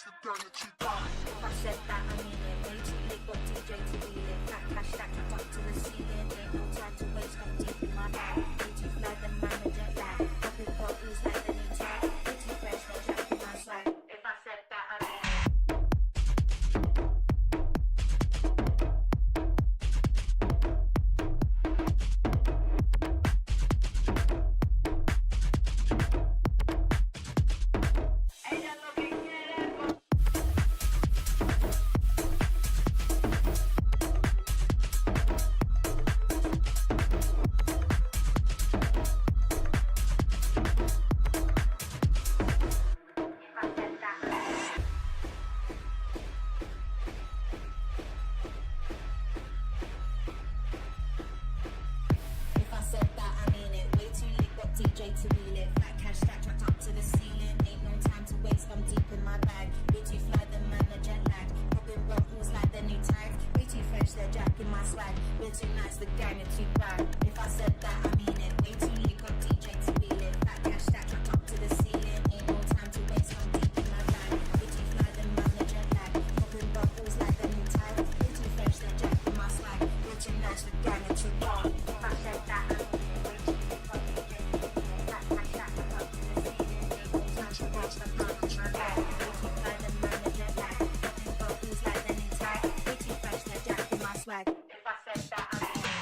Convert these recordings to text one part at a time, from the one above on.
If I said that, I mean it. Way too late, got DJ to wheel it. Fat cash stacked up to the ceiling. Ain't no time to waste, I'm deep in my bag. Way too fly, the manager lag. Popping bottles like the new tag. Way too fresh, no jack in my swag. If I said that, I mean it. DJ to wheel it, fat cash stacked tracked up to the ceiling. Ain't no time to waste, I'm deep in my bag. Way too fly, the manager lag. Popping bottles like the new tags. Way too fresh, they're jacking my swag. We're too nice, the gang are too bad. If I said that, I mean it. Way too late, got DJ to wheel it. Fat cash stacked tracked up to the ceiling. Ain't no time to waste, I'm deep in my bag. Way too fly, the manager lag. Popping bottles like the new tags. Way too fresh, they're jacking my swag. We're too nice, the gang are too bad. If I said that, I mean it. Swag. If I said that, I mean it.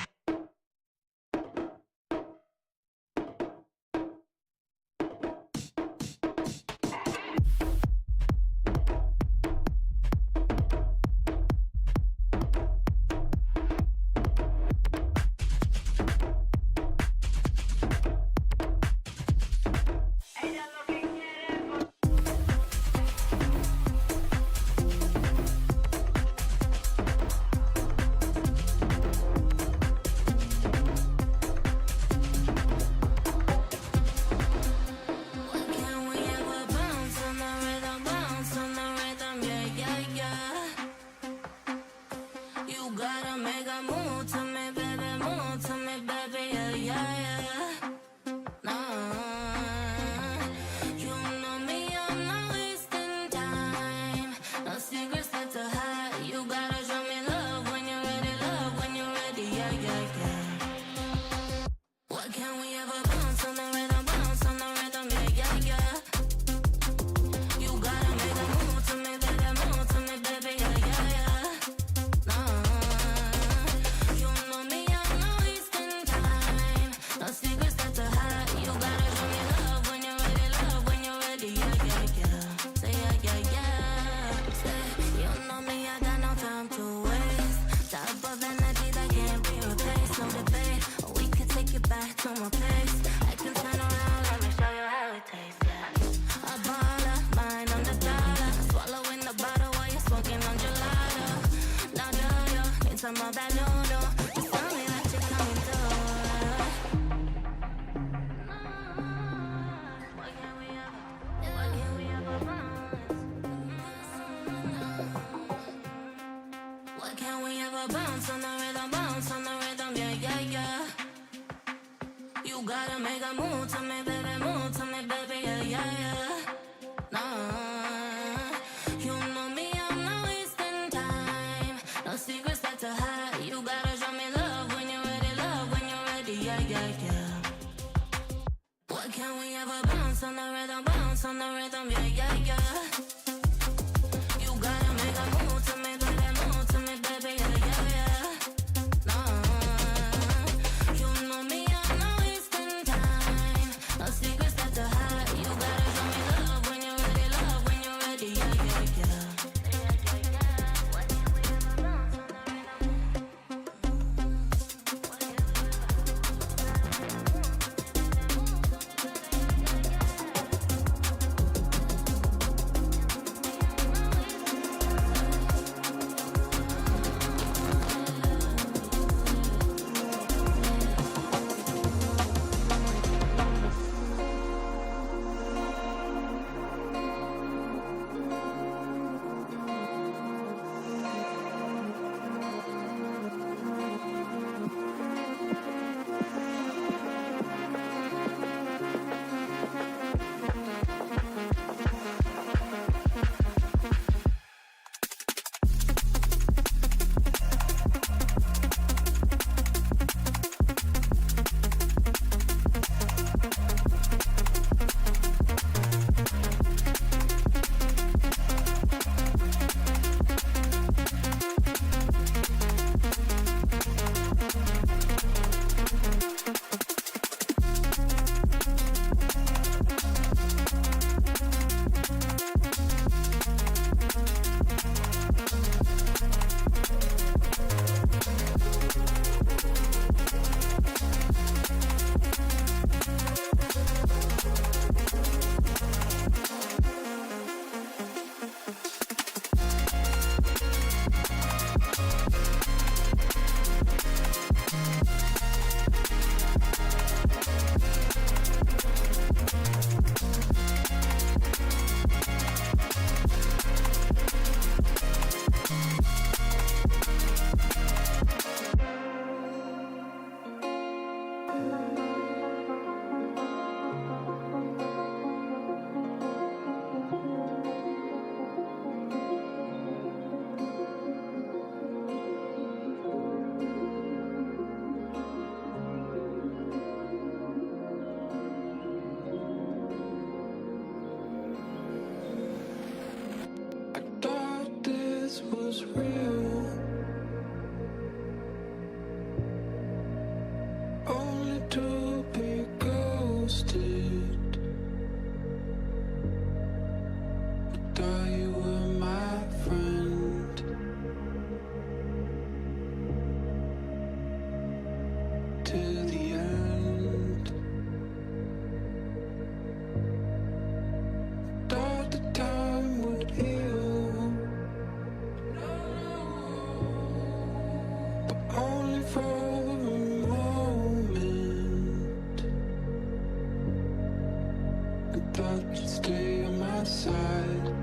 thought you'd stay on my side.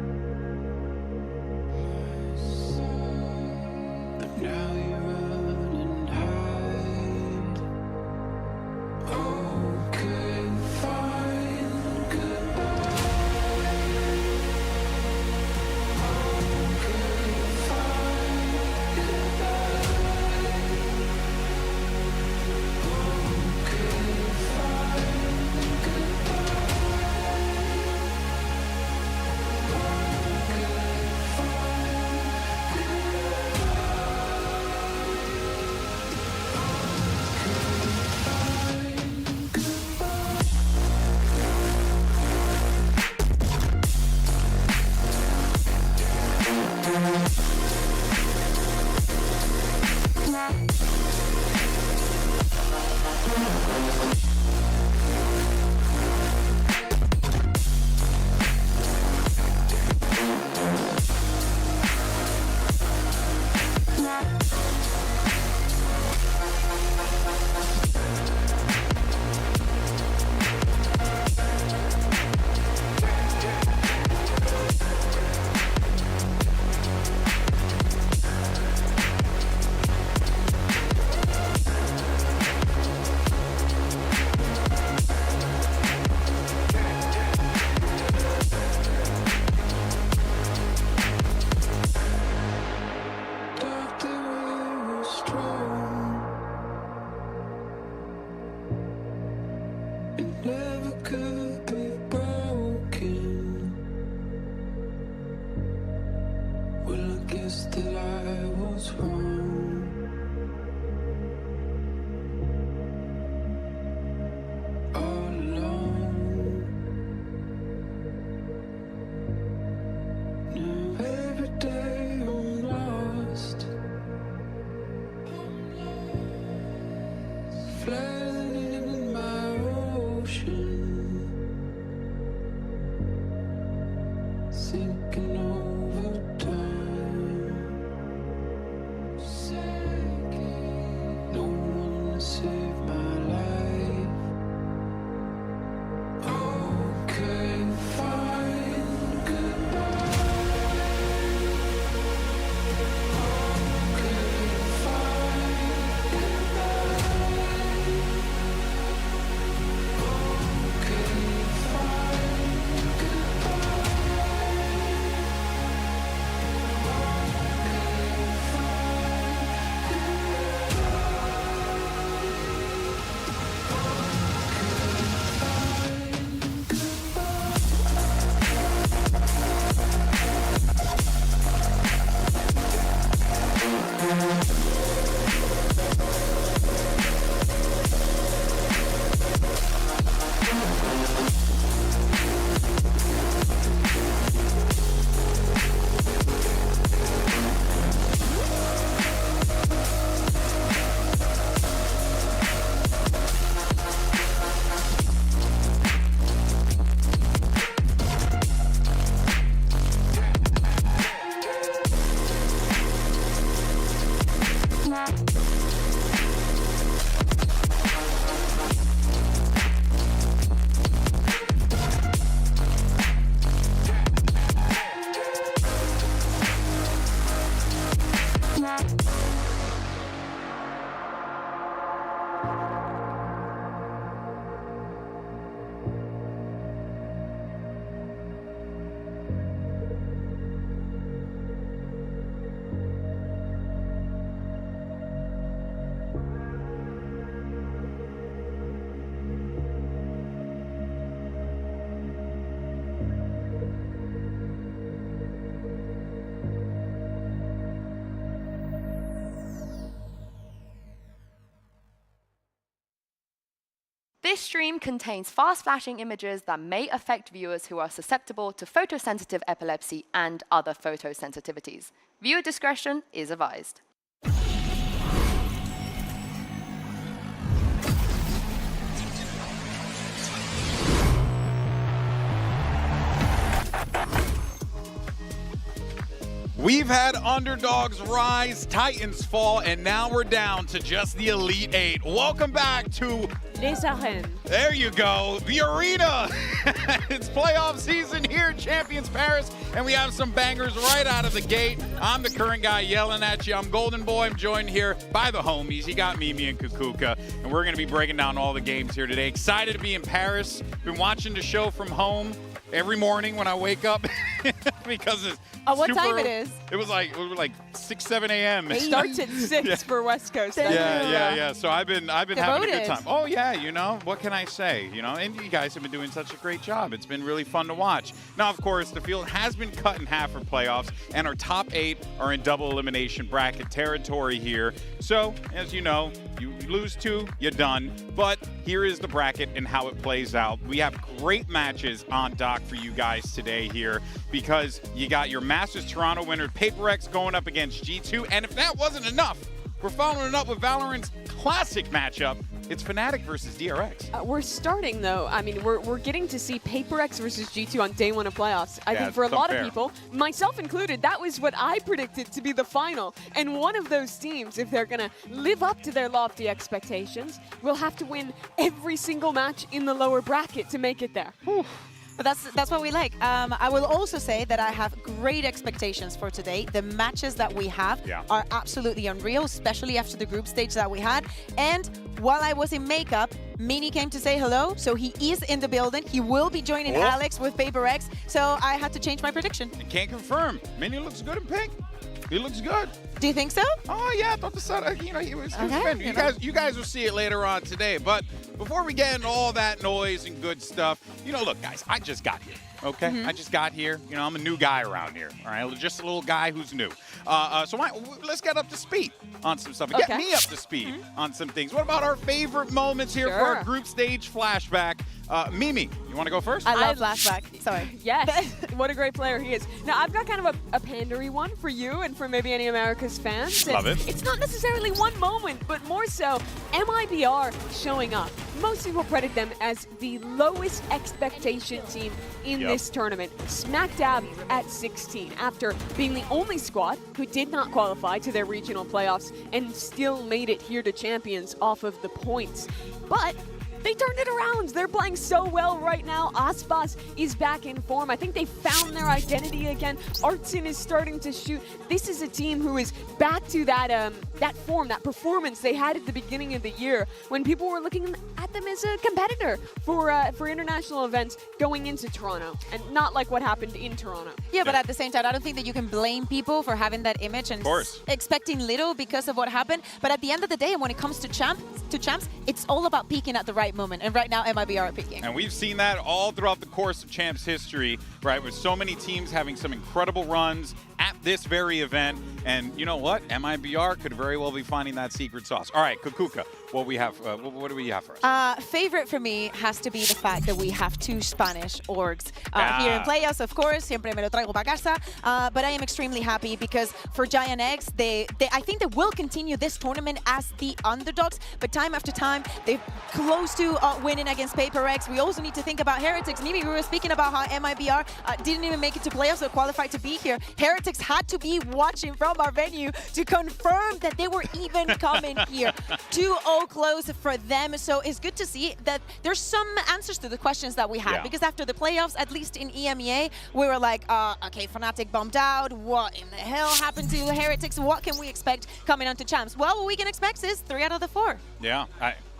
But now you run and hide. Okay, fine, goodbye. Okay, fine, goodbye. Okay, fine, goodbye. Thought that we were strong and never could be broken. Well, I guess that I was wrong. All along. Now every day I'm lost. Flooding in my ocean, sinking over time. No one to save my life. Okay, fine, goodbye. Okay, fine, goodbye. Okay, fine, This stream contains fast-flashing images that may affect viewers who are susceptible to photosensitive epilepsy and other photosensitivities. Viewer discretion is advised. We've had underdogs rise, titans fall, and now we're down to just the Elite Eight. Welcome back to Les arènes. There you go, the arena. It's playoff season here at Champions Paris, and we have some bangers right out of the gate. I'm the current guy yelling at you. I'm Golden Boy. I'm joined here by the homies. You got Mimi and Kukuka, and we're going to be breaking down all the games here today. Excited to be in Paris. Been watching the show from home every morning when I wake up because it's what time it is? It was like 6, 7 a.m. It starts at 6 for West Coast. Yeah. So I've been having a good time. Devoted. Oh yeah, you know, what can I say? You know, and you guys have been doing such a great job. It's been really fun to watch. Now, of course, the field has been cut in half for playoffs, and our top 8 are in double elimination bracket territory here. So, as you know, you lose 2, you're done. But here is the bracket and how it plays out. We have great matches on dock for you guys today here because you got your Masters Toronto winner Paper X going up against G2. And if that wasn't enough, we're following it up with Valorant's classic matchup. It's Fnatic versus DRX. We're starting, though. I mean, we're getting to see Paper X versus G2 on day 1 of playoffs. I think for a lot of people, myself included, that was what I predicted to be the final. And one of those teams, if they're going to live up to their lofty expectations, will have to win every single match in the lower bracket to make it there. Whew. But that's what we like. I will also say that I have great expectations for today. The matches that we have are absolutely unreal, especially after the group stage that we had. And while I was in makeup, Mini came to say hello, so he is in the building. He will be joining Alex with Paper X, so I had to change my prediction. I can't confirm. Mini looks good in pink. He looks good. Do you think so? Oh yeah, I thought the sun. You know, he was you guys will see it later on today. But before we get into all that noise and good stuff, you know, look, guys, I just got here. Okay, I just got here. You know, I'm a new guy around here. All right, just a little guy who's new. So let's get up to speed on some stuff. Get me up to speed on some things. What about our favorite moments here for our group stage flashback? Mimi, you want to go first? I love flashback. Sorry. Yes, what a great player he is. Now, I've got kind of a pandery one for you and for maybe any America's fans. Love it. It's not necessarily one moment, but more so MIBR showing up. Most people credit them as the lowest expectation team in this tournament, smack dab at 16, after being the only squad who did not qualify to their regional playoffs and still made it here to Champions off of the points. But they turned it around. They're playing so well right now. Aspas is back in form. I think they found their identity again. Artson is starting to shoot. This is a team who is back to that form, that performance they had at the beginning of the year when people were looking at them as a competitor for international events going into Toronto, and not like what happened in Toronto. Yeah, but at the same time, I don't think that you can blame people for having that image and expecting little because of what happened. But at the end of the day, when it comes to champs, it's all about peaking at the right moment. And right now, MIBR are peaking. And we've seen that all throughout the course of Champs history, right? With so many teams having some incredible runs at this very event. And you know what? MIBR could very well be finding that secret sauce. All right, Kukuka, what do we have for us? Favorite for me has to be the fact that we have 2 Spanish orgs here in playoffs, of course. Siempre me lo traigo pa casa. But I am extremely happy because for Giant X, I think they will continue this tournament as the underdogs. But time after time, they're close to winning against Paper X. We also need to think about Heretics. Mimi, we were speaking about how MIBR didn't even make it to playoffs or qualified to be here. Heretics had to be watching from our venue to confirm that they were even coming here. 2-0 close for them. So it's good to see that there's some answers to the questions that we had. Because after the playoffs, at least in EMEA, we were like, okay, Fnatic bombed out. What in the hell happened to Heretics? What can we expect coming onto Champs? Well, what we can expect is 3 out of the 4. Yeah.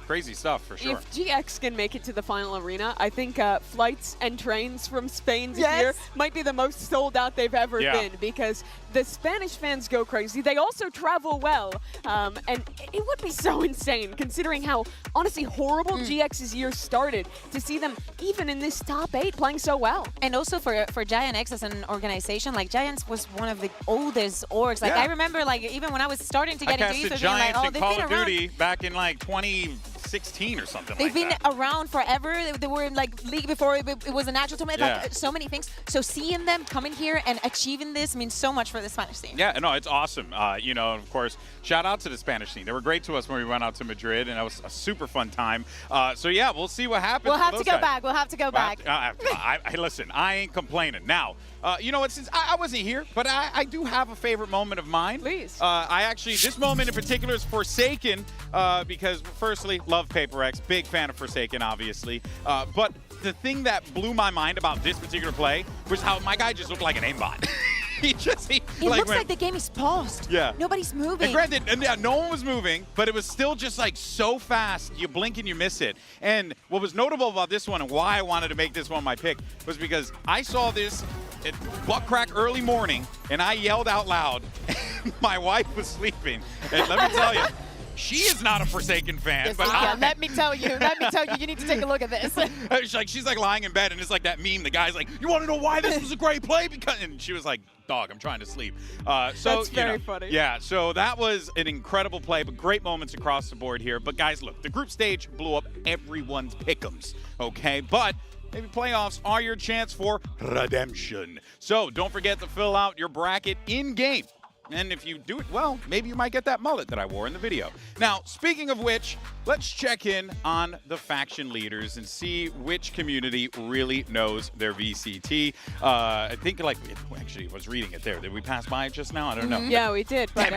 Crazy stuff, for sure. If GX can make it to the final arena, I think flights and trains from Spain to here might be the most sold out they've ever been, because the Spanish fans go crazy. They also travel well, and it would be so insane, considering how, honestly, horrible GX's year started, to see them even in this top 8 playing so well. And also for Giant X as an organization, like Giants was one of the oldest orgs. Like I remember, like even when I was starting to get into youth, Giants like, in Call of Duty back in like 2016 or something. They've been around forever. They were in like league before it was a natural tournament. Like so many things. So seeing them coming here and achieving this means so much for the Spanish team. Yeah, no, it's awesome. You know, of course, shout out to the Spanish team. They were great to us when we went out to Madrid, and that was a super fun time. So yeah, we'll see what happens. We'll have to go back. We'll have to go back. Hey, listen, I ain't complaining. Now, You know what? Since I wasn't here, but I do have a favorite moment of mine. Please. This moment in particular is Forsaken because, firstly, love Paper X. Big fan of Forsaken, obviously. But the thing that blew my mind about this particular play was how my guy just looked like an aimbot. It looks like the game is paused. Yeah. Nobody's moving. And granted, yeah, no one was moving, but it was still just like so fast. You blink and you miss it. And what was notable about this one and why I wanted to make this one my pick was because I saw this at butt crack early morning and I yelled out loud. My wife was sleeping. And let me tell you, she is not a Forsaken fan. Yes, but let me tell you, you need to take a look at this. she's like lying in bed and it's like that meme. The guy's like, you want to know why this was a great play? And she was like, dog, I'm trying to sleep. That's very funny. Yeah, so that was an incredible play, but great moments across the board here. But guys, look, the group stage blew up everyone's pick'ems, okay? But maybe playoffs are your chance for redemption. So don't forget to fill out your bracket in-game. And if you do it well, maybe you might get that mullet that I wore in the video. Now, speaking of which, let's check in on the faction leaders and see which community really knows their VCT. I think, actually, I was reading it there. Did we pass by it just now? I don't know. Yeah, we did, but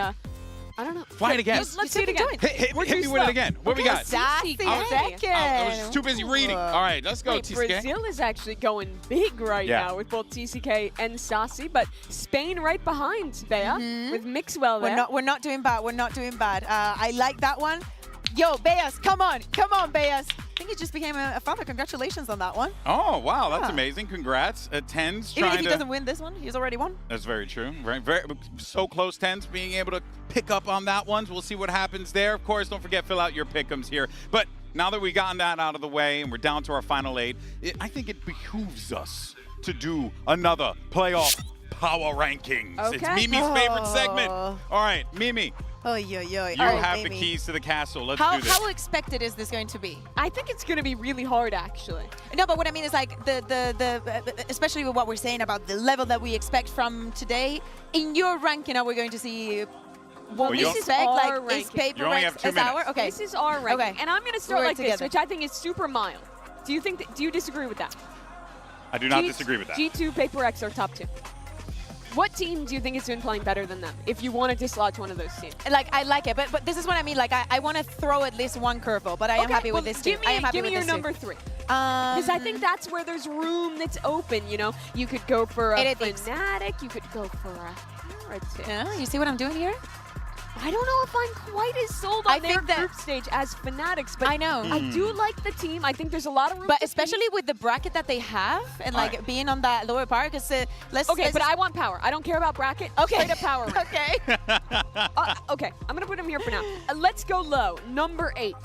I don't know. Fly it again. Let's see it again. Hit me with it again. What we got? Sassy I was too busy reading. All right, let's go, Wait, TCK. Brazil is actually going big right now with both TCK and Sassy, but Spain right behind Bea with Mixwell there. We're not doing bad. We're not doing bad. I like that one. Yo, Beas, come on, Beas. I think he just became a father. Congratulations on that one. Oh, wow, that's amazing. Congrats. Tens Even trying if he doesn't win this one, he's already won. That's very true. Right, so close, Tens, being able to pick up on that one. We'll see what happens there. Of course, don't forget, fill out your pick'ems here. But now that we've gotten that out of the way and we're down to our final 8, I think it behooves us to do another playoff power rankings. Okay. It's Mimi's favorite segment. All right, Mimi. You have the keys to the castle. Let's do this. How expected is this going to be? I think it's going to be really hard, actually. No, but what I mean is like especially with what we're saying about the level that we expect from today. In your ranking, are we going to see what we expect? Like, is Paper Rex as our? Okay, this is our ranking, and I'm going to start like this, which I think is super mild. Do you disagree with that? I do not disagree with that. G2, Paper X are top 2. What team do you think has been playing better than them, if you want to dislodge one of those teams? Like, I like it, but this is what I mean. Like, I want to throw at least one curveball, but I am happy with this team. Give me your number 3. Because I think that's where there's room that's open, you know? You could go for a Fnatic, you could go for a Heretic. Yeah, you see what I'm doing here? I don't know if I'm quite as sold on their group stage as Fnatic's, but I know. I do like the team. I think there's a lot of room. But especially with the bracket that they have and like being on that lower part, because let's. Okay, but I want power. I don't care about bracket. Okay. Straight up power. Okay. Okay, I'm gonna put him here for now. Let's go low. Number 8.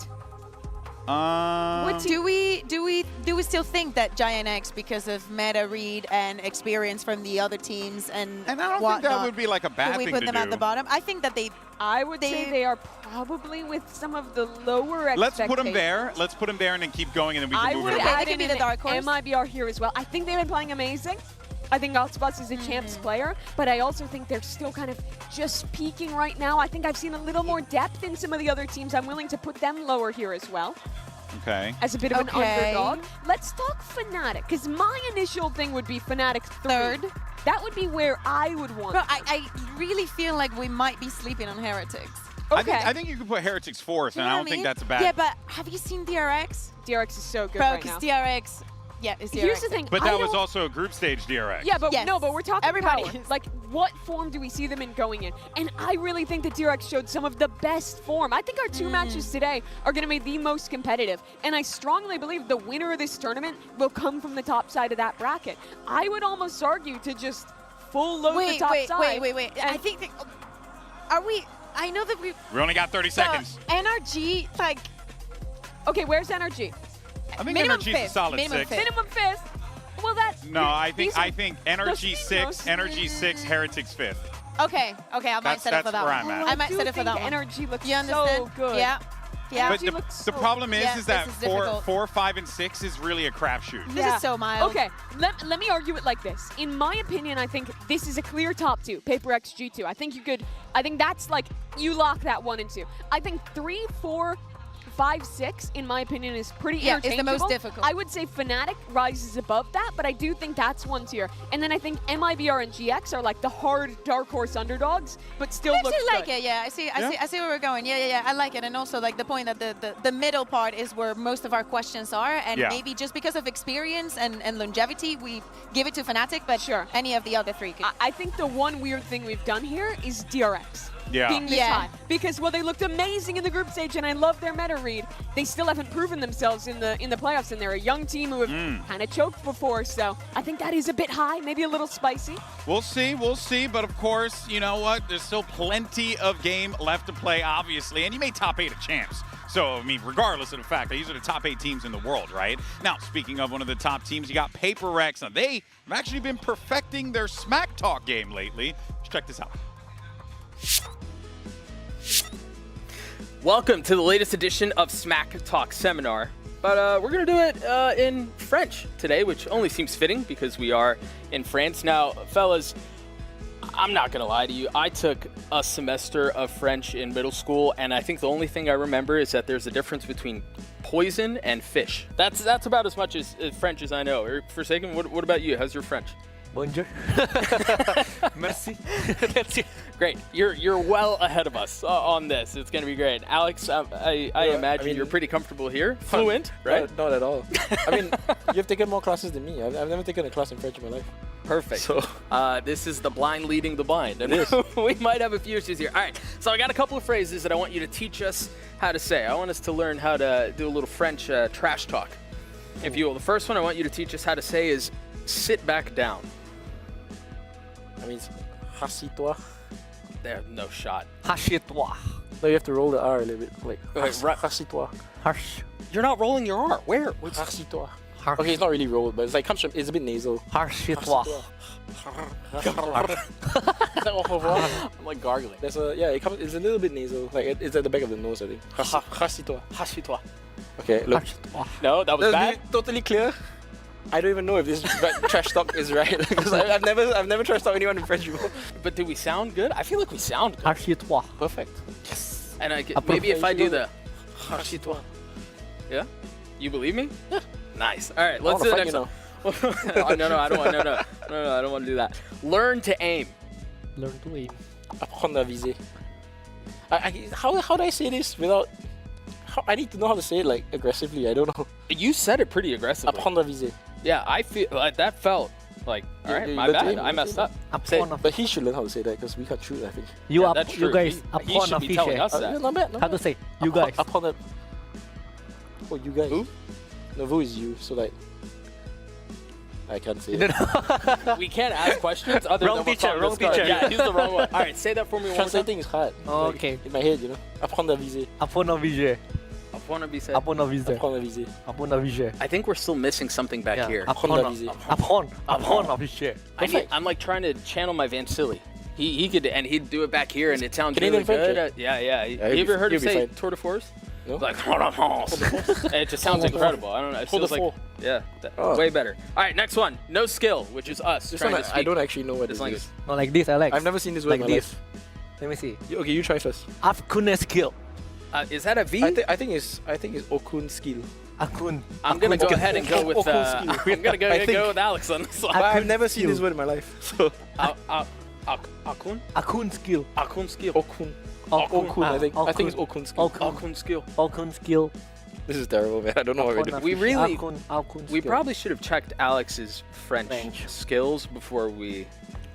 What do we still think that Giant X, because of meta read and experience from the other teams and I don't think that would be like a bad thing to do. We put them at the bottom. I think that I would say they are probably with some of the lower expectations. Let's put them there. Let's put them there and then keep going, and then we can move it around. They can be the dark horse. MIBR here as well. I think they've been playing amazing. I think Oxbox is a champs player, but I also think they're still kind of just peaking right now. I think I've seen a little more depth in some of the other teams. I'm willing to put them lower here as well. Okay. As a bit of an underdog. Let's talk Fnatic, because my initial thing would be Fnatic 3rd. That would be where I would want to. I really feel like we might be sleeping on Heretics. Okay. I think you could put Heretics 4th, and I don't think that's a bad. Yeah, but have you seen DRX? DRX is so good right now. DRX. Yeah, it's DRX. Here's the thing. But that was also a group stage DRX. Yeah, but no, but we're talking everybody. Power. Like, what form do we see them in going in? And I really think that DRX showed some of the best form. I think our 2 matches today are going to be the most competitive. And I strongly believe the winner of this tournament will come from the top side of that bracket. I would almost argue to just full load the top side. Wait. I think are we? I know that we only got 30 seconds. NRG, like. Okay, where's NRG? I think NRG is a solid 6. Minimum 5th. Well, that's no. I think NRG 6, NRG 6, Heretics 5th. Okay. I might settle for that one. That's where I'm at. I might settle for that one. NRG looks so good. Yeah. But the problem is that 4, 5, and 6 is really a crapshoot. This is so mild. Okay, let me argue it like this. In my opinion, I think this is a clear top 2, Paper X G2. I think that's like, you lock that 1 and 2. I think 3, 4, 5-6, in my opinion, is pretty Yeah, it's the interchangeable. most difficult. I would say Fnatic rises above that, but I do think that's one tier. And then I think MIBR and GX are like the hard dark horse underdogs, but still I look actually like good. it, yeah. I see where we're going. Yeah. I like it. And also like the point that the middle part is where most of our questions are. And maybe just because of experience and longevity, we give it to Fnatic, but Sure. any of the other three could. I think the one weird thing we've done here is DRX. Yeah. Being this Yeah. high. Because while they looked amazing in the group stage, and I love their meta read, they still haven't proven themselves in the playoffs, and they're a young team who have kind of choked before. So I think that is a bit high, maybe a little spicy. We'll see. But of course, you know what? There's still plenty of game left to play, obviously. And you made top 8 of champs. So, I mean, regardless of the fact that these are the top 8 teams in the world, right? Now, speaking of one of the top teams, you got PaperX. Now, they have actually been perfecting their smack talk game lately. Let's check this out. Welcome to the latest edition of Smack Talk Seminar. But we're going to do it in French today, which only seems fitting because we are in France. Now, fellas, I'm not going to lie to you. I took a semester of French in middle school, and I think the only thing I remember is that there's a difference between poison and fish. That's about as much as French as I know. Forsaken, what about you? How's your French? Bonjour. Merci. Great. You're well ahead of us on this. It's going to be great. Alex, I imagine you're pretty comfortable here. Fluent, right? Not at all. I mean, you've taken more classes than me. I've never taken a class in French in my life. Perfect. So this is the blind leading the blind. And It is. we might have a few issues here. All right. So I got a couple of phrases that I want you to teach us how to say. I want us to learn how to do a little French trash talk, if you will. The first one I want you to teach us how to say is sit back down. I mean, assis-toi. There, no shot. Assieds-toi. No, you have to roll the R a little bit. Like, assis-toi. Harsh. You're not rolling your R. Where? Assis-toi. Harsh. Okay, it's not really rolled, but it's like it's a bit nasal. Assieds-toi. I'm like gargling. There's it's a little bit nasal. Like it's at the back of the nose, I think. Assis-toi. Assis-toi. Okay, look. Assieds-toi. No, that was bad. Totally clear. I don't even know if this trash talk is right because I've never trash talked anyone in French before. But do we sound good? I feel like we sound good. Assieds-toi. Perfect. Yes. And maybe if I do the Assis-toi. Yeah? You believe me? Yeah. Nice. All right, I let's do the wanna next fight one. No, I don't want. No, I don't want to do that. Learn to aim. Learn to aim. Apprendre à viser. How do I say this without? I need to know how to say it like aggressively. I don't know. You said it pretty aggressively. Apprendre à viser. Yeah, I feel like that felt like. All right, my bad. I messed up. But he should learn how to say that because we can't shoot. I think. That's true. You guys, he should be telling us that. Not bad. How to say? You guys. Apprendre. Oh, you guys. Who? No, who is you? So like. I can't say it. We can't ask questions other Wrong than what's teacher, on wrong this card. teacher. Yeah, use the wrong one. All right, say that for me one more time. Translating is hard. Okay. Like, in my head, you know. Apprendre à viser. Apprendre à viser. Apprendre à viser. Apprendre à viser. Apprendre à viser. Apprendre à viser. I think we're still missing something back here. Apprendre à viser. Apprendre à viser. I'm like trying to channel my Vansili. He could, and he'd do it back here, and it sounds Canadian really good. French, Yeah. he'll You ever be- heard him he'll be say fine. tour de force? No? Like, and it just sounds incredible. I don't know. It feels like, way better. All right, next one. No skill, which is us This trying one, to speak I don't actually know what this this language. is. No, like this, Alex. I've never seen this word like in my this. Let me see. Okay, you try first. Akune skill. Is that a V? I think it's Okun skill. Akun. I'm gonna go ahead and go with. Okun skill. I'm gonna I think- go with Alex on this one. But I've never seen this word in my life. So Akun? Akun skill. Akun skill. Okun. Okun. Okun, I think. I think it's Okun. Okun skill. Akun skill. Akun skill. This is terrible, man. I don't know what we're doing. We really- Akun We skill. probably should have checked Alex's French French. skills before we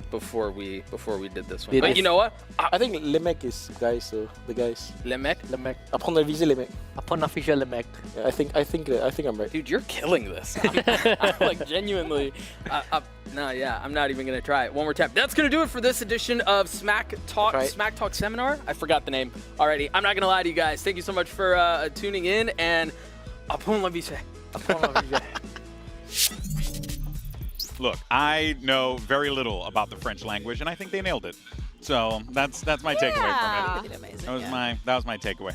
did this one. Did But it? you know what? I think le mec is guys, so the guys. Le mec? Le mec. Apprendre à viser le mec. Apprendre à viser le mec. Yeah, I think I'm right. Dude, you're killing this. I'm like genuinely. I'm not even gonna try it. One more time. That's gonna do it for this edition of Smack Talk Seminar. I forgot the name already. I'm not gonna lie to you guys. Thank you so much for tuning in, and apprendre la viser. Apprendre à viser. Look, I know very little about the French language, and I think they nailed it. So that's my takeaway from it. They did amazing, That was my takeaway.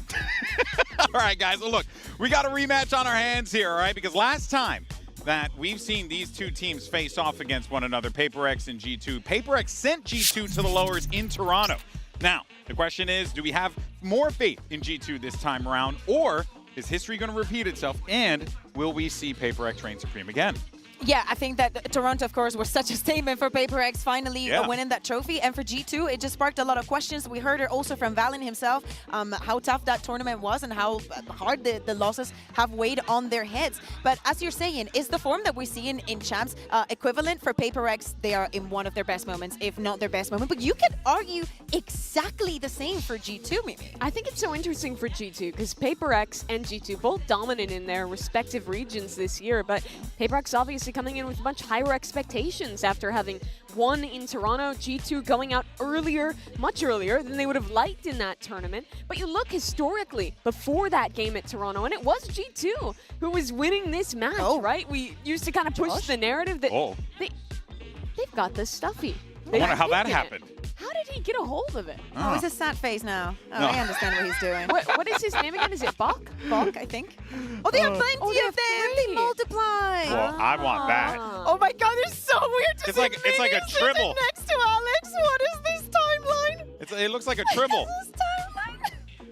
All right, guys. Well, look, we got a rematch on our hands here, all right? Because last time that we've seen these two teams face off against one another, PaperX and G2, PaperX sent G2 to the lowers in Toronto. Now, the question is, do we have more faith in G2 this time around, or Is history going to repeat itself? And will we see Paper X reign supreme again? Yeah, I think that Toronto, of course, was such a statement for Paper X finally winning that trophy. And for G2, it just sparked a lot of questions. We heard it also from Valin himself, how tough that tournament was and how hard the losses have weighed on their heads. But as you're saying, is the form that we see in Champs equivalent for Paper X? They are in one of their best moments, if not their best moment. But you could argue exactly the same for G2, maybe. I think it's so interesting for G2 because Paper X and G2 both dominant in their respective regions this year. But Paper X obviously coming in with much higher expectations after having won in Toronto. G2 going out earlier, much earlier than they would have liked in that tournament. But you look historically before that game at Toronto, and it was G2 who was winning this match, right? We used to kind of push the narrative that they've got the stuffy. I wonder how that happened. How did he get a hold of it? Oh, it's a sad face now. Oh, no. I understand what he's doing. What is his name again? Is it Bok? Bok, I think. Oh, they have plenty of them. They multiply. Well, I want that. Oh my God, they're so weird to see. It's like a tribble. Next to Alex, what is this timeline? It looks like a tribble.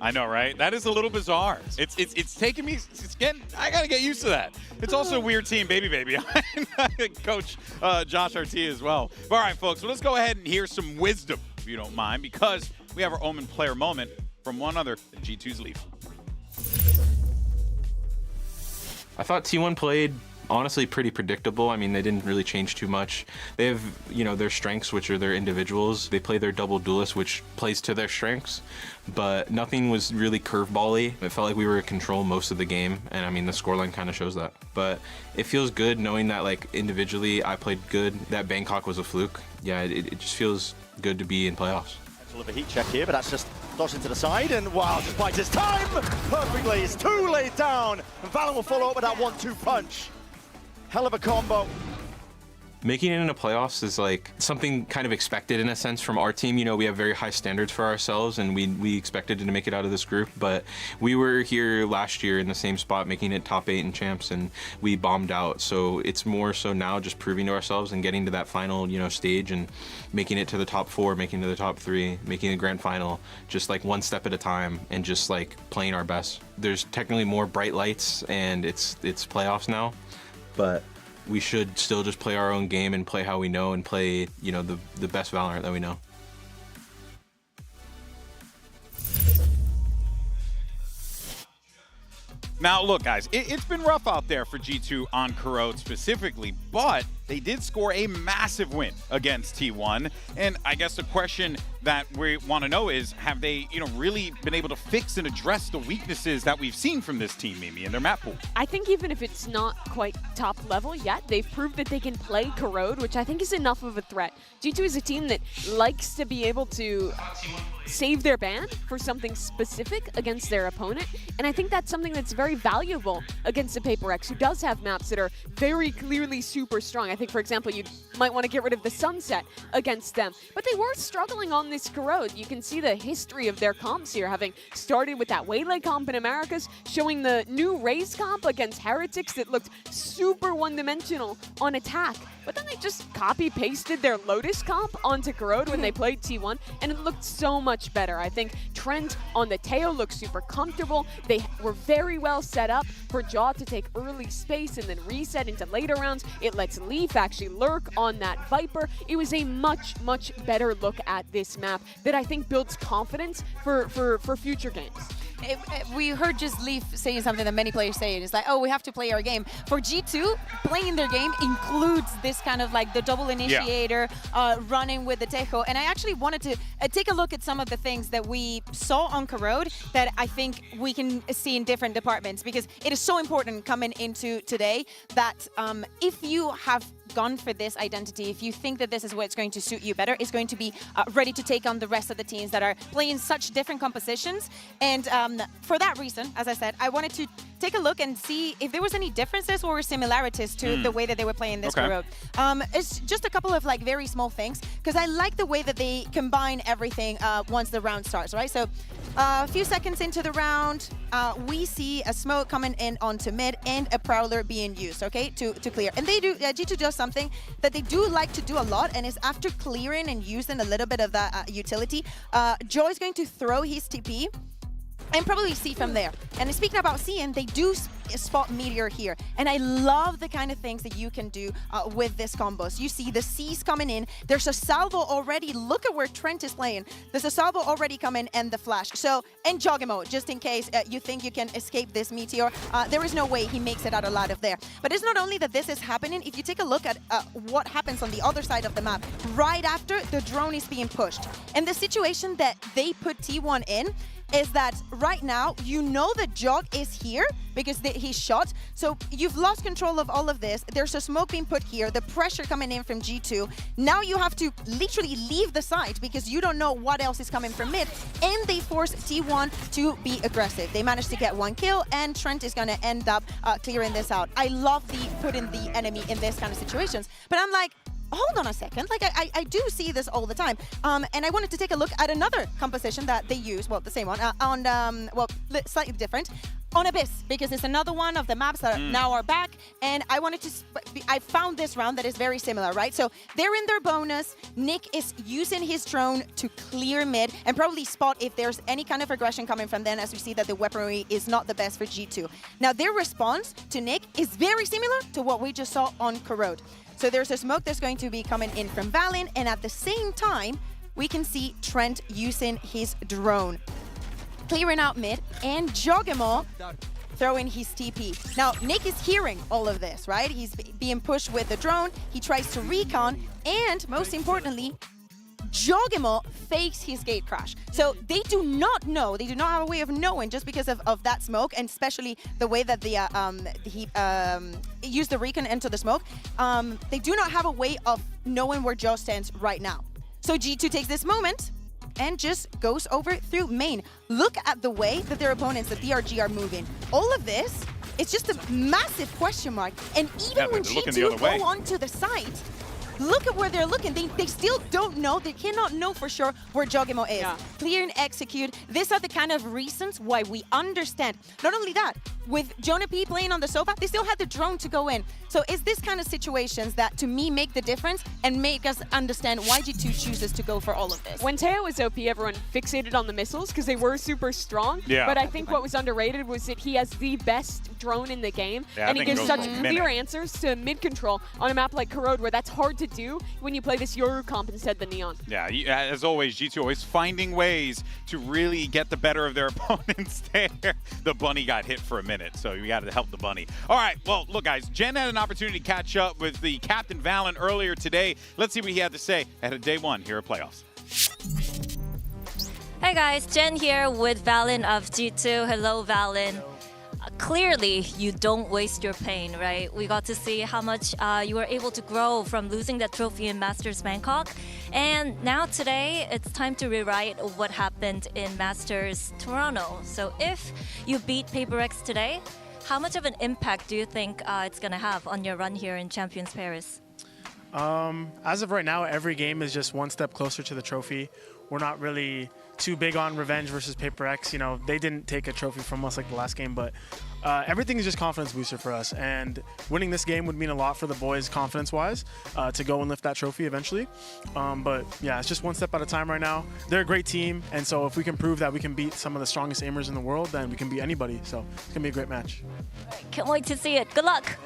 I know, right? That is a little bizarre. It's taking me. I gotta get used to that. It's also a weird team, baby. Coach Josh RT as well. All right, folks. So let's go ahead and hear some wisdom, if you don't mind, because we have our Omen player moment from one other than G2's Leaf. I thought T1 played honestly pretty predictable. I mean, they didn't really change too much. They have, their strengths, which are their individuals. They play their double duelist, which plays to their strengths, but nothing was really curveball-y. It felt like we were in control most of the game, and I mean, the scoreline kind of shows that. But it feels good knowing that, like, individually I played good. That Bangkok was a fluke. Yeah, it just feels good to be in playoffs. A little bit of a heat check here, but that's just dodged into the side, and wow, just bites his time perfectly. It's too laid down, and Valorant will follow up with that 1-2 punch. Hell of a combo. Making it into playoffs is like something kind of expected in a sense from our team. We have very high standards for ourselves, and we expected to make it out of this group. But we were here last year in the same spot, making it top 8 in champs, and we bombed out. So it's more so now just proving to ourselves and getting to that final, stage and making it to the top 4, making it to the top 3, making the grand final, just like one step at a time and just like playing our best. There's technically more bright lights, and it's playoffs now. But we should still just play our own game and play how we know and play, the best Valorant that we know. Now, look, guys, it's been rough out there for G2 on Corrode specifically, but they did score a massive win against T1. And I guess the question that we want to know is, have they, really been able to fix and address the weaknesses that we've seen from this team, Mimi, in their map pool? I think even if it's not quite top level yet, they've proved that they can play Corrode, which I think is enough of a threat. G2 is a team that likes to be able to save their ban for something specific against their opponent, and I think that's something that's very valuable against a Paper X, who does have maps that are very clearly super strong. I think, for example, you might want to get rid of the Sunset against them, but they were struggling on this Corrode. You can see the history of their comps here, having started with that Waylay comp in Americas, showing the new Raze comp against Heretics that looked super one-dimensional on attack. But then they just copy-pasted their Lotus comp onto Corrode when they played T1, and it looked so much better. I think Trent on the Teo looked super comfortable. They were very well set up for Jaw to take early space and then reset into later rounds. It lets Leaf actually lurk on that Viper. It was a much, much better look at this map that I think builds confidence for future games. We heard just Leaf saying something that many players say. It's like, oh, we have to play our game. For G2, playing their game includes this kind of like the double initiator, running with the Tejo. And I actually wanted to take a look at some of the things that we saw on Corrode that I think we can see in different departments, because it is so important coming into today that if you have gone for this identity, if you think that this is what's going to suit you better, is going to be ready to take on the rest of the teams that are playing such different compositions. And for that reason, as I said, I wanted to take a look and see if there was any differences or similarities to the way that they were playing this Corrode. It's just a couple of like very small things, because I like the way that they combine everything once the round starts, right? So a few seconds into the round, we see a smoke coming in onto mid and a Prowler being used, okay, to clear. And they do, G2 does something that they do like to do a lot, and is after clearing and using a little bit of that utility, Joe is going to throw his TP and probably C from there. And speaking about C, and they do spot Meteor here. And I love the kind of things that you can do with this combos. You see the C's coming in. There's a salvo already. Look at where Trent is playing. There's a salvo already coming and the flash. So, and Jogemo, just in case you think you can escape this Meteor. There is no way he makes it out alive there. But it's not only that this is happening. If you take a look at what happens on the other side of the map, right after the drone is being pushed. And the situation that they put T1 in is that right now, you know that Jog is here because he's shot. So you've lost control of all of this. There's a smoke being put here, the pressure coming in from G2. Now you have to literally leave the site because you don't know what else is coming from mid. And they force T1 to be aggressive. They managed to get 1 kill and Trent is gonna end up clearing this out. I love putting the enemy in this kind of situations. But I'm like, hold on a second, like I do see this all the time. And I wanted to take a look at another composition that they use, well, the same one, on, well, slightly different, on Abyss, because it's another one of the maps that now are back. And I wanted to, I found this round that is very similar, right? So they're in their bonus. Nick is using his drone to clear mid and probably spot if there's any kind of aggression coming from them, as we see that the weaponry is not the best for G2. Now, their response to Nick is very similar to what we just saw on Corrode. So there's a smoke that's going to be coming in from Valin, and at the same time, we can see Trent using his drone, clearing out mid, and Jogemo throwing his TP. Now, Nick is hearing all of this, right? He's being pushed with the drone, he tries to recon, and most importantly, Jogemo fakes his gate crash. So they do not know, they do not have a way of knowing just because of that smoke, and especially the way that he used the recon into the smoke. They do not have a way of knowing where Joe stands right now. So G2 takes this moment and just goes over through main. Look at the way that their opponents, the DRG, are moving. All of this, it's just a massive question mark. And even when G2 go onto the site, look at where they're looking. They still don't know. They cannot know for sure where Jogemo is. Yeah. Clear and execute. These are the kind of reasons why we understand. Not only that, with Jonah P playing on the sofa, they still had the drone to go in. So it's this kind of situations that, to me, make the difference and make us understand why G2 chooses to go for all of this. When Teo was OP, everyone fixated on the missiles because they were super strong. Yeah. But I think what was underrated was that he has the best drone in the game. Yeah, and he gives such clear answers to mid control on a map like Corrode, where that's hard to do when you play this Yoru comp instead the Neon. Yeah, as always, G2 always finding ways to really get the better of their opponents there. The bunny got hit for a minute, so we got to help the bunny. All right, well, look, guys, Jen had an opportunity to catch up with the Captain Valin earlier today. Let's see what he had to say ahead of day one here at Playoffs. Hey guys, Jen here with Valin of G2. Hello, Valin. Clearly, you don't waste your pain, right? We got to see how much you were able to grow from losing that trophy in Masters Bangkok. And now today, it's time to rewrite what happened in Masters Toronto. So if you beat PaperX today, how much of an impact do you think it's going to have on your run here in Champions Paris? As of right now, every game is just one step closer to the trophy. We're not really too big on revenge versus PaperX. You know, they didn't take a trophy from us like the last game, but everything is just confidence booster for us. And winning this game would mean a lot for the boys confidence-wise to go and lift that trophy eventually. But yeah, it's just one step at a time right now. They're a great team, and so if we can prove that we can beat some of the strongest aimers in the world, then we can beat anybody. So it's going to be a great match. Can't wait to see it. Good luck.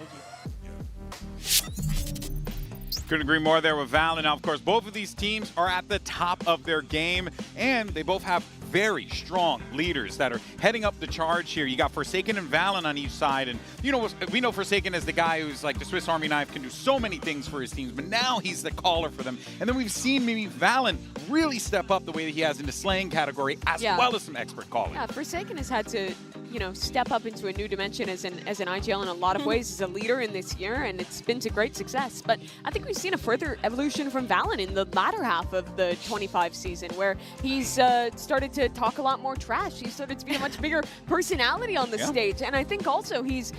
Couldn't agree more there with Valin. Now, of course, both of these teams are at the top of their game, and they both have very strong leaders that are heading up the charge here. You got Forsaken and Valin on each side, and you know, we know Forsaken as the guy who's like the Swiss Army knife, can do so many things for his teams, but now he's the caller for them. And then we've seen maybe Valin really step up the way that he has in the slaying category, as well as some expert calling. Yeah, Forsaken has had to, you know, step up into a new dimension as an IGL in a lot of ways as a leader in this year, and it's been to great success. But I think we've seen a further evolution from Valin in the latter half of the 25 season, where he's started to talk a lot more trash. He's started to be a much bigger personality on the stage, and I think also he's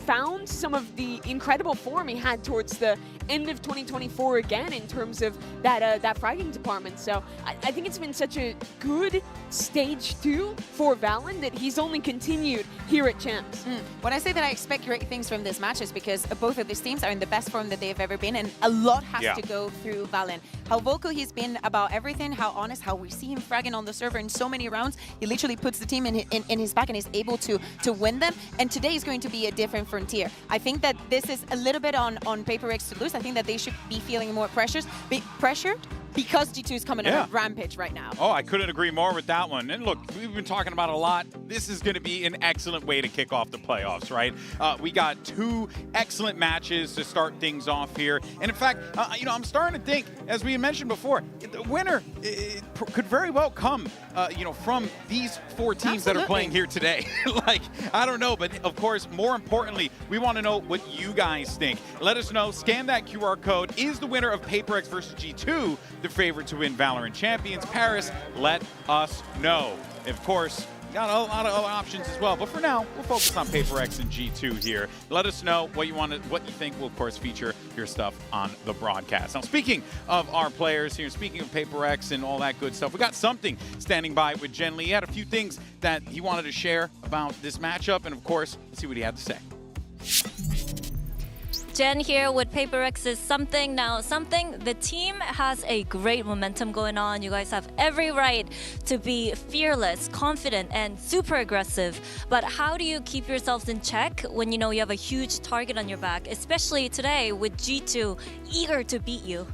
found some of the incredible form he had towards the end of 2024 again in terms of that fragging department. So I think it's been such a good stage 2 for Valin that he's only continued continued here at Champs. When I say that I expect great things from this match, is because both of these teams are in the best form that they've ever been, and a lot has to go through Valen. How vocal he's been about everything, how honest, how we see him fragging on the server in so many rounds. He literally puts the team in his back and is able to win them. And today is going to be a different frontier. I think that this is a little bit on PaperX to lose. I think that they should be feeling more pressured because G2 is coming on a rampage right now. Oh, I couldn't agree more with that one. And look, we've been talking about a lot. This is going to be an excellent way to kick off the playoffs, right? We got 2 excellent matches to start things off here. And in fact, you know, I'm starting to think, as we mentioned before, the winner could very well come, you know, from these 4 teams that are playing here today. Like, I don't know, but of course, more importantly, we want to know what you guys think. Let us know. Scan that QR code. Is the winner of PaperX versus G2 the favorite to win VALORANT Champions Paris? Let us know. Of course, got a lot of other options as well, but for now, we'll focus on PaperX and G2 here. Let us know what you think will, of course, feature your stuff on the broadcast. Now, speaking of our players here, speaking of PaperX and all that good stuff, we got something standing by with Jen Lee. He had a few things that he wanted to share about this matchup, and of course, let's see what he had to say. Jen here with PaperX's Something. Now, Something, the team has a great momentum going on. You guys have every right to be fearless, confident, and super aggressive. But how do you keep yourselves in check when you know you have a huge target on your back, especially today with G2 eager to beat you?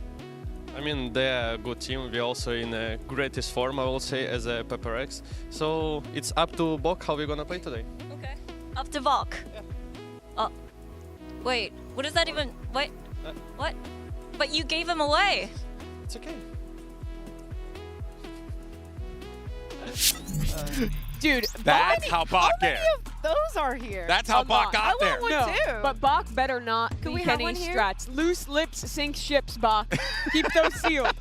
I mean, they're a good team. We're also in the greatest form, I will say, as a PaperX. So it's up to Bok how we're going to play today. Okay. Up to Bok. Yeah. Wait, what is that even? Wait, what? But you gave him away. It's okay. Dude, that's how Bok is. Those are here. That's how Bok got there. I want one too. But Bok better not Can be we have any one here? strats. Loose lips sink ships, Bok. Keep those sealed.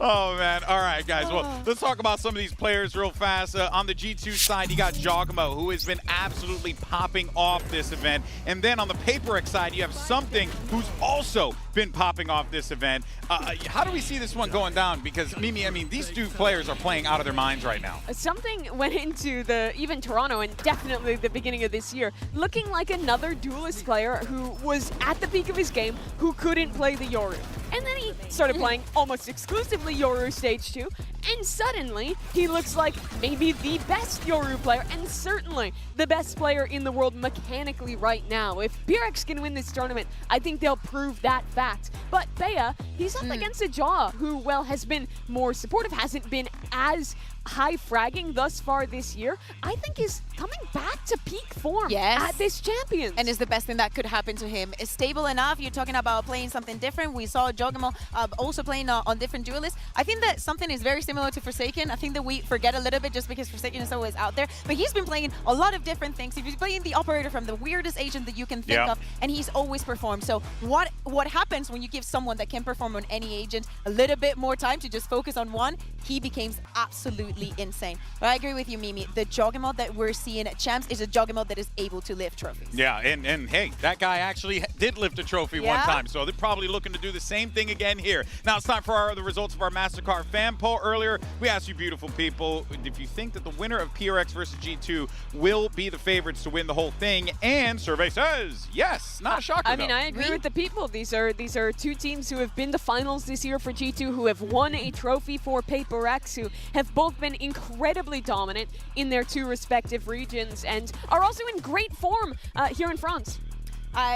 Oh, man. All right, guys. Well, let's talk about some of these players real fast. On the G2 side, you got Jogamo, who has been absolutely popping off this event. And then on the PaperX side, you have Something, who's also been popping off this event. How do we see this one going down? Because, Mimi, I mean, these 2 players are playing out of their minds right now. Something went into even Toronto and definitely the beginning of this year, looking like another duelist player who was at the peak of his game, who couldn't play the Yoru. And then he started playing almost exclusively Yoru Stage 2, and suddenly he looks like maybe the best Yoru player, and certainly the best player in the world mechanically right now. If PRX can win this tournament, I think they'll prove that fact. But Bea, he's up against a Jaw who, well, has been more supportive, hasn't been as high fragging thus far this year. I think is coming back to peak form at this Champions. And is the best thing that could happen to him. Is stable enough. You're talking about playing something different. We saw Jogamo also playing on different duelists. I think that Something is very similar to Forsaken. I think that we forget a little bit just because Forsaken is always out there. But he's been playing a lot of different things. He's playing the operator from the weirdest agent that you can think of, and he's always performed. So what happens when you give someone that can perform on any agent a little bit more time to just focus on one? He becomes absolutely insane. But I agree with you, Mimi. The Jogamo that we're seeing at Champs is a Jogamo that is able to lift trophies. Yeah, and hey, that guy actually did lift a trophy one time, so they're probably looking to do the same thing again here. Now it's time for the results of our MasterCard fan poll. Earlier, we asked you beautiful people if you think that the winner of PRX versus G2 will be the favorites to win the whole thing, and survey says yes. Not a shocker, I mean, I agree with the people. These are 2 teams who have been to finals this year for G2, who have won a trophy for PaperX, who have both been incredibly dominant in their 2 respective regions and are also in great form here in France.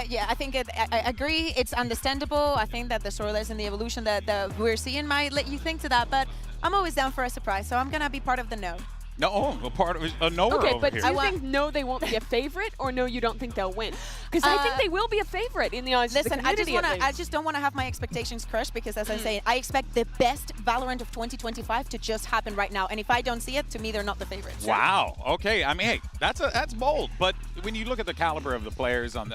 Yeah, I think I agree. It's understandable. I think that the storylines and the evolution that we're seeing might let you think to that, but I'm always down for a surprise, so I'm going to be part of the no. No, a part of a knower Okay, over but here. do you think no, they won't be a favorite, or no, you don't think they'll win? Because I think they will be a favorite in the eyes of the community. I just don't want to have my expectations crushed because, as I'm saying, I expect the best VALORANT of 2025 to just happen right now. And if I don't see it, to me, they're not the favorites. Wow. Okay. I mean, hey, that's bold. But when you look at the caliber of the players on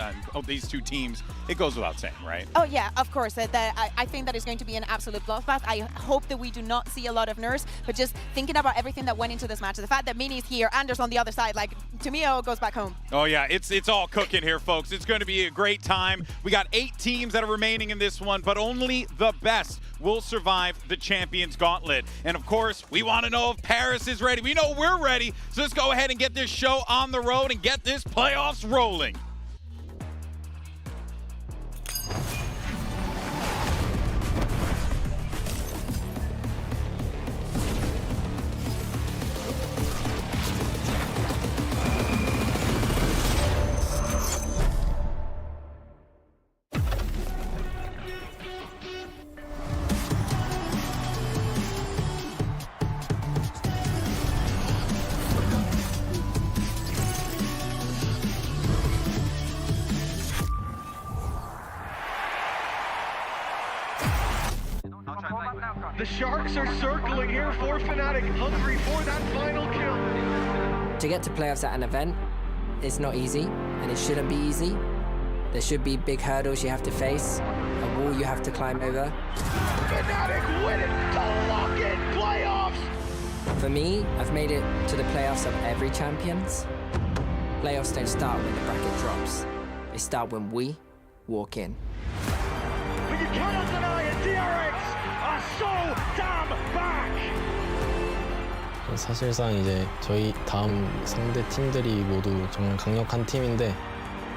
these 2 teams, it goes without saying, right? Oh, yeah, of course. I think that is going to be an absolute bloodbath. I hope that we do not see a lot of nerves, but just thinking about everything that went into this matchup, match. The fact that Mini's here, Anders on the other side, like, to me, it all goes back home. Oh yeah, it's all cooking here, folks. It's going to be a great time. We got 8 teams that are remaining in this one, but only the best will survive the Champions Gauntlet. And of course, we want to know if Paris is ready. We know we're ready, so let's go ahead and get this show on the road and get this playoffs rolling. The Sharks are circling here for Fnatic, hungry for that final kill. To get to playoffs at an event, it's not easy, and it shouldn't be easy. There should be big hurdles you have to face, a wall you have to climb over. Fnatic win it to lock in playoffs! For me, I've made it to the playoffs of every Champions. Playoffs don't start when the bracket drops. They start when we walk in. But you cannot deny it, DRX are so damn back! 사실상 이제 저희 다음 상대 팀들이 모두 정말 강력한 팀인데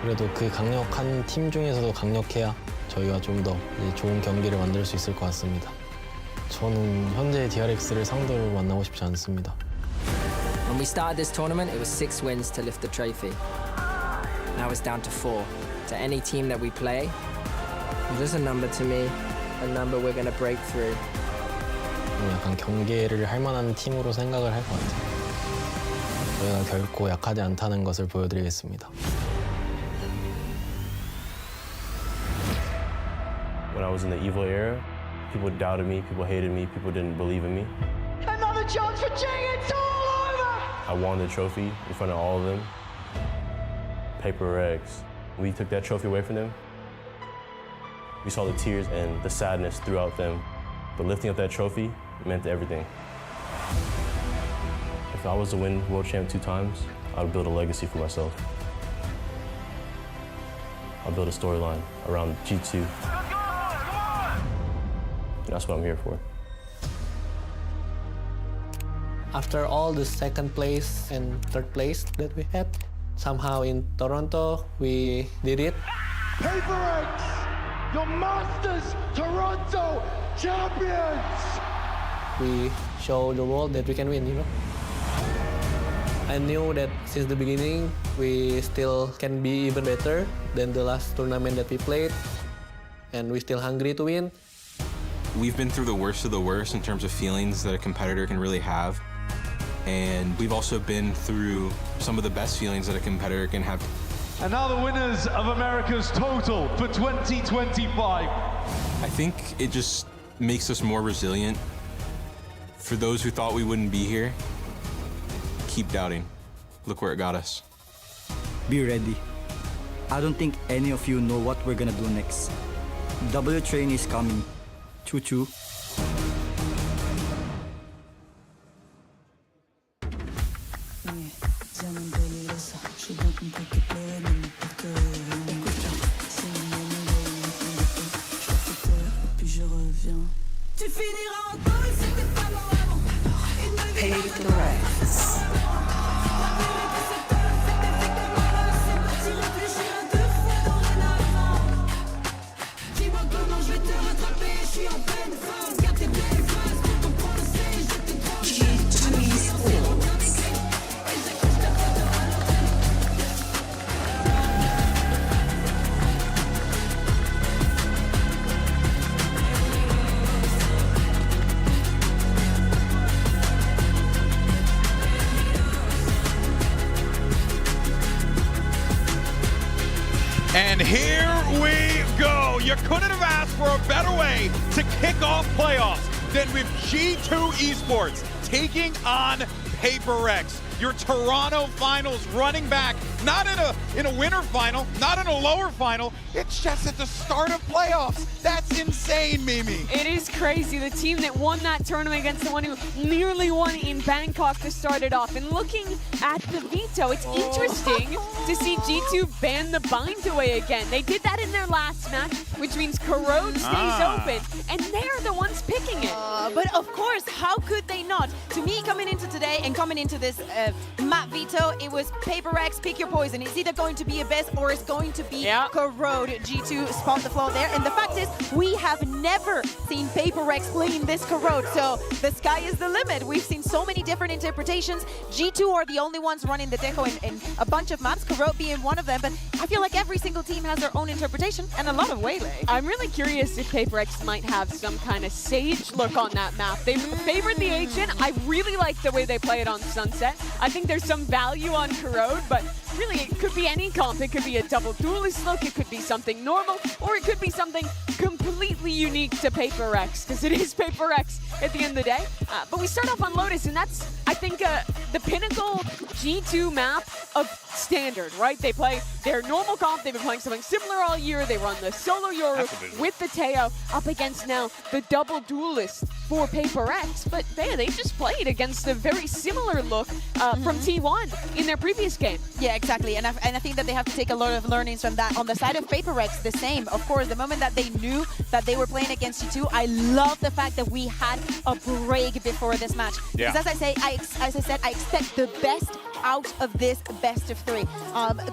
그래도 그 강력한 팀 중에서도 강력해야 저희가 좀 더 좋은 경기를 만들 수 있을 것 같습니다. 저는 현재 DRX를 상대로 만나고 싶지 않습니다. When we started this tournament, it was 6 wins to lift the trophy. Now it's down to 4. To any team that we play, there's a number to me, a number we're going to break through. 약간 경계를 할 만한 팀으로 생각을 할 것 같아요. 저희가 결코 약하지 않다는 것을 보여드리겠습니다. When I was in the evil era, people doubted me, people hated me, people didn't believe in me. Another chance for Jing, it's all over! I won the trophy in front of all of them. Paper X. We took that trophy away from them. We saw the tears and the sadness throughout them. But lifting up that trophy meant everything. If I was to win World Champ 2 times, I would build a legacy for myself. I'll build a storyline around G2. And that's what I'm here for. After all the second place and third place that we had, somehow in Toronto, we did it. Paper X, your Masters Toronto champions! We show the world that we can win, you know. I knew that since the beginning, we still can be even better than the last tournament that we played, and we're still hungry to win. We've been through the worst of the worst in terms of feelings that a competitor can really have. And we've also been through some of the best feelings that a competitor can have. And now the winners of America's Total for 2025. I think it just makes us more resilient. For those who thought we wouldn't be here, keep doubting. Look where it got us. Be ready. I don't think any of you know what we're gonna do next. W train is coming. Choo-choo. And here we go. You couldn't have asked for a better way to kick off playoffs than with G2 Esports taking on PaperX, your Toronto finals running back, not in a winter final, not in a lower final, it's just at the start of playoffs. That's insane, Mimi. It is crazy. The team that won that tournament against the one who nearly won in Bangkok to start it off. And looking at the veto, it's interesting to see G2 ban the bind away again. They did that in their last match, which means Corrode stays open, and they're the ones picking it. But of course, how could they not? To me, coming into today and coming into this map veto, it was PaperX, pick your poison. It's either going to be Abyss or it's going to be Corrode. G2 spot the flaw there. And the fact is, we have never seen PaperX playing this Corrode. So the sky is the limit. We've seen so many different interpretations. G2 are the only ones running the deco in a bunch of maps, Corrode being one of them. But I feel like every single team has their own interpretation and a lot of waylay. I'm really curious if PaperX might have some kind of Sage look on that map. They favored the Agent. I really like the way they play it on Sunset. I think there's some value on Corrode, but really it could be any comp. It could be a double duelist look, it could be something normal, or it could be something completely unique to PaperX, because it is PaperX at the end of the day. But we start off on Lotus, and that's, I think, the pinnacle G2 map of standard, right? They play their normal comp. They've been playing something similar all year. They run the solo Yoru with the Teo up against now the double duelist for PaperX. But they just played against a very similar look from T1 in their previous game. Yeah, exactly. And I think that they have to take a lot of learnings from that. On the side of PaperX, the same. Of course, the moment that they knew that they were playing against G2, I love the fact that we had a break before this match. Yeah. Because as I said, I expect the best out of this best of three.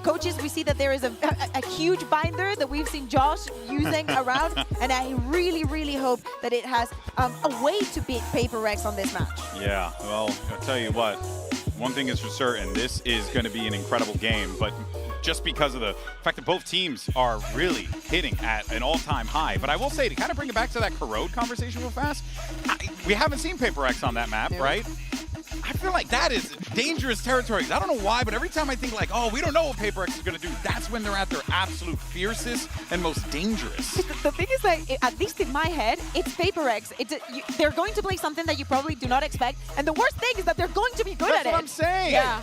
Coaches, we see that there is a huge binder that we've seen Josh using around, and I really, really hope that it has a way to beat PaperX on this match. Yeah, well, I'll tell you what, one thing is for certain, this is going to be an incredible game, but just because of the fact that both teams are really hitting at an all-time high. But I will say, to kind of bring it back to that Corrode conversation real fast, we haven't seen PaperX on that map, right? I feel like that is dangerous territory. I don't know why, but every time I think like, oh, we don't know what PaperX is going to do, that's when they're at their absolute fiercest and most dangerous. The thing is that, at least in my head, it's PaperX. They're going to play something that you probably do not expect, and the worst thing is that they're going to be good at it. That's what I'm saying. Yeah.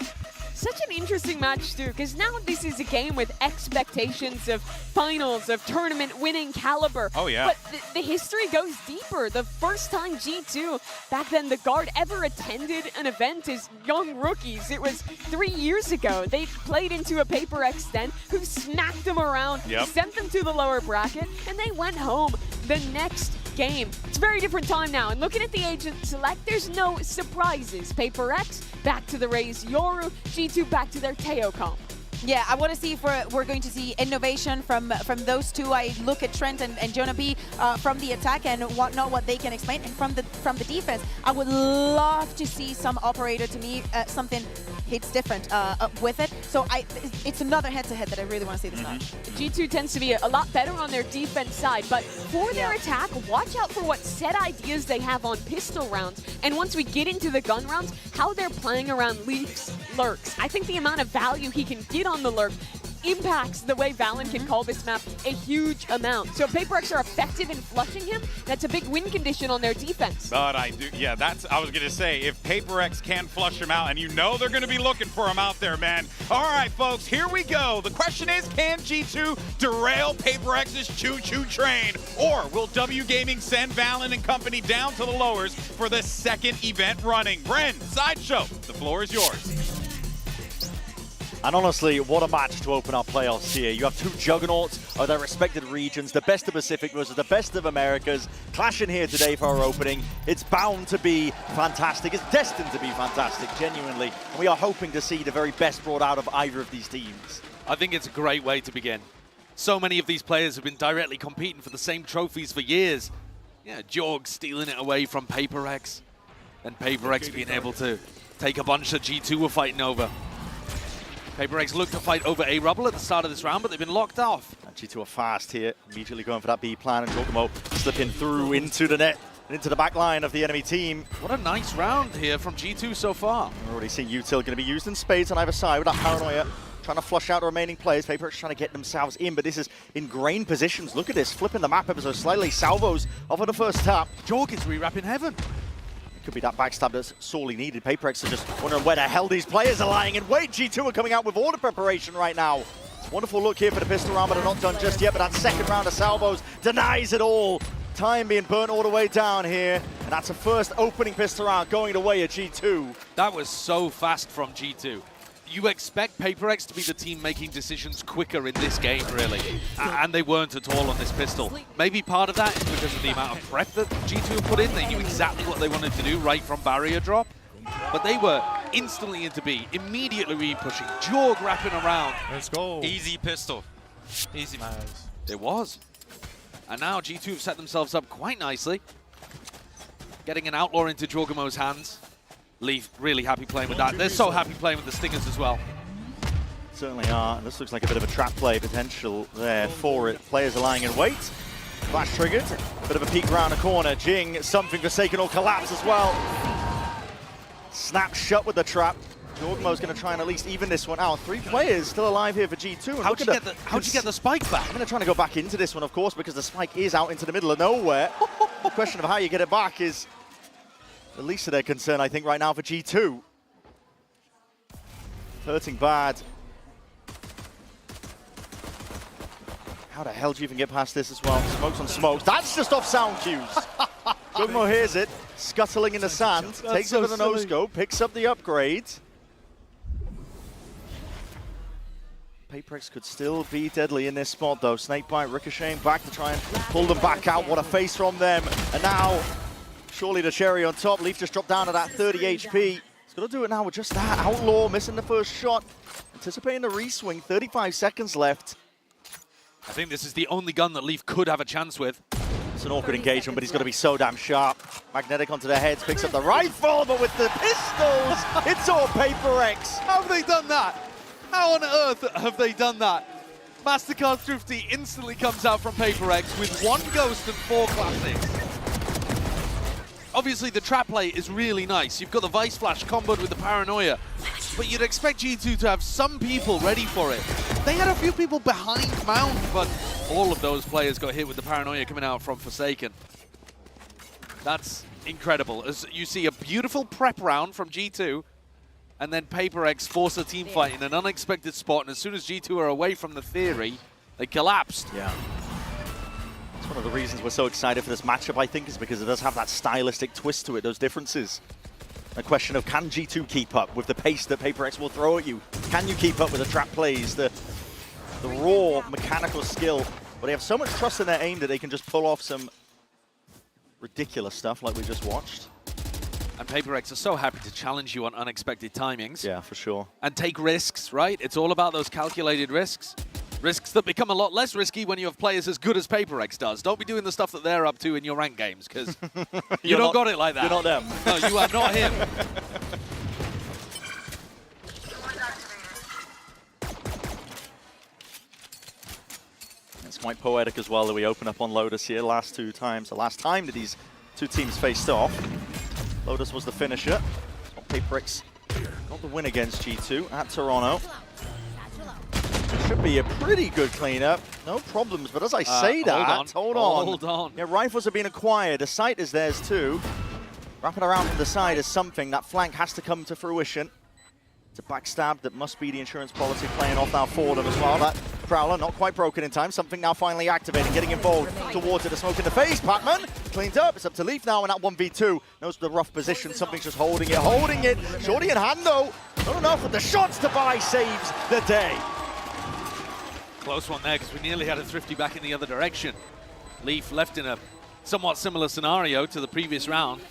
Such an interesting match, too, because now this is a game with expectations of finals, of tournament winning caliber. Oh, yeah. But the history goes deeper. The first time G2, back then the Guard, ever attended an event as young rookies, it was 3 years ago. They played into a PaperX then, who smacked them around, sent them to the lower bracket, and they went home the next game. It's a very different time now, and looking at the Agent select, there's no surprises. PaperX back to the Raze Yoru, G2 back to their Teo comp. Yeah, I want to see if we're going to see innovation from those two. I look at Trent and Jonah B from the attack and what they can explain, and from the defense. I would love to see some operator, to me, something hits different with it. So it's another head-to-head that I really want to see this match. G2 tends to be a lot better on their defense side, but for their attack, watch out for what set ideas they have on pistol rounds. And once we get into the gun rounds, how they're playing around Leaf's lurks. I think the amount of value he can get on the lurk impacts the way Valen can call this map a huge amount. So if PaperX are effective in flushing him, that's a big win condition on their defense. But I was going to say, if PaperX can flush him out, and you know they're going to be looking for him out there, man. All right, folks, here we go. The question is, can G2 derail PaperX's choo-choo train? Or will W Gaming send Valen and company down to the lowers for the second event running? Bren, Sideshow, the floor is yours. And honestly, what a match to open our playoffs here. You have two juggernauts of their respected regions, the best of Pacific versus the best of Americas, clashing here today for our opening. It's bound to be fantastic. It's destined to be fantastic, genuinely. And we are hoping to see the very best brought out of either of these teams. I think it's a great way to begin. So many of these players have been directly competing for the same trophies for years. Yeah, Jorg stealing it away from PaperX, and PaperX being able to take a bunch that G2 were fighting over. PaperX looked to fight over a Rubble at the start of this round, but they've been locked off. And G2 are fast here, immediately going for that B plan, and Giacomo slipping through into the net and into the back line of the enemy team. What a nice round here from G2 so far. We're already seeing Util going to be used in spades on either side with that paranoia, trying to flush out the remaining players. PaperX trying to get themselves in, but this is ingrained positions. Look at this, flipping the map ever so slightly. Salvos off of the first tap. Jorg is rewrapping heaven. Could be that backstab that's sorely needed. PaperX are just wondering where the hell these players are lying in wait. G2 are coming out with order preparation right now. Wonderful look here for the pistol round, but they're not done just yet. But that second round of salvos denies it all. Time being burnt all the way down here. And that's a first opening pistol round going away at G2. That was so fast from G2. You expect PaperX to be the team making decisions quicker in this game, really. And they weren't at all on this pistol. Maybe part of that is because of the amount of prep that G2 put in. They knew exactly what they wanted to do right from barrier drop. But they were instantly into B, immediately re-pushing, Jorg wrapping around. Let's go. Easy pistol. Easy. Nice. It was. And now G2 have set themselves up quite nicely. Getting an Outlaw into Jorgamo's hands. Leaf really happy playing with that. They're so happy playing with the Stingers as well. Certainly are. This looks like a bit of a trap play potential there for it. Players are lying in wait. Flash triggered. Bit of a peek around the corner. Jing, something Forsaken or collapse as well. Snap shut with the trap. Jorgamo's going to try and at least even this one out. 3 players still alive here for G2. How'd you get the spike back? I'm going to try to go back into this one, of course, because the spike is out into the middle of nowhere. The question of how you get it back is the least of their concern, I think, right now for G2. Hurting bad. How the hell do you even get past this as well? Smokes on smokes. That's just off sound cues. Jorgamo hears it, scuttling in the sand, takes it with a no-scope, picks up the upgrade. PaperX could still be deadly in this spot, though. Snakebite ricocheting back to try and pull them back out. What a face from them. And now, surely the cherry on top. Leaf just dropped down to that 30 HP. He's got to do it now with just that. Outlaw missing the first shot. Anticipating the re-swing. 35 seconds left. I think this is the only gun that Leaf could have a chance with. It's an awkward engagement, but he's got to be so damn sharp. Magnetic onto their heads, picks up the rifle, but with the pistols, it's all PaperX. How have they done that? How on earth have they done that? MasterCard Thrifty instantly comes out from PaperX with 1 Ghost and 4 Classics. Obviously, the trap play is really nice. You've got the Vice Flash comboed with the Paranoia, but you'd expect G2 to have some people ready for it. They had a few people behind Mount, but all of those players got hit with the Paranoia coming out from Forsaken. That's incredible. As you see a beautiful prep round from G2, and then PaperX force a team fight in an unexpected spot, and as soon as G2 are away from the theory, they collapsed. Yeah. It's one of the reasons we're so excited for this matchup, I think, is because it does have that stylistic twist to it, those differences. A question of, can G2 keep up with the pace that PaperX will throw at you? Can you keep up with the trap plays, the raw mechanical skill? But they have so much trust in their aim that they can just pull off some ridiculous stuff like we just watched. And PaperX are so happy to challenge you on unexpected timings. Yeah, for sure. And take risks, right? It's all about those calculated risks. Risks that become a lot less risky when you have players as good as PaperX does. Don't be doing the stuff that they're up to in your ranked games, because you don't got it like that. You're not them. No, you are not him. It's quite poetic as well that we open up on Lotus here last 2 times. The last time that these 2 teams faced off, Lotus was the finisher. PaperX got the win against G2 at Toronto. Should be a pretty good cleanup. No problems, but as I say that, hold on. Yeah, rifles are being acquired. The sight is theirs too. Wrapping around from the side is something. That flank has to come to fruition. It's a backstab that must be the insurance policy playing off now for them as well. That Prowler not quite broken in time. Something now finally activating, getting involved towards it. A smoke in the face. Pacman cleaned up. It's up to Leaf now in that 1v2. Knows the rough position. Something's just holding it. Shorty in hand though. Not enough with the shots to buy saves the day. Close one there, because we nearly had a Thrifty back in the other direction. Leaf left in a somewhat similar scenario to the previous round.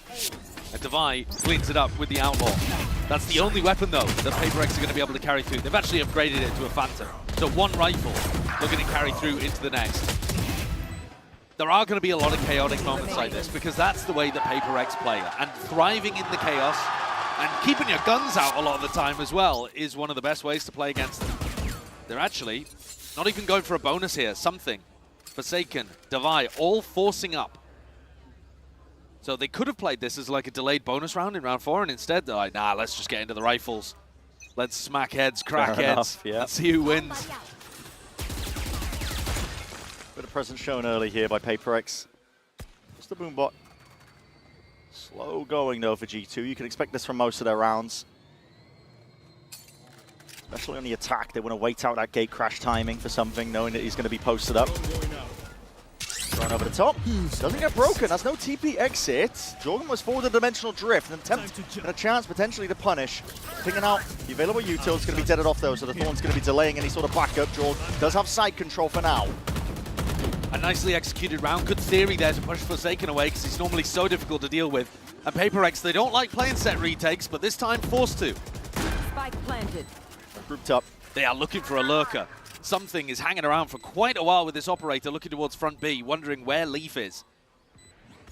And Devi cleans it up with the Outlaw. That's the only weapon, though, that PaperX are going to be able to carry through. They've actually upgraded it to a Phantom. So 1 rifle, they're going to carry through into the next. There are going to be a lot of chaotic moments like this, because that's the way that PaperX play. And thriving in the chaos and keeping your guns out a lot of the time as well is one of the best ways to play against them. They're actually not even going for a bonus here. Something. Forsaken, Devi, all forcing up. So they could have played this as like a delayed bonus round in round 4, and instead they're like, nah, let's just get into the rifles. Let's smack heads, crack heads, and see who wins. Bit of presence shown early here by PaperX. Just the boombot. Slow going though for G2. You can expect this from most of their rounds. Especially on the attack, they want to wait out that gate crash timing for something, knowing that he's going to be posted up. Going over the top. Doesn't get broken. That's no TP exit. Jorgen was forward the dimensional drift. An attempt and a chance potentially to punish. Picking out the available util. It's going to be deaded off though, so the Thorn's going to be delaying any sort of backup. Jorg does have side control for now. A nicely executed round. Good theory there to push Forsaken away because he's normally so difficult to deal with. And PaperX, they don't like playing set retakes, but this time forced to. Spike planted. Grouped up. They are looking for a lurker. Something is hanging around for quite a while with this operator, looking towards front B, wondering where Leaf is.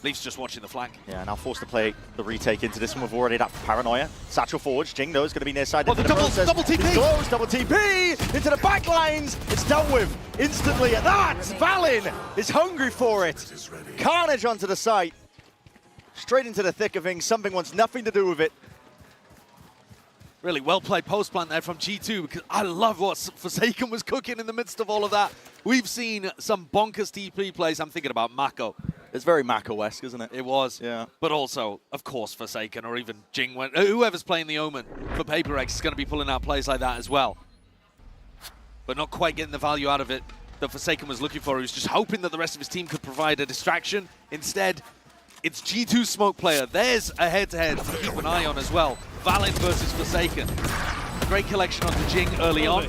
Leaf's just watching the flank. Yeah, now forced to play the retake into this one. We've already that paranoia. Satchel forwards. Jing though is going to be near side. Oh, the double TP! It's close, double TP! Into the back lines! It's dealt with instantly at that! Valin is hungry for it. Carnage onto the site. Straight into the thick of things. Something wants nothing to do with it. Really well played post plant there from G2 because I love what Forsaken was cooking in the midst of all of that. We've seen some bonkers TP plays. I'm thinking about Mako. It's very Mako-esque, isn't it? It was. Yeah. But also, of course, Forsaken or even Jing, whoever's playing the Omen for PaperX is going to be pulling out plays like that as well. But not quite getting the value out of it that Forsaken was looking for. He was just hoping that the rest of his team could provide a distraction. Instead, it's G2's smoke player. There's a head-to-head to keep an eye on as well. Valin versus Forsaken. Great collection onto Jing early on.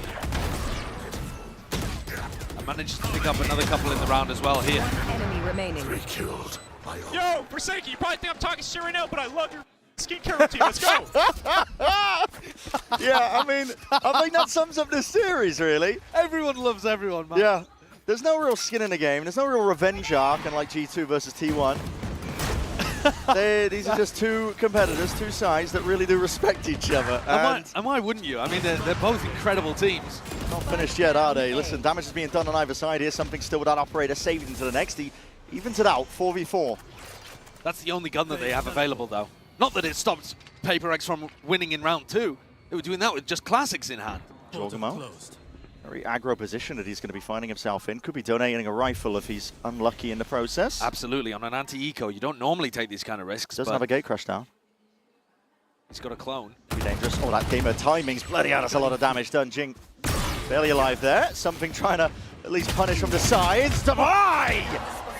And manages to pick up another couple in the round as well here. Enemy remaining. Yo, Forsaken, you probably think I'm talking shit right now, but I love your skincare routine. Let's go. Yeah, I mean, I think that sums up this series, really. Everyone loves everyone, man. Yeah. There's no real skin in the game. There's no real revenge arc, unlike G2 versus T1. These are just two competitors, two sides that really do respect each other. And why wouldn't you? I mean, they're both incredible teams. Not finished yet, are they? Listen, damage is being done on either side here. Something still with that operator saved into the next. He evens it out, 4v4. That's the only gun that they have available, though. Not that it stopped PaperX from winning in round 2. They were doing that with just classics in hand. Jorgamo. Very aggro position that he's going to be finding himself in. Could be donating a rifle if he's unlucky in the process. Absolutely. On an anti-eco, you don't normally take these kind of risks. Doesn't have a gate crash down. He's got a clone. Be dangerous. Oh, that gamer timing's bloody hell. That's a lot of damage done. Jing barely alive there. Something trying to at least punish from the sides. Davai!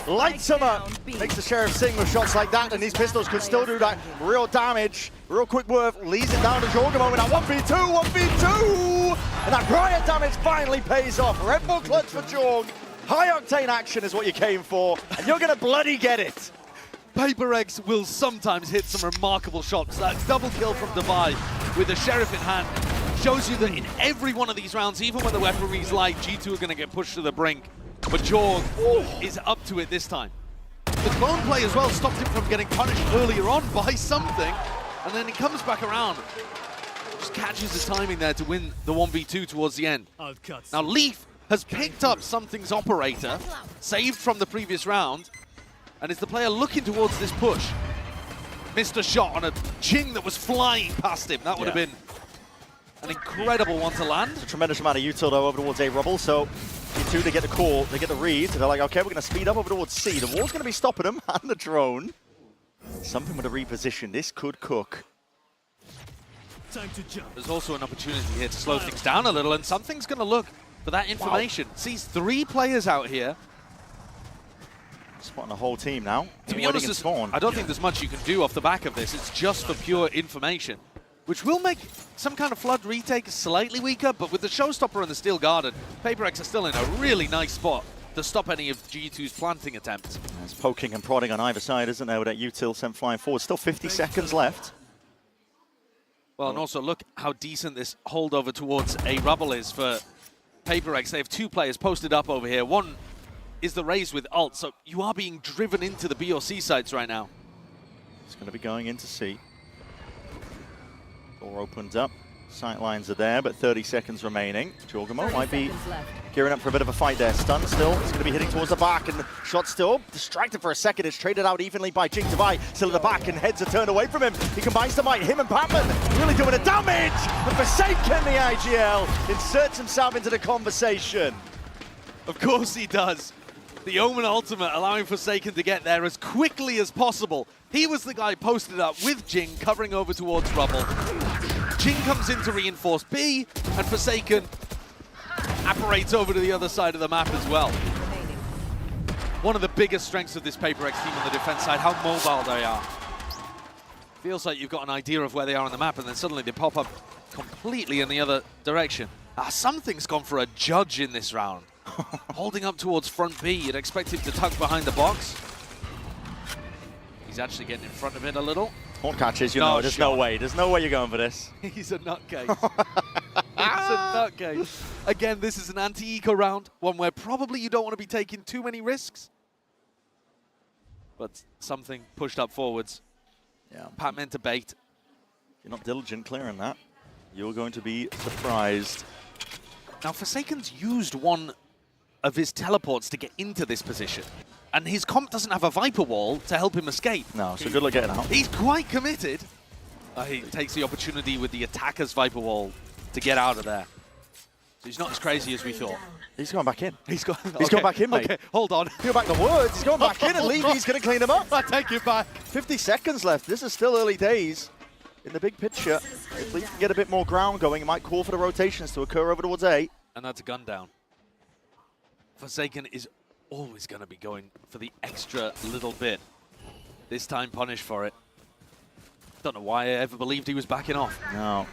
Lights him up. Makes the Sheriff sing with shots like that, and these pistols could still do that real damage. Real quick worth. Leads it down to Jorgamo with that 1v2, 1v2! And that riot damage finally pays off. Red Bull clutch for Jorg. High octane action is what you came for, and you're gonna bloody get it. PaperX will sometimes hit some remarkable shots. That double kill from Davai with the Sheriff in hand shows you that in every one of these rounds, even when the weaponry's light, G2 are gonna get pushed to the brink. But Jorg is up to it this time. The clone play as well stopped him from getting punished earlier on by something, and then he comes back around. Just catches the timing there to win the 1v2 towards the end. Now Leaf has picked up Something's operator, saved from the previous round, and is the player looking towards this push. Missed a shot on a Jing that was flying past him. That would have been an incredible one to land. It's a tremendous amount of util though over towards A Rubble, so G2, they get the call, they get the read, so they're like, okay, we're going to speed up over towards C. The wall's going to be stopping them, and the drone. Something with a reposition. This could cook. Time to jump. There's also an opportunity here to slow things down a little, and Something's going to look for that information. Sees 3 players out here. Spotting the whole team now. To be honest, I don't think there's much you can do off the back of this. It's just for pure information, which will make some kind of flood retake slightly weaker, but with the Showstopper and the Steel Garden, PaperX are still in a really nice spot to stop any of G2's planting attempts. There's poking and prodding on either side, isn't there, with that util sent flying forward. Still 50 seconds left. Well, and also look how decent this holdover towards A Rubble is for PaperX. They have 2 players posted up over here. One is the Raze with ult, so you are being driven into the B or C sites right now. It's going to be going into C. Door opens up. Sight lines are there, but 30 seconds remaining. Jorgamo might be gearing up for a bit of a fight there. Stun still. It's going to be hitting towards the back, and the shot still distracted for a second. It's traded out evenly by Jing Davai. Still at the back, and heads are turned away from him. He combines the might. Him and Batman really doing the damage. And Forsaken, the IGL, inserts himself into the conversation. Of course he does. The Omen ultimate allowing Forsaken to get there as quickly as possible. He was the guy posted up with Jing, covering over towards Rubble. Jing comes in to reinforce B, and Forsaken apparates over to the other side of the map as well. One of the biggest strengths of this PaperX team on the defense side, how mobile they are. Feels like you've got an idea of where they are on the map, and then suddenly they pop up completely in the other direction. Something's gone for a judge in this round. Holding up towards front B, you'd expect him to tuck behind the box. He's actually getting in front of it a little. Horn catches, you know, there's no way. There's no way you're going for this. He's a nutcase. He's a nutcase. Again, this is an anti-eco round, one where probably you don't want to be taking too many risks. But something pushed up forwards. Yeah. Pat meant to bait. If you're not diligent clearing that, you're going to be surprised. Now, Forsaken's used one of his teleports to get into this position. And his comp doesn't have a Viper wall to help him escape. No, so good luck getting out. He's quite committed. He takes the opportunity with the attacker's Viper wall to get out of there. So he's not as crazy as we thought. He's going back in. He's gone back in, mate. Okay, hold on. Peel back the words. He's going back in, and Levy's going to clean him up. I take it back. 50 seconds left. This is still early days. In the big picture, if Levy can get a bit more ground going, he might call for the rotations to occur over towards A. And that's a gun down. Forsaken is always going to be going for the extra little bit. This time punished for it. Don't know why I ever believed he was backing off. No.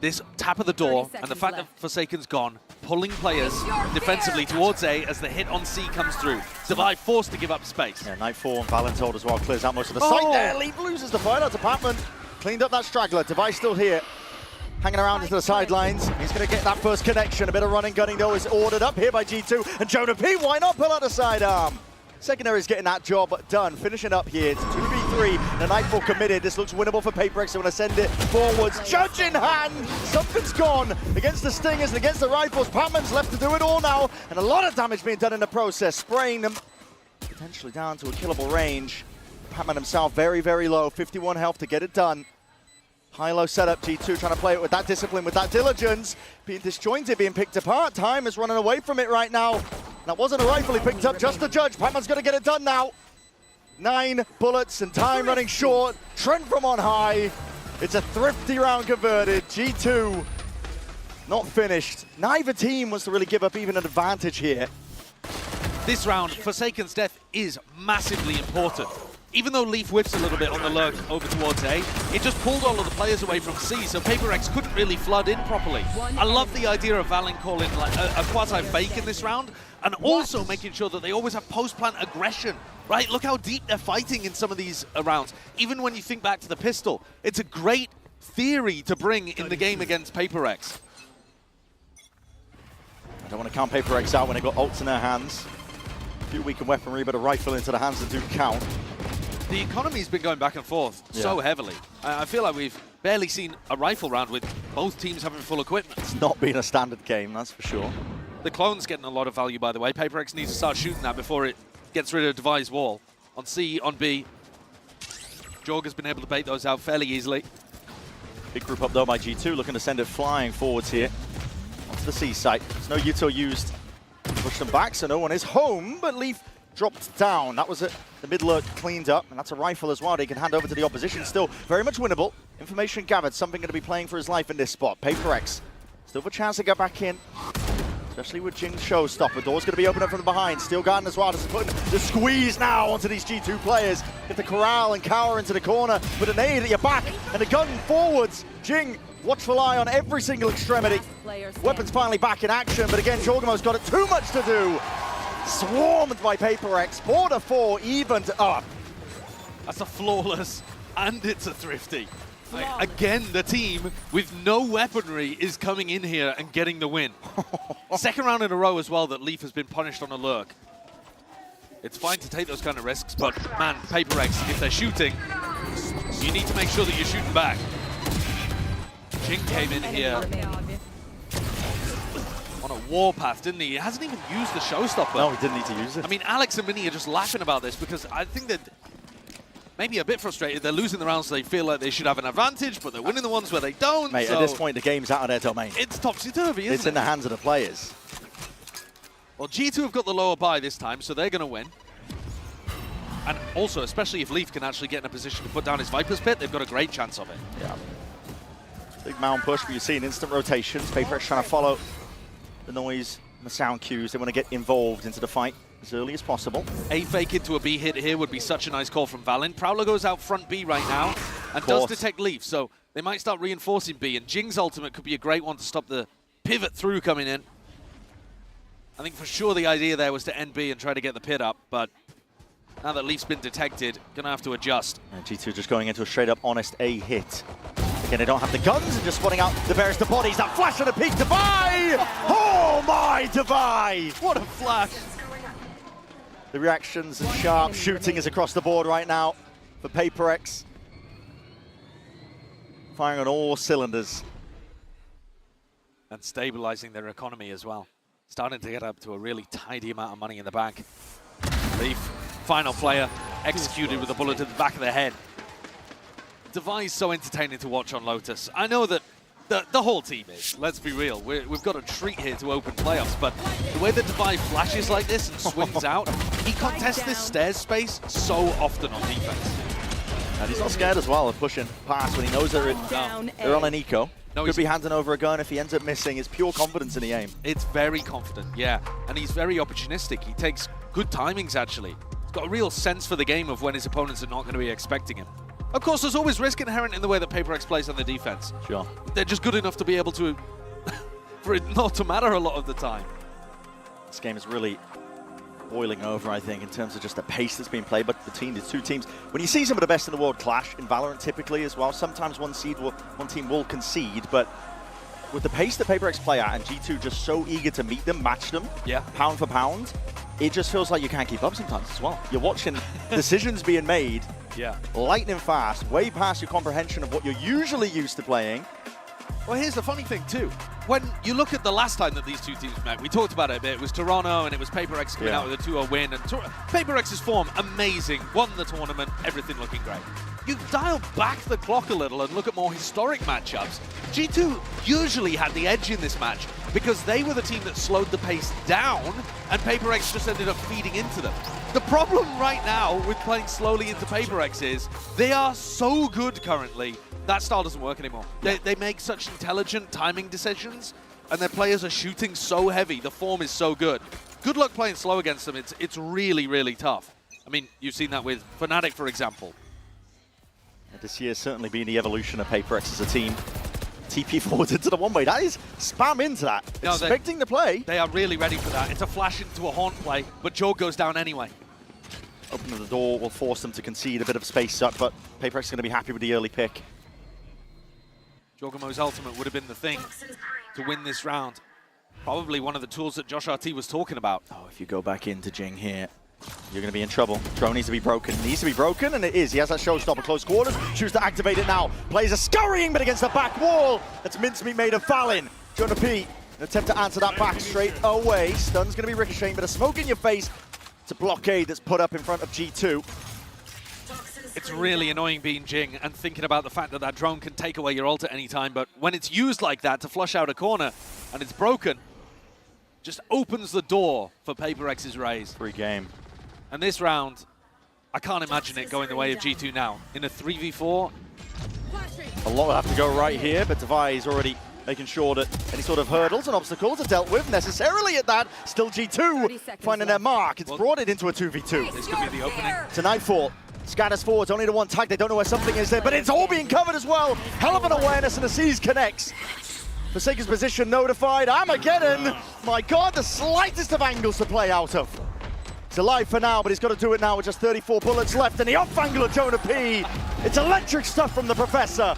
This tap of the door and the fact that Forsaken's gone, pulling players defensively towards A as the hit on C comes through. Divide forced to give up space. Yeah, Nightfall and Valentold as well clears out most of the site there. Leaf loses the fight out to Patman. Cleaned up that straggler. Device still here. Hanging around into the sidelines. He's going to get that first connection. A bit of running gunning though is ordered up here by G2. And Jonah P, why not pull out a sidearm? Secondary is getting that job done. Finishing up here. It's 2v3. The Nightfall committed. This looks winnable for PaperX. They want to send it forwards. Judge in hand. Something's gone against the Stingers and against the Rifles. Patman's left to do it all now. And a lot of damage being done in the process. Spraying them potentially down to a killable range. Patman himself very, very low. 51 health to get it done. High-low setup, G2 trying to play it with that discipline, with that diligence. Being disjointed, being picked apart. Time is running away from it right now. That wasn't a rifle he picked up, just a judge. Patman's going to get it done now. 9 bullets and time running short. Trent from on high. It's a thrifty round converted. G2 not finished. Neither team wants to really give up even an advantage here. This round, Forsaken's death is massively important. Even though Leaf whips a little bit on the lurk over towards A, it just pulled all of the players away from C, so PaperX couldn't really flood in properly. I love the idea of Valen calling like a quasi-fake in this round, and also making sure that they always have post-plant aggression, right? Look how deep they're fighting in some of these rounds. Even when you think back to the pistol, it's a great theory to bring in the game against PaperX. I don't want to count PaperX out when they've got ults in their hands. A few weakened weaponry, but a rifle into the hands that do count. The economy's been going back and forth so heavily. I feel like we've barely seen a rifle round with both teams having full equipment. It's not been a standard game, that's for sure. The clone's getting a lot of value, by the way. PaperX needs to start shooting that before it gets rid of Devi's wall. On C, on B. Jorg has been able to bait those out fairly easily. Big group up though by G2, looking to send it flying forwards here. Onto the C site. There's no Yuto used to push them back, so no one is home, but Leaf dropped down. That was it. The mid lurk cleaned up, and that's a rifle as well. They can hand over to the opposition. Still very much winnable. Information gathered. Something going to be playing for his life in this spot. PaperX still have a chance to get back in, especially with Jing's showstopper. Door's going to be open up from behind. Steel Garden as well. Just putting the squeeze now onto these G2 players. Get the corral and cower into the corner with a nade at your back and a gun forwards. Jing, watchful eye on every single extremity. Weapons finally back in action, but again, Jorgamo's got it too much to do. Swarmed by PaperX. 4-4, evened up. That's a flawless, and it's a thrifty. Again, the team with no weaponry is coming in here and getting the win. Second round in a row as well that Leaf has been punished on a lurk. It's fine to take those kind of risks, but man, PaperX, if they're shooting, you need to make sure that you're shooting back. Jing came in here on a warpath, didn't he? He hasn't even used the showstopper. No, he didn't need to use it. I mean, Alex and Minnie are just laughing about this because I think that maybe a bit frustrated. They're losing the rounds they feel like they should have an advantage, but they're winning the ones where they don't. Mate, so at this point, the game's out of their domain. it's topsy-turvy, isn't it? It's in the hands of the players. Well, G2 have got the lower buy this time, so they're going to win. And also, especially if Leaf can actually get in a position to put down his Viper's Pit, they've got a great chance of it. Yeah. Big mound push, but you see in instant rotations. PaperX trying to follow the noise and the sound cues. They want to get involved into the fight as early as possible. A fake into a B hit here would be such a nice call from Valen. Prowler goes out front B right now and does detect Leaf, so they might start reinforcing B, and Jing's ultimate could be a great one to stop the pivot through coming in. I think for sure the idea there was to end B and try to get the pit up, but now that Leaf's been detected, gonna have to adjust. And G2 just going into a straight up honest A hit. Again, they don't have the guns and just spotting out the various bodies. That flash and a peek, Devi! Oh my, Devi! What a flash! The reactions and sharp shooting is across the board right now for PaperX. Firing on all cylinders. And stabilizing their economy as well. Starting to get up to a really tidy amount of money in the bank. Leaf, final player, executed with a bullet to the back of the head. Devi is so entertaining to watch on Lotus. I know that the whole team is, let's be real. We've got a treat here to open playoffs, but the way that Devi flashes like this and swings out, he contests this stairs space so often on defense. And he's not scared as well of pushing past when he knows they're on an eco. No, could be handing over a gun. If he ends up missing, it's pure confidence in the aim. It's very confident, yeah. And he's very opportunistic. He takes good timings, actually. He's got a real sense for the game of when his opponents are not going to be expecting him. Of course, there's always risk inherent in the way that PaperX plays on the defense. Sure. They're just good enough to be able to, for it not to matter a lot of the time. This game is really boiling over, I think, in terms of just the pace that's being played. But the two teams, when you see some of the best in the world clash in Valorant typically as well, sometimes one team will concede, but with the pace that PaperX play at and G2 just so eager to meet them, match them, pound for pound, it just feels like you can't keep up sometimes as well. You're watching decisions being made lightning fast, way past your comprehension of what you're usually used to playing. Well, here's the funny thing, too. When you look at the last time that these two teams met, we talked about it a bit. It was Toronto, and it was PaperX coming out with a 2-0 win. And PaperX's form, amazing. Won the tournament, everything looking great. You dial back the clock a little and look at more historic matchups. G2 usually had the edge in this match because they were the team that slowed the pace down, and PaperX just ended up feeding into them. The problem right now with playing slowly into PaperX is they are so good currently. That style doesn't work anymore. They make such intelligent timing decisions, and their players are shooting so heavy. The form is so good. Good luck playing slow against them. It's really, really tough. I mean, you've seen that with Fnatic, for example. And this year's certainly been the evolution of PaperX as a team. TP forward into the one-way. That is spam into that. No, expecting the play. They are really ready for that. It's a flash into a haunt play, but Joe goes down anyway. Opening the door will force them to concede a bit of space up, but PaperX is going to be happy with the early pick. Jorgamo's ultimate would have been the thing to win this round. Probably one of the tools that Josh RT was talking about. Oh, if you go back into Jing here, you're going to be in trouble. Drone needs to be broken. Needs to be broken, and it is. He has that showstopper close quarters. Chooses to activate it now. Plays a scurrying, but against the back wall. That's mincemeat made of Valen. Jonah P, an attempt to answer that back straight away. Stun's going to be ricocheting, but a smoke in your face. It's a blockade that's put up in front of G2. It's really annoying being Jing and thinking about the fact that that drone can take away your ult at any time, but when it's used like that to flush out a corner and it's broken, just opens the door for PaperX's raise. Free game. And this round, I can't imagine it going the way of G2 now. In a 3v4. A lot will have to go right here, but Devi is already making sure that any sort of hurdles and obstacles are dealt with necessarily at that. Still G2 finding their mark. It's brought it into a 2v2. This could be the opening. To Nightfall. Scatters forwards, only the one tag. They don't know where something is there, but it's all being covered as well. Hell of an awareness, and the C's connects. Forsaken's position notified. Armageddon. My God, the slightest of angles to play out of. It's alive for now, but he's got to do it now with just 34 bullets left, and the off angle of Jonah P. It's electric stuff from the Professor.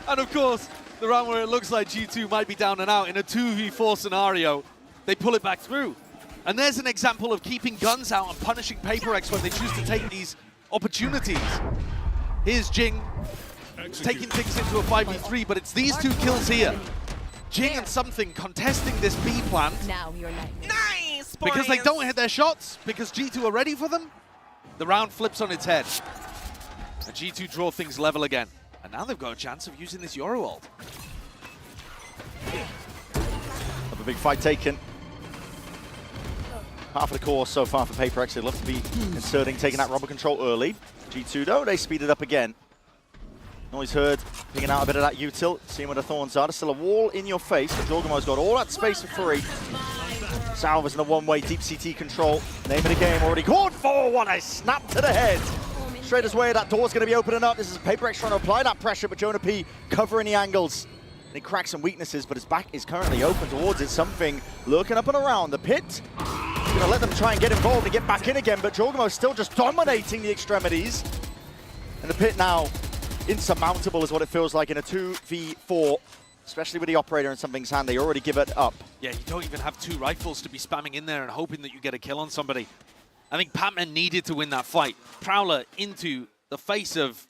And of course, the round where it looks like G2 might be down and out in a 2v4 scenario, they pull it back through. And there's an example of keeping guns out and punishing PaperX when they choose to take these opportunities. Here's Jing taking things into a 5v3, but it's these two kills here. Jing and Something contesting this B plant. Now you're nice, because they don't hit their shots, because G2 are ready for them. The round flips on its head. And G2 draw things level again. And now they've got a chance of using this Yoru ult. Of a big fight taken. Half of the course so far for PaperX. They'd love to be inserting, taking that rubber control early. G2 though, they speed it up again. Noise heard, picking out a bit of that util, seeing where the thorns are. There's still a wall in your face, but Jorgamo's got all that space for free. Salvas in a one-way deep CT control. Name of the game already called for. What a snap to the head. Straight his way, that door's going to be opening up. This is PaperX trying to apply that pressure, but Jonah P covering the angles. And he cracks some weaknesses, but his back is currently open towards it. Something lurking up and around. The pit, going to let them try and get involved and get back in again, but Jorgamo's still just dominating the extremities. And the pit now, insurmountable is what it feels like in a 2v4, especially with the operator in something's hand. They already give it up. Yeah, you don't even have two rifles to be spamming in there and hoping that you get a kill on somebody. I think Patman needed to win that fight. Prowler into the face of,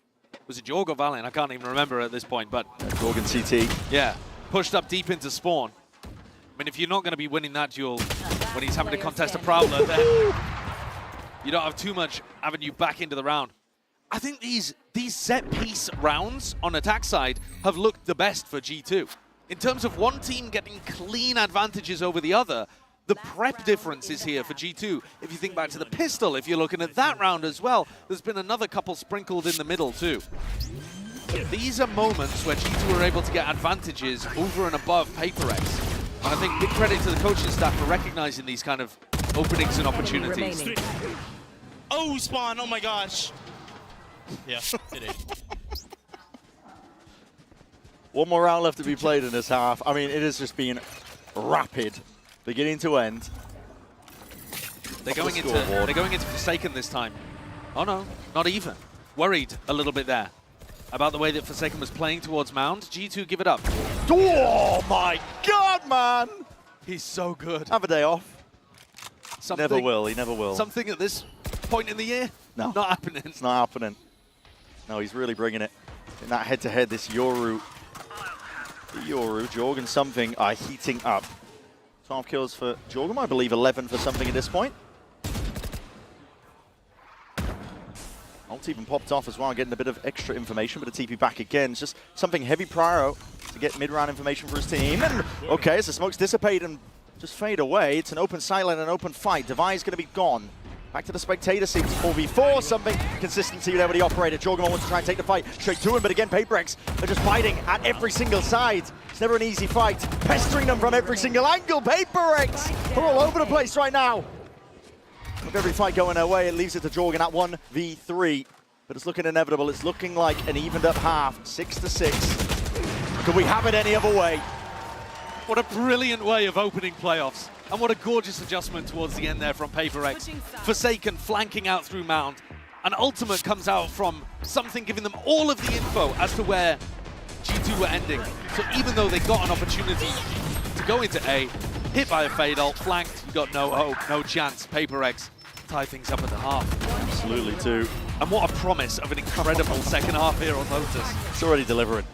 was it Jorg or Valiant? I can't even remember at this point, but... Jorg and CT. Yeah, pushed up deep into spawn. I mean, if you're not going to be winning that duel when he's having to contest a Prowler, then you don't have too much avenue back into the round. I think these set-piece rounds on attack side have looked the best for G2. In terms of one team getting clean advantages over the other, the prep difference is here for G2. If you think back to the pistol, if you're looking at that round as well, there's been another couple sprinkled in the middle too. These are moments where G2 are able to get advantages over and above PaperX. And I think big credit to the coaching staff for recognizing these kind of openings and opportunities. Oh, spawn, oh my gosh. Yeah, it is. One more round left to be played in this half. I mean, it has just been rapid, beginning to end. They're going into Forsaken this time. Oh no, not even. Worried a little bit there about the way that Forsaken was playing towards Mound. G2 give it up. Oh my god, man! He's so good. Have a day off. Something, Never will, he never will. Something at this point in the year? No. Not happening. It's not happening. No, he's really bringing it. In that head-to-head, this Jorg and something are heating up. 12 kills for Jorgum, I believe 11 for something at this point. Ult even popped off as well, getting a bit of extra information, but a TP back again. It's just something heavy prior to get mid-round information for his team. And okay, as the smokes dissipate and just fade away, it's an open silent, an open fight. Devi's going to be gone. Back to the spectator seats, 4v4, something consistency there with the operator. Jorgum wants to try and take the fight straight to him, but again, PaperX are just fighting at every single side. It's never an easy fight, pestering them from every single angle. PaperX are all over the place right now. With every fight going their way, it leaves it to Jorgen at 1v3, but it's looking inevitable. It's looking like an evened up half, 6-6. Could we have it any other way? What a brilliant way of opening playoffs. And what a gorgeous adjustment towards the end there from PaperX. Forsaken flanking out through Mound. And Ultimate comes out from something giving them all of the info as to where G2 were ending. So even though they got an opportunity to go into A, hit by a fade ult, flanked, you got no hope, no chance. PaperX tie things up at the half. Absolutely too. And what a promise of an incredible second half here on Lotus. It's already delivering.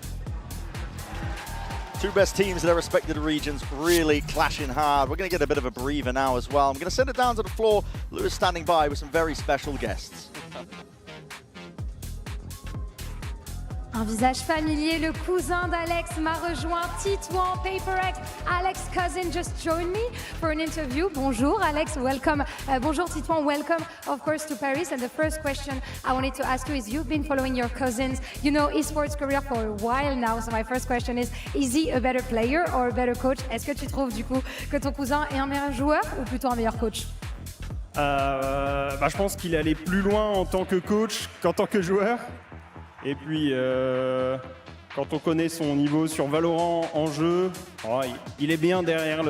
Two best teams in their respective regions really clashing hard. We're going to get a bit of a breather now as well. I'm going to send it down to the floor. Lewis standing by with some very special guests. Un visage familier, le cousin d'Alex m'a rejoint, Titouan, PaperX. Alex' cousin just joined me for an interview. Bonjour, Alex, welcome. Bonjour, Titouan, welcome, of course, to Paris. And the first question I wanted to ask you is, you've been following your cousins, you know, esports career for a while now. So my first question is he a better player or a better coach? Est-ce que tu trouves, du coup, que ton cousin est un meilleur joueur ou plutôt un meilleur coach? Je pense qu'il est allé plus loin en tant que coach qu'en tant que joueur. Et puis, quand on connaît son niveau sur Valorant en jeu, il est bien derrière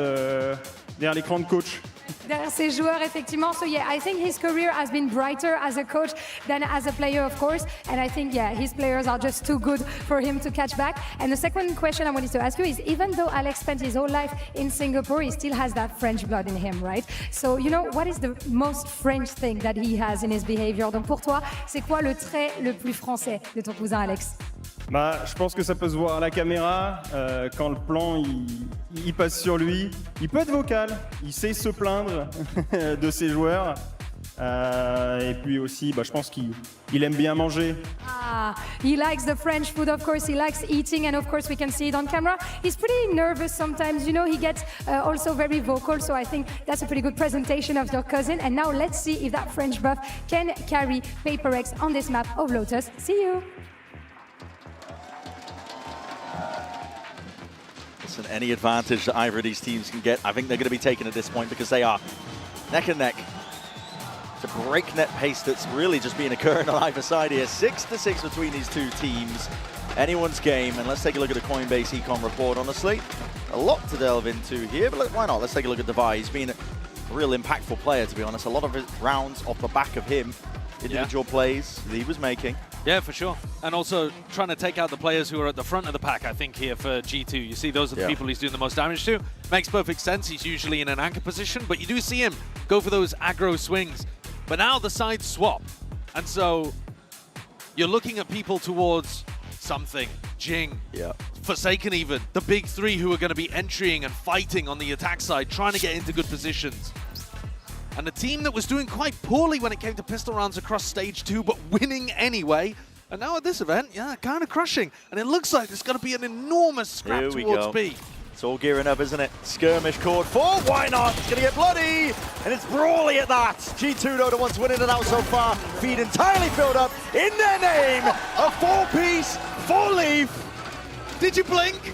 l'écran de coach. Derrière ses joueurs, effectivement. So yeah, I think his career has been brighter as a coach than as a player, of course. And I think, yeah, his players are just too good for him to catch back. And the second question I wanted to ask you is, even though Alex spent his whole life in Singapore, he still has that French blood in him, right? So, you know, what is the most French thing that he has in his behavior? Donc pour toi, c'est quoi le trait le plus français de ton cousin Alex? Je pense que ça peut se voir à la caméra, quand le plan il passe sur lui. Il peut être vocal, il sait se plaindre de ses joueurs. Et puis aussi, je pense qu'il aime bien manger. He likes the French food, of course. He likes eating, and of course we can see it on camera. He's pretty nervous sometimes. You know, he gets also very vocal, so I think that's a pretty good presentation of your cousin. And now let's see if that French buff can carry PaperX on this map of Lotus. See you. Listen, any advantage that either of these teams can get, I think they're going to be taken at this point because they are neck and neck. It's a breakneck pace that's really just been occurring on either side here. 6-6 between these two teams. Anyone's game. And let's take a look at the Coinbase Econ report, honestly. A lot to delve into here, but why not? Let's take a look at Devi. He's been a real impactful player, to be honest. A lot of his rounds off the back of him. Individual plays that he was making. Yeah, for sure. And also trying to take out the players who are at the front of the pack, I think, here for G2. You see those are the people he's doing the most damage to. Makes perfect sense. He's usually in an anchor position, but you do see him go for those aggro swings. But now the sides swap. And so you're looking at people towards something. Jing, Forsaken even. The big three who are going to be entering and fighting on the attack side, trying to get into good positions. And a team that was doing quite poorly when it came to pistol rounds across stage 2, but winning anyway. And now at this event, kind of crushing. And it looks like there's going to be an enormous scrap towards B. It's all gearing up, isn't it? Skirmish chord 4, why not? It's going to get bloody, and it's brawly at that. G2 though, the ones winning it out so far. Feed entirely filled up in their name. A 4-piece, 4-leaf. Did you blink?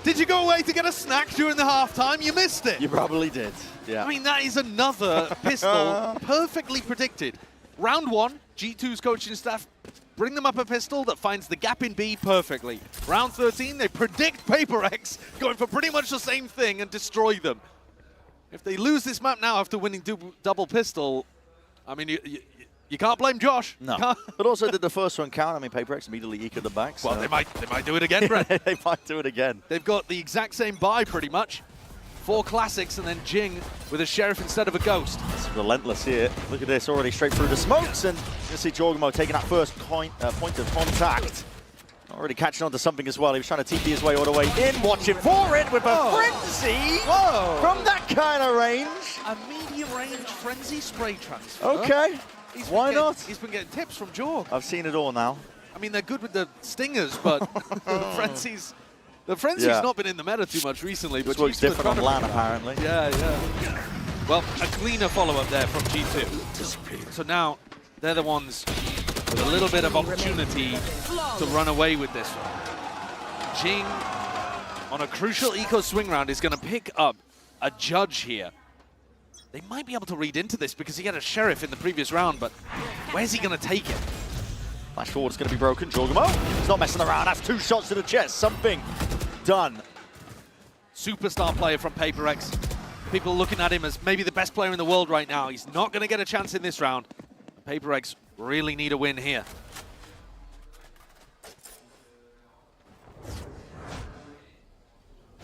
Did you go away to get a snack during the halftime? You missed it. You probably did, yeah. I mean, that is another pistol perfectly predicted. Round 1, G2's coaching staff bring them up a pistol that finds the gap in B perfectly. Round 13, they predict PaperX going for pretty much the same thing and destroy them. If they lose this map now after winning double pistol, I mean, you can't blame Josh. No, but also did the first one count? I mean, PaperX immediately eked the back. So. Well, they might do it again, Brett. They might do it again. They've got the exact same buy, pretty much. 4 classics, and then Jing with a Sheriff instead of a Ghost. It's relentless here. Look at this, already straight through the smokes, and you see Jorgamo taking that first point of contact. Already catching on to something as well. He was trying to TP his way all the way in. Watch him for it with a frenzy from that kind of range. A medium-range frenzy spray transfer. Okay, why not? He's been getting tips from Jorg. I've seen it all now. I mean, they're good with the stingers, but the frenzy's not been in the meta too much recently. This but works different on LAN, apparently. Yeah. Well, a cleaner follow-up there from G2. So now they're the ones with a little bit of opportunity to run away with this one. Jing, on a crucial eco swing round, is going to pick up a judge here. They might be able to read into this because he had a Sheriff in the previous round, but where's he going to take it? Flash forward is going to be broken. Jorgamo, he's not messing around. That's 2 shots to the chest. Something done. Superstar player from PaperX. People looking at him as maybe the best player in the world right now. He's not going to get a chance in this round. PaperX really need a win here.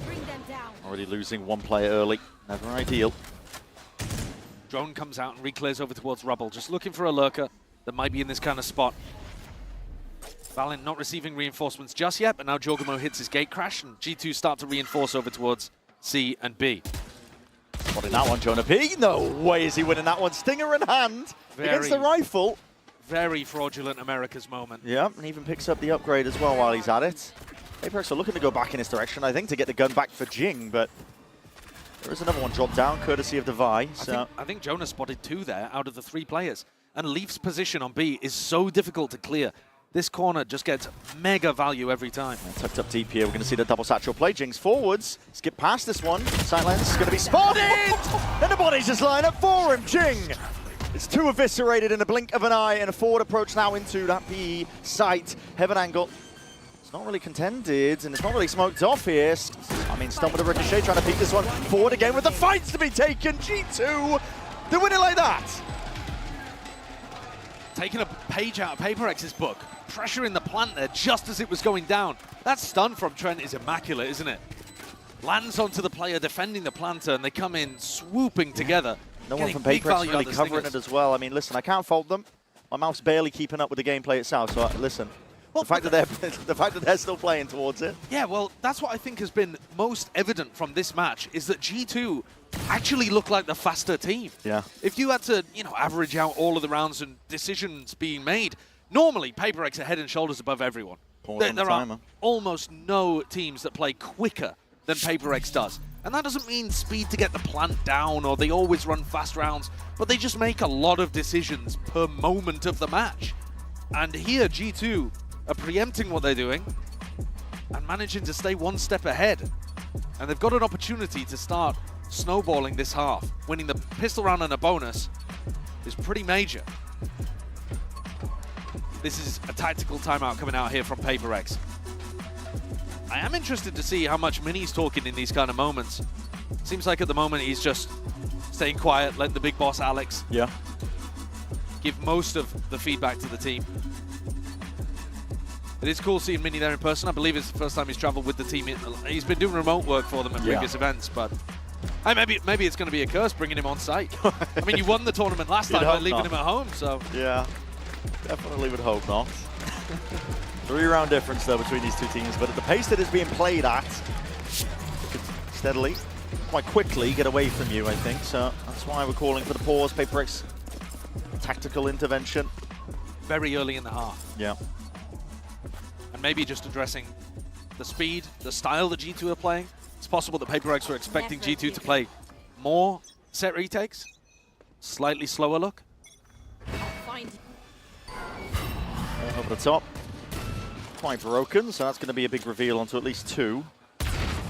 Bring them down. Already losing 1 player early. Never ideal. Drone comes out and re-clears over towards Rubble. Just looking for a lurker that might be in this kind of spot. VALORANT not receiving reinforcements just yet, but now Jorgamo hits his gate crash, and G2 start to reinforce over towards C and B. Winning that one, Jonah P. No way is he winning that one. Stinger in hand against the rifle. Very fraudulent America's moment. Yeah, and even picks up the upgrade as well while he's at it. PaperX are looking to go back in his direction, I think, to get the gun back for Jing, but there is another one dropped down, courtesy of Devi. So. I think Jonah spotted 2 there out of the 3 players. And Leaf's position on B is so difficult to clear. This corner just gets mega value every time. Tucked up deep here. We're going to see the double satchel play. Jing's forwards. Skip past this one. Silence going to be spotted! And the bodies just line up for him. Jing! It's 2 eviscerated in a blink of an eye, and a forward approach now into that PE site. Heaven angle. It's not really contended, and it's not really smoked off here. I mean, Stun with a ricochet trying to peek this one forward again with the fights to be taken. G2, they win it like that. Taking a page out of PaperX's book. Pressure in the plant there just as it was going down. That stun from Trent is immaculate, isn't it? Lands onto the player defending the planter, and they come in swooping together. No one from PaperX really covering it as well. I mean, listen, I can't fault them. My mouth's barely keeping up with the gameplay itself, so listen. Well, the fact that they're still playing towards it. Yeah, well, that's what I think has been most evident from this match, is that G2 actually look like the faster team. Yeah. If you had to, average out all of the rounds and decisions being made, Normally, PaperX are head and shoulders above everyone. There are almost no teams that play quicker than PaperX does. And that doesn't mean speed to get the plant down or they always run fast rounds, but they just make a lot of decisions per moment of the match. And here, G2 are preempting what they're doing and managing to stay one step ahead. And they've got an opportunity to start snowballing this half. Winning the pistol round and a bonus is pretty major. This is a tactical timeout coming out here from PaperX. I am interested to see how much Mini's talking in these kind of moments. Seems like at the moment he's just staying quiet, letting the big boss Alex give most of the feedback to the team. It is cool seeing Mini there in person. I believe it's the first time he's traveled with the team. He's been doing remote work for them at previous events, but maybe it's going to be a curse bringing him on site. I mean, you won the tournament last time by leaving him at home, so... Yeah, definitely would hope not. 3-round difference, though, between these two teams, but at the pace that is being played at, it could steadily, quite quickly, get away from you, I think. So that's why we're calling for the pause. PaperX tactical intervention. Very early in the half. Yeah. And maybe just addressing the speed, the style that G2 are playing. It's possible that PaperX were expecting G2 to play more set retakes, slightly slower look. Over the top. Quite broken, so that's going to be a big reveal onto at least 2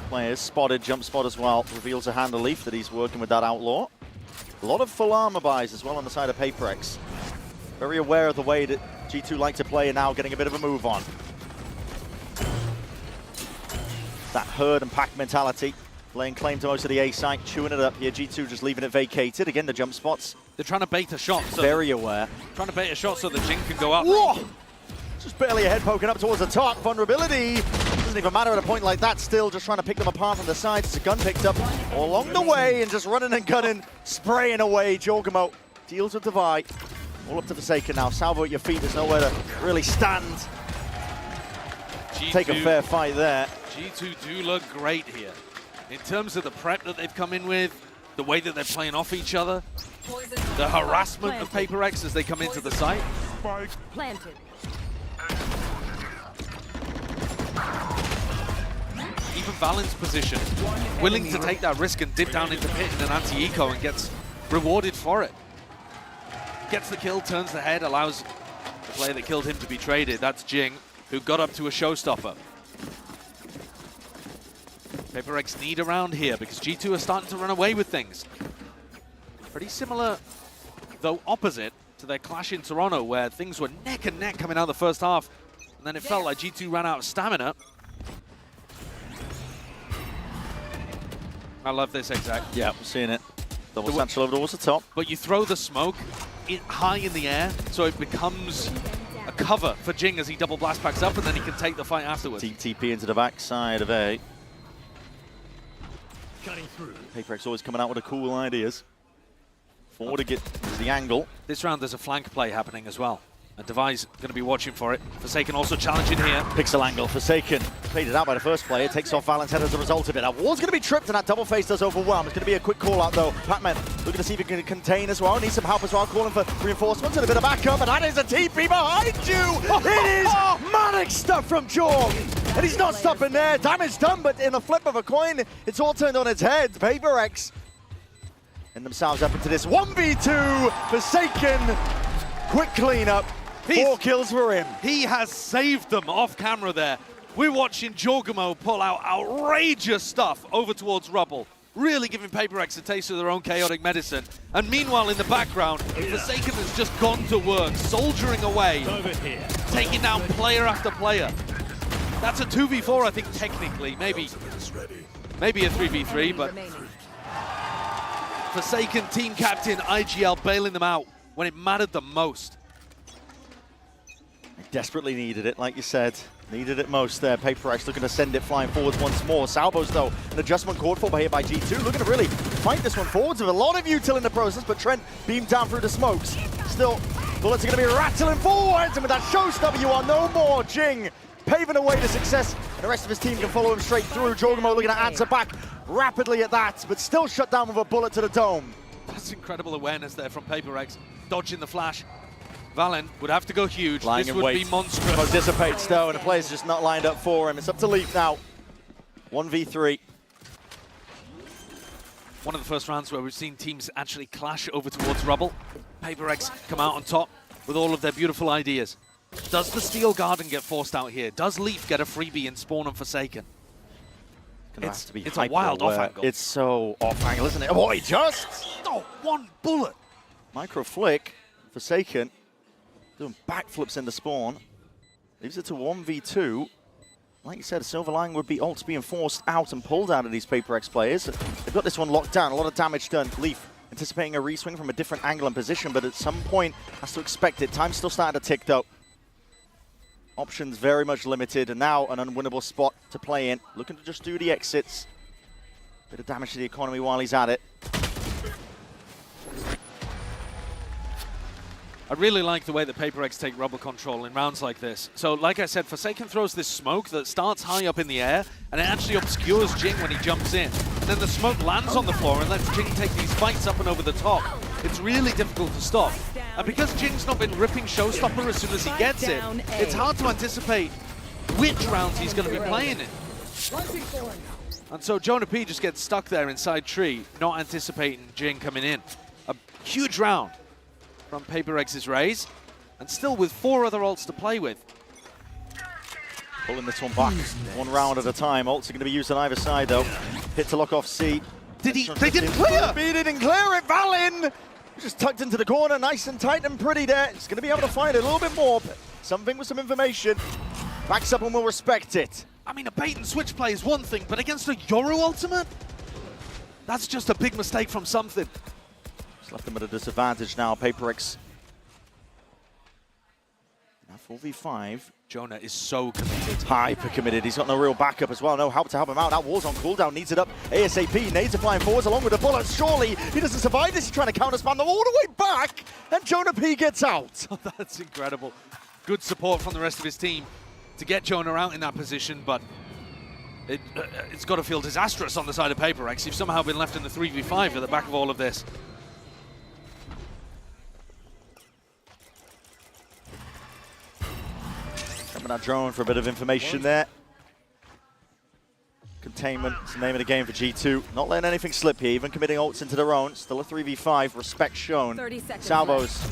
players. Spotted, jump spot as well. Reveals a Handle Leaf that he's working with that Outlaw. A lot of full armor buys as well on the side of PaperX. Very aware of the way that G2 like to play and now getting a bit of a move on. That herd and pack mentality. Laying claim to most of the A site, chewing it up here. G2 just leaving it vacated. Again, the jump spots. They're trying to bait a shot. So very aware. Trying to bait a shot so the Jing can go up. Whoa! Just barely a head poking up towards the top. Vulnerability. Doesn't even matter at a point like that. Still just trying to pick them apart from the sides. It's a gun picked up all along the way and just running and gunning, spraying away. Jorgamo deals with Divide. All up to Forsaken now. Salvo at your feet. There's nowhere to really stand. G2, take a fair fight there. G2 do look great here. In terms of the prep that they've come in with, the way that they're playing off each other, the harassment of PaperX as they come into the site. Planted. Even Valen's position, willing to take that risk and dip down into pit in an anti-eco and gets rewarded for it. Gets the kill, turns the head, allows the player that killed him to be traded. That's Jing, who got up to a showstopper. PaperX need around here because G2 are starting to run away with things. Pretty similar, though opposite, to their clash in Toronto where things were neck and neck coming out of the first half, and then it felt like G2 ran out of stamina. I love this exact. Yeah, we're seeing it. Double satchel over towards the top. But you throw the smoke high in the air, so it becomes a cover for Jing as he double blast packs up, and then he can take the fight afterwards. TP into the backside of A. PaperX always coming out with the cool ideas. Forward to get the angle. This round there's a flank play happening as well. And Devi's going to be watching for it. Forsaken also challenging here. Pixel angle. Forsaken played it out by the first player. Takes off Valen's head as a result of it. That wall's going to be tripped and that double face does overwhelm. It's going to be a quick call out though. Pac-Man looking to see if he can contain as well. Needs some help as well. Calling for reinforcements and a bit of backup. And that is a TP behind you. It is manic stuff from Jorg. And he's not stopping there. Damage done, but in a flip of a coin, it's all turned on its head. PaperX and themselves up into this 1v2. Forsaken. Quick cleanup. 4 kills for him. He has saved them off camera there. We're watching Jorgamo pull out outrageous stuff over towards Rubble, really giving PaperX a taste of their own chaotic medicine. And meanwhile, in the background, Forsaken has just gone to work, soldiering away, taking down player after player. That's a 2v4, I think, technically. Maybe a 3v3, but Forsaken team captain IGL bailing them out when it mattered the most. Desperately needed it, like you said. Needed it most there. PaperX looking to send it flying forwards once more. Salvos, though, an adjustment called for here by G2. Looking to really fight this one forwards with a lot of util in the process, but Trent beamed down through the smokes. Still, bullets are going to be rattling forwards, and with that showstopper, you are no more. Jing paving the way to success, and the rest of his team can follow him straight through. Jorgamo looking to answer back rapidly at that, but still shut down with a bullet to the dome. That's incredible awareness there from PaperX, dodging the flash. Valen would have to go huge. Lying this in would wait. be monstrous. Oh, dissipates though, and the player's just not lined up for him. It's up to Leaf now. 1v3. One of the first rounds where we've seen teams actually clash over towards Rubble. PaperX come out on top with all of their beautiful ideas. Does the Steel Garden get forced out here? Does Leaf get a freebie in Spawn and Forsaken? It's a wild off angle. It's so off angle, isn't it? Oh, he just... Oh, one bullet. Micro flick. Forsaken. Doing backflips into Spawn. Leaves it to 1v2. Like you said, Silverline would be ults being forced out and pulled out of these PaperX players. They've got this one locked down. A lot of damage done. Leaf anticipating a reswing from a different angle and position, but at some point has to expect it. Time's still starting to tick, though. Options very much limited, and now an unwinnable spot to play in. Looking to just do the exits. Bit of damage to the economy while he's at it. I really like the way that PaperX take Rubble control in rounds like this. So, like I said, Forsaken throws this smoke that starts high up in the air, and it actually obscures Jing when he jumps in. And then the smoke lands on the floor and lets Jing take these fights up and over the top. It's really difficult to stop. And because Jing's not been ripping Showstopper as soon as he gets it, it's hard to anticipate which rounds he's going to be playing in. And so Jonah P just gets stuck there inside tree, not anticipating Jing coming in. A huge round from PaperX's Raze, and still with 4 other ults to play with. Pulling this one back, one round at a time. Ults are going to be used on either side, though. Hit to lock off C. They didn't clear! He didn't clear it, Valen! Just tucked into the corner, nice and tight and pretty there. It's going to be able to find it a little bit more, but something with some information. Backs up and will respect it. I mean, a bait and switch play is one thing, but against a Yoru ultimate? That's just a big mistake from something. Just left them at a disadvantage now, PaperX. Now 4v5. Jonah is so committed. Hyper committed. He's got no real backup as well. No help to help him out. That wall's on cooldown. Needs it up ASAP. Nades are flying forwards along with the bullets. Surely he doesn't survive this. He's trying to counter-spam them all the way back. And Jonah P gets out. That's incredible. Good support from the rest of his team to get Jonah out in that position, but it's got to feel disastrous on the side of PaperX. You've somehow been left in the 3v5 at the back of all of this. Coming out drone for a bit of information there. Containment is the name of the game for G2. Not letting anything slip here, even committing ults into their own. Still a 3v5, respect shown. 30 seconds Salvos.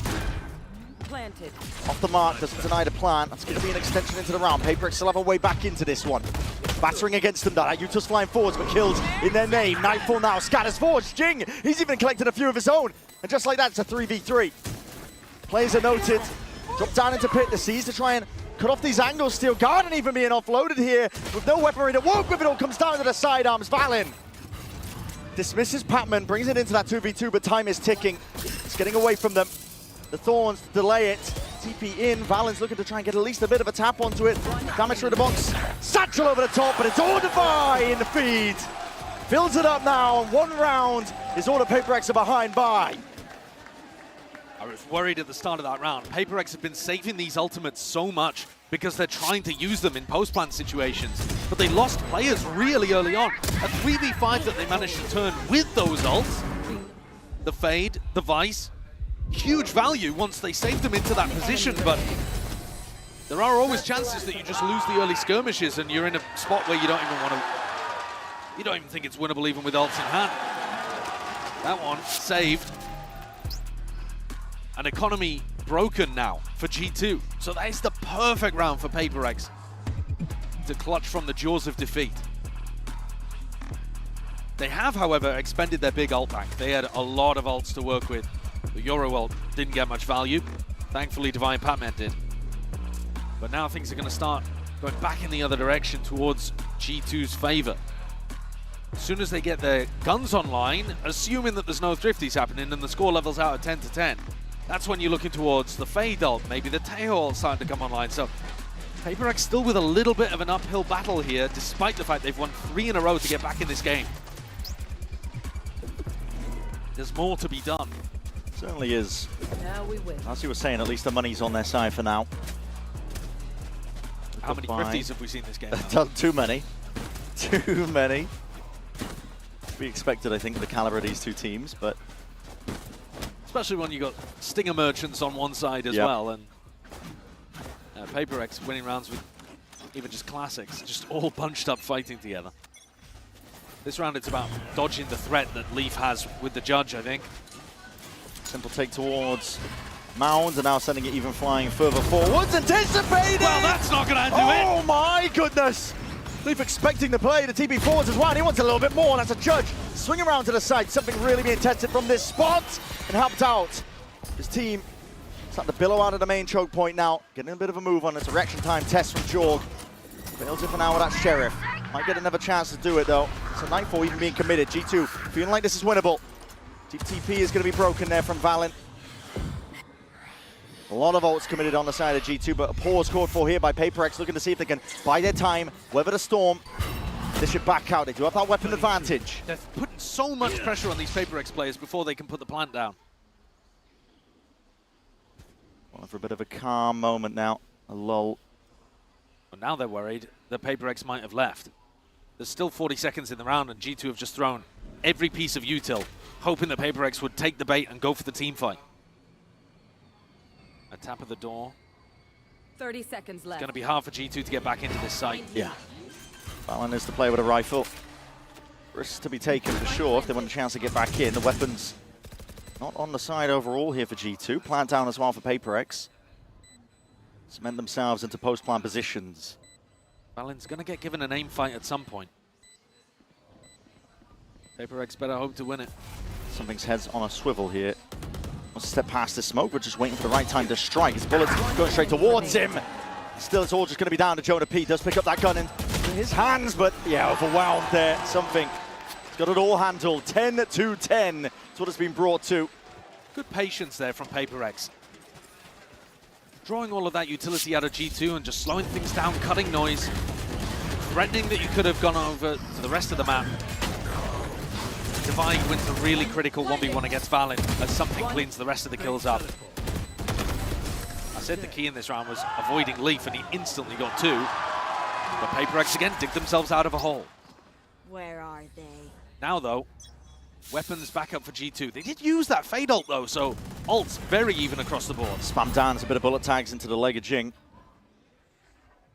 Planted. Off the mark, doesn't deny the plant. That's going to be an extension into the round. PaperX still have a way back into this one. Battering against them, that Utah's flying forwards, but killed in their name. Nightfall now, scatters forwards. Jing, he's even collected a few of his own. And just like that, it's a 3v3. Players are noted. Drop down into pit, the C's to try and cut off these angles. Steel Garden even being offloaded here with no weaponry to work with. It all comes down to the sidearms. Valen dismisses Patman, brings it into that 2v2, but time is ticking. It's getting away from them. The Thorns delay it. TP in. Valen's looking to try and get at least a bit of a tap onto it. Damage through the box. Satchel over the top, but it's all Defy in the feed. Fills it up now, and 1 round is all the PaperX are behind by. I was worried at the start of that round. PaperX have been saving these ultimates so much because they're trying to use them in post-plant situations. But they lost players really early on. A 3v5 that they managed to turn with those ults. The Fade, the Vice. Huge value once they saved them into that position, but there are always chances that you just lose the early skirmishes and you're in a spot where you don't even want to... You don't even think it's winnable even with ults in hand. That one saved. An economy broken now for G2. So that is the perfect round for PaperX to clutch from the jaws of defeat. They have, however, expended their big ult bank. They had a lot of ults to work with. The Yoru ult didn't get much value. Thankfully, Divine Patman did. But now things are going to start going back in the other direction towards G2's favor. As soon as they get their guns online, assuming that there's no thrifties happening and the score level's out at 10 to 10, that's when you're looking towards the Fade ult, maybe the Taeho ult starting to come online. So PaperX still with a little bit of an uphill battle here, despite the fact they've won 3 in a row to get back in this game. There's more to be done. Certainly is. Now we win. As you were saying, at least the money's on their side for now. How many thrifties have we seen this game? Too many. Too many. We expected, I think, the caliber of these two teams, but Especially when you got Stinger Merchants on one side as well, and PaperX winning rounds with even just classics, just all bunched up fighting together. This round it's about dodging the threat that Leaf has with the judge, I think. Simple take towards Mound, and now sending it even flying further forwards, anticipating! Well, that's not going to undo it! Oh my goodness! Leaf expecting the play, the TP forwards as well, and he wants a little bit more. That's a judge. Swing around to the side, something really being tested from this spot, and helped out. His team starting to billow out of the main choke point now, getting a bit of a move on. It's a reaction time test from Jorg. Fails it for now with that Sheriff. Might get another chance to do it though. It's a Nightfall even being committed. G2 feeling like this is winnable. TP is going to be broken there from Valorant. A lot of ults committed on the side of G2, but a pause called for here by PaperX, looking to see if they can buy their time, weather the storm. They should back out. They do have that weapon advantage. They're putting so much pressure on these PaperX players before they can put the plant down. Well, for a bit of a calm moment now, a lull. But now they're worried that PaperX might have left. There's still 40 seconds in the round, and G2 have just thrown every piece of util, hoping that PaperX would take the bait and go for the team fight. A tap at the door. 30 seconds left. It's going to be hard for G2 to get back into this site. Yeah. Valorant is to play with a rifle. Risks to be taken for sure if they want a chance to get back in. The weapons not on the side overall here for G2. Plant down as well for PaperX. Cement themselves into post-plant positions. Valorant's going to get given an aim fight at some point. PaperX better hope to win it. Something's heads on a swivel here. Wants to step past the smoke, but just waiting for the right time to strike. His bullets going straight towards him. Still, it's all just going to be down to Jonah P. Does pick up that gun in his hands, but yeah, overwhelmed there. Something. He's got it all handled. 10-10. That's what it's been brought to. Good patience there from PaperX. Drawing all of that utility out of G2 and just slowing things down, cutting noise. Threatening that you could have gone over to the rest of the map. Divine wins a really critical 1v1 against Valorant as something cleans the rest of the kills up. I said the key in this round was avoiding Leaf, and he instantly got two. But PaperX again dig themselves out of a hole. Where are they? Now though, weapons back up for G2. They did use that Fade ult though, so ults very even across the board. Spam down, a bit of bullet tags into the leg of Jing.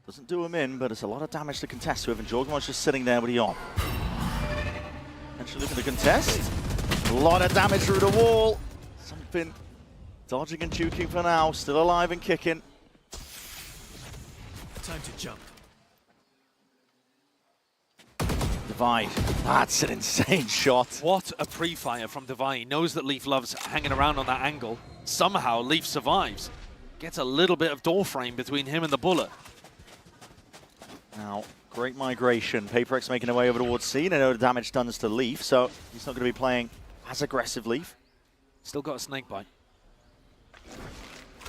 Doesn't do him in, but it's a lot of damage to contest with, and Jorgen's just sitting there with the on. Actually looking to contest. A lot of damage through the wall. Something dodging and juking for now. Still alive and kicking. Time to jump. Divine. That's an insane shot. What a pre-fire from Divine. He knows that Leaf loves hanging around on that angle. Somehow Leaf survives. Gets a little bit of door frame between him and the bullet. Now, great migration. PaperX making their way over towards C. They know the damage done is to Leaf, so he's not going to be playing as aggressive Leaf. Still got a snake bite.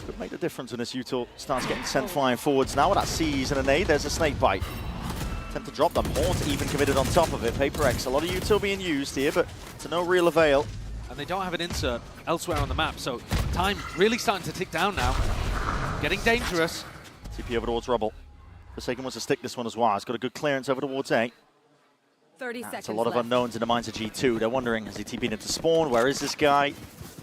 Could make the difference when this util starts getting sent flying forwards now. With that C's and a nade, there's a snake bite. Attempt to drop them. Haunt even committed on top of it. PaperX, a lot of util being used here, but to no real avail. And they don't have an insert elsewhere on the map, so time really starting to tick down now. Getting dangerous. TP over towards Rubble. Forsaken wants to stick this one as well. He's got a good clearance over towards A. 30 seconds It's a lot of left. unknowns in the minds of G2. They're wondering, has he TP'd into spawn? Where is this guy?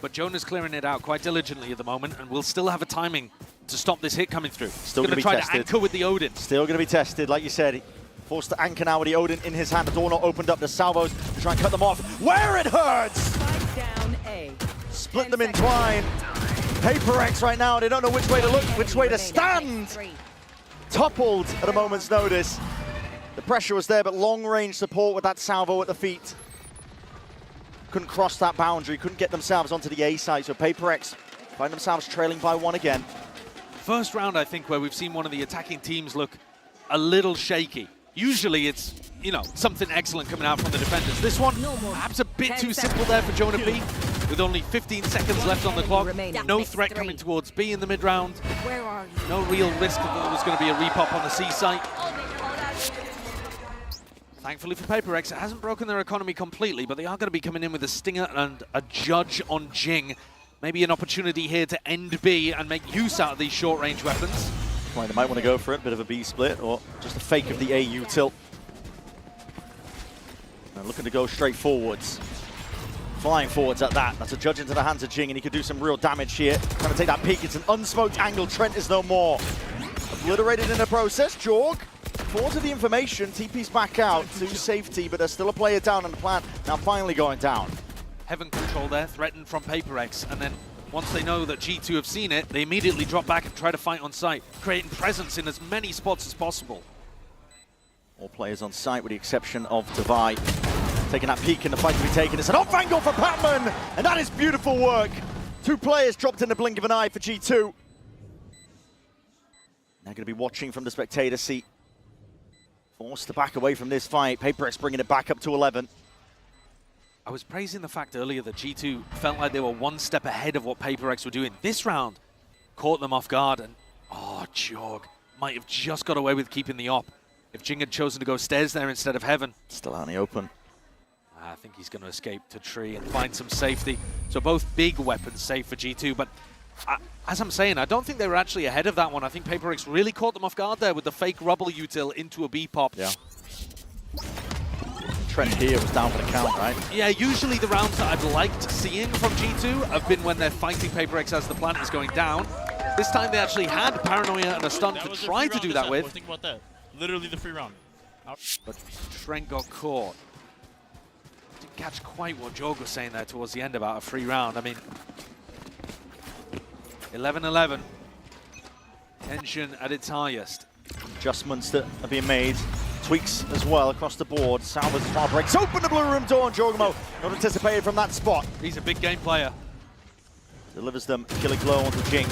But Jonah's clearing it out quite diligently at the moment, and will still have a timing to stop this hit coming through. Still going to be try tested. to anchor with the Odin. Still going to be tested, like you said. Forced to anchor now with the Odin in his hand. The door not opened up. The salvos to try and cut them off. Where it hurts! Spike down A. Split them in twine. PaperX right now, they don't know which way to look, which way to stand. Toppled at a moment's notice. The pressure was there, but long-range support with that salvo at the feet. Couldn't cross that boundary, couldn't get themselves onto the A side, so PaperX find themselves trailing by one again. First round, I think, where we've seen one of the attacking teams look a little shaky. Usually it's, you know, something excellent coming out from the defenders. This one, perhaps a bit too simple there for Jonah P. With only 15 seconds left on the clock. No threat coming towards B in the mid-round. Where are you? No real risk that there was going to be a repop on the C site. Thankfully for PaperX, it hasn't broken their economy completely, but they are going to be coming in with a Stinger and a Judge on Jing. Maybe an opportunity here to end B and make use out of these short-range weapons. Right, they might want to go for it, bit of a B split, or just a fake of the A util. And looking to go straight forwards. Flying forwards at that. That's a judge into the hands of Jing, and he could do some real damage here. Trying to take that peek. It's an unsmoked angle. Trent is no more. Obliterated in the process. Jorg falls to the information. TP's back out to safety, but there's still a player down on the plant. Now finally going down. Heaven control there, threatened from PaperX, and then once they know that G2 have seen it, they immediately drop back and try to fight on site, creating presence in as many spots as possible. All players on site with the exception of Divide. Taking that peek in the fight to be taken. It's an off angle for Patman, and that is beautiful work. 2 players dropped in the blink of an eye for G2. They're going to be watching from the spectator seat. Forced to back away from this fight. PaperX bringing it back up to 11. I was praising the fact earlier that G2 felt like they were one step ahead of what PaperX were doing. This round caught them off guard, and Jorg might have just got away with keeping the op if Jing had chosen to go stairs there instead of Heaven. Still out in the open. I think he's going to escape to tree and find some safety. So both big weapons safe for G2, but as I'm saying, I don't think they were actually ahead of that one. I think PaperX really caught them off guard there with the fake rubble util into a B pop. Yeah. Trent here was down for the count, right? Yeah, usually the rounds that I've liked seeing from G2 have been when they're fighting PaperX as the plant is going down. This time they actually had Paranoia and a stun to try to do that with. Think about that. Literally the free round. But Trent got caught. Didn't catch quite what Jorg was saying there towards the end about a free round. I mean, 11-11. Tension at its highest. Adjustments that are being made. Tweaks as well across the board. Salvas far breaks open the blue room door, and Jorgamo not anticipated from that spot. He's a big game player. Delivers them a killing blow onto Jing.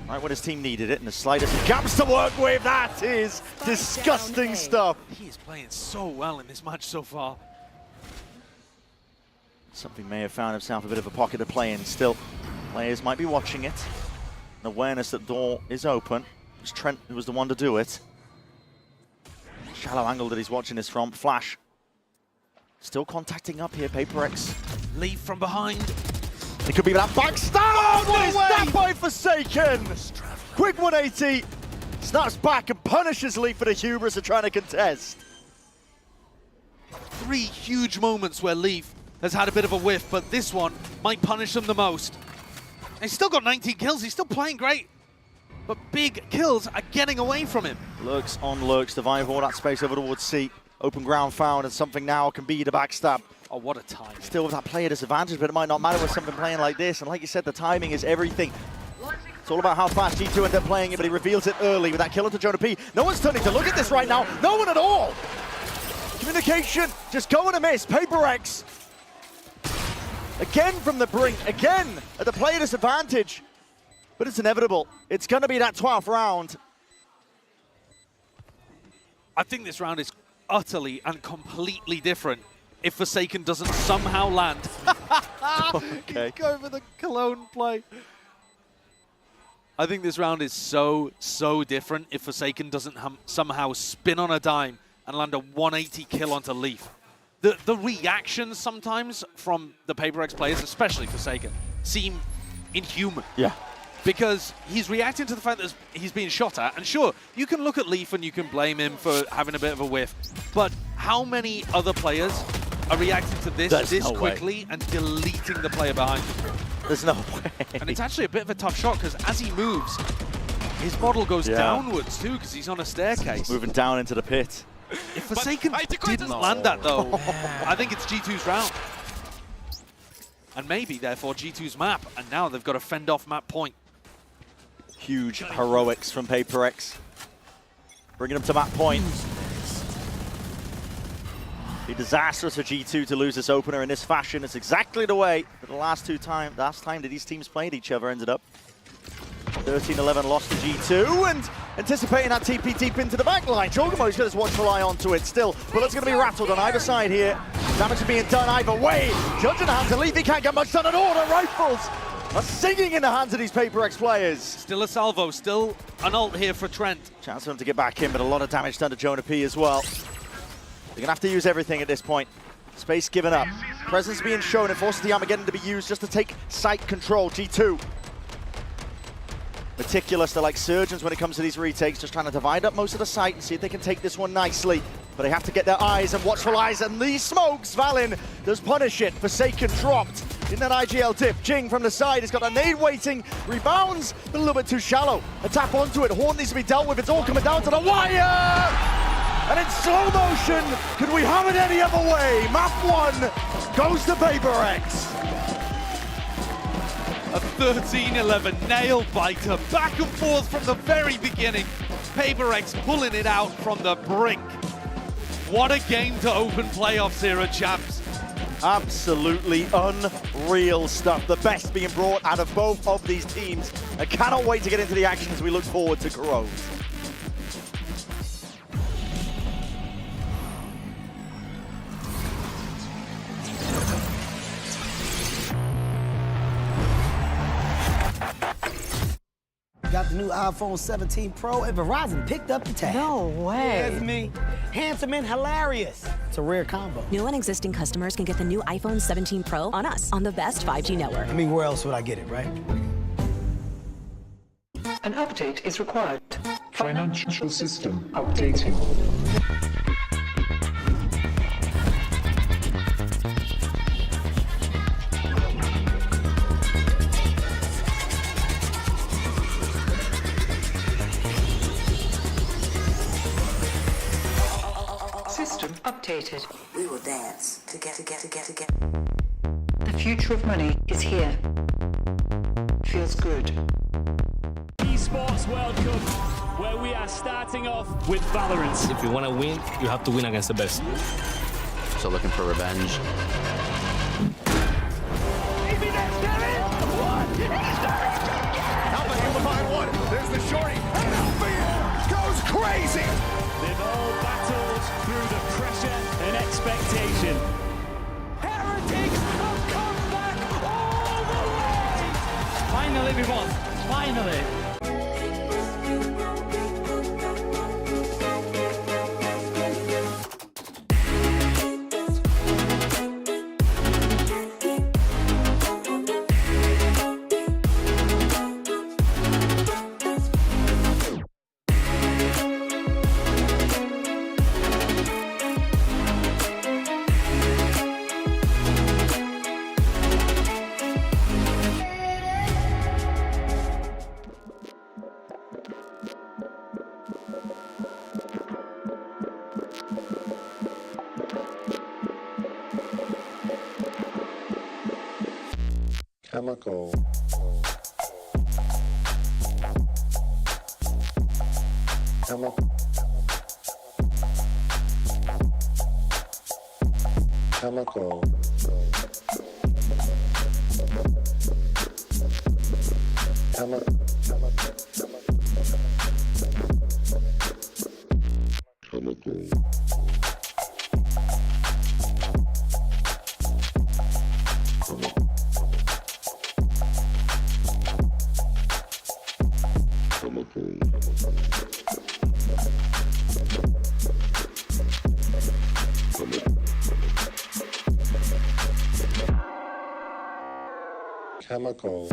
Right when his team needed it, and the slightest gaps to work with. That is disgusting stuff. He is playing so well in this match so far. Something may have found himself a bit of a pocket to play in still. Players might be watching it. An awareness that door is open. It was Trent who was the one to do it. Shallow angle that he's watching this from. Flash. Still contacting up here, PaperX. Leaf from behind. It could be that backstab! Oh, what is that by Forsaken? Quick 180. Snaps back and punishes Leaf for the hubris of trying to contest. 3 huge moments where Leaf has had a bit of a whiff, but this one might punish them the most. He's still got 19 kills. He's still playing great. But big kills are getting away from him. Lurks on lurks. Divine all that space over towards C. Open ground found, and something now can be the backstab. Oh, what a time. Still with that player disadvantage, but it might not matter with something playing like this. And like you said, the timing is everything. It's all about how fast G2 end up playing it, but he reveals it early with that kill onto Jonah P. No one's turning to look at this right now. No one at all. Communication just going to miss. PaperX. Again from the brink. Again at the player disadvantage. But it's inevitable. It's going to be that 12th round. I think this round is utterly and completely different if Forsaken doesn't somehow land. Okay. Go for the Cologne play. I think this round is so different if Forsaken doesn't somehow spin on a dime and land a 180 kill onto Leaf. The reactions sometimes from the PaperX players, especially Forsaken, seem inhuman. Yeah. Because he's reacting to the fact that he's being shot at. And sure, you can look at Leaf and you can blame him for having a bit of a whiff. But how many other players are reacting to this quickly and deleting the player behind him? There's no way. And it's actually a bit of a tough shot because as he moves, his model goes downwards too because he's on a staircase. Moving down into the pit. If Forsaken didn't land that though, I think it's G2's round. And maybe, therefore, G2's map. And now they've got to fend off map point. Huge heroics from PaperX. Bringing them to map point. Be disastrous for G2 to lose this opener in this fashion. It's exactly the way that the last time that these teams played each other ended up. 13-11 lost to G2, and anticipating that TP deep into the back line. Jorgamo's got his watchful eye onto it still. Bullets going to be rattled on either side here. Damage is being done either way. Judge in the hands of Leaf, he can't get much done at all. The rifles are singing in the hands of these PaperX players. Still a salvo, still an ult here for Trent. Chance for him to get back in, but a lot of damage done to Jonah P as well. They're going to have to use everything at this point. Space given up. Presence being shown. It forces the Armageddon to be used just to take site control. G2. Meticulous. They're like surgeons when it comes to these retakes. Just trying to divide up most of the site and see if they can take this one nicely. but they have to get their eyes and watchful eyes, and these smokes, Valin does punish it. Forsaken dropped in that IGL dip. Jing from the side has got a nade waiting, rebounds, but a little bit too shallow. A tap onto it, Horn needs to be dealt with, it's all coming down to the wire! And in slow motion, could we have it any other way? Map 1 goes to PaperX. A 13-11 nail biter, back and forth from the very beginning. PaperX pulling it out from the brink. What a game to open playoffs here at Champs. Absolutely unreal stuff. The best being brought out of both of these teams. I cannot wait to get into the action as we look forward to Groves. Got the new iPhone 17 Pro and Verizon picked up the tab. No way. Yeah, it's me. Handsome and hilarious. It's a rare combo. New and existing customers can get the new iPhone 17 Pro on us on the best 5G network. I mean, where else would I get it, right? An update is required. Financial system updating. System updated. We will dance together. The future of money is here. Feels good. Esports World Cup, where we are starting off with Valorant. If you want to win, you have to win against the best. So looking for revenge. Alpha able to find one. There's the shorty. And Alpha goes crazy. They've all battled through the pressure and expectation. Heretics have come back all the way! Finally, we won. Finally. Chemical. Chemical. Chemical. Chemical.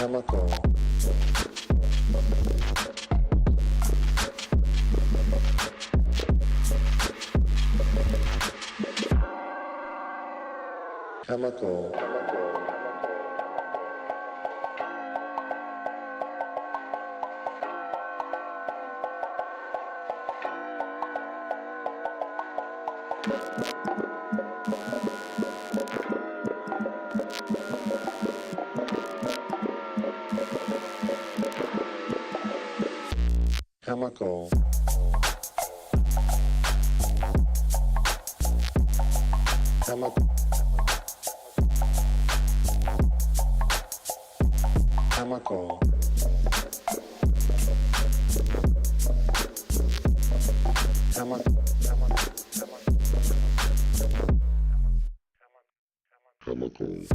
Chemical. Chemical. Chemical. Chemical. Chemical.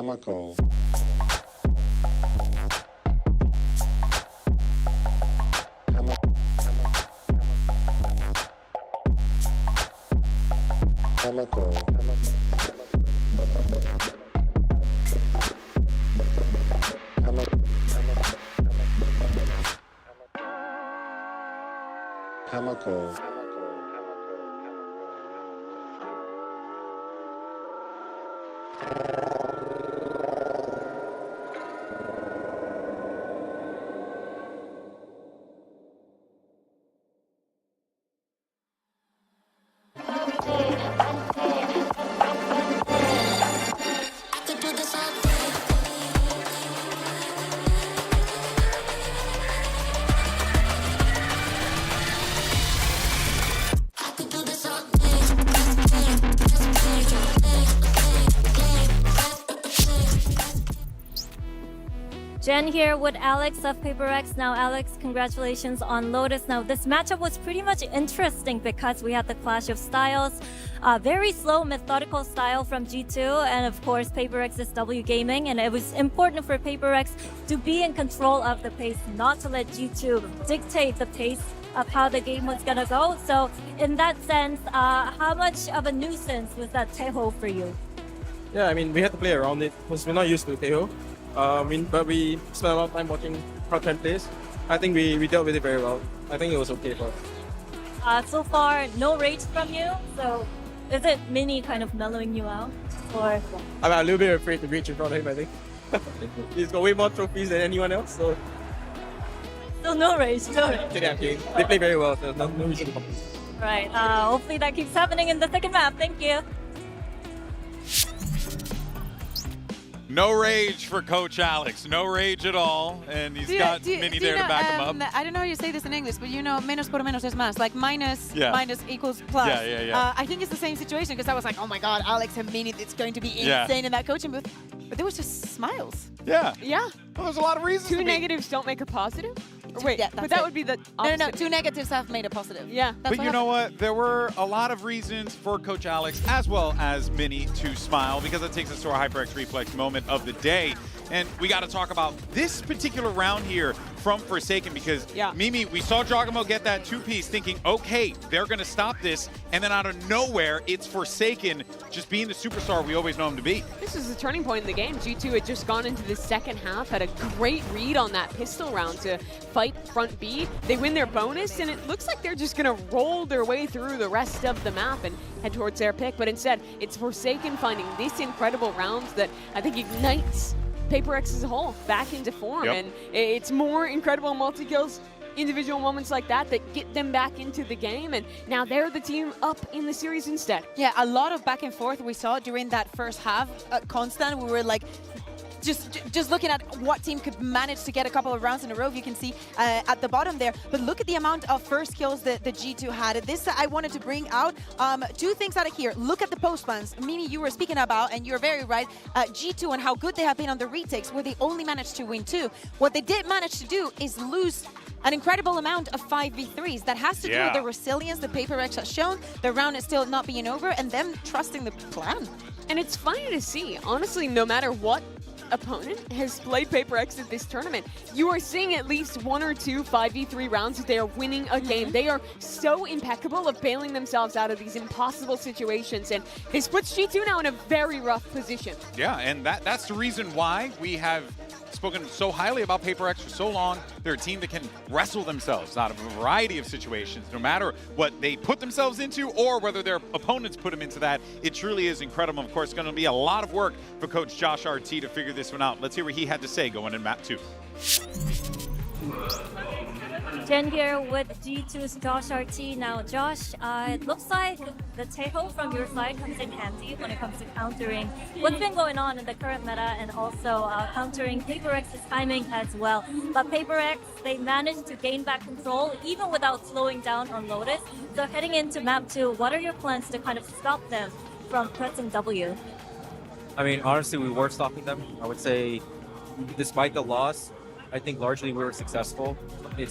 Chemical. Chemical. Chemical. Jen here with Alex of PaperX. Now, Alex, congratulations on Lotus. Now, this matchup was pretty much interesting because we had the clash of styles. Very slow, methodical style from G2, and of course, PaperX's W Gaming. And it was important for PaperX to be in control of the pace, not to let G2 dictate the pace of how the game was gonna go. So, in that sense, how much of a nuisance was that Taeho for you? Yeah, I mean, we had to play around it because we're not used to Taeho. But we spent a lot of time watching Crowd plays. I think we dealt with it very well. I think it was okay for us. So far, no rage from you. So, is it Mini kind of mellowing you out, or? I'm a little bit afraid to reach in front of him. I think he's got way more trophies than anyone else. So, Still no rage, no rage. yeah, okay. They play very well. So no reason to complain. Right. Hopefully that keeps happening in the second map. Thank you. No rage for Coach Alex. No rage at all. And he's got Mini there to back him up. I don't know how you say this in English, but you know, menos por menos es más. Like minus equals plus. Yeah. I think it's the same situation because I was like, oh my god, Alex and Mini, it's going to be insane in that coaching booth. But there was just smiles. Yeah. Yeah. Well, there's a lot of reasons. Two negatives don't make a positive? Or wait, but that would be the opposite. No. Two negatives have made a positive. Yeah. But you know what? There were a lot of reasons for Coach Alex, as well as Mini, to smile, because it takes us to our HyperX Reflex moment of the day. And we got to talk about this particular round here from Forsaken, because Mimi, we saw Giacomo get that two-piece thinking, okay, they're going to stop this. And then out of nowhere, it's Forsaken just being the superstar we always know him to be. This is a turning point in the game. G2 had just gone into the second half, had a great read on that pistol round to fight front B. They win their bonus, and it looks like they're just going to roll their way through the rest of the map and head towards their pick. But instead, it's Forsaken finding this incredible round that I think ignites PaperX as a whole back into form. And it's more incredible multi-kills, individual moments like that get them back into the game, and now they're the team up in the series instead. Yeah, a lot of back and forth we saw during that first half. Constant, we were like just looking at what team could manage to get a couple of rounds in a row. You can see at the bottom there, but look at the amount of first kills that the G2 had. This I wanted to bring out two things out of here. Look at the post-bans. Mimi, you were speaking about, and you're very right, G2 and how good they have been on the retakes, where they only managed to win 2. What they did manage to do is lose an incredible amount of 5v3s. That has to do with the resilience that PaperX has shown. The round is still not being over, and them trusting the plan. And it's funny to see, honestly, no matter what opponent has played PaperX at this tournament, you are seeing at least 1 or 2 5v3 rounds that they are winning a game. They are so impeccable of bailing themselves out of these impossible situations, and this puts G2 now in a very rough position. Yeah, and that's the reason why we have spoken so highly about PaperX for so long. They're a team that can wrestle themselves out of a variety of situations, no matter what they put themselves into or whether their opponents put them into that. It truly is incredible. Of course, it's going to be a lot of work for Coach Josh RT to figure this one out. Let's hear what he had to say going in map 2. Jen here with G2's Josh RT. Now, Josh, it looks like the Taeho from your side comes in handy when it comes to countering what's been going on in the current meta, and also countering PaperX's timing as well. But PaperX, they managed to gain back control even without slowing down on Lotus. So heading into map 2, what are your plans to kind of stop them from pressing W? I mean, honestly, we were stopping them. I would say, despite the loss, I think largely we were successful. It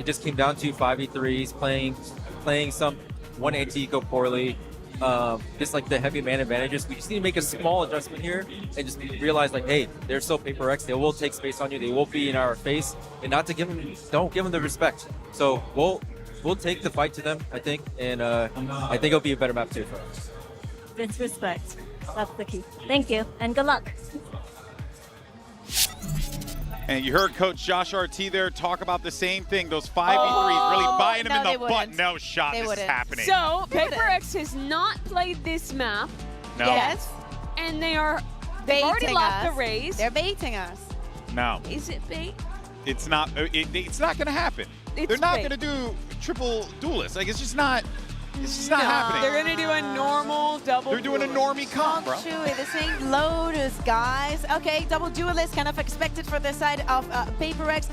just came down to 5v3s, playing some 180 go poorly, just like the heavy man advantages. We just need to make a small adjustment here and just realize like, hey, they're still Paper X. They will take space on you. They will be in our face, and not to give them, don't give them the respect. So we'll take the fight to them, I think, and I think it'll be a better map too for us. It's respect. That's the key. Thank you, and good luck. And you heard Coach Josh RT there talk about the same thing. Those 5v3s really biting them in the butt. No shot. This is happening. So Paper X has not played this map. No. Yes. And they've already lost the race. They're baiting us. No. Is it bait? It's not. It's not going to happen. They're not going to do triple duelists. Like, it's just not. It's just not happening. They're going to do a normal double. They're doing a normie comp, bro. Chewy, this ain't Lotus, guys. Okay, double duelist, kind of expected for this side of Paper X.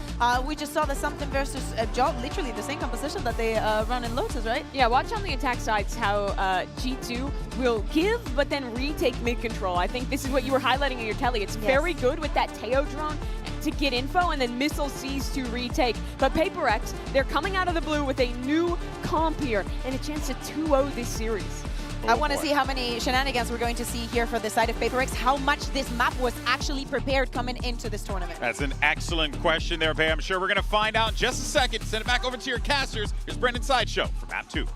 We just saw the something versus Job, literally the same composition that they run in Lotus, right? Yeah, watch on the attack sides how G2 will give, but then retake mid-control. I think this is what you were highlighting in your telly. It's very good with that Teo drone to get info, and then Missile C's to retake. But Paper X, they're coming out of the blue with a new comp here and a chance to 2-0 this series. I want to see how many shenanigans we're going to see here for the side of Paper X, how much this map was actually prepared coming into this tournament. That's an excellent question there, Bay. I'm sure we're going to find out in just a second. Send it back over to your casters. Here's Brendan Sideshow for map 2.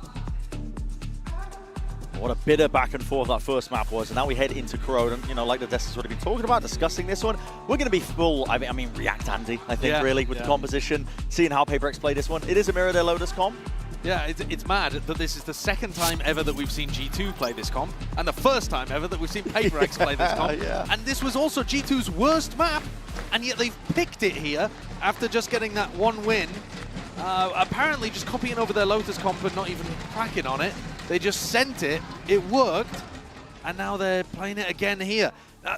What a bitter back and forth that first map was, and now we head into Corona. And, you know, like the Dester's already been talking about, discussing this one, we're going to be full, I mean, React Andy, I think, really, with the composition, seeing how Paper X play this one. It is a mirror their Lotus comp. Yeah, it's mad that this is the second time ever that we've seen G2 play this comp, and the first time ever that we've seen Paper X play this comp. And this was also G2's worst map, and yet they've picked it here after just getting that one win. Apparently just copying over their Lotus comp and not even cracking on it. They just sent it, it worked, and now they're playing it again here.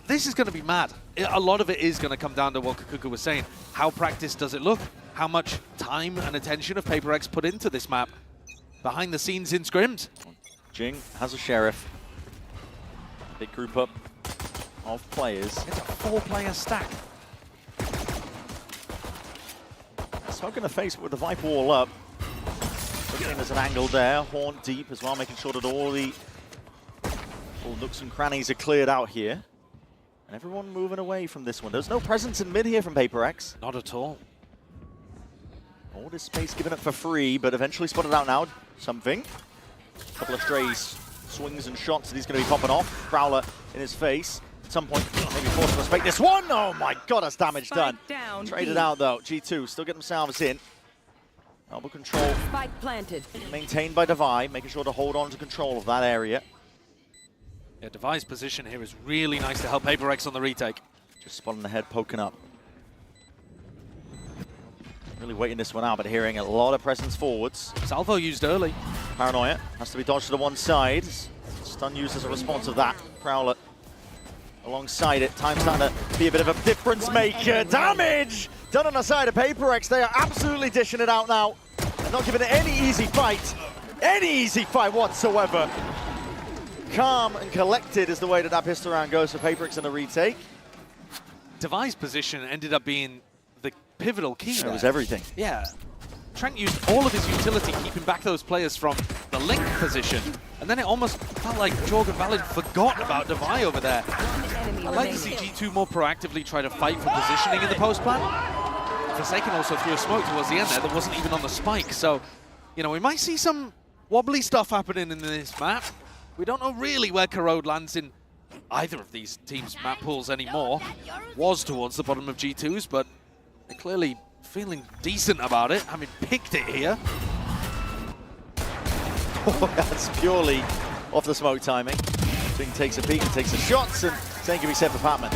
This is going to be mad. A lot of it is going to come down to what Kakuka was saying. How practiced does it look? How much time and attention have Paper X put into this map? Behind the scenes in scrims. Jing has a Sheriff. Big group up of players. It's a 4-player stack. Smoke in the face with the Viper wall up. Looking there's an angle there. Horn deep as well, making sure that all nooks and crannies are cleared out here. And everyone moving away from this one. There's no presence in mid here from Paper X. Not at all. All this space given up for free, but eventually spotted out now. Something. A couple of strays, swings and shots that he's going to be popping off. Prowler in his face. At some point, maybe forced to respect this one. Oh my god, that's damage done. Traded out though. G2 still get themselves in. Elbow control. Spike planted. Maintained by Devi, making sure to hold on to control of that area. Yeah, Devi's position here is really nice to help Paper X on the retake. Just spotting the head poking up. Really waiting this one out, but hearing a lot of presence forwards. Salvo used early. Paranoia has to be dodged to the one side. Stun used as a response of that. Prowler alongside it. Time starting to be a bit of a difference maker. Damage done on the side of Paper X. They are absolutely dishing it out now. They're not giving it any easy fight. Any easy fight whatsoever. Calm and collected is the way that pistol round goes for Paper X in the retake. Devi's position ended up being the pivotal key. It was everything. Yeah. Trent used all of his utility keeping back those players from the link position, and then it almost felt like Jorg and Valid forgot about Devi over there. I'd like to see G2 more proactively try to fight for positioning in the post plan. Forsaken also threw a smoke towards the end there that wasn't even on the spike, so, you know, we might see some wobbly stuff happening in this map. We don't know really where Corrode lands in either of these teams' map pools anymore. Was towards the bottom of G2's, but they're clearly feeling decent about it, having picked it here. That's purely off the smoke timing. Jing takes a peek and takes the shots, and same can be said for Patman.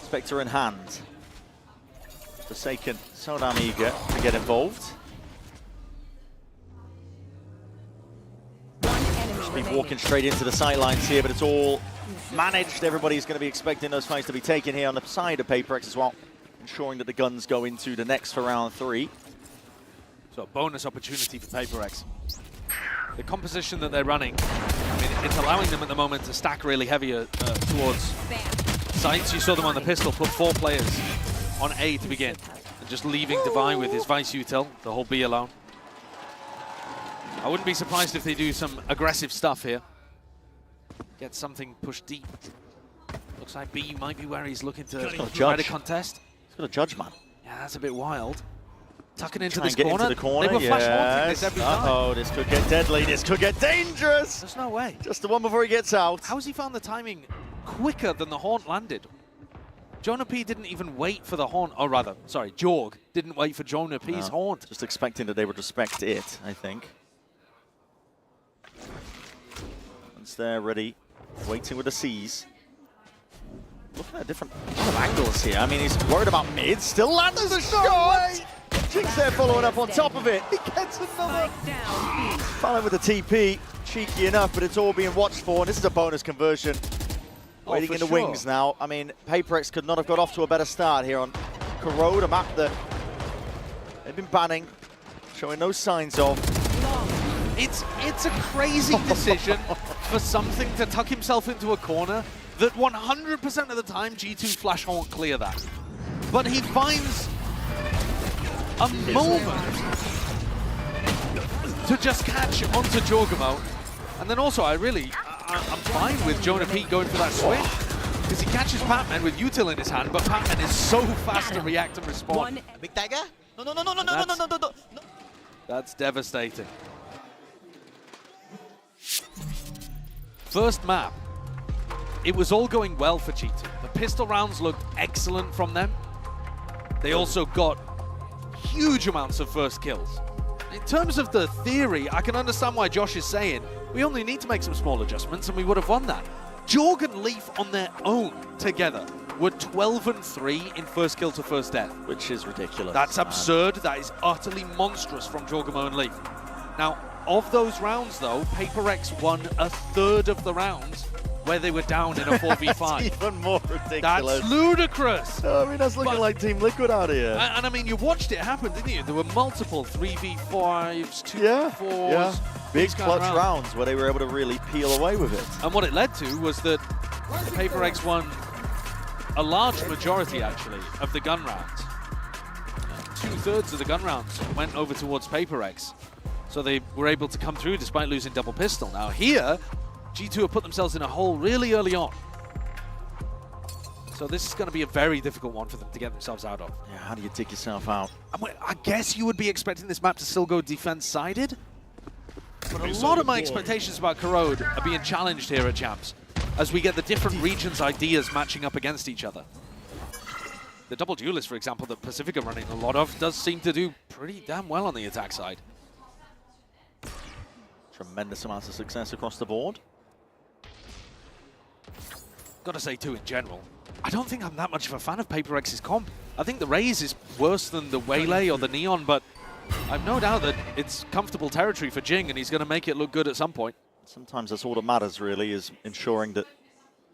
Spectre in hand. Forsaken so damn eager to get involved. Should be walking straight into the sidelines here, but it's all managed. Everybody's going to be expecting those fights to be taken here on the side of Paper X as well, ensuring that the guns go into the next for round 3. So a bonus opportunity for Paper X. The composition that they're running, I mean, it's allowing them at the moment to stack really heavier towards sites. You saw them on the pistol, put 4 players on A to begin, and just leaving Devi with his Vice util, the whole B alone. I wouldn't be surprised if they do some aggressive stuff here. Get something pushed deep. Looks like B might be where he's looking to try to contest. He's got a judge, man. Yeah, that's a bit wild. Tucking into Try this and get corner. into the corner. They were flash haunting this every time. Uh-oh, this could get deadly. This could get dangerous. There's no way. Just the one before he gets out. How's he found the timing quicker than the haunt landed? Jonah P didn't even wait for the haunt, or rather, sorry, Jorg didn't wait for Jonah P's haunt. Just expecting that they would respect it, I think. Once they're ready, waiting with the C's. Looking at different angles here. I mean, he's worried about mid. Still lands the shot! Jinx there following up on top of it. He gets another. Following with the TP. Cheeky enough, but it's all being watched for. And this is a bonus conversion. Waiting in the wings now. I mean, PaperX could not have got off to a better start here on Corrode, a map that they've been banning, showing no signs of. It's a crazy decision for something to tuck himself into a corner that 100% of the time G2 flash haunt clear that. But he finds a moment to just catch onto Jorgamo. And then also I'm fine with Jonah P going for that switch, because he catches Patman with Util in his hand, but Patman is so fast to react and respond. Big dagger? No. That's devastating. First map, it was all going well for G2. The pistol rounds looked excellent from them. They also got huge amounts of first kills. In terms of the theory, I can understand why Josh is saying we only need to make some small adjustments and we would have won that. Jorg and Leaf on their own together were 12-3 in first kill to first death. Which is ridiculous. That's absurd. That is utterly monstrous from Jorgamo and Leaf. Now, of those rounds though, PaperX won a third of the rounds where they were down in a 4v5. That's even more ridiculous. That's ludicrous. I mean, that's looking like Team Liquid out here. And I mean, you watched it happen, didn't you? There were multiple 3v5s, 2v4s. Yeah. Big clutch rounds where they were able to really peel away with it. And what it led to was that PaperX won a large majority, actually, of the gun rounds. 2/3 of the gun rounds went over towards PaperX. So they were able to come through despite losing double pistol. Now here, G2 have put themselves in a hole really early on. So this is going to be a very difficult one for them to get themselves out of. Yeah, how do you dig yourself out? I guess you would be expecting this map to still go defense-sided. But a lot of my expectations about Corrode are being challenged here at Champs as we get the different regions' ideas matching up against each other. The double duelist, for example, that Pacific are running a lot of, does seem to do pretty damn well on the attack side. Tremendous amounts of success across the board. Gotta say too, in general, I don't think I'm that much of a fan of PaperX's comp. I think the Raze is worse than the Waylay or the Neon, but I've no doubt that it's comfortable territory for Jing, and he's going to make it look good at some point. Sometimes that's all that matters, really, is ensuring that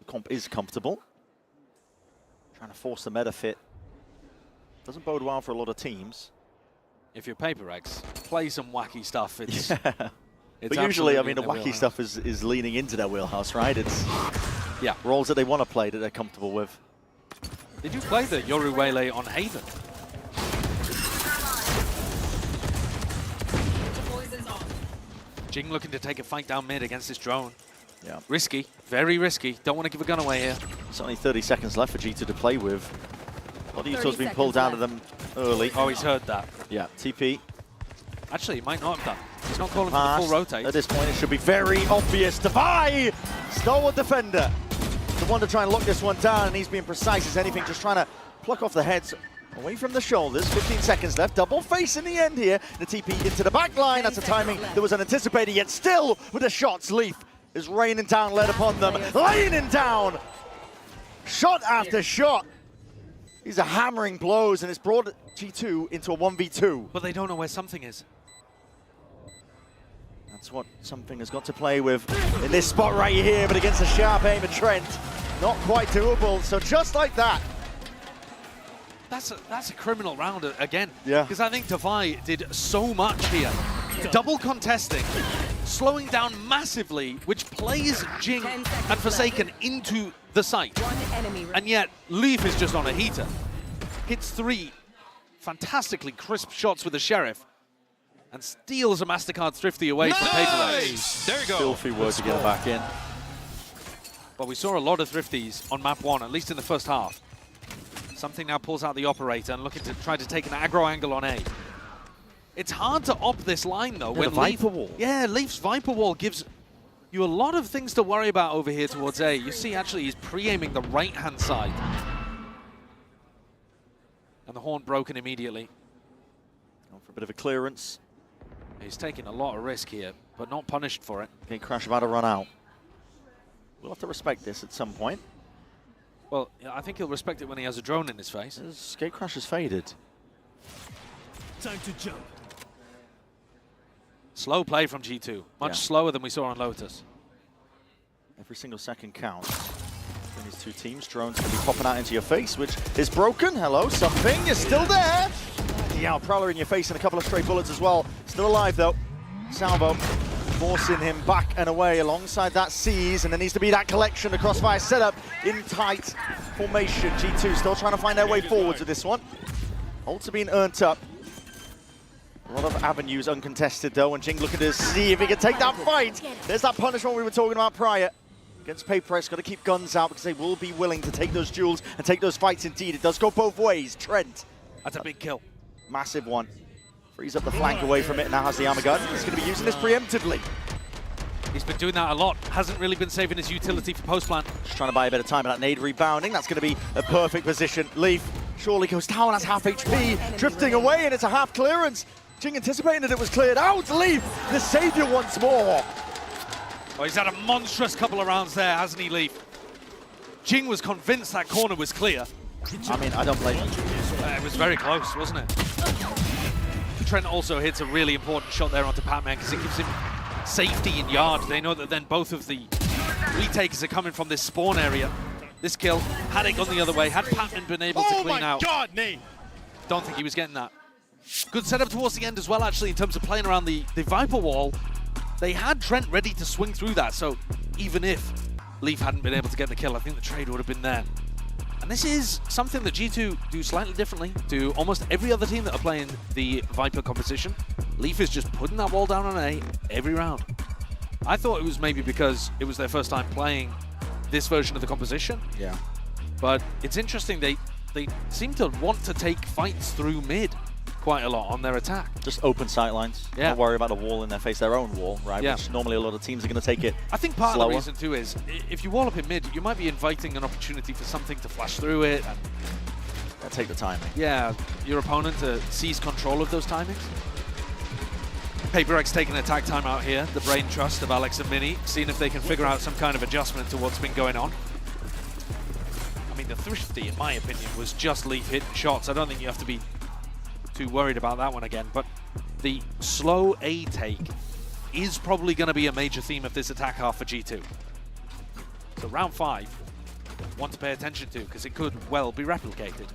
the comp is comfortable. Trying to force the meta fit. Doesn't bode well for a lot of teams. If you're PaperX, play some wacky stuff. It's, but usually, I mean, the wacky stuff is leaning into their wheelhouse, right? It's roles that they want to play that they're comfortable with. Did you play the Yoru Waylay on Haven? Jing looking to take a fight down mid against this drone. Yeah. Risky, very risky. Don't want to give a gun away here. There's only 30 seconds left for G2 to play with. A lot of Util's been pulled out of them early. Oh, he's heard that. Yeah, TP. Actually, he might not have done. He's not calling for the full rotate. At this point, it should be very obvious. Defy! Stalwart defender. The one to try and lock this one down, and he's being precise as anything, just trying to pluck off the heads away from the shoulders. 15 seconds left. Double face in the end here. The TP into the back line. That's a timing that was unanticipated, yet still with the shots. Leaf is raining down lead upon them. Laying down. Shot after shot. These are hammering blows, and it's brought G2 into a 1v2. But they don't know where something is. That's what something has got to play with in this spot right here, but against a sharp aim of Trent, not quite doable. So just like that. That's a criminal round again. Yeah. Because I think Defy did so much here. Double contesting, slowing down massively, which plays Jing and Forsaken into the site. And yet, Leaf is just on a heater. Hits 3 fantastically crisp shots with the Sheriff. and steals a MasterCard Thrifty away from PaperX. There you go. Filthy word to get it back in. Well, we saw a lot of Thrifties on map 1, at least in the first half. Something now pulls out the operator and looking to try to take an aggro angle on A. It's hard to op this line, though. Yeah, when the Viper Wall. Yeah, Leaf's Viper Wall gives you a lot of things to worry about over here towards A. You see, actually, he's pre-aiming the right-hand side. And the horn broken immediately. Going for a bit of a clearance. He's taking a lot of risk here, but not punished for it. Okay, Crash about to run out. We'll have to respect this at some point. Well, I think he'll respect it when he has a drone in his face. Skate Crash has faded. Time to jump. Slow play from G2. Much slower than we saw on Lotus. Every single second counts. In these two teams, drones going to be popping out into your face, which is broken. Hello, something. You're still there. Yeah, Prowler in your face and a couple of stray bullets as well. Still alive, though. Salvo forcing him back and away alongside that Seize, and there needs to be that collection. The Crossfire setup in tight formation. G2 still trying to find their way forwards with this one. Ults are being earned up. A lot of avenues uncontested, though, and Jing looking to see if he can take that fight. There's that punishment we were talking about prior. Against PaperX, got to keep guns out because they will be willing to take those duels and take those fights indeed. It does go both ways. Trent. That's a big kill. Massive one. Frees up the flank away from it, now has the armor gun. He's going to be using this preemptively. He's been doing that a lot. Hasn't really been saving his utility for post-plant. Just trying to buy a bit of time, and that nade rebounding. That's going to be a perfect position. Leaf surely goes down, has half HP, drifting away, and it's a half clearance. Jing anticipating that it was cleared out. Leaf, the savior once more. Oh, he's had a monstrous couple of rounds there, hasn't he, Leaf? Jing was convinced that corner was clear. I mean, I don't blame him. It was very close, wasn't it? Trent also hits a really important shot there onto Patman because it gives him safety in yard. They know that then both of the retakers are coming from this spawn area. This kill, had it gone the other way, had Patman been able to clean out. Oh my God, Nate! Don't think he was getting that. Good setup towards the end as well, actually, in terms of playing around the Viper wall. They had Trent ready to swing through that, so even if Leaf hadn't been able to get the kill, I think the trade would have been there. And this is something that G2 do slightly differently to almost every other team that are playing the Viper composition. Leaf is just putting that wall down on A every round. I thought it was maybe because it was their first time playing this version of the composition. Yeah. But it's interesting, they seem to want to take fights through mid quite a lot on their attack. Just open sightlines. Yeah. Don't worry about the wall in their face, their own wall, right? Yeah. Which normally a lot of teams are going to take it I think part slower. of the reason too is, if you wall up in mid, you might be inviting an opportunity for something to flash through it. And take the timing. Yeah, your opponent to seize control of those timings. PaperX taking attack time out here, the brain trust of Alex and Mini, seeing if they can figure out some kind of adjustment to what's been going on. I mean, the Thrifty, in my opinion, was just Leaf hitting shots. I don't think you have to be too worried about that one again, but the slow A take is probably going to be a major theme of this attack half for G2. So round 5, one to pay attention to, because it could well be replicated.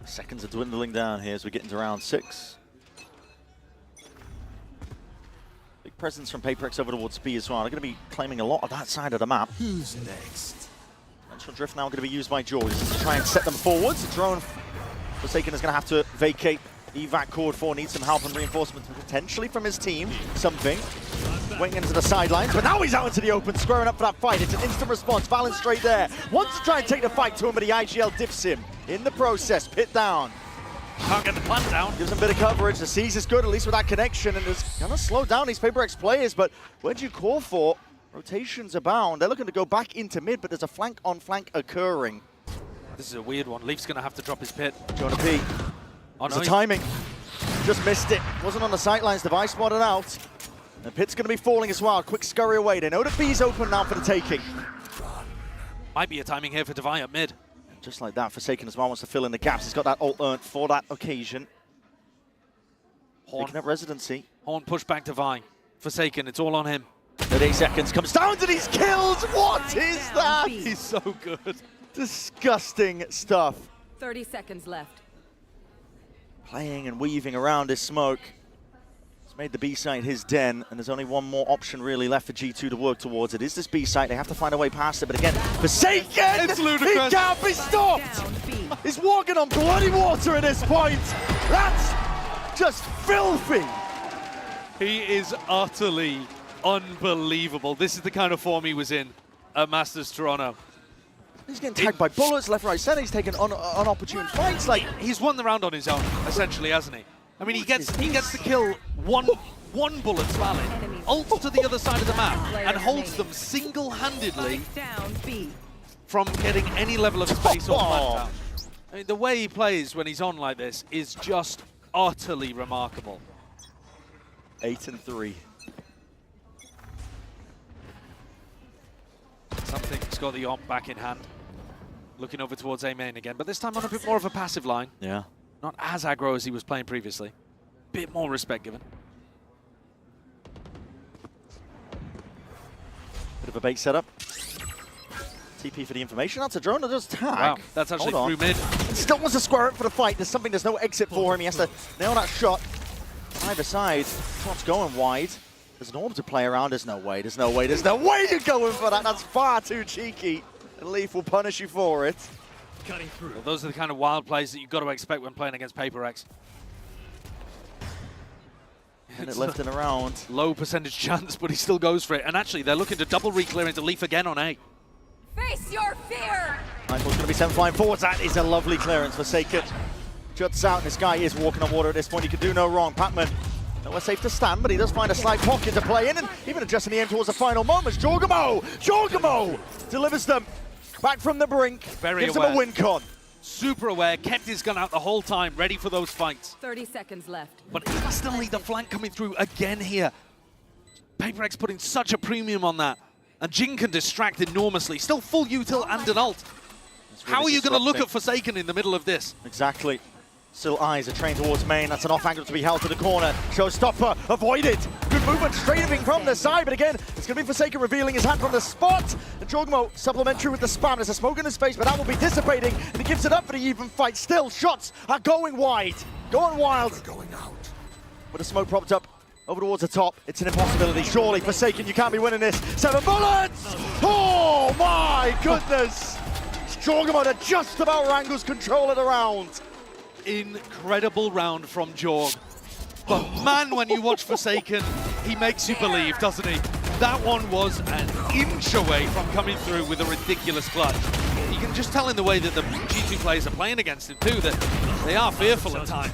Seconds are dwindling down here as we get into round 6. Big presence from PaperX over towards B as well. They're going to be claiming a lot of that side of the map. Who's next? Central Drift now going to be used by George to try and set them forwards. The drone Forsaken is going to have to vacate. Evac Cord 4 needs some help and reinforcement potentially from his team. Something. Waiting into the sidelines, but now he's out into the open, squaring up for that fight. It's an instant response. Valen straight there. Wants to try and take the fight to him, but the IGL diffs him. In the process, pit down. Can't get the plant down. Gives him a bit of coverage. The Seize is good, at least with that connection, and it's going to slow down these PaperX players, but where'd you call for? Rotations abound. They're looking to go back into mid, but there's a flank on flank occurring. This is a weird one. Leaf's going to have to drop his pit. Jonah P. Oh, The timing. Just missed it. Wasn't on the sightlines. Device spotted out. The pit's going to be falling as well. Quick scurry away. They know that B's open now for the taking. Might be a timing here for Devi at mid. Just like that, Forsaken as well wants to fill in the gaps. He's got that ult earned for that occasion. Horn. Taking up residency. Horn push back Devi. Forsaken, it's all on him. 38 seconds. Comes down to these kills. What is that? He's so good. Disgusting stuff. 30 seconds left. Playing and weaving around his smoke. He's made the B site his den, and there's only one more option really left for G2 to work towards. It is this B site. They have to find a way past it, but again, Forsaken! It's ludicrous. He can't be stopped! He's walking on bloody water at this point. That's Just filthy. He is utterly unbelievable. This is the kind of form he was in at Masters Toronto. He's getting tagged by bullets left, right, center. He's taking unopportune fights. Like, he's won the round on his own, essentially, hasn't he? I mean, he gets to kill one bullet's valid, ults to the other side of the map, and holds them single-handedly from getting any level of space or plant out. I mean, the way he plays when he's on like this is just utterly remarkable. 8-3. Something's got the op back in hand. Looking over towards A main again, but this time on a bit more of a passive line. Yeah. Not as aggro as he was playing previously. Bit more respect given. Bit of a bait setup. TP for the information. That's a drone that does tag. Wow, that's actually through mid. Still wants to square it for the fight. There's something, there's no exit for him. He has to nail that shot. Either side, shot's going wide. There's an orb to play around. There's no way, there's no way, there's no way you're going for that. That's far too cheeky. And Leaf will punish you for it. Cutting through. Well, those are the kind of wild plays that you've got to expect when playing against PaperX. And it left and around. Low percentage chance, but he still goes for it. And actually, they're looking to double re-clear into Leaf again on A. Face your fear! Nightfall's going to be sent flying forwards. That is a lovely clearance for Forsaken. Juts out, and this guy is walking on water at this point. He could do no wrong. Pacman, nowhere safe to stand, but he does find a slight pocket to play in, and even adjusting the aim towards the final moments. Jorgamo delivers them back from the brink. Gives them a win con. Super aware, kept his gun out the whole time, ready for those fights. 30 seconds left. But he still need the flank coming through again here. PaperX putting such a premium on that. And Jing can distract enormously. Still full util and an ult. Really how are you going to look at Forsaken in the middle of this? Exactly. Still eyes are trained towards main. That's an off angle to be held to the corner. Showstopper avoided. Good movement strafing from the side, but again, it's going to be Forsaken revealing his hand from the spot. And Jorgamo supplementary with the spam. There's a smoke in his face, but that will be dissipating, and he gives it up for the even fight. Still, shots are going wide, going wild. Going out. With a smoke propped up over towards the top, it's an impossibility. Surely, Forsaken, you can't be winning this. 7 bullets! Oh my goodness! Jorgamo that just about wrangles control of the round. Incredible round from Jorg. But man, when you watch Forsaken, he makes you believe, doesn't he? That one was an inch away from coming through with a ridiculous clutch. You can just tell in the way that the G2 players are playing against him too, that they are fearful at times.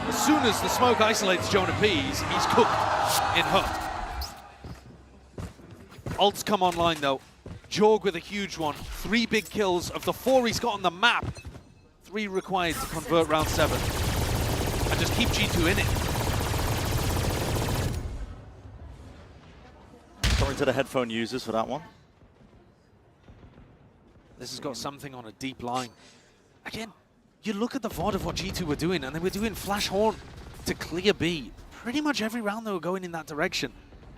As soon as the smoke isolates Jonah Pease, he's cooked in Hut. Ults come online though. Jorg with a huge one. 3 big kills of the 4 he's got on the map. 3 required to convert round 7. And just keep G2 in it. Sorry to the headphone users for that one. This has got something on a deep line. Again, you look at the VOD of what G2 were doing, and they were doing Flash Horn to clear B. Pretty much every round they were going in that direction.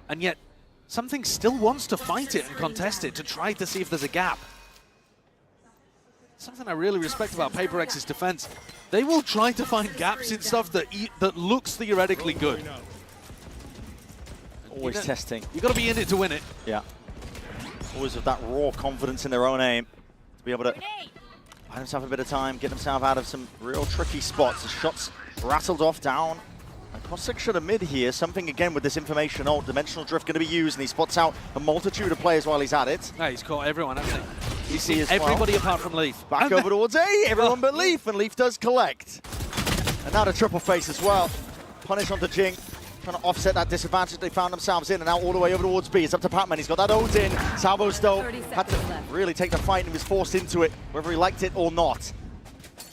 And yet, something still wants to fight it and contest it to try to see if there's a gap. Something I really respect about PaperX's defense. They will try to find gaps in stuff that looks theoretically good. Always testing. You got to be in it to win it. Yeah. Always with that raw confidence in their own aim to be able to buy themselves a bit of time, get themselves out of some real tricky spots. The shots rattled off down. Across section of mid here, something again with this information ult. Dimensional drift going to be used, and he spots out a multitude of players while he's at it. Yeah, he's caught everyone, hasn't he? He's seen as everybody well. apart from Leaf. Back over towards A, everyone but Leaf, and Leaf does collect. And now the triple face as well. Punish onto Jing, trying to offset that disadvantage they found themselves in, and now all the way over towards B. It's up to Pacman, he's got that ult in. Salvo's though had to really take the fight and he was forced into it, whether he liked it or not.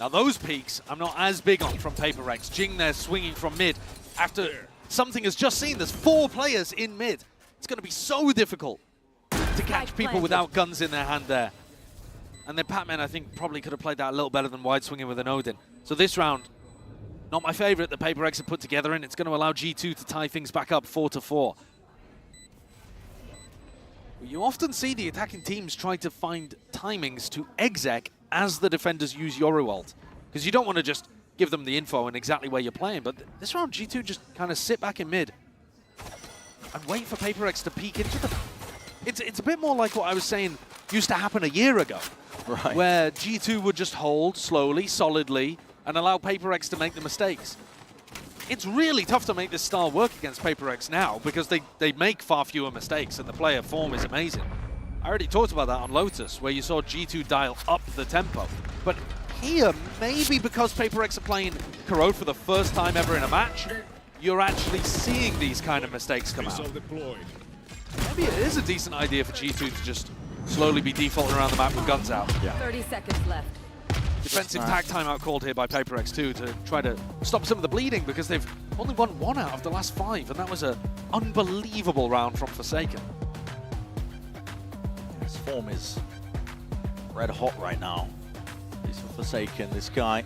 Now those peaks, I'm not as big on from PaperX. Jing there swinging from mid. After something has just seen, there's 4 players in mid. It's going to be so difficult to catch people without guns in their hand there. And then Pacman, I think, probably could have played that a little better than wide swinging with an Odin. So this round, not my favorite that PaperX have put together, and it's going to allow G2 to tie things back up 4-4. You often see the attacking teams try to find timings to exec as the defenders use Yoru ult. Because you don't want to just give them the info and exactly where you're playing, but this round G2 just kind of sit back in mid and wait for PaperX to peek into them. It's a bit more like what I was saying used to happen a year ago, right? Where G2 would just hold slowly, solidly, and allow PaperX to make the mistakes. it's really tough to make this style work against PaperX now because they make far fewer mistakes and the player form is amazing. I already talked about that on Lotus, where you saw G2 dial up the tempo. But here, maybe because PaperX are playing Corrode for the first time ever in a match, you're actually seeing these kind of mistakes come out. Maybe it is a decent idea for G2 to just slowly be defaulting around the map with guns out. 30 seconds left. Defensive tag timeout called here by PaperX too to try to stop some of the bleeding because they've only won 1 out of the last 5, and that was an unbelievable round from Forsaken. His form is red hot right now. He's for Forsaken. This guy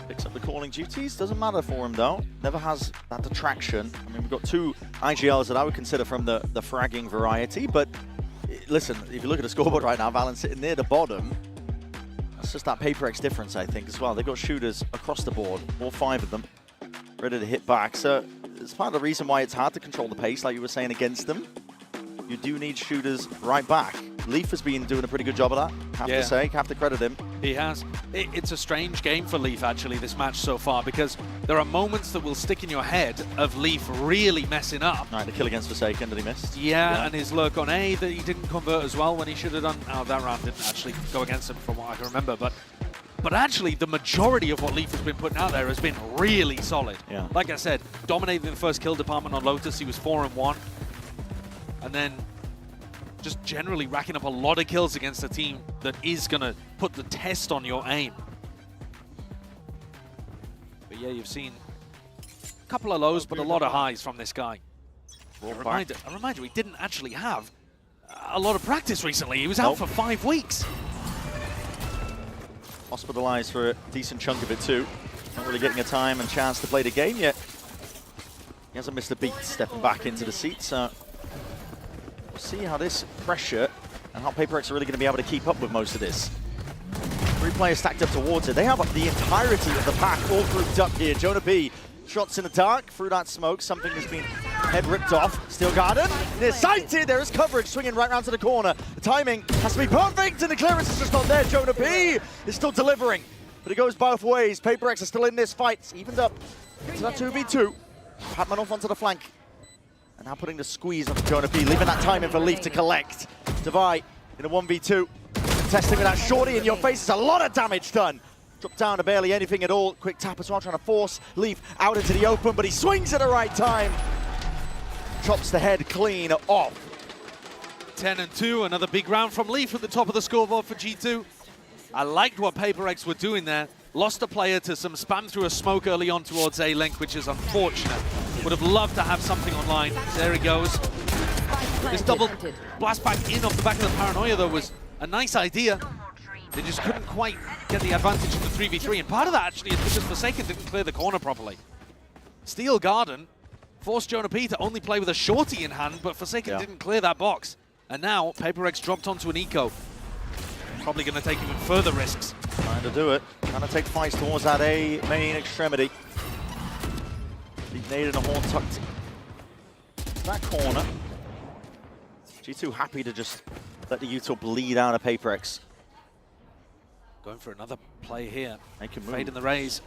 picks up the calling duties. Doesn't matter for him though. Never has that detraction. I mean, we've got 2 IGLs that I would consider from the fragging variety, but listen, if you look at the scoreboard right now, Valorant sitting near the bottom. That's just that PaperX difference, I think, as well. They've got shooters across the board, all 5 of them, ready to hit back. So it's part of the reason why it's hard to control the pace, like you were saying, against them. You do need shooters right back. Leaf has been doing a pretty good job of that, have to say, have to credit him. He has. It's a strange game for Leaf, actually, this match so far, because there are moments that will stick in your head of Leaf really messing up. Right, the kill against Forsaken that he missed. Yeah, and his lurk on A that he didn't convert as well when he should have done. Oh, that round didn't actually go against him from what I can remember, but actually the majority of what Leaf has been putting out there has been really solid. Yeah. Like I said, dominating the first kill department on Lotus, he was 4-1. And then just generally racking up a lot of kills against a team that is going to put the test on your aim. But yeah, you've seen a couple of lows, but a lot of highs from this guy. A reminder, he didn't actually have a lot of practice recently. He was out for 5 weeks. Hospitalized for a decent chunk of it too. Not really getting a time and chance to play the game yet. He hasn't missed a beat stepping back into the seats. We'll see how this pressure and how PaperX are really going to be able to keep up with most of this. 3 players stacked up towards it. They have the entirety of the pack all grouped up here. Jonah B, shots in the dark through that smoke. Something has been head ripped off. Steel Garden, near sighted. There is coverage swinging right round to the corner. The timing has to be perfect and the clearance is just not there. Jonah B is still delivering, but it goes both ways. PaperX are still in this fight. It's evened up to that 2v2. Patman off onto the flank. And now putting the squeeze on Jonah B, leaving that time in for Leaf to collect. Devi in a 1v2. Testing with that shorty in your face. It's a lot of damage done. Dropped down to barely anything at all. Quick tap as well, trying to force Leaf out into the open, but he swings at the right time. Chops the head clean off. 10-2, another big round from Leaf at the top of the scoreboard for G2. I liked what PaperX were doing there. Lost a player to some spam through a smoke early on towards A-Link, which is unfortunate. Would have loved to have something online. There he goes. This double blast back in off the back of the Paranoia, though, was a nice idea. They just couldn't quite get the advantage of the 3v3, and part of that actually is because Forsaken didn't clear the corner properly. Steel Garden forced Jonah P to only play with a shorty in hand, but Forsaken didn't clear that box. And now PaperX dropped onto an eco. Probably going to take even further risks. Trying to do it. Trying to take fights towards that A main extremity. Deep nade and a horn tucked that corner. G2 happy to just let the util bleed out of PaperX. Going for another play here. Make him fade in the raise.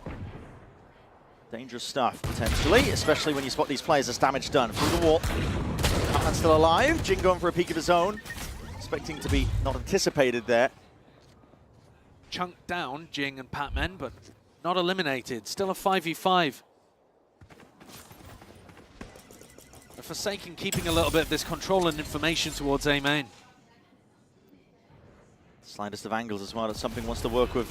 Dangerous stuff, potentially, especially when you spot these players as damage done. Through the wall. Patman's still alive. Jing going for a peek of his own. Expecting to be not anticipated there. Chunked down, Jing and Patman, but not eliminated. Still a 5v5. A Forsaken keeping a little bit of this control and information towards A main. Slightest of angles as well. That's something he wants to work with.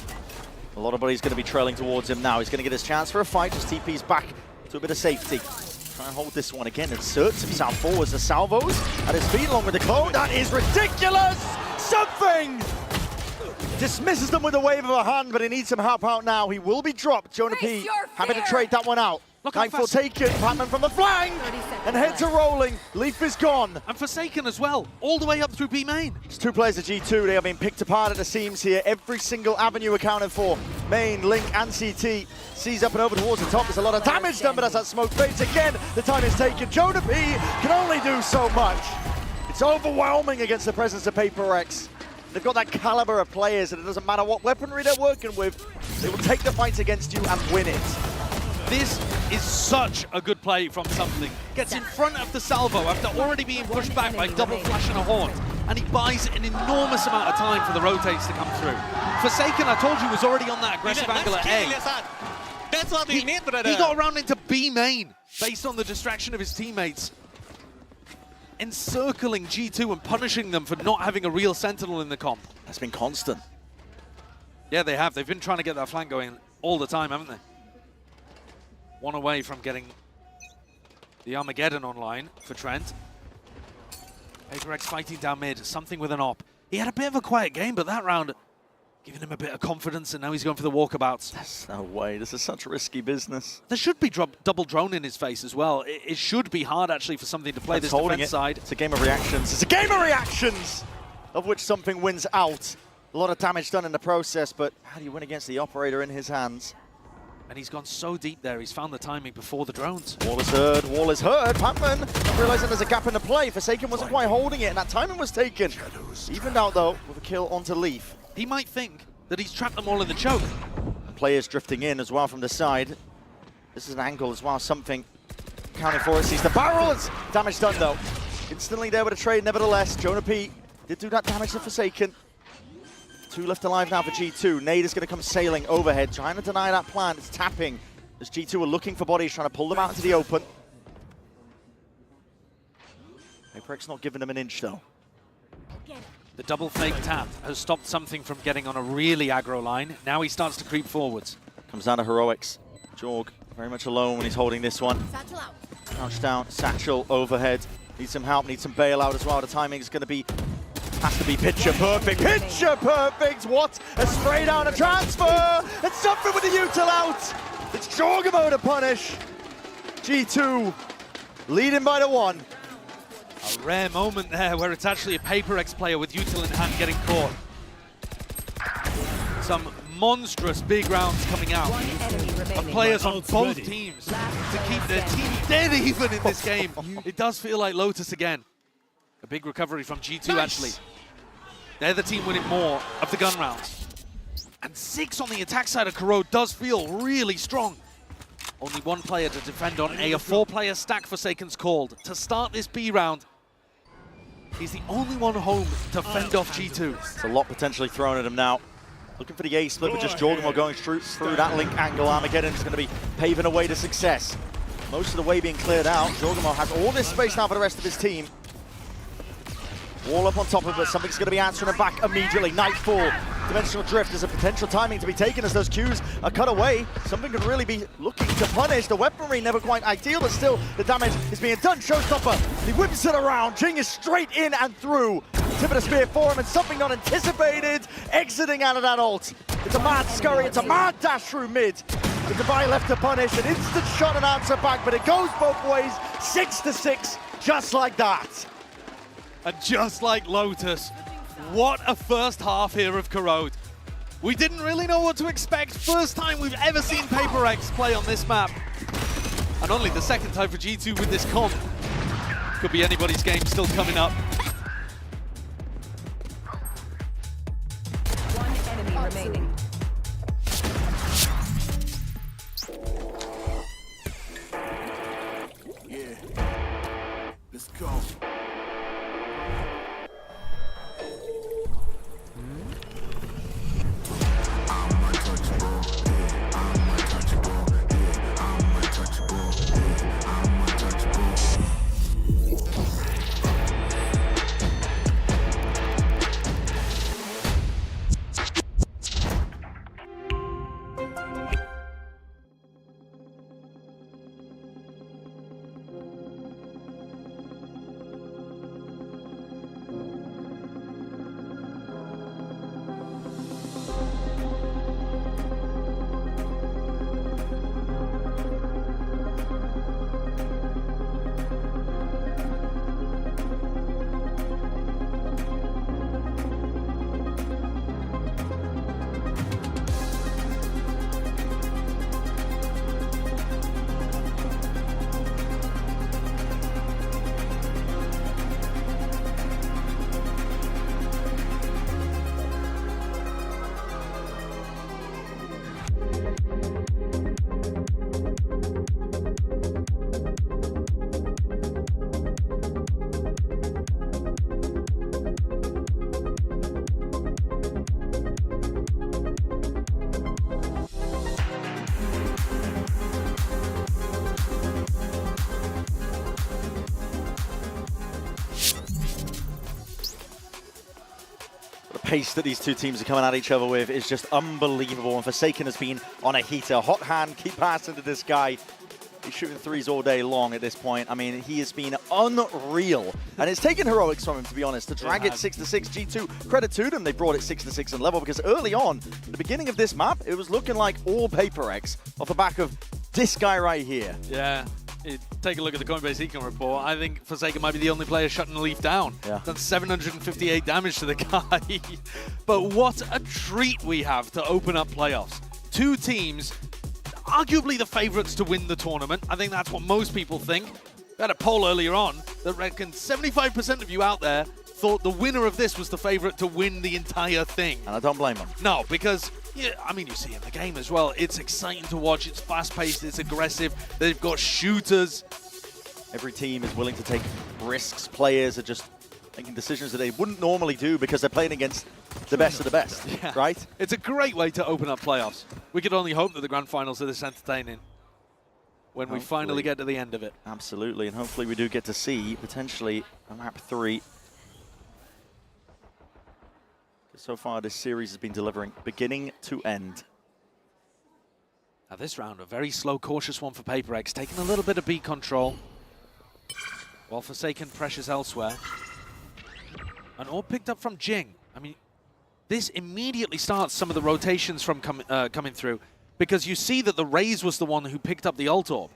A lot of bodies going to be trailing towards him now. He's going to get his chance for a fight. Just TP's back to a bit of safety. Try and hold this one again. Inserts himself forwards. The salvos at his feet along with the clone. That is ridiculous! Something! Dismisses them with a wave of a hand, but he needs some help out now. He will be dropped. Jonah P having to trade that one out. Nightfall taken. Patman from the flank. And heads are rolling. Leaf is gone. And Forsaken as well, all the way up through B main. It's 2 players of G2. They have been picked apart at the seams here. Every single avenue accounted for. Main, Link, and CT. Sees up and over towards the top. There's a lot of damage done, but as that smoke fades again, the time is taken. Jonah P can only do so much. It's overwhelming against the presence of PaperX. They've got that caliber of players, and it doesn't matter what weaponry they're working with. They will take the fights against you and win it. This is such a good play from Something. Gets in front of the salvo after already being pushed back by double flash and a haunt. And he buys an enormous amount of time for the rotates to come through. Forsaken, I told you, was already on that aggressive angle at A. That's what we need, brother. He got around into B main based on the distraction of his teammates. Encircling G2 and punishing them for not having a real sentinel in the comp. That's been constant. Yeah, they have. They've been trying to get that flank going all the time, haven't they? One away from getting the Armageddon online for Trent. PaperX fighting down mid, Something with an op. He had a bit of a quiet game, but that round giving him a bit of confidence, and now he's going for the walkabouts. There's no way. This is such risky business. There should be double drone in his face as well. It should be hard, actually, for Something to play this defense side. It's a game of reactions. It's a game of reactions, of which Something wins out. A lot of damage done in the process, but how do you win against the operator in his hands? And he's gone so deep there, he's found the timing before the drones. Wall is heard, wall is heard. Pantman not realizing there's a gap in the play. Forsaken wasn't quite holding it, and that timing was taken. Evened out, though, with a kill onto Leaf. He might think that he's trapped them all in the choke. Players drifting in as well from the side. This is an angle as well, Something counting for it. Sees the barrel. It's damage done, though. Instantly there with a trade, nevertheless. Jonah P did do that damage to Forsaken. 2 left alive now for G2. Nade is going to come sailing overhead, trying to deny that plan. It's tapping as G2 are looking for bodies, trying to pull them out into the open. PaperX not giving them an inch, though. The double fake tap has stopped Something from getting on a really aggro line. Now he starts to creep forwards. Comes down to heroics. Jorg very much alone when he's holding this one. Crouch down, Satchel overhead. Needs some help, needs some bailout as well. The timing is going to be... has to be picture perfect. Picture perfect! What a spray down a transfer! And Something with the util out! It's Jorgamo to punish. G2 leading by the 1. A rare moment there where it's actually a PaperX player with util in hand getting caught. Some monstrous big rounds coming out of players on both teams to keep their team dead even in this game. It does feel like Lotus again. A big recovery from G2, actually. They're the team winning more of the gun rounds. And 6 on the attack side of Corrode does feel really strong. Only 1 player to defend on A. A 4-player stack Forsaken's called. To start this B round, he's the only one home to fend off G2. It's a lot potentially thrown at him now. Looking for the A split, but just Jorgamo going through that link angle. Armageddon is going to be paving a way to success. Most of the way being cleared out. Jorgamo has all this space now for the rest of his team. Wall up on top of it, Something's going to be answering it back immediately. Nightfall, Dimensional Drift, there's a potential timing to be taken as those Qs are cut away. Something could really be looking to punish. The weaponry never quite ideal, but still the damage is being done. Showstopper, he whips it around. Jing is straight in and through. Tip of the spear for him, and Something not anticipated, exiting out of that ult. It's a mad scurry, it's a mad dash through mid. The Dubai left to punish, an instant shot and answer back, but it goes both ways, 6-6, just like that. And just like Lotus, what a first half here of Corrode. We didn't really know what to expect. First time we've ever seen PaperX play on this map. And only the second time for G2 with this comp. Could be anybody's game still coming up. One enemy remaining. Yeah, let's go. pace that these two teams are coming at each other with is just unbelievable. And Forsaken has been on a heater. Hot hand, keep passing to this guy. He's shooting threes all day long at this point. I mean, he has been unreal. And it's taken heroics from him, to be honest, to drag it 6-6. G2, credit to them, they brought it 6-6 in level, because early on, at the beginning of this map, it was looking like all PaperX off the back of this guy right here. Yeah. Take a look at the Coinbase Econ report. I think Forsaken might be the only player shutting the Leaf down. Yeah. Done 758 damage to the guy. But what a treat we have to open up playoffs. Two teams, arguably the favorites to win the tournament. I think that's what most people think. We had a poll earlier on that reckoned 75% of you out there thought the winner of this was the favorite to win the entire thing. And I don't blame them. No, because, yeah, I mean, you see in the game as well, it's exciting to watch, it's fast-paced, it's aggressive, they've got shooters. Every team is willing to take risks. Players are just making decisions that they wouldn't normally do because they're playing against the best of the best, right? It's a great way to open up playoffs. We could only hope that the grand finals are this entertaining when we finally get to the end of it. Absolutely, and hopefully we do get to see, potentially, a map 3. So far, this series has been delivering beginning to end. Now this round, a very slow, cautious one for PaperX, taking a little bit of B control, while Forsaken pressures elsewhere. And all picked up from Jing. I mean, this immediately starts some of the rotations from coming through, because you see that the Raze was the one who picked up the ult orb.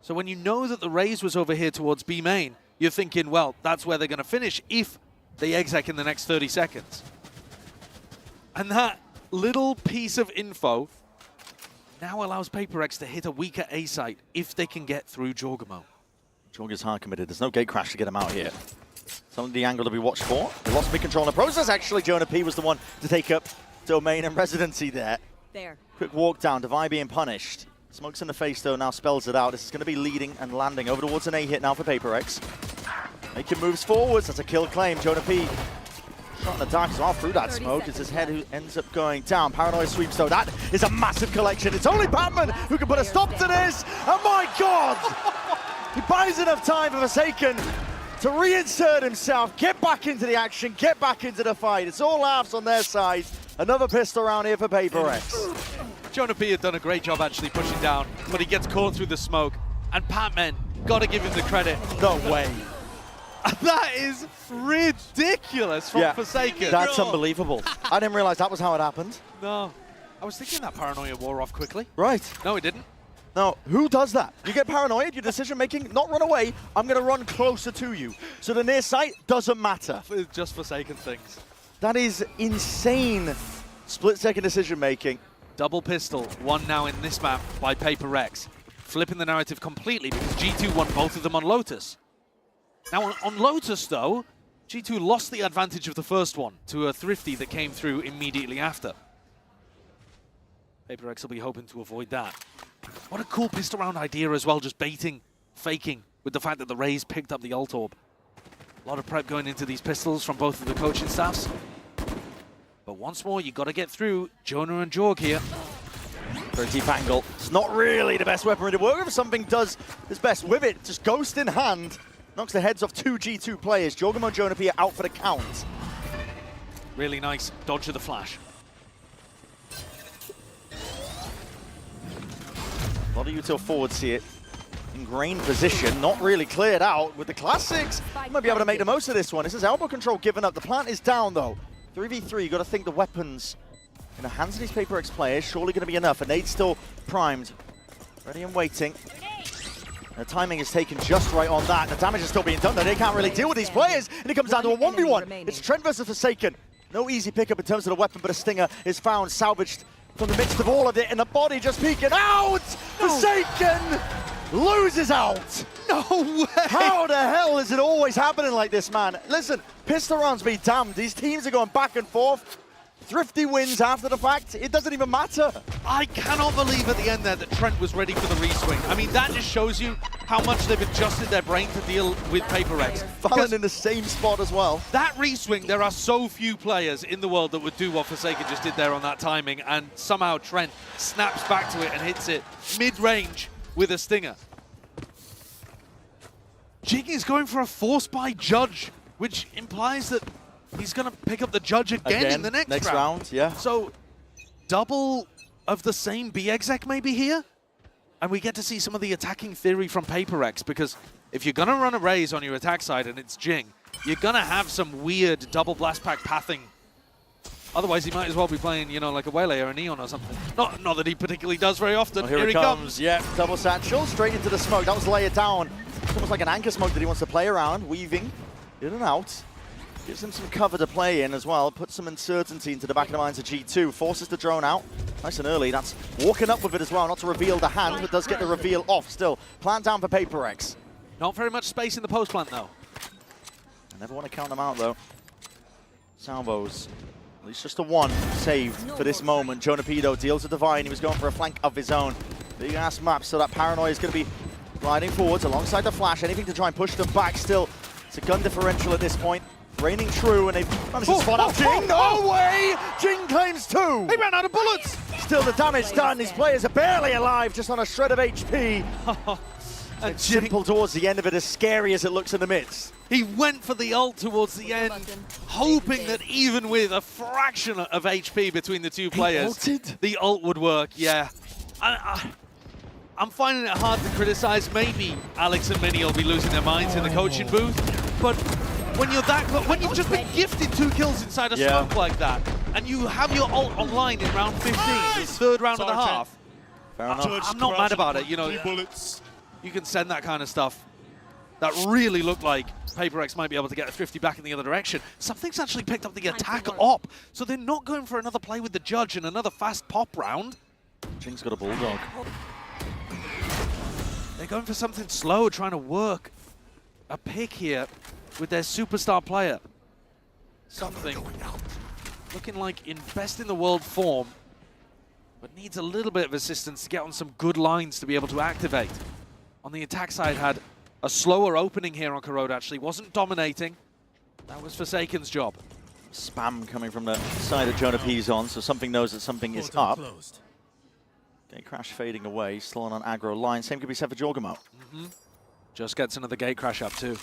So when you know that the Raze was over here towards B main, you're thinking, well, that's where they're going to finish if they exec in the next 30 seconds. And that little piece of info now allows PaperX to hit a weaker A site if they can get through Jorgamo. Jorg is hard committed. There's no gate crash to get him out here. Something the angle to be watched for. They lost mid control in the process. Actually, Jonah P was the one to take up domain and residency there. Quick walk down. Devi being punished. Smokes in the face, though, now spells it out. This is going to be leading and landing over towards an A hit now for PaperX. Making moves forwards. That's a kill claim. Jonah P shot in the dark as well through that smoke. It's his head who ends up going down. Paranoia sweeps, though. That is a massive collection. It's only Batman who can put a stop to this. Oh, my God! He buys enough time for Forsaken to reinsert himself, get back into the action, get back into the fight. It's all laughs on their side. Another pistol round here for PaperX. Jonah P had done a great job actually pushing down, but he gets caught through the smoke. And Patman, gotta give him the credit. No way. That is ridiculous from Forsaken. That's unbelievable. I didn't realize that was how it happened. No. I was thinking that Paranoia wore off quickly. Right. No, it didn't. No, who does that? You get paranoid, your decision making, not run away, I'm going to run closer to you. So the near sight doesn't matter. It's just Forsaken things. That is insane split-second decision making. Double pistol, one now in this map by PaperX. Flipping the narrative completely because G2 won both of them on Lotus. Now on Lotus though, G2 lost the advantage of the first one to a Thrifty that came through immediately after. PaperX will be hoping to avoid that. What a cool pistol round idea as well, just baiting, faking with the fact that the Raze picked up the ult orb. A lot of prep going into these pistols from both of the coaching staffs. But once more, you got to get through Jonah and Jorg here. Very deep angle. It's not really the best weaponry to work with. Something does his best with it. Just ghost in hand. Knocks the heads off two G2 players. Jorgamo and Jonah P are out for the count. Really nice dodge of the flash. A lot of util forwards here. Ingrained position, not really cleared out with the classics. Might be able to make the most of this one. This is elbow control given up. The plant is down though. 3v3, you got to think the weapons in the hands of these PaperX players surely going to be enough. And nade's still primed, ready and waiting. The timing is taken just right on that. The damage is still being done though. They can't really deal with these players. And it comes down to a 1v1. It's Trent versus Forsaken. No easy pickup in terms of the weapon, but a stinger is found, salvaged from the midst of all of it, and the body just peeking out! Forsaken loses out! No way! How the hell is it always happening like this, man? Listen, pistol rounds be damned. These teams are going back and forth. Thrifty wins after the fact. It doesn't even matter. I cannot believe at the end there that Trent was ready for the re-swing. I mean, that just shows you how much they've adjusted their brain to deal with PaperX. Valen in the same spot as well. That re-swing, there are so few players in the world that would do what Forsaken just did there on that timing, and somehow Trent snaps back to it and hits it mid-range with a stinger. Jing is going for a force by Judge, which implies that he's going to pick up the judge again in the next round. Yeah. So, double of the same B-exec maybe here? And we get to see some of the attacking theory from PaperX, because if you're going to run a raise on your attack side and it's Jing, you're going to have some weird double blast pack pathing. Otherwise, he might as well be playing, you know, like a Waylay or a Neon or something. Not that he particularly does very often. Oh, here he comes. Yeah, double satchel, straight into the smoke. That was layered down. It's almost like an anchor smoke that he wants to play around, weaving in and out. Gives him some cover to play in as well. Puts some uncertainty into the back of the minds of G2. Forces the drone out. Nice and early. That's walking up with it as well. Not to reveal the hand, but does get the reveal off still. Plant down for PaperX. Not very much space in the post plant, though. I never want to count them out, though. Salvos. At least just a one saved for this moment. Jonapido deals with Divine. He was going for a flank of his own. Big ass map, so that paranoia is going to be gliding forwards alongside the flash. Anything to try and push them back still. It's a gun differential at this point. Reigning true, and they've managed to spot out Jing. No way! Jing claims two! He ran out of bullets! Still the damage done. His players are barely alive, just on a shred of HP. And it's simple towards the end of it, as scary as it looks in the midst. He went for the ult towards the end, hoping that even with a fraction of HP between the two players, the ult would work, yeah. I'm finding it hard to criticize. Maybe Alex and Minnie will be losing their minds in the coaching booth, but when you're that close, when you've just been gifted 2 kills inside a smoke like that, and you have your ult online in round 15, the third round of the half, I'm not mad about it, you know. You can send that kind of stuff. That really looked like PaperX might be able to get a thrifty back in the other direction. Something's actually picked up the attack op, so they're not going for another play with the judge and another fast pop round. Jing's got a bulldog. They're going for something slow, trying to work a pick here with their superstar player. Something looking like in best in the world form, but needs a little bit of assistance to get on some good lines to be able to activate. On the attack side, had a slower opening here on Corrode, actually. Wasn't dominating. That was Forsaken's job. Spam coming from the side of Jonah Pizon, so something knows that something is up. Gate crash fading away, still on an aggro line. Same could be said for Jorgamo. Just gets another gate crash up too.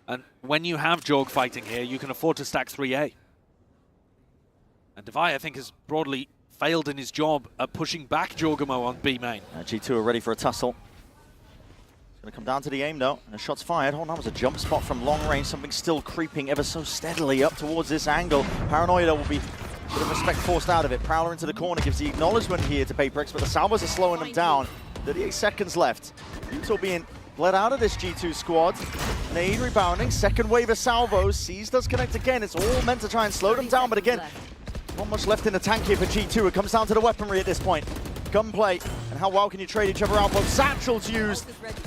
And when you have Jorg fighting here, you can afford to stack 3A. And Devi, I think, has broadly failed in his job at pushing back Jorgamo on B main. G2 are ready for a tussle. Going to come down to the aim, though. And shots fired. Oh, that was a jump spot from long range. Something still creeping ever so steadily up towards this angle. Paranoia, though, will be a bit of respect forced out of it. Prowler into the corner gives the acknowledgement here to PaperX, but the Salvos are slowing them down. 38 seconds left. Utah being bled out of this G2 squad. Nade rebounding. Second wave of Salvos. Seas does connect again. It's all meant to try and slow them down, but again, not much left in the tank here for G2. It comes down to the weaponry at this point. Gunplay, and how well can you trade each other out? Both satchels used,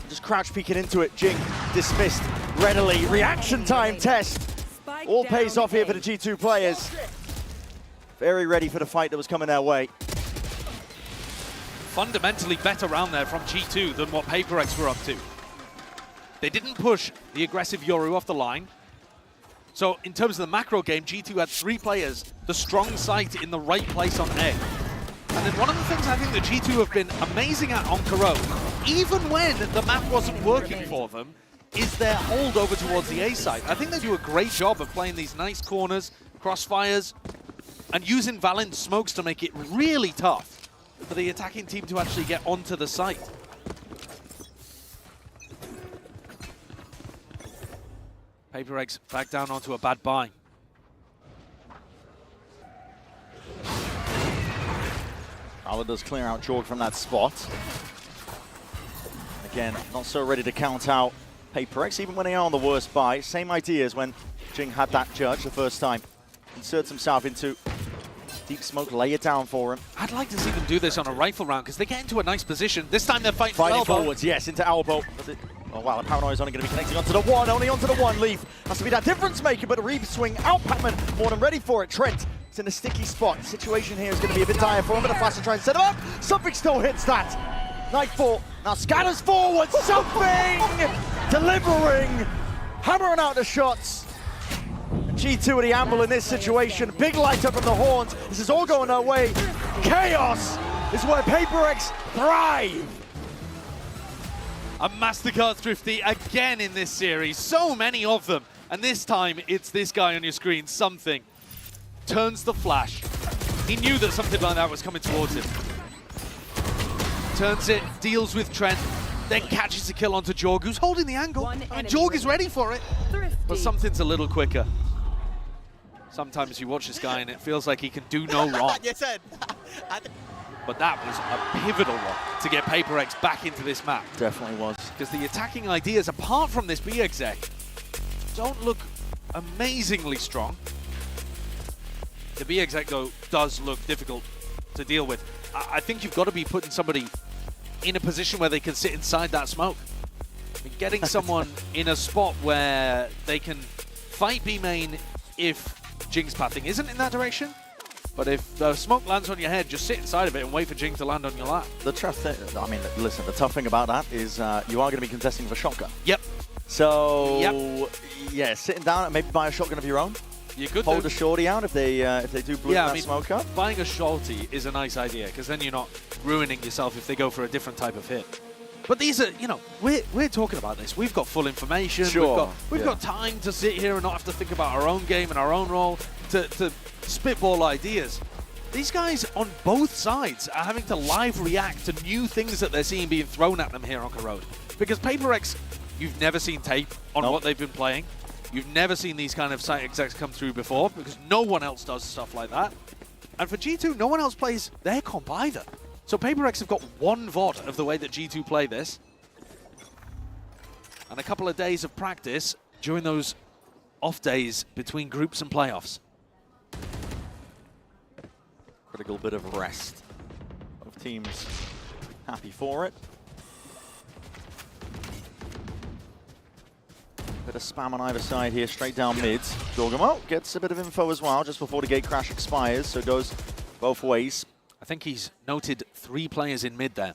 just crouch peeking into it. Jing dismissed readily. Reaction time test. All pays off here for the G2 players. Very ready for the fight that was coming their way. Fundamentally better round there from G2 than what PaperX were up to. They didn't push the aggressive Yoru off the line. So in terms of the macro game, G2 had 3 players, the strong site in the right place on A. And then one of the things I think that G2 have been amazing at on Corrode, even when the map wasn't working for them, is their hold over towards the A side. I think they do a great job of playing these nice corners, crossfires, and using Valent smokes to make it really tough for the attacking team to actually get onto the site. PaperX back down onto a bad buy. Prowler does clear out Jorg from that spot. Again, not so ready to count out PaperX, even when they are on the worst buy. Same idea as when Jing had that judge the first time. Inserts himself into deep smoke, lay it down for him. I'd like to see them do this on a rifle round, because they get into a nice position. This time they're fighting forwards, yes, into elbow. Oh wow, the Paranoia is only going to be connecting onto the one, only onto the one. Leaf has to be that difference maker, but a Reeve swing out. Pacman more than ready for it. Trent is in a sticky spot. The situation here is going to be a bit dire for him, but a flash to try and set him up. Something still hits that. Nightfall now scatters forward. Something delivering, hammering out the shots. G2 at the amble in this situation. Big light up from the horns. This is all going their way. Chaos is where PaperX thrive. A Mastercard Thrifty again in this series. So many of them. And this time, it's this guy on your screen, Something. Turns the flash. He knew that something like that was coming towards him. Turns it, deals with Trent, then catches a kill onto Jorg, who's holding the angle. And Jorg is ready for it. But Something's a little quicker. Sometimes you watch this guy and it feels like he can do no wrong. Yes, sir. But that was a pivotal one to get PaperX back into this map. Definitely was. Because the attacking ideas, apart from this B exec, don't look amazingly strong. The B exec, though, does look difficult to deal with. I think you've got to be putting somebody in a position where they can sit inside that smoke. I mean, getting someone in a spot where they can fight B main if Jing's pathing isn't in that direction. But if the smoke lands on your head, just sit inside of it and wait for Jing to land on your lap. The tough thing, I mean, listen, the tough thing about that is you are going to be contesting with a shotgun. Yep. So, yeah, sitting down and maybe buy a shotgun of your own. You could hold a shorty out if they do blow that smoke up. Buying a shorty is a nice idea because then you're not ruining yourself if they go for a different type of hit. But these are, you know, we're talking about this. We've got full information. Sure. We've got time to sit here and not have to think about our own game and our own role to spitball ideas. These guys on both sides are having to live react to new things that they're seeing being thrown at them here on Corrode. Because PaperX, you've never seen tape on what they've been playing. You've never seen these kind of site execs come through before because no one else does stuff like that. And for G2, no one else plays their comp either. So PaperX have got one VOD of the way that G2 play this. And a couple of days of practice during those off days between groups and playoffs. Critical bit of rest. Both teams happy for it. Bit of spam on either side here, straight down mid. Dorgamo gets a bit of info as well just before the gate crash expires, so it goes both ways. I think he's noted 3 players in mid there.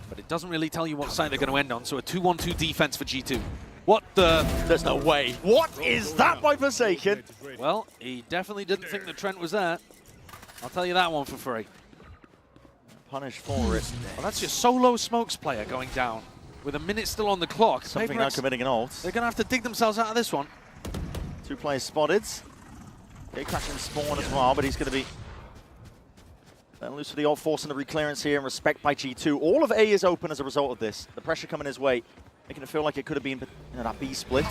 But it doesn't really tell you what side they're going to end on, so a 2-1-2 defense for G2. What the... There's no way. What is that by Forsaken? Well, he definitely didn't think that Trent was there. I'll tell you that one for free. Punish for it. Well, that's your solo smokes player going down. With a minute still on the clock. Something now committing an ult. They're going to have to dig themselves out of this one. 2 players spotted. Gate crash and spawn as well, but he's going to be let loose for the ult, forcing the reclearance here and respect by G2. All of A is open as a result of this. The pressure coming his way, making it feel like it could have been that B split.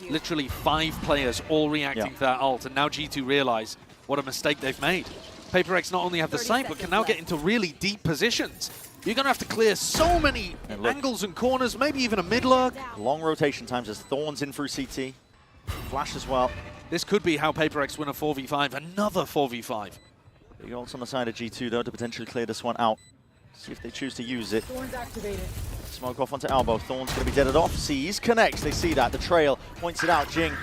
Literally 5 players all reacting to that ult, and now G2 realize what a mistake they've made. PaperX not only have the site, but can now get into really deep positions. You're going to have to clear so many angles and corners, maybe even a mid-lurk. Long rotation times as Thorns in through CT. Flash as well. This could be how PaperX win a 4v5, another 4v5. Big ults on the side of G2 though to potentially clear this one out. See if they choose to use it. Thorns activated. Smoke off onto Elbow. Thorns going to be deaded off. Sees, connects. They see that. The trail points it out. Jing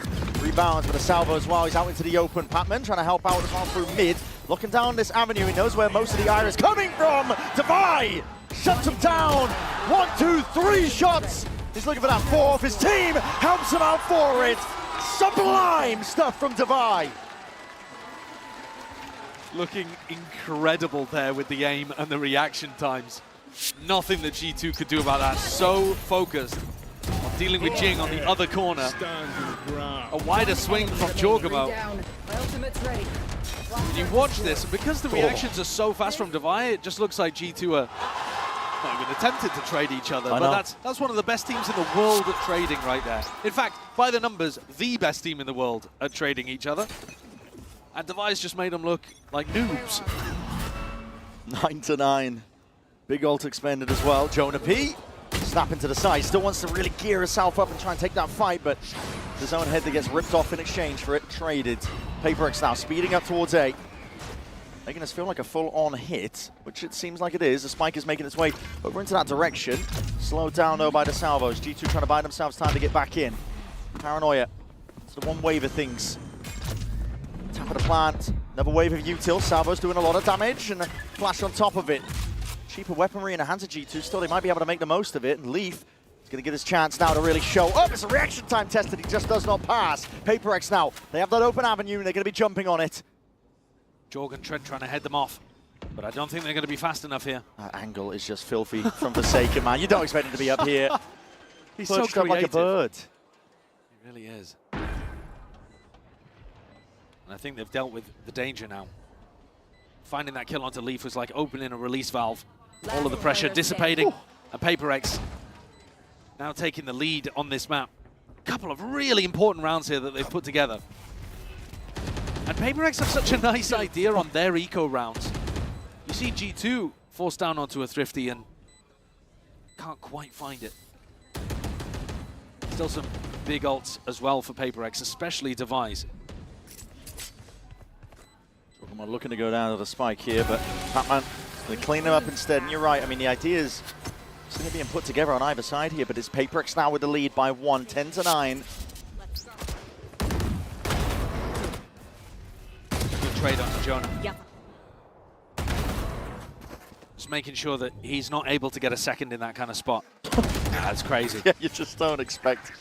rebounds with a salvo as well. He's out into the open. Patman trying to help out as well through mid. Looking down this avenue. He knows where most of the ire is coming from. Devi shuts him down. 1, 2, 3 shots. He's looking for that 4th. His team helps him out for it. Sublime stuff from Devi. Looking incredible there with the aim and the reaction times. Nothing that G2 could do about that. So focused on dealing with Jing on the other corner. A wider swing from Jorgamo. When you watch this, because the reactions are so fast from Devi, it just looks like G2 are not even attempted to trade each other. But that's one of the best teams in the world at trading right there. In fact, by the numbers, the best team in the world at trading each other. And Devi's just made them look like noobs. 9-9. Big ult expended as well. Jonah P. snapping to the side. Still wants to really gear herself up and try and take that fight, but his own head that gets ripped off in exchange for it. Traded. PaperX now speeding up towards A. Making this feel like a full-on hit, which it seems like it is. The spike is making its way over into that direction. Slowed down, though, by the salvos. G2 trying to buy themselves time to get back in. Paranoia. It's the one wave of things. Tap of the plant. Another wave of util. Salvo's doing a lot of damage, and a flash on top of it. Cheaper weaponry in the hands of G2. Still, they might be able to make the most of it. And Leaf is going to get his chance now to really show up. It's a reaction time test that he just does not pass. PaperX now. They have that open avenue, and they're going to be jumping on it. Jorg and Trent trying to head them off. But I don't think they're going to be fast enough here. That angle is just filthy from Forsaken, man. You don't expect him to be up here. He's Perched so up like a bird. He really is. And I think they've dealt with the danger now. Finding that kill onto Leaf was like opening a release valve. All of the pressure dissipating. And PaperX now taking the lead on this map. A couple of really important rounds here that they've put together. And PaperX have such a nice idea on their eco rounds. You see G2 forced down onto a Thrifty and can't quite find it. Still some big ults as well for PaperX, especially Device. Pokemon looking to go down to the spike here, but Pac-Man going to clean them up instead. And you're right, I mean, the idea is still being put together on either side here, but it's PaperX now with the lead by 1, 10-9. Good trade onto Jonah. Yep. Just making sure that he's not able to get a second in that kind of spot. That's crazy. Yeah, you just don't expect.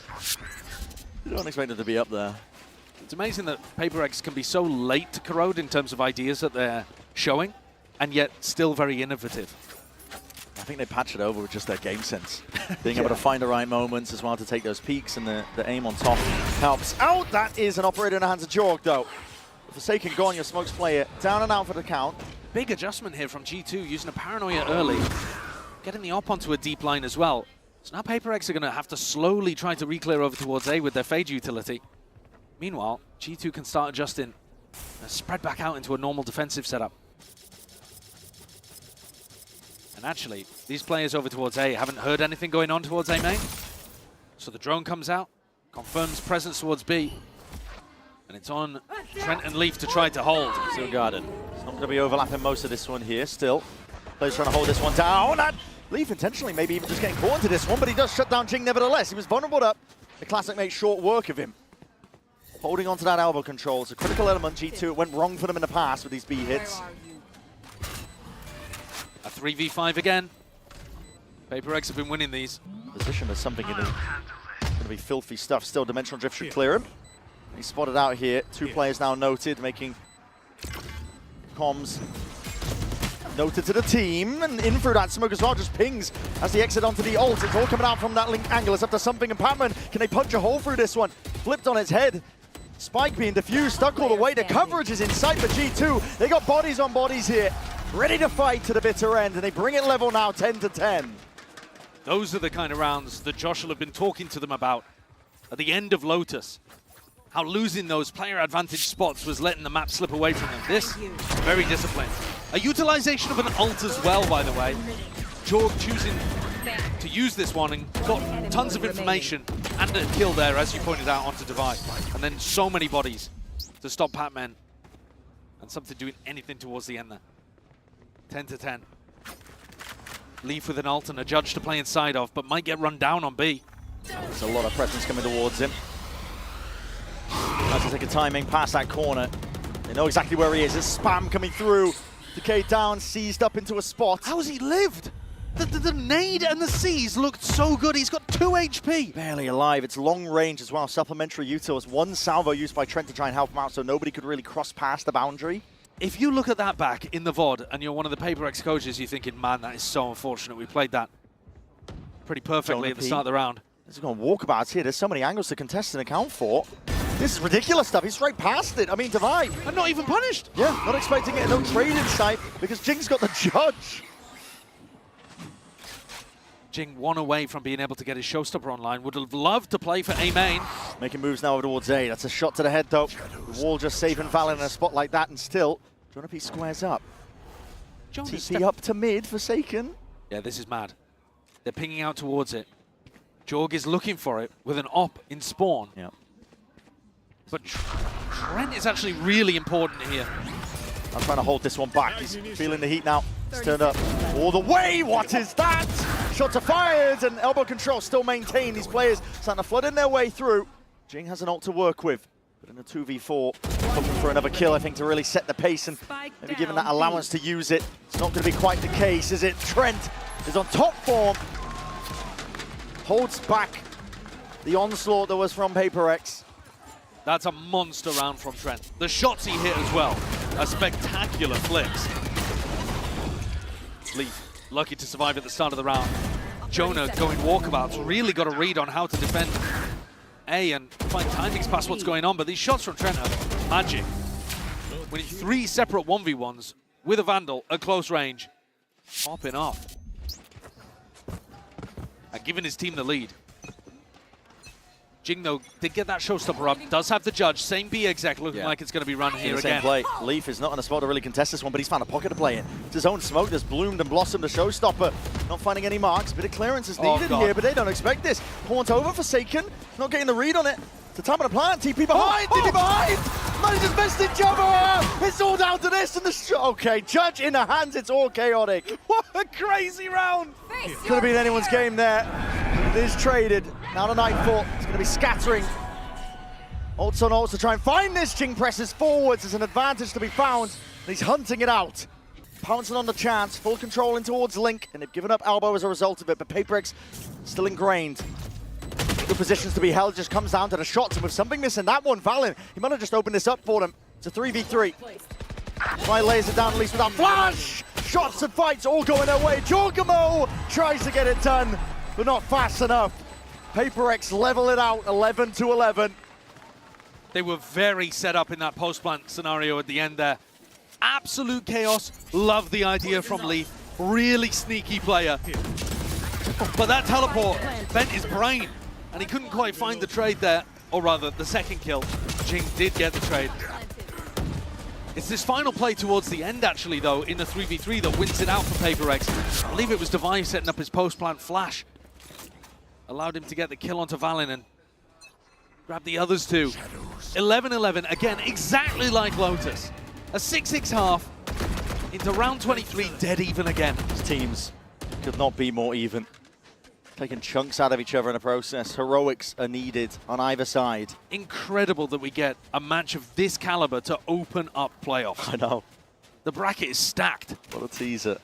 You don't expect him to be up there. It's amazing that PaperX can be so late to Corrode in terms of ideas that they're showing, and yet still very innovative. I think they patch it over with just their game sense. Being able to find the right moments as well to take those peaks, and the aim on top helps out. That is an operator in the hands of Jorg, though. Forsaken gone, your smokes player down and out for the count. Big adjustment here from G2, using a paranoia early. Getting the op onto a deep line as well. So now PaperX are going to have to slowly try to re-clear over towards A with their Fade utility. Meanwhile, G2 can start adjusting and spread back out into a normal defensive setup. And actually, these players over towards A haven't heard anything going on towards A main. So the drone comes out, confirms presence towards B. And it's on Trent and Leaf to try to hold. Still guarded. It's not going to be overlapping most of this one here still. Players trying to hold this one down. And Leaf intentionally maybe even just getting caught into this one, but he does shut down Jing nevertheless. He was vulnerable up. The Classic makes short work of him. Holding onto that elbow control. It's a critical element. G2, it went wrong for them in the past with these B hits. A 3v5 again. PaperX have been winning these. Position as something going to be filthy stuff. Still, Dimensional Drift should clear him. He's spotted out here. 2 players now noted, making comms noted to the team. And in through that smoke as well, just pings as they exit onto the ult. It's all coming out from that link angle. It's up to something. And Pac-Man, can they punch a hole through this one? Flipped on its head. Spike being diffused, stuck all the way. The coverage is inside for G2. They got bodies on bodies here. Ready to fight to the bitter end. And they bring it level now, 10-10. Those are the kind of rounds that Josh will have been talking to them about at the end of Lotus. How losing those player advantage spots was letting the map slip away from them. This, very disciplined. A utilization of an ult as well, by the way. Jorg choosing to use this one and got tons of information and a kill there, as you pointed out, onto Divide. And then so many bodies to stop Pac-Man. And something doing anything towards the end there. 10-10. Leaf with an ult and a judge to play inside of, but might get run down on B. There's a lot of presence coming towards him. Has to take a timing past that corner. They know exactly where he is. There's spam coming through. Decay down, seized up into a spot. How's he lived? The nade and the seize looked so good. He's got 2 HP. Barely alive. It's long range as well. Supplementary utils. 1 salvo used by Trent to try and help him out, so nobody could really cross past the boundary. If you look at that back in the VOD and you're one of the PaperX coaches, you're thinking, man, that is so unfortunate. We played that pretty perfectly at the start of the round. There's going walkabouts here. There's so many angles to contest and account for. This is ridiculous stuff. He's right past it. I mean, Divide. And not even punished. Yeah, not expecting it. No trade in sight because Jing's got the judge. Jing 1 away from being able to get his showstopper online. Would have loved to play for A main. Making moves now over towards A. That's a shot to the head, though. The wall just saving Val in a spot like that, and still, Jonah P squares up. TP up to mid, Forsaken. Yeah, this is mad. They're pinging out towards it. Jorg is looking for it with an op in spawn. Yeah. But Trent is actually really important here. I'm trying to hold this one back. He's feeling the heat now. It's turned up all the way. What is that? Shots are fired and elbow control still maintained. These players starting to flood in their way through. Jing has an ult to work with. But in a 2v4, hoping for another kill, I think, to really set the pace and maybe given that allowance to use it. It's not going to be quite the case, is it? Trent is on top form. Holds back the onslaught that was from PaperX. That's a monster round from Trent. The shots he hit as well are spectacular flicks. Leaf, lucky to survive at the start of the round. Jonah going walkabouts, really got a read on how to defend A and find timings past what's going on, but these shots from Trent are magic. Winning 3 separate 1v1s with a Vandal at close range, popping off. And giving his team the lead. Jing, though, did get that showstopper up, does have the judge, same B exec, looking like it's going to be run here Same again. play. Leaf is not in a spot to really contest this one, but he's found a pocket to play in. It's his own smoke that's bloomed and blossomed, a showstopper. Not finding any marks, bit of clearance is needed here, but they don't expect this. Haunt over, Forsaken, not getting the read on it. The time of the plant, TP behind, TP behind! Manager's best in jumper! It's all down to this, and the okay, judge in the hands, it's all chaotic. What a crazy round! Could have been anyone's game there. It is traded. Now to Nightfall. It's going to be scattering. Ults on ults to try and find this. Jing presses forwards. There's an advantage to be found. And he's hunting it out. Pouncing on the chance. Full control in towards Link. And they've given up Elbow as a result of it. But PaperX still ingrained. Good positions to be held. Just comes down to the shots. And with something missing that one, Valen, he might have just opened this up for them. It's a 3v3. Try lays it down at least without flash. Shots and fights all going their way. Jorgamo tries to get it done, but not fast enough. PaperX level it out, 11-11. They were very set up in that post-plant scenario at the end there. Absolute chaos. Love the idea from Leaf. Really sneaky player. But that teleport bent his brain, and he couldn't quite find the trade there. Or rather, the second kill. Jing did get the trade. It's this final play towards the end, actually, though, in the 3v3 that wins it out for PaperX. I believe it was Device setting up his post-plant flash. Allowed him to get the kill onto Valen and grab the others too. 11-11, again, exactly like Lotus. A 6-6 half into round 23, dead even again. These teams could not be more even. Taking chunks out of each other in the process. Heroics are needed on either side. Incredible that we get a match of this caliber to open up playoffs. I know. The bracket is stacked. What a teaser.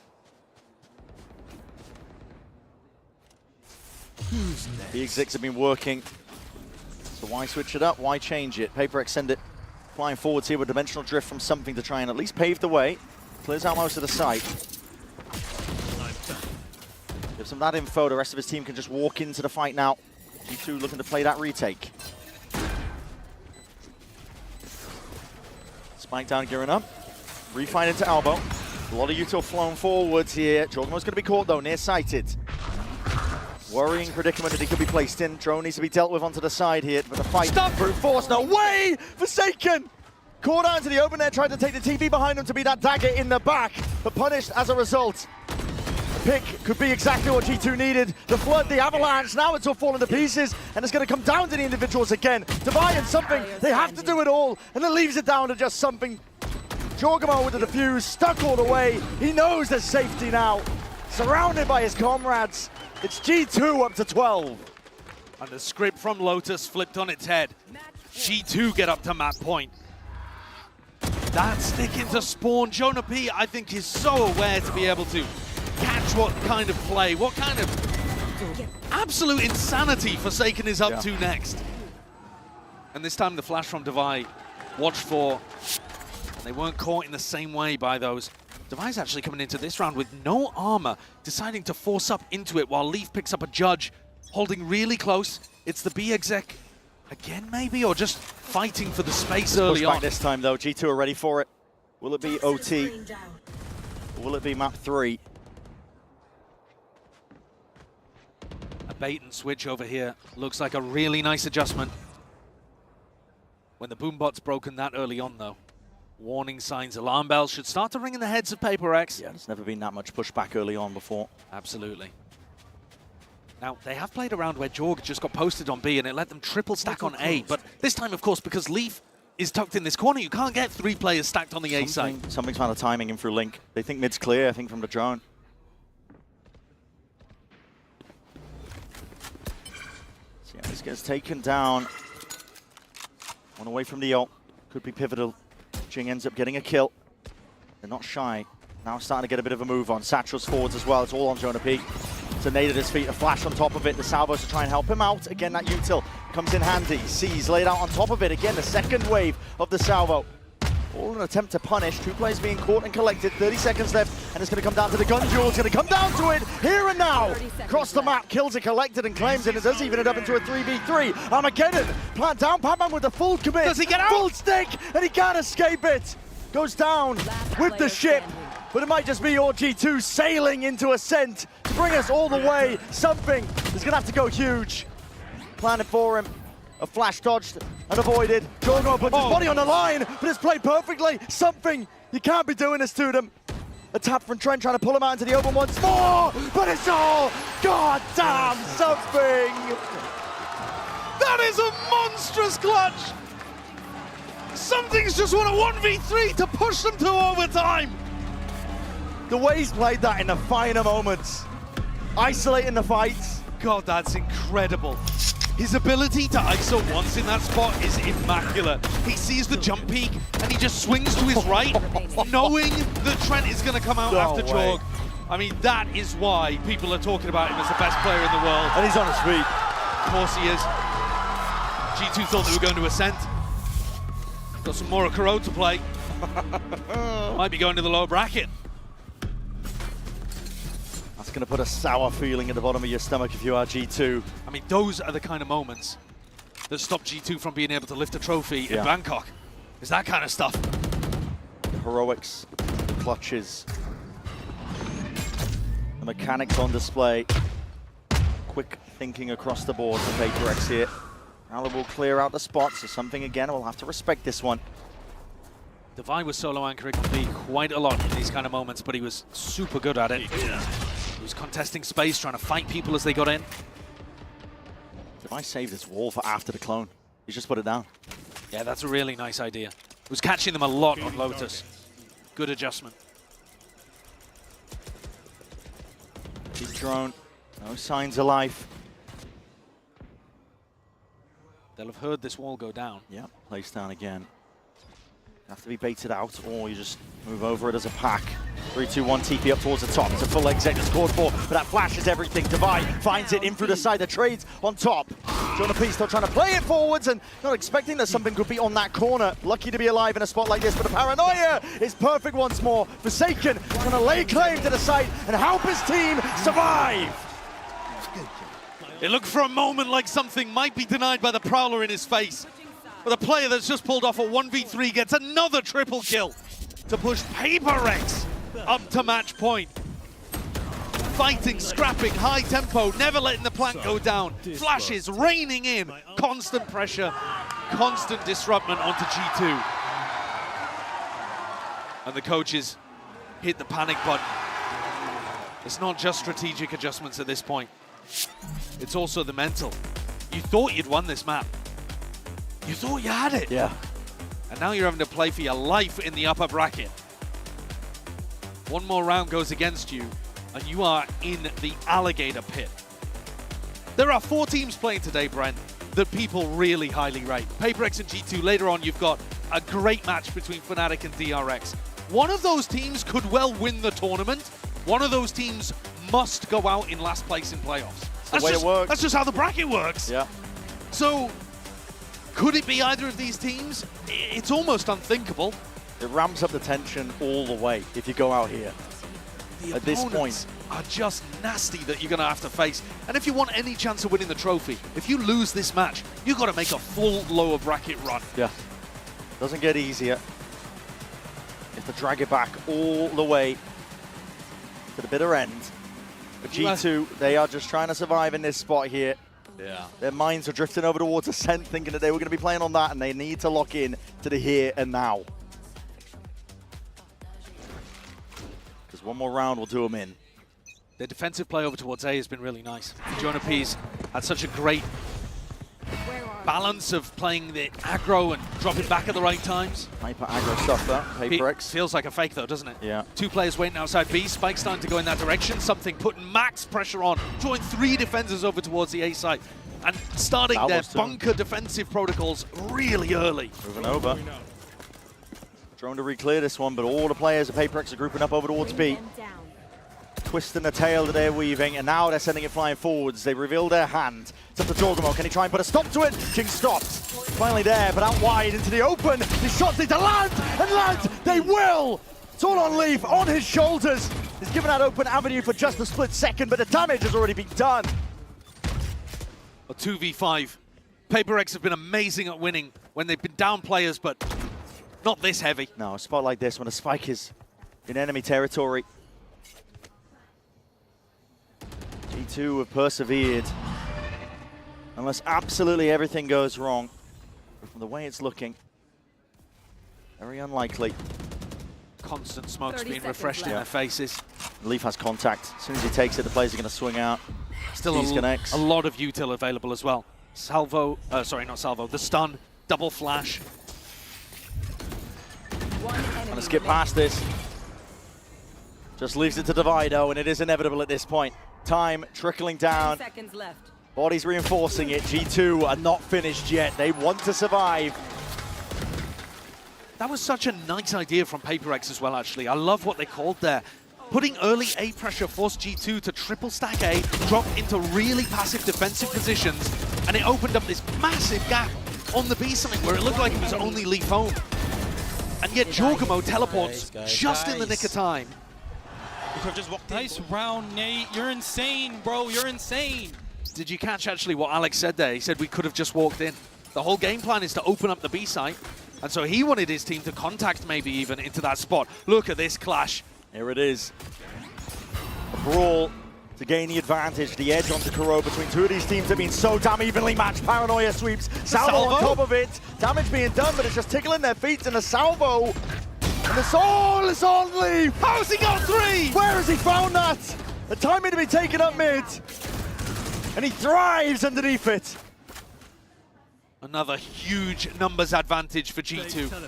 The execs have been working. So why switch it up? Why change it? PaperX send it flying forwards here with dimensional drift from something to try and at least pave the way. Clears out most of the site. Gives him that info. The rest of his team can just walk into the fight now. G2 looking to play that retake. Spike down, gearing up. Refine into elbow. A lot of util flown forwards here. Jorgmo's going to be caught though, near-sighted. Worrying predicament that he could be placed in. Drone needs to be dealt with onto the side here, but the fight brute force. No way! Forsaken! Caught out into the open there, tried to take the TV behind him to be that dagger in the back, but punished as a result. The pick could be exactly what G2 needed. The flood, the avalanche, now it's all falling to pieces, and it's going to come down to the individuals again. Divine something, they have to do it all, and it leaves it down to just something. Jorgamo with the defuse, stuck all the way. He knows there's safety now. Surrounded by his comrades. It's G2 up to 12. And the script from Lotus flipped on its head. G2 get up to map point. That stick into spawn. Jonah P, I think, is so aware to be able to catch what kind of play, what kind of absolute insanity Forsaken is up to next. And this time the flash from Devi, watch for, and they weren't caught in the same way by those. Devi's actually coming into this round with no armor, deciding to force up into it while Leaf picks up a judge, holding really close. It's the B exec again, maybe, or just fighting for the space early on. This time, though, G2 are ready for it. Will it be OT? Or will it be map 3? A bait and switch over here looks like a really nice adjustment. When the boombot's broken that early on, though. Warning signs, alarm bells should start to ring in the heads of PaperX. Yeah, there's never been that much pushback early on before. Absolutely. Now, they have played around where Jorg just got posted on B and it let them triple stack on A, but this time, of course, because Leaf is tucked in this corner, you can't get 3 players stacked on the A side. Something's found the timing in through Link. They think mid's clear, I think, from the drone. So yeah, this gets taken down. One away from the ult. Could be pivotal. Jing ends up getting a kill. They're not shy. Now starting to get a bit of a move on. Satchel's forwards as well. It's all on Jonah P. It's a nade at his feet, a flash on top of it. The salvos to try and help him out. Again, that util comes in handy. C's laid out on top of it. Again, the second wave of the salvo. All an attempt to punish. 2 players being caught and collected. 30 seconds left, and it's going to come down to the gun duel. It's going to come down to it here and now. Across the map, kills are collected and claims it. It does even it up into a 3v3. Armageddon, plant down. Pac-Man with the full commit. Does he get out? Full stick, and he can't escape it. Goes down with the ship. But it might just be your G2 sailing into Ascent to bring us all the way. Something is going to have to go huge. Planted for him. A flash dodged and avoided. Jorgo puts his body on the line, but it's played perfectly. Something, you can't be doing this to them. A tap from Trent trying to pull him out into the open once more, but it's all goddamn something. That is a monstrous clutch. Something's just won a 1v3 to push them to overtime. The way he's played that in the finer moments, isolating the fights. God, that's incredible. His ability to ISO once in that spot is immaculate. He sees the jump peak and he just swings to his right, knowing that Trent is going to come out after Jorg. I mean, that is why people are talking about him as the best player in the world. And he's on his feet. Of course he is. G2 thought they were going to Ascent. Got some more Kuro to play. Might be going to the lower bracket. That's going to put a sour feeling at the bottom of your stomach if you are G2. I mean, those are the kind of moments that stop G2 from being able to lift a trophy in Bangkok. It's that kind of stuff. The heroics, the clutches, the mechanics on display. Quick thinking across the board for VaporX here. Valor will clear out the spot, so something again, we'll have to respect this one. Divine was solo anchoring B quite a lot in these kind of moments, but he was super good at it. He was contesting space, trying to fight people as they got in. Divine saved his wall for after the clone. He's just put it down. Yeah, that's a really nice idea. He was catching them a lot on Lotus. Good adjustment. Deep drone, no signs of life. They'll have heard this wall go down. Yeah, placed down again. Have to be baited out, or you just move over it as a pack. 3-2-1 TP up towards the top. It's a full exec that's scored for, but that flash is everything. Divine finds it in through the side. The trades on top. Jonah P still trying to play it forwards and not expecting that something could be on that corner. Lucky to be alive in a spot like this, but the paranoia is perfect once more. Forsaken going to lay claim to the site and help his team survive. It looked for a moment like something might be denied by the Prowler in his face. But the player that's just pulled off a 1v3 gets another triple kill to push VaporX up to match point. Fighting, scrapping, high tempo, never letting the plant go down. Flashes raining in, constant pressure, constant disruption onto G2. And the coaches hit the panic button. It's not just strategic adjustments at this point. It's also the mental. You thought you'd won this map. You thought you had it. Yeah. And now you're having to play for your life in the upper bracket. One more round goes against you, and you are in the alligator pit. There are 4 teams playing today, Brent, that people really highly rate. VaporX and G2. Later on, you've got a great match between Fnatic and DRX. One of those teams could well win the tournament. One of those teams must go out in last place in playoffs. That's the way it works. That's just how the bracket works. Yeah. So, could it be either of these teams? It's almost unthinkable. It ramps up the tension all the way if you go out here. The at this point are just nasty that you're going to have to face. And if you want any chance of winning the trophy, if you lose this match, you've got to make a full lower bracket run. Yeah. Doesn't get easier. You have to drag it back all the way to the bitter end. But G2, they are just trying to survive in this spot here. Yeah. Their minds are drifting over towards Ascent, thinking that they were going to be playing on that, and they need to lock in to the here and now. Because one more round will do them in. Their defensive play over towards A has been really nice. Jonah P's had such a great balance of playing the aggro and dropping back at the right times. Hyper aggro stuff, that. VaporX. Feels like a fake, though, doesn't it? Yeah. 2 players waiting outside B. Spike's starting to go in that direction. Something putting max pressure on. Drawing 3 defenders over towards the A side. And starting their bunker defensive protocols really early. Moving over. Drone to re-clear this one, but all the players of VaporX are grouping up over towards B. twisting the tail that they're weaving, and now they're sending it flying forwards. They reveal their hand. It's up to Jorgamo. Can he try and put a stop to it? Jing stops. Finally there, but out wide into the open. These shots need to land, and land they will! It's all on Leaf, on his shoulders. He's given that open avenue for just a split second, but the damage has already been done. A 2v5. PaperX have been amazing at winning when they've been down players, but not this heavy. No, a spot like this when a spike is in enemy territory. G2 have persevered. Unless absolutely everything goes wrong. But from the way it's looking, very unlikely. Constant smokes being refreshed in their faces. Leaf has contact. As soon as he takes it, the players are going to swing out. Still a lot of util available as well. Salvo, sorry, not salvo, the stun, double flash. Trying to skip past this. Just leaves it to Divido, and it is inevitable at this point. Time trickling down. 10 seconds left. Bodies reinforcing it. G2 are not finished yet. They want to survive. That was such a nice idea from PaperX as well, actually. I love what they called there. Putting early A pressure forced G2 to triple stack A, drop into really passive defensive positions, and it opened up this massive gap on the B side where it looked like it was only Leaf home. And yet Jorgamo teleports just in the nick of time. Nice round, Nate. You're insane, bro. You're insane. Did you catch actually what Alex said there? He said we could have just walked in. The whole game plan is to open up the B site, and so he wanted his team to contact maybe even into that spot. Look at this clash. Here it is. A brawl to gain the advantage. The edge onto Kuro between two of these teams have been so damn evenly matched. Paranoia sweeps. Salvo on top of it. Damage being done, but it's just tickling their feet, and a salvo. And the soul is on Leaf. How's he got 3? Where has he found that? The timing to be taken up mid. And he thrives underneath it. Another huge numbers advantage for G2.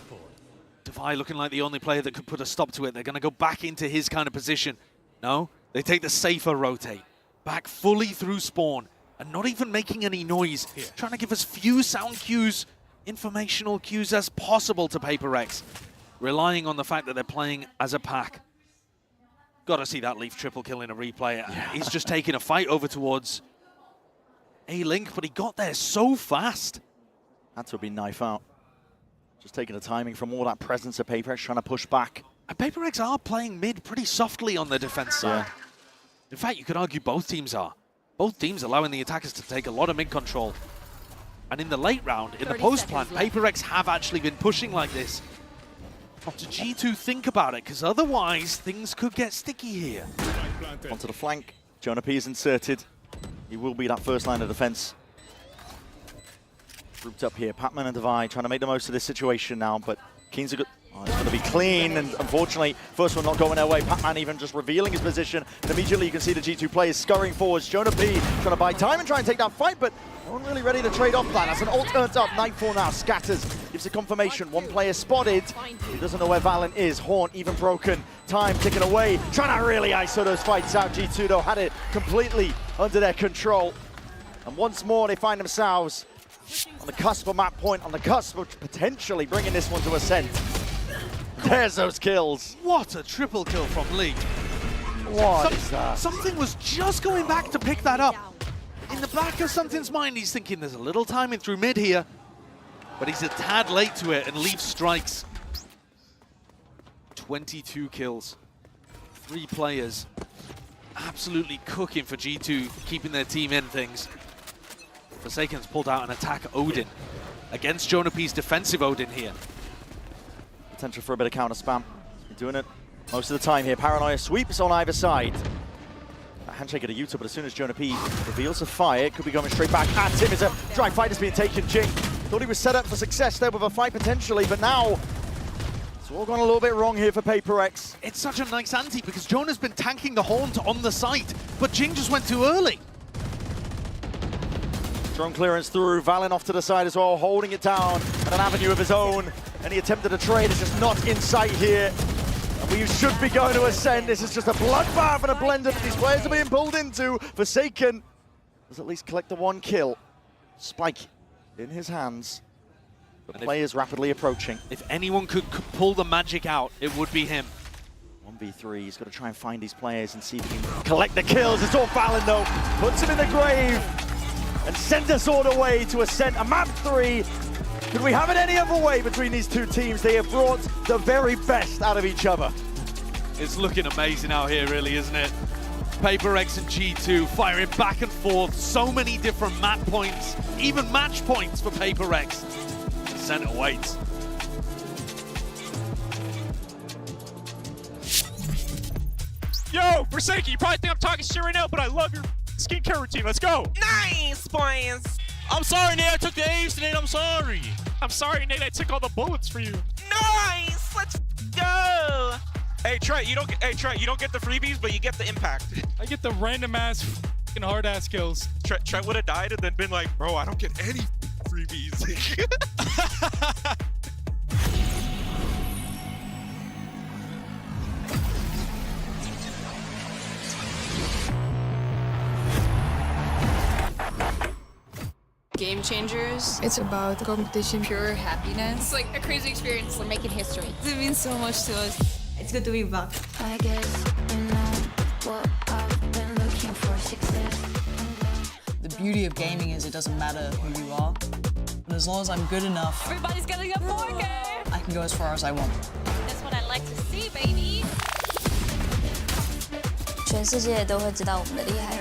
Devi looking like the only player that could put a stop to it. They're going to go back into his kind of position. No, they take the safer rotate. Back fully through spawn and not even making any noise. Trying to give as few sound cues, informational cues as possible to PaperX. Relying on the fact that they're playing as a pack. Got to see that Leaf triple kill in a replay. Yeah. He's just taking a fight over towards A-Link, but he got there so fast. Had to have been knife out. Just taking the timing from all that presence of PaperX trying to push back. And PaperX are playing mid pretty softly on the defense side. Yeah. In fact, you could argue both teams are. Both teams allowing the attackers to take a lot of mid control. And in the late round, in the post plan, PaperX have actually been pushing like this. Not to G2 think about it, because otherwise things could get sticky here. Onto the flank. Jonah P is inserted. He will be that first line of defense. Grouped up here. Patman and Devi trying to make the most of this situation now, but Keen's a good... Oh, it's going to be clean, and unfortunately, first one not going their way. Patman even just revealing his position, and immediately you can see the G2 players scurrying forwards. Jonah P trying to buy time and try and take that fight, but no one really ready to trade off that. As an ult turns up, Nightfall now scatters, gives a confirmation. One player spotted. He doesn't know where Valen is. Horn even broken. Time ticking away, trying to really ISO those fights out. G2 though had it completely under their control. And once more, they find themselves on the cusp of map point, on the cusp of potentially bringing this one to Ascent. There's those kills. What a triple kill from Lee. What is that? Something was just going back to pick that up. In the back of Something's mind, he's thinking there's a little timing through mid here, but he's a tad late to it, and Leaf strikes. 22 kills. 3 players absolutely cooking for G2, keeping their team in things. Forsaken's pulled out an attack Odin against Jonah P's defensive Odin here. Potential for a bit of counter spam. He's doing it most of the time here. Paranoia sweeps on either side. A handshake at a Utah, but as soon as Jonah P reveals a fire, it could be going straight back at him. It's a dry fight that's being taken. Jing thought he was set up for success there with a fight potentially, but now it's all gone a little bit wrong here for PaperX. It's such a nice ante because Jonah's been tanking the Haunt on the site, but Jing just went too early. Drone clearance through, Valen off to the side as well, holding it down at an avenue of his own. Any attempt at a trade is just not in sight here. And we should be going to Ascend. This is just a bloodbath and a blender that these players are being pulled into. Forsaken does at least collect the 1 kill. Spike in his hands. The players rapidly approaching. If anyone could pull the magic out, it would be him. 1v3. He's got to try and find his players and see if he can collect the kills. It's all Valen though. Puts him in the grave and sends us all the way to a map 3. Could we have it any other way between these two teams? They have brought the very best out of each other. It's looking amazing out here, really, isn't it? PaperX and G2 firing back and forth. So many different map points, even match points for PaperX. Center waits. Yo, Forsaki, you probably think I'm talking shit right now, but I love your skincare routine. Let's go. Nice, boys. I'm sorry, Nate. I took the ace, Nate. I'm sorry. I'm sorry, Nate. I took all the bullets for you. Nice. Let's go. Hey, Trey, you don't get the freebies, but you get the impact. I get the random ass fucking hard ass kills. Trey would have died and then been like, bro, I don't get any freebies. Game changers. It's about competition, pure happiness. It's like a crazy experience. We're making history. It means so much to us. It's good to be back. I guess you know what I've been looking for, success. The beauty of gaming is it doesn't matter who you are. And as long as I'm good enough, Everybody's getting a 4K. I can go as far as I want. That's what I like to see, baby. 全世界都会知道我们的厉害。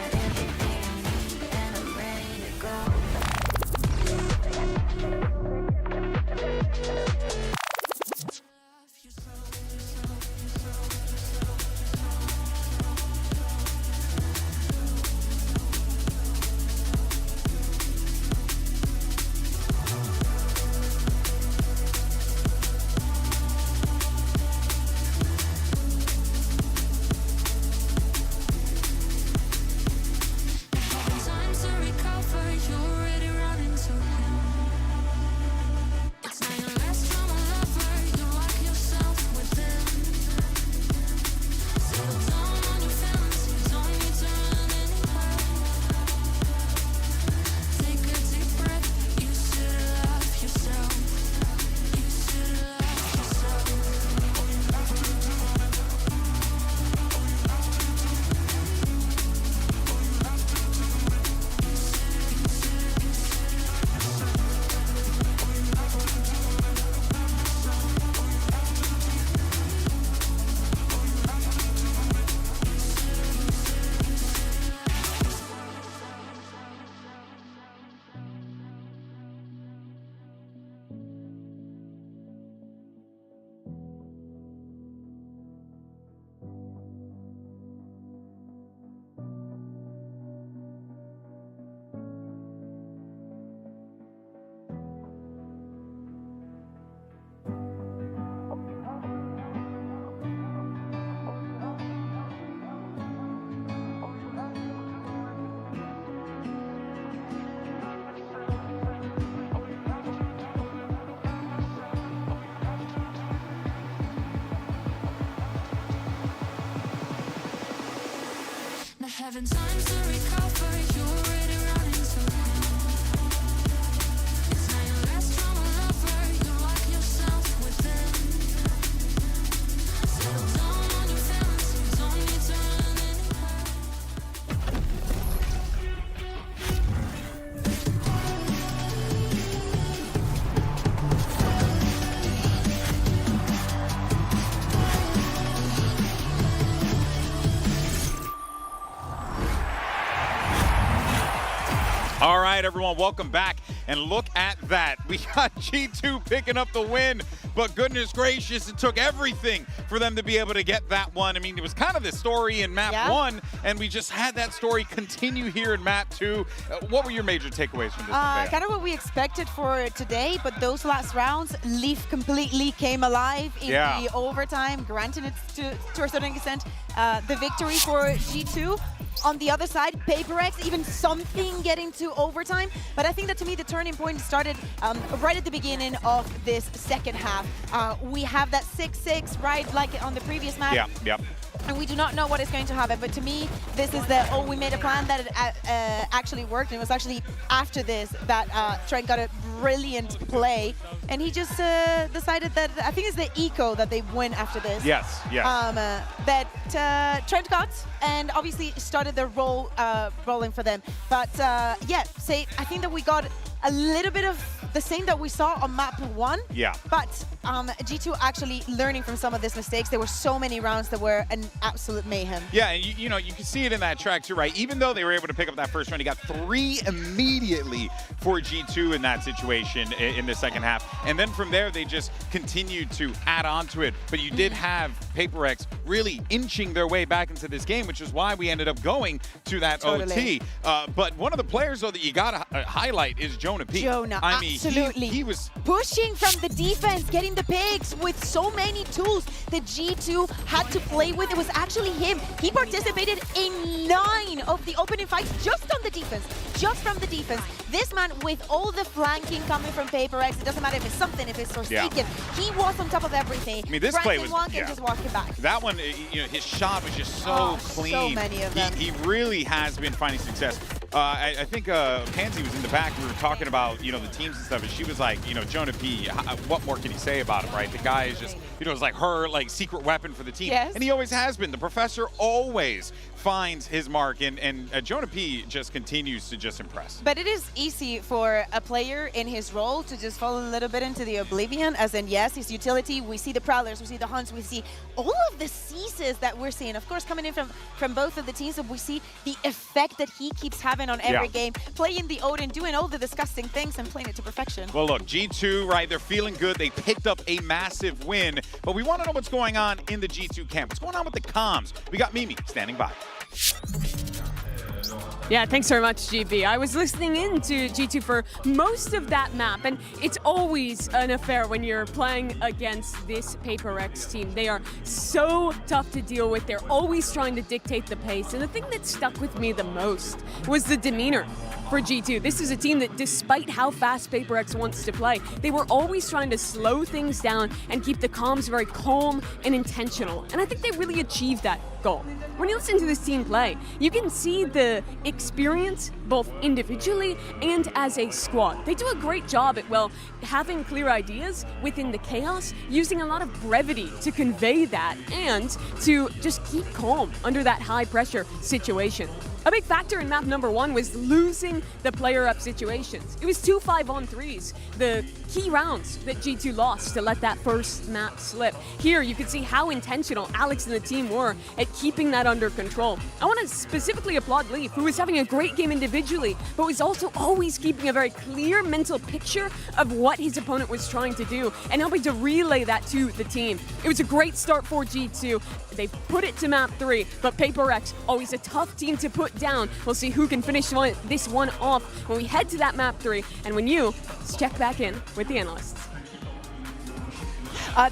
Having time to recover, you're already running so it's not your last drama lover, you lock yourself within. Settle down on your feelings, you don't need to run All right, everyone, welcome back. And look at that. We got G2 picking up the win, but goodness gracious, it took everything for them to be able to get that one. I mean, it was kind of the story in map 1, and we just had that story continue here in map 2. What were your major takeaways from this event? Kind of what we expected for today, but those last rounds, Leaf completely came alive in the overtime, granting it to a certain extent the victory for G2. On the other side, PaperX, even something getting to overtime. But I think that to me, the turning point started right at the beginning of this second half. We have that 6-6, right, like on the previous map. Yeah. and we do not know what is going to happen. But to me, this is the, we made a plan that actually worked. And it was actually after this that Trent got a brilliant play. And he just decided that, I think it's the eco that they win after this. Yes, yes. That Trent got, and obviously started the rolling for them. But yeah, I think that we got a little bit of the same that we saw on map 1. Yeah. But G2 actually learning from some of these mistakes. There were so many rounds that were an absolute mayhem. Yeah, and you know, you can see it in that track too, right? Even though they were able to pick up that first round, he got 3 immediately for G2 in that situation in the second half. And then from there, they just continued to add on to it. But you did have PaperX really inching their way back into this game, which is why we ended up going to that OT. But one of the players, though, that you got to highlight is Jonah P. I mean, absolutely. He was pushing from the defense, getting the picks with so many tools that G2 had to play with. It was actually him. He participated in 9 of the opening fights just on the defense, just from the defense. This man with all the flanking coming from PaperX, it doesn't matter if it's something, if it's Forsaken, he was on top of everything. I mean, this play was, and just walking back. That one, you know, his shot was just so clean. So many of them. He really has been finding success. I think Pansy was in the back. We were talking about, you know, the teams and stuff, and she was like, you know, Jonah P, what more can you say about him, right? The guy is just, you know, it's like her, like, secret weapon for the team. Yes. And he always has been. The professor always finds his mark, and Jonah P just continues to just impress. But it is easy for a player in his role to just fall a little bit into the oblivion, as in, yes, his utility, we see the Prowlers, we see the Hunts, we see all of the Seizes that we're seeing, of course, coming in from both of the teams, but we see the effect that he keeps having on every game, playing the Odin, doing all the disgusting things and playing it to perfection. Well, look, G2, right, they're feeling good. They picked up a massive win, but we want to know what's going on in the G2 camp. What's going on with the comms? We got Mimi standing by. Yeah, thanks very much, GB. I was listening in to G2 for most of that map, and it's always an affair when you're playing against this PaperX team. They are so tough to deal with. They're always trying to dictate the pace, and the thing that stuck with me the most was the demeanor for G2. This is a team that, despite how fast PaperX wants to play, they were always trying to slow things down and keep the comms very calm and intentional. And I think they really achieved that goal. When you listen to this team play, you can see the experience both individually and as a squad. They do a great job at, well, having clear ideas within the chaos, using a lot of brevity to convey that and to just keep calm under that high pressure situation. A big factor in map number 1 was losing the player up situations. It was 2 5-on-3s, the key rounds that G2 lost to let that first map slip. Here you can see how intentional Alex and the team were at keeping that under control. I want to specifically applaud Leaf, who was having a great game individually, but was also always keeping a very clear mental picture of what his opponent was trying to do and helping to relay that to the team. It was a great start for G2. They put it to map 3, but PaperX, always a tough team to put down. We'll see who can finish this one off when we head to that map 3 and when you check back in with the analysts.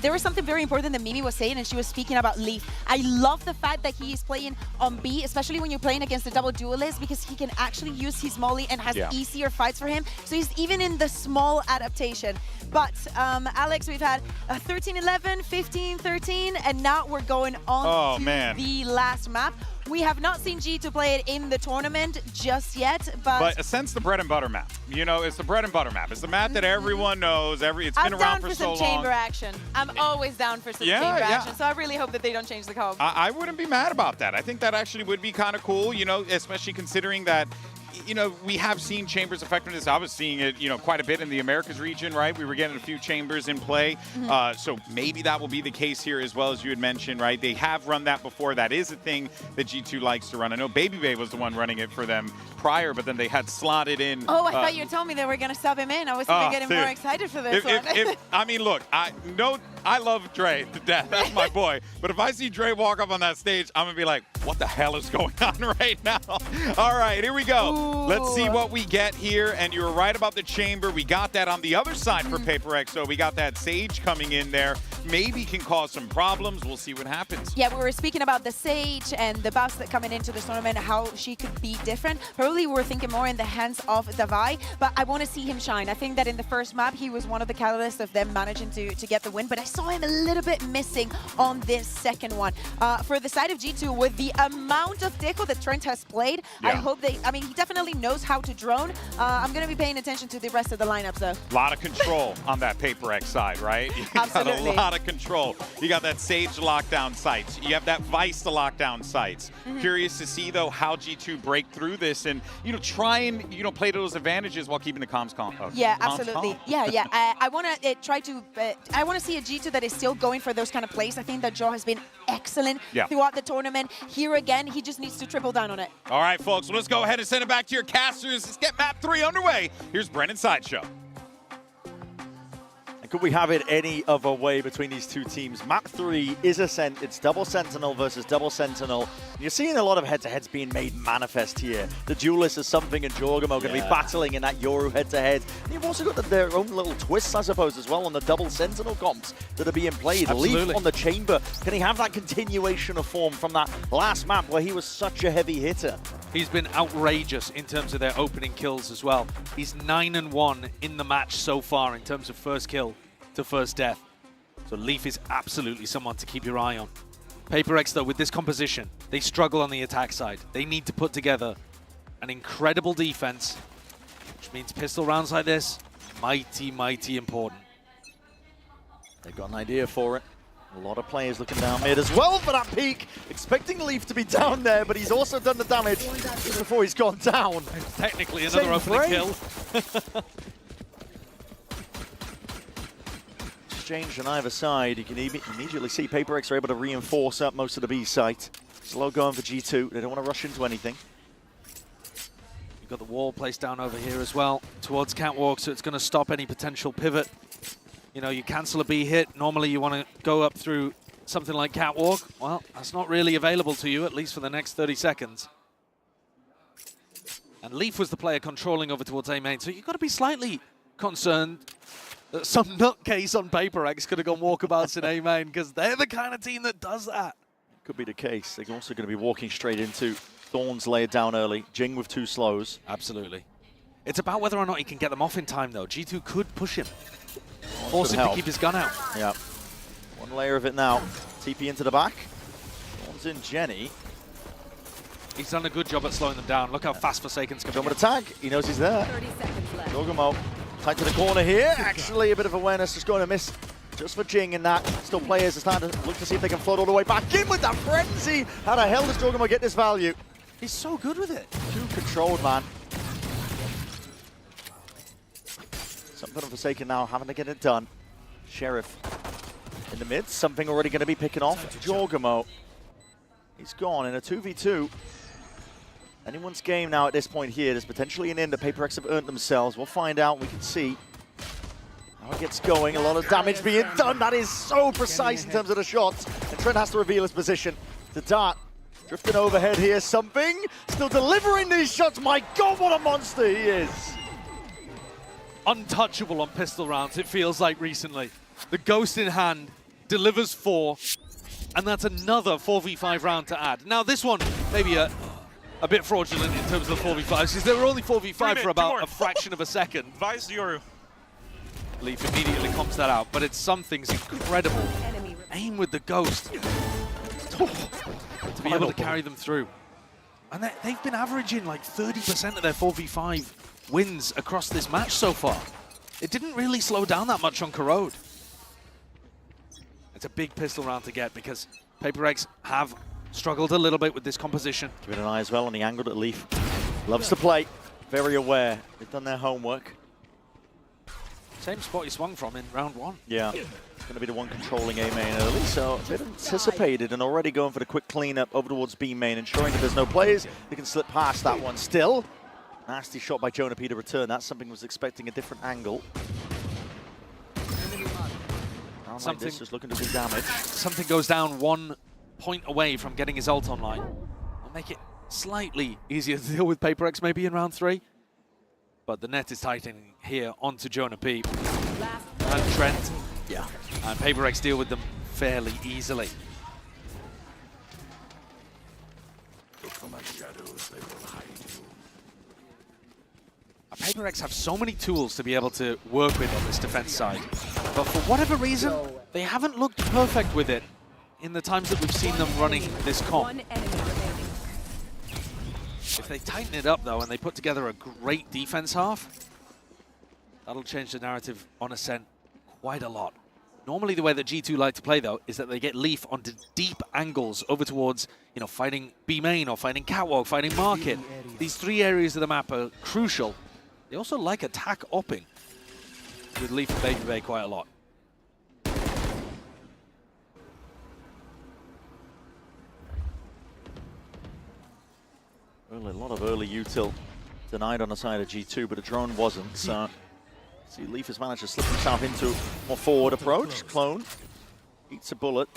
There was something very important that Mimi was saying, and she was speaking about Leaf. I love the fact that he is playing on B, especially when you're playing against a double duelist, because he can actually use his molly and has easier fights for him. So he's even in the small adaptation. But Alex, we've had 13-11, 15-13, and now we're going on to the last map. We have not seen G2 play it in the tournament just yet, but Ascent's the bread and butter map. You know, it's the bread and butter map. It's the map that everyone knows. It's been around for so long. I'm down for some chamber action. I'm always down for some chamber action, so I really hope that they don't change the comp. I wouldn't be mad about that. I think that actually would be kind of cool, you know, especially considering that, you know, we have seen Chambers' effectiveness. I was seeing it, you know, quite a bit in the Americas region, right? We were getting a few Chambers in play. So maybe that will be the case here as well, as you had mentioned, right? They have run that before. That is a thing that G2 likes to run. I know Baby Bay was the one running it for them prior, but then they had slotted in. Oh, I thought you told me they were going to sub him in. I was even getting more excited for this one. I mean, look, I love Dre to death. That's my boy. But if I see Dre walk up on that stage, I'm going to be like, what the hell is going on right now? All right, here we go. Ooh. Let's see what we get here. And you were right about the chamber. We got that on the other side for PaperX. So we got that Sage coming in there. Maybe can cause some problems. We'll see what happens. Yeah, we were speaking about the Sage and the buffs that coming into this tournament, how she could be different. Probably we were thinking more in the hands of Davai, but I want to see him shine. I think that in the first map, he was one of the catalysts of them managing to get the win. But I saw him a little bit missing on this second one. For the side of G2, with the amount of Deco that Trent has played, I hope I mean, he definitely knows how to drone. I'm going to be paying attention to the rest of the lineups, though. A lot of control on that Paper X side, right? You Absolutely. got a lot of control. You got that Sage to lock down sites. You have that Vice to lock down sites. Curious to see, though, how G2 break through this and, try and, play to those advantages while keeping the comms calm. Yeah, absolutely. Yeah. I want to try to, I want to see a G2 that is still going for those kind of plays. I think that Joe has been excellent throughout the tournament. Here again, he just needs to triple down on it. All right, folks, let's go ahead and send it back to your casters. Let's get map 3 underway. Here's Brennan's Sideshow. Could we have it any other way between these two teams? Map 3 is it's double Sentinel versus double Sentinel. You're seeing a lot of head-to-heads being made manifest here. The Duelist is something, and Jorgamo going to be battling in that Yoru head-to-head. And you've also got their own little twists, I suppose, as well on the double Sentinel comps that are being played. Absolutely. Leaf on the Chamber. Can he have that continuation of form from that last map where he was such a heavy hitter? He's been outrageous in terms of their opening kills as well. He's 9-1 in the match so far in terms of first kill to first death. So Leaf is absolutely someone to keep your eye on. Paper X, though, with this composition, they struggle on the attack side. They need to put together an incredible defense, which means pistol rounds like this, mighty, mighty important. They've got an idea for it. A lot of players looking down mid as well for that peak, expecting Leaf to be down there, but he's also done the damage just before he's gone down. Technically another opening kill. Exchange on either side. You can immediately see Paper X are able to reinforce up most of the B site. Slow going for G2. They don't want to rush into anything. You've got the wall placed down over here as well towards Catwalk, so it's going to stop any potential pivot. You cancel a B hit. Normally you want to go up through something like Catwalk. Well, that's not really available to you, at least for the next 30 seconds. And Leaf was the player controlling over towards A main, so you've got to be slightly concerned that some nutcase on Paper X could have gone walkabouts in A main, because they're the kind of team that does that. Could be the case. They're also going to be walking straight into Thorns laid down early. Jing with 2 slows. Absolutely. It's about whether or not he can get them off in time, though. G2 could push him. Force him to keep his gun out. Yeah. One layer of it now. TP into the back. Thorns in Jenny. He's done a good job at slowing them down. Look how fast Forsaken's coming. Jump with a tag. He knows he's there. 30 seconds left. Jorgamo tight to the corner here. Actually, a bit of awareness just going to miss just for Jing in that. Still players are starting to look to see if they can float all the way back in with that frenzy. How the hell does Jorgamo get this value? He's so good with it. Too controlled, man. Something of Forsaken now having to get it done. Sheriff in the mid. Something already going to be picking off. Jorgamo. He's gone in a 2v2. Anyone's game now at this point here. There's potentially an in that Paper X have earned themselves. We'll find out. We can see how it gets going. A lot of damage being done. That is so precise in terms of the shots. And Trent has to reveal his position. The dart drifting overhead here. Something still delivering these shots. My God, what a monster he is. Untouchable on pistol rounds, it feels like recently. The Ghost in hand delivers 4, and that's another 4v5 round to add. Now this one, maybe a bit fraudulent in terms of the 4v5s, because they were only 4v5 for about a fraction of a second. Vice Yoru. Leaf immediately comps that out, but it's something's incredible. Aim with the Ghost. To be able to carry them through. And they've been averaging like 30% of their 4v5 wins across this match so far. It didn't really slow down that much on Corrode. It's a big pistol round to get because Paper X have struggled a little bit with this composition. Give it an eye as well on the angle that Leaf loves to play. Very aware. They've done their homework. Same spot he swung from in round 1. Yeah. Going to be the one controlling A main early, so a bit anticipated and already going for the quick cleanup over towards B main, ensuring that there's no players who can slip past that one. Still, nasty shot by Jonah P to return. That's something was expecting a different angle. Something like just looking to do damage. Something goes down 1 point away from getting his ult online. I'll make it slightly easier to deal with Paper X maybe in round 3. But the net is tightening here onto Jonah P. And Trent. Yeah. And Paper X deal with them fairly easily. Look for my shadows, they will hide you. Paper X have so many tools to be able to work with on this defense side. But for whatever reason, they haven't looked perfect with it in the times that we've seen them running this comp. If they tighten it up, though, and they put together a great defense half, that'll change the narrative on Ascent quite a lot. Normally, the way that G2 like to play, though, is that they get Leaf onto deep angles over towards, you know, fighting B main or fighting Catwalk, fighting Market. These 3 areas of the map are crucial. They also like attack opping with Leaf and Baby Bay quite a lot. A lot of early util denied on the side of G2, but a drone wasn't. So, see, Leaf has managed to slip himself into a more forward approach. Clone eats a bullet.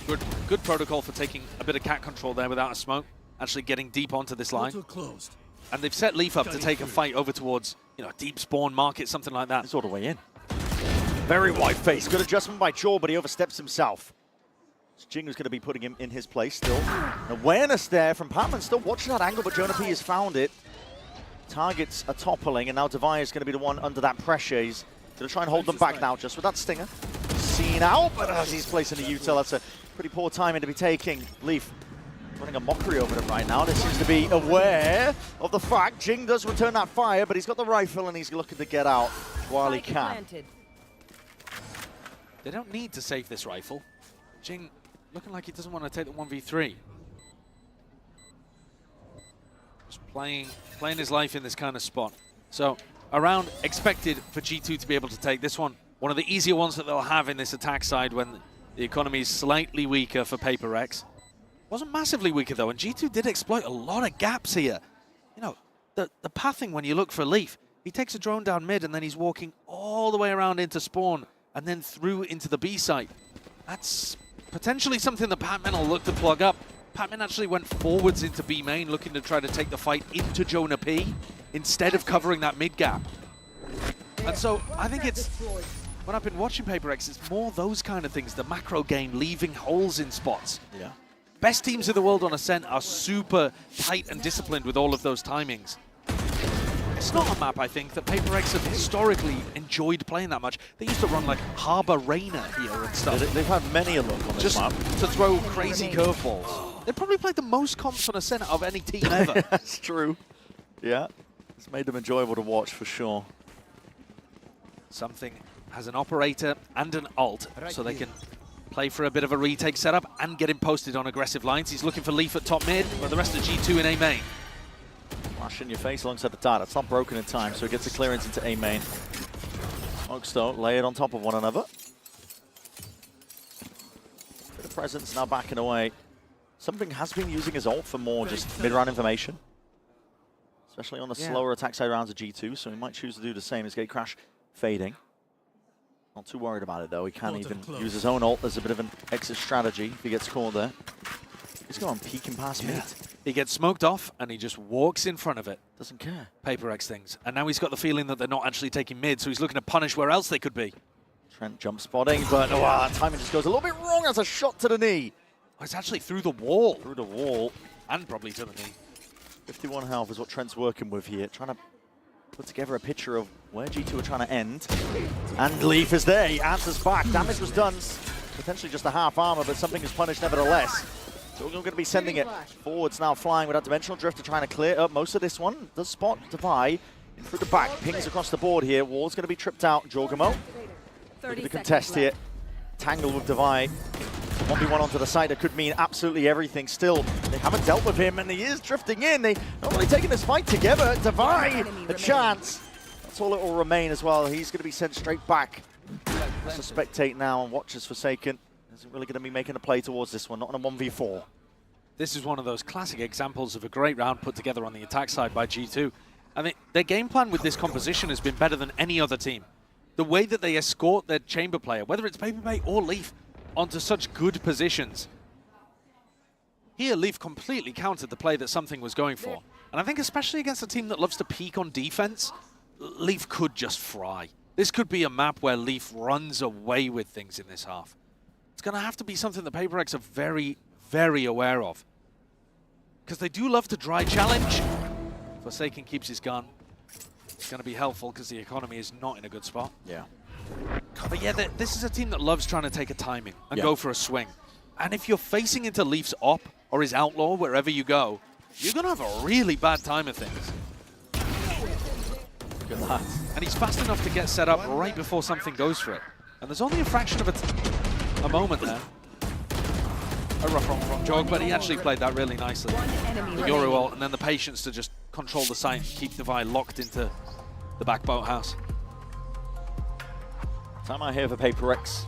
Good protocol for taking a bit of cat control there without a smoke, actually getting deep onto this line. And they've set Leaf up to take a fight over towards, you know, deep spawn Market, something like that. It's all the way in. Very wide face. Good adjustment by Jaw, but he oversteps himself. Jingo's going to be putting him in his place still. Awareness there from Patman, still watching that angle, but Jonah P has found it. Targets are toppling, and now Devi is going to be the one under that pressure. He's going to try and hold them back now, just with that stinger. Seen out, but as he's placing the util, that's a pretty poor timing to be taking. Leaf running a mockery over them right now. They seems to be aware of the fact Jing does return that fire, but he's got the rifle and he's looking to get out while he can. They don't need to save this rifle. Jing looking like he doesn't want to take the 1v3. Just playing his life in this kind of spot. So a round expected for G2 to be able to take this one. One of the easier ones that they'll have in this attack side when the economy is slightly weaker for Paper Rex. Wasn't massively weaker though, and G2 did exploit a lot of gaps here. You know, the pathing when you look for Leaf, he takes a drone down mid and then he's walking all the way around into spawn and then through into the B site. That's potentially something that Patman will look to plug up. Patman actually went forwards into B main, looking to try to take the fight into Jonah P instead of covering that mid gap. And so I think it's, when I've been watching Paper Rex, it's more those kind of things, the macro game, leaving holes in spots. Yeah. Best teams in the world on Ascent are super tight and disciplined with all of those timings. It's not a map, I think, that Paper Rex have historically enjoyed playing that much. They used to run like Harbor Rainer here and stuff. They've had many a look on this map. To throw crazy curveballs. They probably played the most comps on Ascent of any team ever. That's true. Yeah. It's made them enjoyable to watch for sure. Something has an operator and an ult, so they can play for a bit of a retake setup and get him posted on aggressive lines. He's looking for Leaf at top mid, but the rest of G2 in A main. Flash in your face alongside the dart. It's not broken in time, so he gets a clearance into A main. Smokes though, layered on top of one another. Bit of presence now backing away. Something has been using his ult for more just mid-round information. Especially on the slower attack side rounds of G2, so he might choose to do the same as Gatecrash fading. Not too worried about it though. He can even use his own ult as a bit of an exit strategy if he gets caught there. He's going peeking past mid. He gets smoked off and he just walks in front of it. Doesn't care. Paper X things. And now he's got the feeling that they're not actually taking mid, so he's looking to punish where else they could be. Trent jump spotting, but wow, that timing just goes a little bit wrong as a shot to the knee. Oh, it's actually through the wall. Through the wall. And probably to the knee. 51 health is what Trent's working with here, trying to put together a picture of where G2 are trying to end. And Leaf is there, he answers back. Damage was done, potentially just a half armor, but something is punished nevertheless. So we're going to be sending it forwards now, flying without Dimensional Drift to trying to clear up most of this one. Does spot Devi in through the back, pings across the board here. Wall's going to be tripped out. Jorgamo, look at the contest here. Tangle with Devi. 1v1 onto the side, that could mean absolutely everything. Still, they haven't dealt with him, and he is drifting in. They not really taking this fight together. Devi, a chance. That's all it will remain as well. He's going to be sent straight back. Just to spectate now and watch as Forsaken. Isn't really going to be making a play towards this one, not on a 1v4. This is one of those classic examples of a great round put together on the attack side by G2. I mean, their game plan with this composition has been better than any other team. The way that they escort their chamber player, whether it's Paper Bay or Leaf, onto such good positions. Here, Leaf completely countered the play that Something was going for. And I think especially against a team that loves to peak on defense, Leaf could just fry. This could be a map where Leaf runs away with things in this half. It's going to have to be something that Paper X are very, very aware of. Because they do love to dry challenge. Forsaken keeps his gun. It's going to be helpful because the economy is not in a good spot. Yeah. But yeah, this is a team that loves trying to take a timing and Yeah. go for a swing. And if you're facing into Leaf's op or his outlaw, wherever you go, you're going to have a really bad time of things. Look at that. And he's fast enough to get set up right before something goes for it. And there's only a fraction of a moment there. A rough one from Jog, but he actually played that really nicely. The Yoru ult, and then the patience to just control the site and keep Devi locked into the back boathouse. Time out here for PaperX.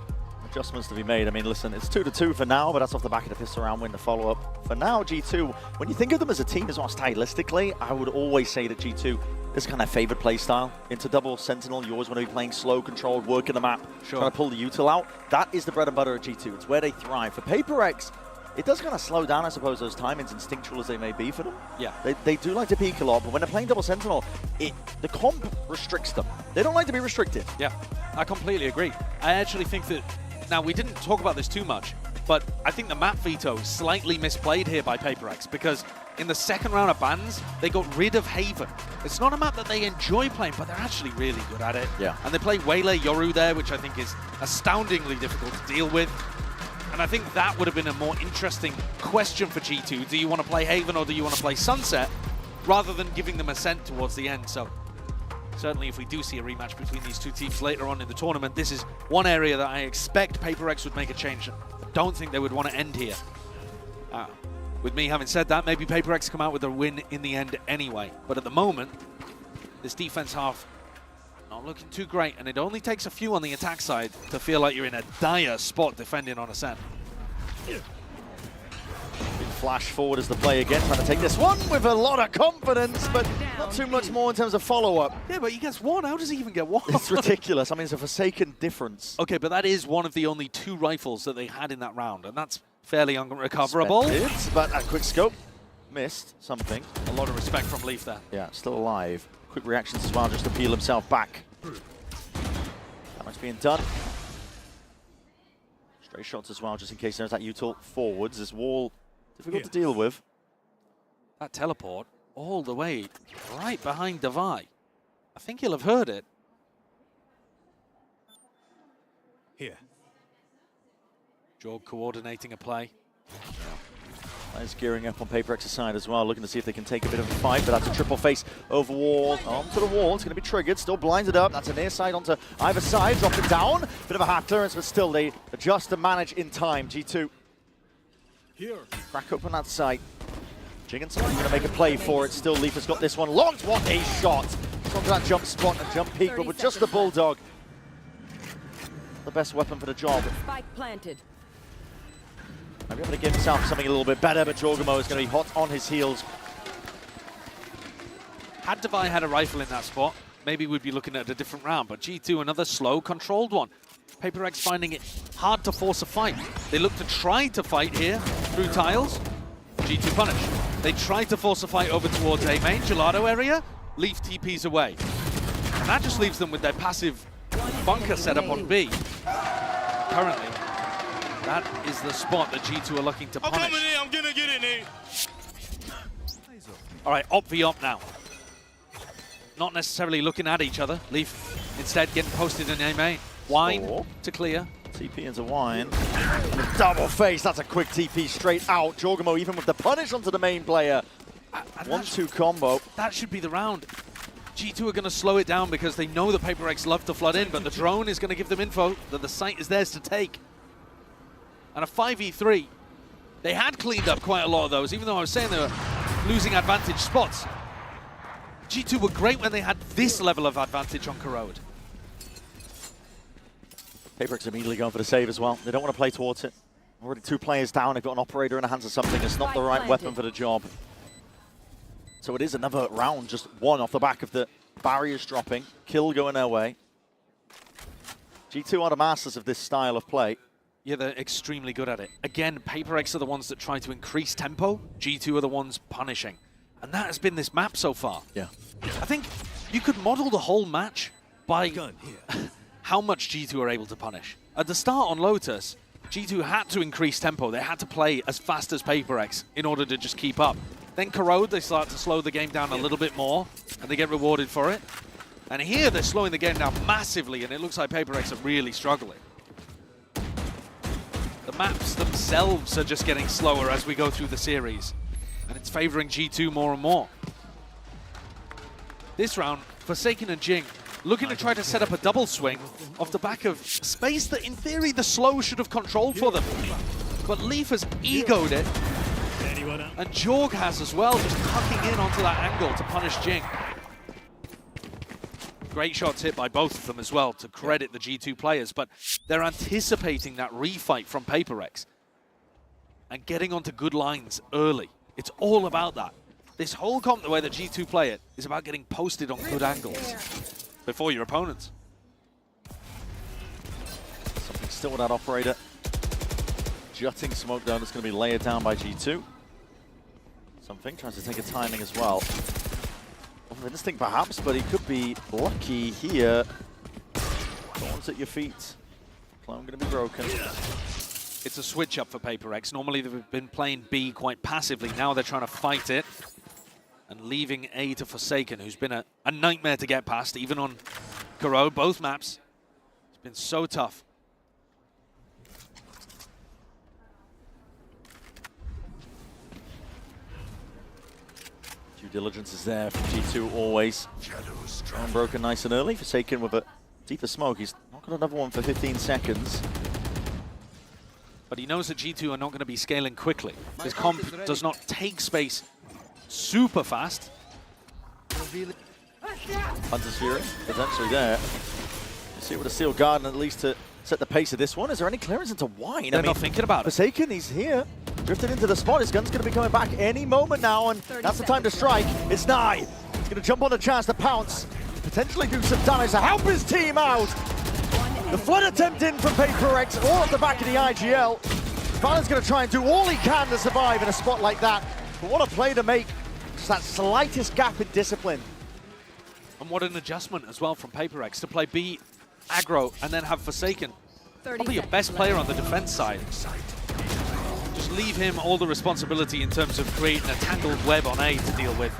Adjustments to be made. I mean, listen, it's 2-2 for now, but that's off the back of the pistol round win, the follow-up. For now, G2, when you think of them as a team as well, stylistically, I would always say that G2 is kind of favored play style. Into double Sentinel, you always want to be playing slow, controlled, working the map, trying to pull the util out. That is the bread and butter of G2. It's where they thrive. For PaperX, it does kind of slow down, I suppose, those timings, instinctual as they may be for them. Yeah. They do like to peek a lot, but when they're playing double Sentinel, the comp restricts them. They don't like to be restricted. Yeah, I completely agree. I actually think that, now we didn't talk about this too much, but I think the map veto is slightly misplayed here by PaperX because in the second round of bans, they got rid of Haven. It's not a map that they enjoy playing, but they're actually really good at it. Yeah. And they play Waylay Yoru there, which I think is astoundingly difficult to deal with. And I think that would have been a more interesting question for G2. Do you want to play Haven or do you want to play Sunset? Rather than giving them Ascent towards the end. So certainly if we do see a rematch between these two teams later on in the tournament, this is one area that I expect PaperX would make a change. I don't think they would want to end here. With me having said that, maybe PaperX come out with a win in the end anyway. But at the moment, this defense half not looking too great, and it only takes a few on the attack side to feel like you're in a dire spot defending on Ascent. Big flash forward as the play again, trying to take this one with a lot of confidence, but not too much more in terms of follow-up. Yeah, but he gets one. How does he even get one? It's ridiculous. I mean, it's a Forsaken difference. Okay, but that is one of the only 2 rifles that they had in that round, and that's fairly unrecoverable. Expected, but a quick scope. Missed something. A lot of respect from Leaf there. Yeah, still alive. Quick reactions as well, just to peel himself back. That much being done. Stray shots as well, just in case there's that util forwards. This wall, difficult to deal with. That teleport all the way right behind Devi. I think he'll have heard it. Here. Jorg coordinating a play. Players gearing up on PaperX's side as well, looking to see if they can take a bit of a fight, but that's a triple face over wall, onto the wall. It's going to be triggered, still blinded up. That's a near side onto either side, drop it down. Bit of a half clearance, but still they adjust and manage in time. G2 Here. crack open that side. Jigginson going to make a play for it. Still, Leaf has got this one locked. What a shot! It's onto that jump spot and jump peak, but with just the Bulldog. The best weapon for the job. Spike planted. Maybe able to give himself something a little bit better, but Jorgamo is going to be hot on his heels. Had Devi had a rifle in that spot, maybe we'd be looking at a different round, but G2, another slow, controlled one. PaperX finding it hard to force a fight. They look to try to fight here through tiles. G2 punish. They try to force a fight over towards A main, Gelato area. Leaf TPs away. And that just leaves them with their passive bunker set up on B. Currently, that is the spot that G2 are looking to punish. I'm coming in, I'm gonna get in there. All right, op v op now. Not necessarily looking at each other. Leaf instead getting posted in A main. Wine to clear. TP into Wine. And a double face, that's a quick TP straight out. Jorgamo even with the punish onto the main player. 1-2 combo. That should be the round. G2 are going to slow it down because they know that PaperX love to flood in, but the drone is going to give them info that the site is theirs to take. And a 5v3. They had cleaned up quite a lot of those, even though I was saying they were losing advantage spots. G2 were great when they had this level of advantage on Corrode. PaperX immediately going for the save as well. They don't want to play towards it. Already 2 players down. They've got an operator in the hands of something. It's not the right weapon for the job. So it is another round, just one off the back of the barriers dropping. Kill going their way. G2 are the masters of this style of play. Yeah, they're extremely good at it. Again, PaperX are the ones that try to increase tempo. G2 are the ones punishing. And that has been this map so far. Yeah. I think you could model the whole match by how much G2 are able to punish. At the start on Lotus, G2 had to increase tempo. They had to play as fast as PaperX in order to just keep up. Then Corrode, they start to slow the game down a little bit more, and they get rewarded for it. And here they're slowing the game down massively, and it looks like PaperX are really struggling. The maps themselves are just getting slower as we go through the series, and it's favoring G2 more and more. This round, Forsaken and Jing looking to try to set up a double swing off the back of space that, in theory, the slow should have controlled for them. But Leaf has egoed it, and Jorg has as well, just tucking in onto that angle to punish Jing. Great shots hit by both of them as well, to credit the G2 players, but they're anticipating that refight from PaperX and getting onto good lines early. It's all about that. This whole comp, the way that G2 play it, is about getting posted on good angles before your opponents. Something still with that operator. Jutting smoke down, that's going to be layered down by G2. Something tries to take a timing as well. Instinct perhaps, but he could be lucky here. Thorns at your feet. Clone going to be broken. It's a switch up for PaperX. Normally they've been playing B quite passively. Now they're trying to fight it and leaving A to Forsaken, who's been a nightmare to get past, even on Kuro, both maps. It's been so tough. Due diligence is there from G2 always. Unbroken nice and early. Forsaken with a deeper smoke. He's not got another one for 15 seconds. But he knows that G2 are not going to be scaling quickly. His comp does not take space super fast. Hunter's Fury potentially there. You see with a Steel Garden at least to set the pace of this one. Is there any clearance into Wine? They're not thinking about it. Forsaken, he's here. Drifted into the spot. His gun's going to be coming back any moment now, and that's the time to strike. It's Nye. He's going to jump on the chance to pounce. Potentially do some damage to help his team out. The flood attempt in from PaperX, all off the back of the IGL. Valor's going to try and do all he can to survive in a spot like that. But what a play to make. Just that slightest gap in discipline. And what an adjustment as well from PaperX to play B aggro and then have Forsaken. Probably your best player on the defense side. Just leave him all the responsibility in terms of creating a tangled web on A to deal with.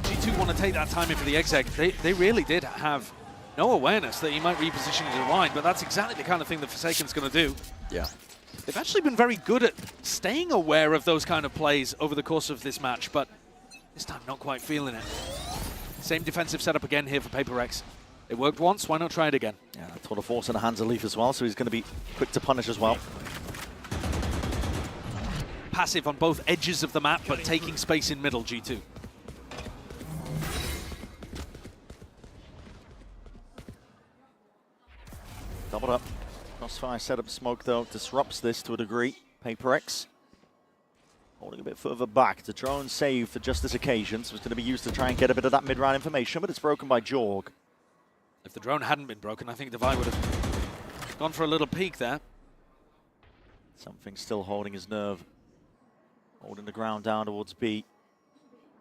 G2 want to take that time in for the exec. They really did have no awareness that he might reposition into Wine, but that's exactly the kind of thing that Forsaken's going to do. Yeah. They've actually been very good at staying aware of those kind of plays over the course of this match, but this time not quite feeling it. Same defensive setup again here for PaperX. It worked once, why not try it again? Yeah, total of force in the hands of Leaf as well, so he's going to be quick to punish as well. Passive on both edges of the map, but taking space in middle, G2. Doubled up. Crossfire setup smoke, though, disrupts this to a degree. PaperX holding a bit further back. The drone saved for just this occasion, so it's going to be used to try and get a bit of that mid-round information, but it's broken by Jorg. If the drone hadn't been broken, I think Devi would have gone for a little peek there. Something still holding his nerve. Holding the ground down towards B.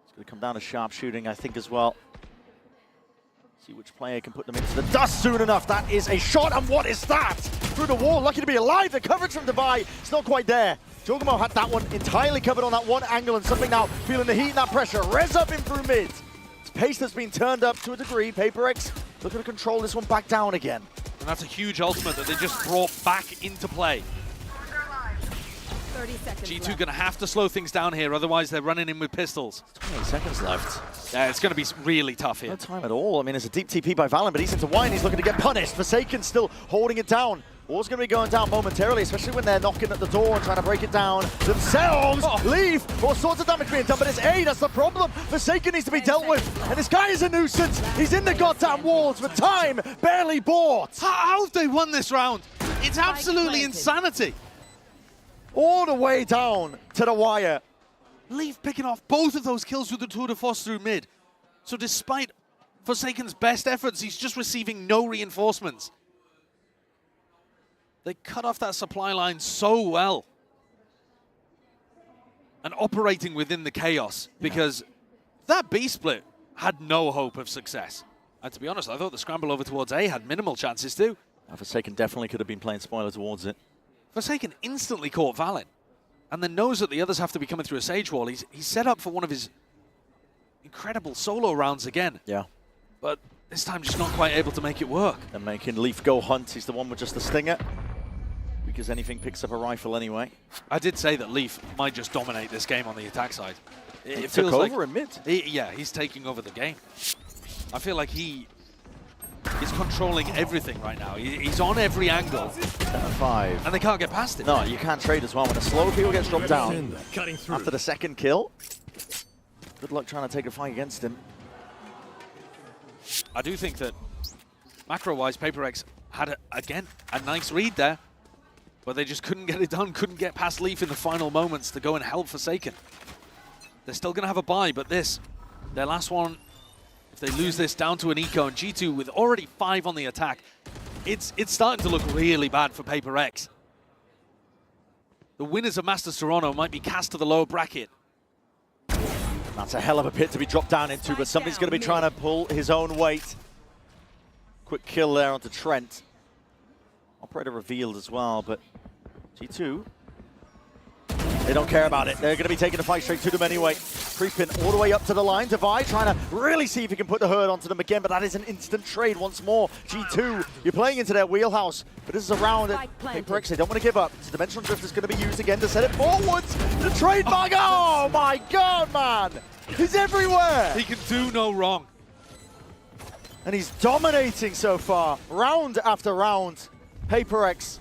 It's going to come down to sharpshooting, I think, as well. See which player can put them into the dust soon enough. That is a shot, and what is that? Through the wall, lucky to be alive. The coverage from Devi, it's not quite there. Jogamo had that one entirely covered on that one angle, and something now feeling the heat and that pressure. Res up in through mid. It's pace that's been turned up to a degree. PaperX looking to control this one back down again. And that's a huge ultimate that they just brought back into play. 30 seconds G2 going to have to slow things down here, otherwise they're running in with pistols. 28 seconds left. Yeah, it's going to be really tough here. No time at all. I mean, it's a deep TP by VALORANT, but he's into Wine. He's looking to get punished. Forsaken still holding it down. Wall's going to be going down momentarily, especially when they're knocking at the door and trying to break it down themselves. Leave. All sorts of damage being done, but it's A. That's the problem. Forsaken needs to be dealt with. And this guy is a nuisance. He's in the goddamn walls, but time barely bought. How have they won this round? It's absolutely insanity. All the way down to the wire. Leaf picking off both of those kills with the tour de force through mid. So despite Forsaken's best efforts, he's just receiving no reinforcements. They cut off that supply line so well. And operating within the chaos, because that B split had no hope of success. And to be honest, I thought the scramble over towards A had minimal chances too. Forsaken definitely could have been playing spoiler towards it. Forsaken instantly caught Valen, and then knows that the others have to be coming through a Sage wall. He's set up for one of his incredible solo rounds again. Yeah. But this time just not quite able to make it work. And making Leaf go hunt. He's the one with just the stinger. Because anything picks up a rifle anyway. I did say that Leaf might just dominate this game on the attack side. It It took feels over like in mid. Yeah, he's taking over the game. I feel like he is controlling everything right now. He's on every angle. 5. And they can't get past it. No, you can't trade as well. When a slow kill gets dropped down Cutting through. after the second kill, good luck trying to take a fight against him. I do think that macro-wise, PaperX had, again, a nice read there. But they just couldn't get it done, couldn't get past Leaf in the final moments to go and help Forsaken. They're still going to have a bye, but this, their last one, if they lose this down to an eco, and G2 with already 5 on the attack, it's starting to look really bad for PaperX. The winners of Masters Toronto might be cast to the lower bracket. That's a hell of a pit to be dropped down into, but something's going to be trying to pull his own weight. Quick kill there onto Trent. Operator revealed as well, but G2, they don't care about it. They're going to be taking the fight straight to them anyway. Creeping all the way up to the line. Divide trying to really see if he can put the hurt onto them again, but that is an instant trade once more. G2, you're playing into their wheelhouse, but this is a round that PaperX, they don't want to give up. So Dimensional Drift is going to be used again to set it forwards. The trademark, oh my god, man! He's everywhere! He can do no wrong. And he's dominating so far, round after round. PaperX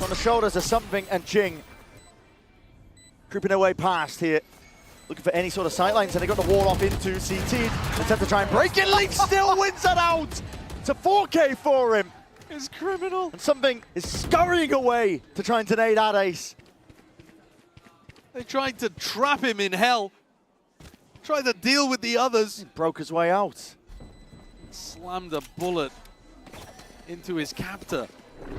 on the shoulders of Something and Jing. Creeping their way past here. Looking for any sort of sightlines, and they got the wall off into CT. Attempt to try and break it. Leaf still wins that out. It's a 4K for him. It's criminal. And Something is scurrying away to try and deny that ace. They tried to trap him in hell. Tried to deal with the others. He broke his way out. Slammed a bullet into his captor.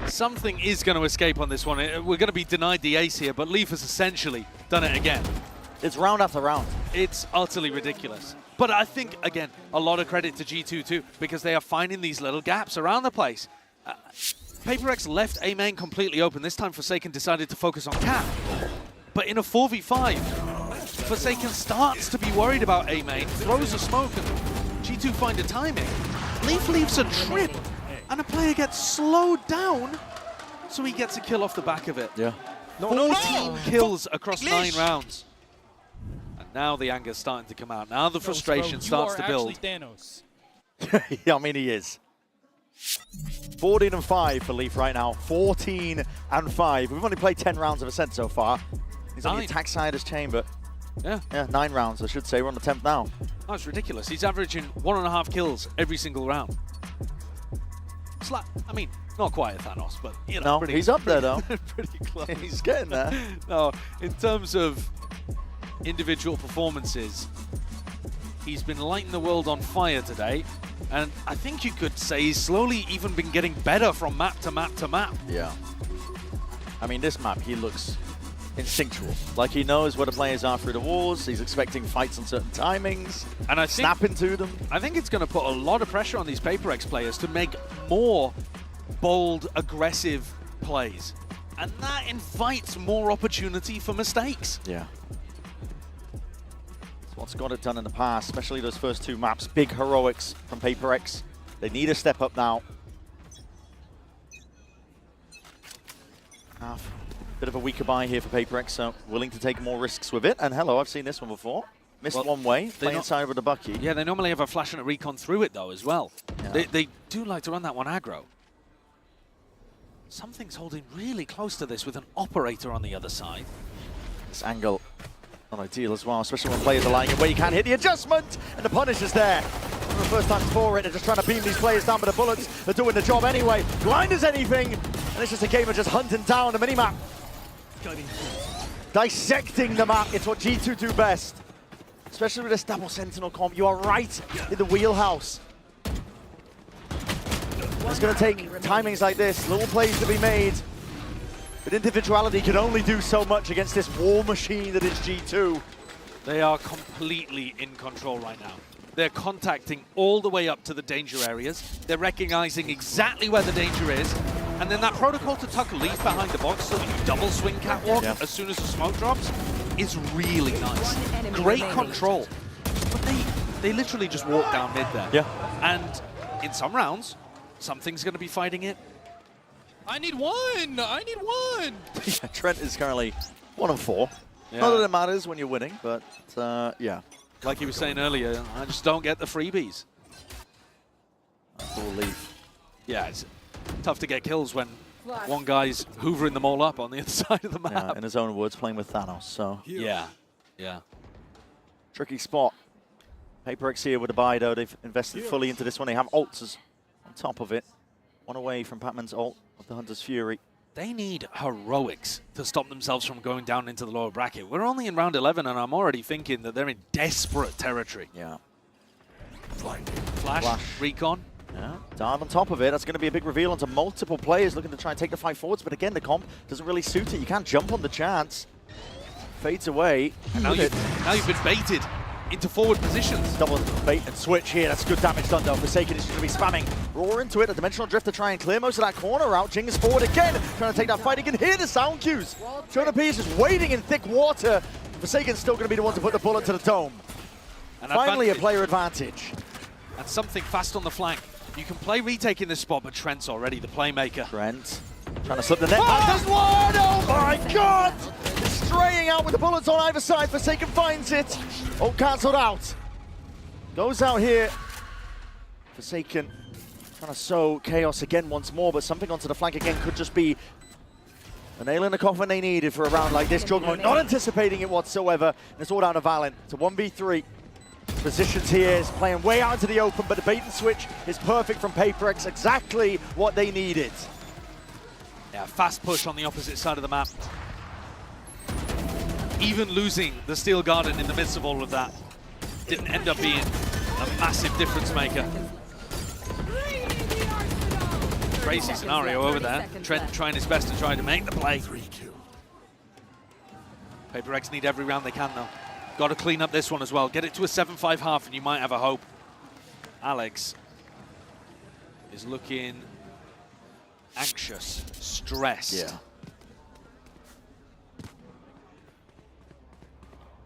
Something is going to escape on this one. We're going to be denied the ace here, but Leaf has essentially done it again. It's round after round. It's utterly ridiculous. But I think, again, a lot of credit to G2 too, because they are finding these little gaps around the place. PaperX left A main completely open. This time Forsaken decided to focus on Cap. But in a 4v5, Forsaken starts to be worried about A main, throws a smoke, and G2 find a timing. Leaf leaves a trip, and a player gets slowed down, so he gets a kill off the back of it. Yeah. 14 kills across 9 rounds. And now the anger's starting to come out. Now the frustration starts to build. Yeah, I mean, he is. 14-5 for Leaf right now. 14-5. We've only played 10 rounds of Ascent so far. He's on the attack side as Chamber. Yeah. Yeah, 9 rounds, I should say. We're on the 10th now. That's ridiculous. He's averaging 1.5 kills every single round. It's like, I mean, not quite a Thanos, but, you know. No, he's up there, though. Pretty close. He's getting there. No, in terms of individual performances, he's been lighting the world on fire today. And I think you could say he's slowly even been getting better from map to map to map. Yeah. I mean, this map, he looks instinctual. Like, he knows where the players are through the walls. He's expecting fights on certain timings. And I think, snapping to them. I think it's going to put a lot of pressure on these PaperX players to make more bold, aggressive plays. And that invites more opportunity for mistakes. Yeah. It's what's got it done in the past, especially those first 2 maps. Big heroics from PaperX. They need a step up now. Bit of a weaker buy here for PaperX, so willing to take more risks with it. And hello, I've seen this one before. Missed one way, playing inside with the Bucky. Yeah, they normally have a flash and a recon through it, though, as well. Yeah. They do like to run that one aggro. Something's holding really close to this with an operator on the other side. This angle not ideal as well, especially when players are lying in where you can't hit the adjustment, and the punish is there. For the first time for it, they're just trying to beam these players down with the bullets. They're doing the job anyway. Blind as anything, and it's just a game of just hunting down the minimap. Dissecting the map, it's what G2 do best. Especially with this double sentinel comp, you are right in the wheelhouse. It's going to take timings like this, little plays to be made. But individuality can only do so much against this war machine that is G2. They are completely in control right now. They're contacting all the way up to the danger areas. They're recognizing exactly where the danger is. And then that protocol to tuck Leaf behind the box so that you double swing catwalk as soon as the smoke drops is really nice. Great control. But They literally just walk down mid there. Yeah. And in some rounds, something's going to be fighting it. I need one! I need one! Yeah, Trent is currently 1-4. Yeah. Not that it matters when you're winning, but yeah. Like you were saying earlier, I just don't get the freebies. Full leaf. Yeah, it's tough to get kills when one guy's hoovering them all up on the other side of the map. Yeah, in his own words, playing with Thanos, so. Yeah, yeah. Tricky spot. PaperX here with a buy, though. They've invested fully into this one. They have ults on top of it. One away from Patman's ult of the Hunter's Fury. They need heroics to stop themselves from going down into the lower bracket. We're only in round 11, and I'm already thinking that they're in desperate territory. Yeah. Flash. Recon. Yeah, Dart on top of it. That's going to be a big reveal onto multiple players looking to try and take the fight forwards. But again, the comp doesn't really suit it. You can't jump on the chance. Fades away. And now you've been baited into forward positions. Double bait and switch here. That's good damage done, though. Forsaken is going to be spamming. Roar into it. A Dimensional Drift to try and clear most of that corner out. Jing is forward again, trying to take that fight. You can hear the sound cues. Jonah P is just waiting in thick water. Forsaken's still going to be the one to put the bullet to the dome. And finally, a player advantage. And something fast on the flank. You can play retake in this spot, but Trent's already the playmaker. Trent trying to slip the net back. There's one! Oh my god! Straying out with the bullets on either side. Forsaken finds it. Oh, cancelled out. Goes out here. Forsaken trying to sow chaos again once more, but something onto the flank again could just be the nail in the coffin they needed for a round like this. Juggernaut not anticipating it whatsoever. And it's all down to Valen. It's a 1v3. Positions here is playing way out into the open, but the bait and switch is perfect from PaperX. Exactly what they needed. Yeah, fast push on the opposite side of the map. Even losing the Steel Garden in the midst of all of that didn't end up being a massive difference maker. Crazy scenario over there. Trent trying his best to try to make the play. PaperX need every round they can, though. Got to clean up this one as well. Get it to a 7-5 half and you might have a hope. Alex is looking anxious, stressed. Yeah.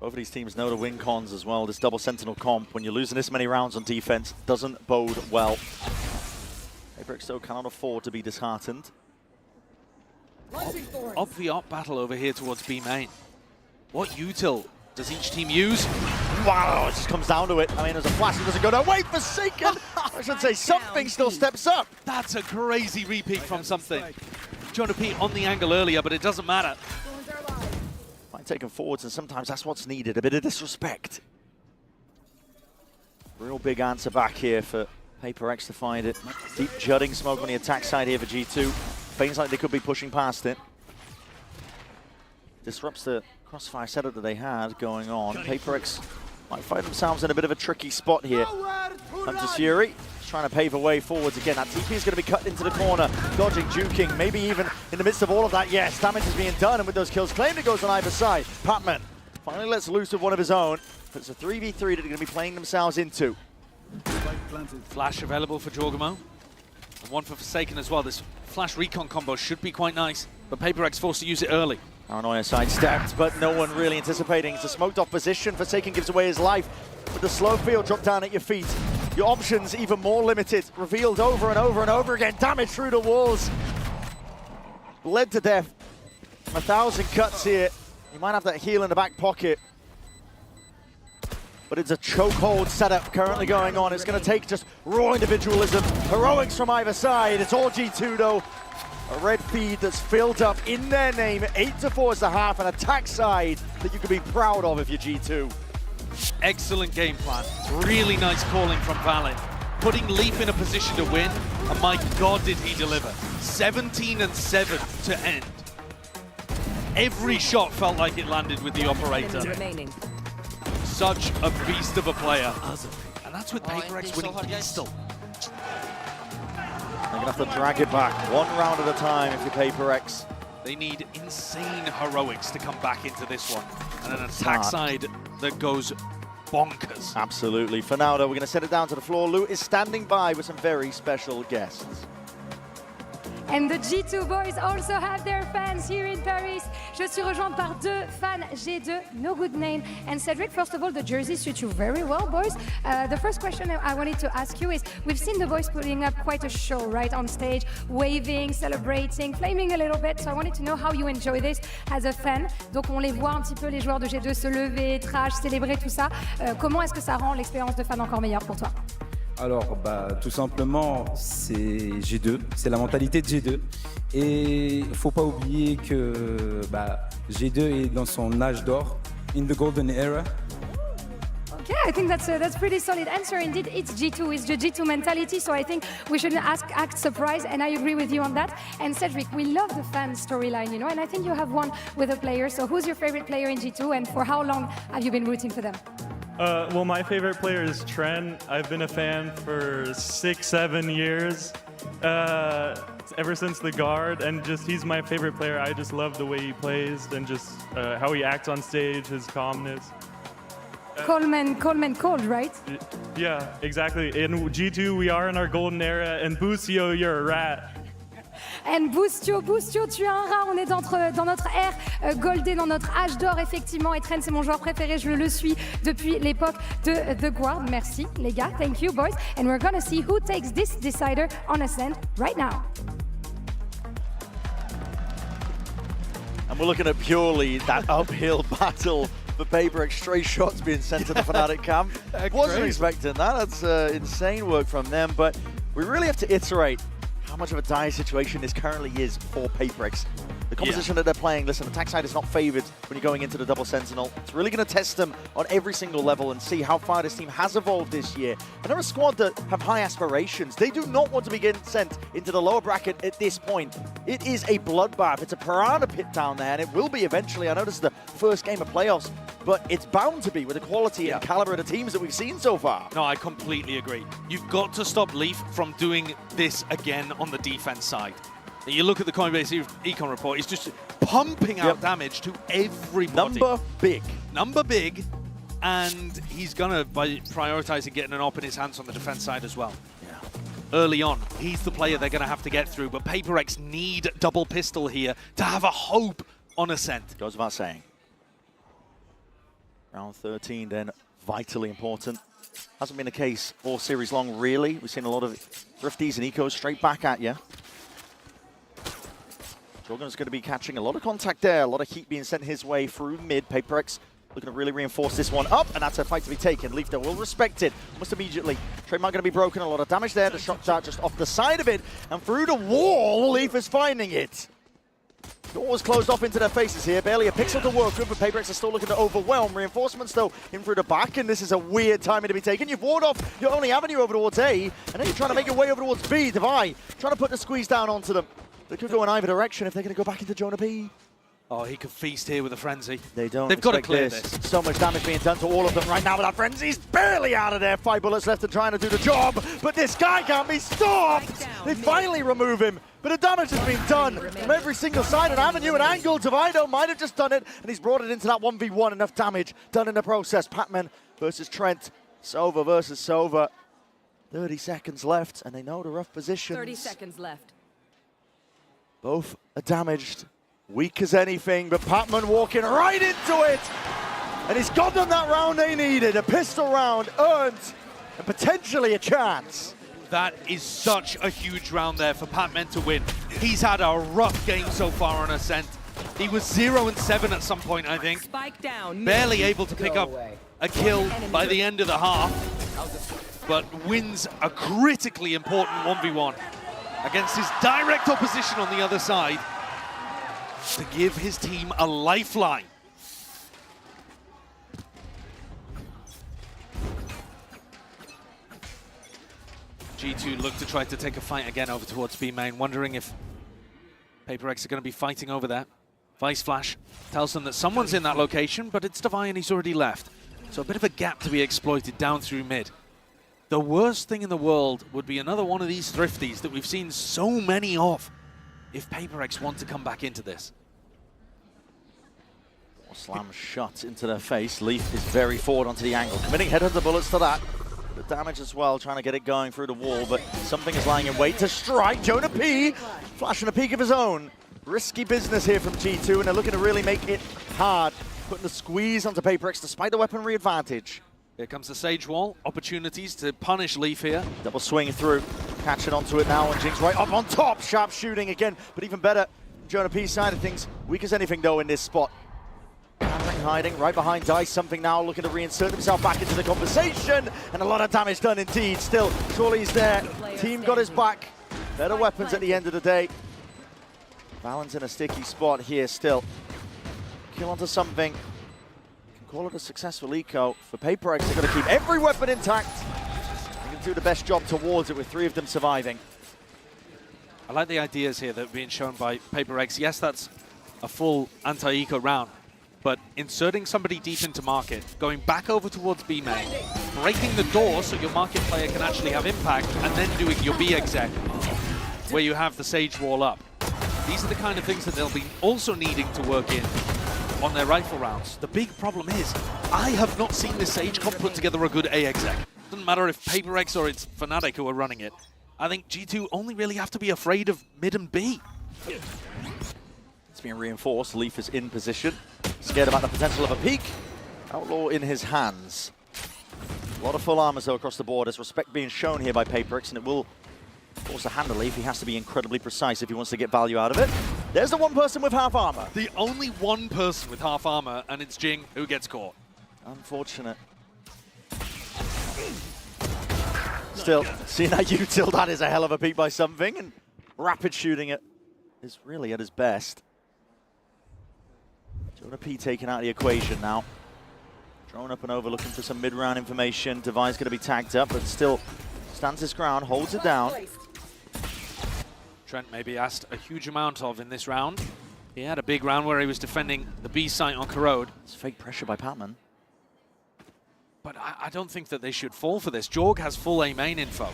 Both of these teams know the win cons as well. This double Sentinel comp, when you're losing this many rounds on defense, doesn't bode well. PaperX still cannot afford to be disheartened. Op v op battle over here towards B main. What util does each team use? Wow, it just comes down to it. I mean, there's a flash that doesn't go down. Wait, Forsaken! I should say something still steps up. That's a crazy repeat from something. Jonah P on the angle earlier, but it doesn't matter. Fine, taken forwards, and sometimes that's what's needed. A bit of disrespect. Real big answer back here for PaperX to find it. Deep jutting smoke on the attack side here for G2. Feels like they could be pushing past it. Disrupts the crossfire setup that they had going on. PaperX might find themselves in a bit of a tricky spot here. Hunter's Fury trying to pave a way forwards again. That TP is going to be cut into the corner. Dodging, juking, maybe even in the midst of all of that. Yes, damage is being done, and with those kills claimed, it goes on either side. Patman finally lets loose with one of his own. But it's a 3v3 that they're going to be playing themselves into. Flash available for Jorgamo. And one for Forsaken as well. This flash recon combo should be quite nice, but PaperX forced to use it early. Paranoia sidestepped, but no one really anticipating. It's a smoked off position. Forsaken gives away his life. With the slow field drop down at your feet, your options even more limited. Revealed over and over and over again. Damage through the walls. Bled to death. 1,000 cuts here. You might have that heal in the back pocket. But it's a chokehold setup currently going on. It's going to take just raw individualism. Heroics from either side. It's all G2 though. A red feed that's filled up in their name. 8-4 is the half, an attack side that you can be proud of if you're G2. Excellent game plan. Really nice calling from Valen. Putting Leaf in a position to win, and my God did he deliver. 17-7 to end. Every shot felt like it landed with the operator. Such a beast of a player. And that's with PaperX winning Pistol. They're going to have to drag it back one round at a time if you're PaperX. They need insane heroics to come back into this one. And an attack side that goes bonkers. Absolutely. For now, though, we're going to set it down to the floor. Lou is standing by with some very special guests. And the G2 boys also have their fans here in Paris. Je suis rejointe par deux fans G2, no good name. And Cedric, first of all, the jersey suits you very well, boys. The first question I wanted to ask you is, we've seen the boys putting up quite a show, right, on stage, waving, celebrating, flaming a little bit. So I wanted to know how you enjoy this as a fan. Donc on les voit un petit peu, les joueurs de G2 se lever, trash, célébrer, tout ça. Comment est-ce que ça rend l'expérience de fan encore meilleure pour toi? Alors, tout simplement, c'est G2, c'est la mentalité de G2. Et il ne faut pas oublier que G2 est dans son âge d'or, in the golden era. Okay, I think that's a pretty solid answer. Indeed, it's G2, it's the G2 mentality, so I think we shouldn't act surprised, and I agree with you on that. And Cedric, we love the fan storyline, you know, and I think you have one with a player. So who's your favorite player in G2, and for how long have you been rooting for them? Well, my favorite player is Tren. I've been a fan for 6-7 years, ever since the guard, and he's my favorite player. I just love the way he plays and just how he acts on stage, his calmness. Coleman cold, right? Yeah, exactly. In G2, we are in our golden era, and Busio, you're a rat. And Bustio, tu es un rat, on est dans notre ère goldée, dans notre âge d'or, effectivement. Et Tren, c'est mon joueur préféré, je le suis depuis l'époque de The Guard. Merci, les gars. Thank you, boys. And we're gonna see who takes this decider on Ascent right now. And we're looking at purely that uphill battle for PaperX. Stray shots being sent to the Fnatic camp. Wasn't expecting that. That's insane work from them, but we really have to iterate how much of a dire situation this currently is for PaperX. The composition that they're playing, listen, attack side is not favored when you're going into the double sentinel. It's really going to test them on every single level and see how far this team has evolved this year. And they're a squad that have high aspirations. They do not want to be getting sent into the lower bracket at this point. It is a bloodbath. It's a piranha pit down there, and it will be eventually. I know this is the first game of playoffs, but it's bound to be with the quality and caliber of the teams that we've seen so far. No, I completely agree. You've got to stop Leaf from doing this again on the defense side. You look at the Coinbase Econ report, he's just pumping out damage to everybody. Number big, and he's gonna, by prioritizing getting an op in his hands on the defense side as well. Early on, he's the player they're gonna have to get through, but PaperX need double pistol here to have a hope on Ascent. Goes without saying. Round 13 then, vitally important. Hasn't been the case all series long, really. We've seen a lot of Thrifties and Ecos straight back at you. Jorgen's going to be catching a lot of contact there, a lot of heat being sent his way through mid. PaperX looking to really reinforce this one up, and that's a fight to be taken. Leaf though will respect it almost immediately. Trademark going to be broken, a lot of damage there. The shot dart just off the side of it, and through the wall, Leaf is finding it. Door was closed off into their faces here. Barely a pixel to work with, but PaperX are still looking to overwhelm. Reinforcements, though, in through the back, and this is a weird timing to be taken. You've warded off your only avenue over towards A, and then you're trying to make your way over towards B. Devi trying to put the squeeze down onto them. They could go in either direction if they're going to go back into Jonah B. Oh, he could feast here with a frenzy. They've got to clear this. So much damage being done to all of them right now, but that frenzy's barely out of there. 5 bullets left and trying to do the job, but this guy can't be stopped. They finally remove him, but the damage has been done from every single side and avenue and angle. Divido might have just done it, and he's brought it into that 1v1. Enough damage done in the process. Pac-Man versus Trent. Sova versus Sova. 30 seconds left, and they know the rough positions. 30 seconds left. Both are damaged, weak as anything, but Patman walking right into it. And he's got them that round they needed. A pistol round earned, and potentially a chance. That is such a huge round there for Patman to win. He's had a rough game so far on Ascent. He was 0-7 at some point, I think. Spike down. Barely able to pick up a kill by the end of the half, but wins a critically important 1v1. Against his direct opposition on the other side to give his team a lifeline. G2 look to try to take a fight again over towards B main, wondering if PaperX are going to be fighting over that. Vice Flash tells them that someone's in that location, but it's Devi and he's already left. So a bit of a gap to be exploited down through mid. The worst thing in the world would be another one of these Thrifties that we've seen so many of if PaperX want to come back into this. Slam shot into their face. Leaf is very forward onto the angle. Committing headhunter bullets to that. The damage as well, trying to get it going through the wall, but something is lying in wait to strike. Jonah P flashing a peek of his own. Risky business here from G2, and they're looking to really make it hard, putting the squeeze onto PaperX despite the weaponry advantage. Here comes the Sage Wall. Opportunities to punish Leaf here. Double swing through, catching onto it now, and Jinx right up on top. Sharp shooting again, but even better, Jonah P's side of things. Weak as anything though in this spot. Cameron hiding right behind Dice, something now looking to reinsert himself back into the conversation, and a lot of damage done indeed. Still, surely he's there. Team got his back. Better weapons at the end of the day. Valorant's in a sticky spot here still. Kill onto something. Can call it a successful eco. For PaperX, they're going to keep every weapon intact. They can do the best job towards it with 3 of them surviving. I like the ideas here that are being shown by PaperX. Yes, that's a full anti-eco round, but inserting somebody deep into market, going back over towards B main, breaking the door so your market player can actually have impact, and then doing your B exec, where you have the Sage Wall up. These are the kind of things that they'll be also needing to work in on their rifle rounds. The big problem is, I have not seen the Sage comp put together a good A exec. Doesn't matter if PaperX or it's Fnatic who are running it. I think G2 only really have to be afraid of mid and B. It's being reinforced. Leaf is in position. Scared about the potential of a peek. Outlaw in his hands. A lot of full armors though across the board. There's respect being shown here by PaperX, and it will force a hand of Leaf. He has to be incredibly precise if he wants to get value out of it. There's the one person with half armor. The only one person with half armor, and it's Jing who gets caught. Unfortunate. Still, seeing that util, that is a hell of a peek by something, and rapid shooting it is really at his best. Jonah P taken out of the equation now. Drone up and over, looking for some mid-round information. Devi's going to be tagged up, but still stands his ground, holds it down. Trent maybe asked a huge amount of in this round. He had a big round where he was defending the B site on Corrode. It's fake pressure by Patman. But I don't think that they should fall for this. Jorg has full A main info.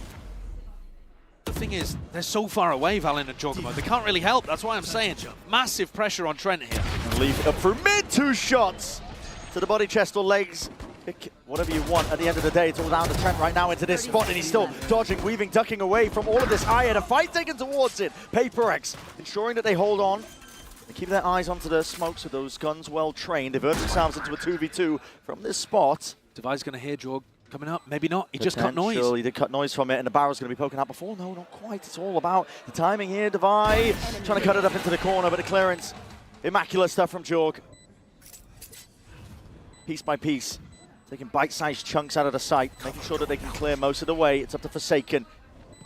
The thing is, they're so far away, Valen and Jorgamo. They can't really help. That's why I'm saying massive pressure on Trent here. And Leaf up through mid, 2 shots to the body, chest, or legs. Pick whatever you want. At the end of the day, it's all down to Trent right now into this spot, and he's still dodging, weaving, ducking away from all of this iron. A fight taken towards it. PaperX ensuring that they hold on. They keep their eyes onto the smokes with those guns well trained. Divert themselves into a 2v2 from this spot. Devi's going to hear Jorg coming up. Maybe not. He just cut noise. He did cut noise from it, and the barrel's going to be poking out before. No, not quite. It's all about the timing here. Devi trying to cut it up into the corner, but the clearance. Immaculate stuff from Jorg. Piece by piece. Taking bite-sized chunks out of the site, making sure that they can clear most of the way. It's up to Forsaken.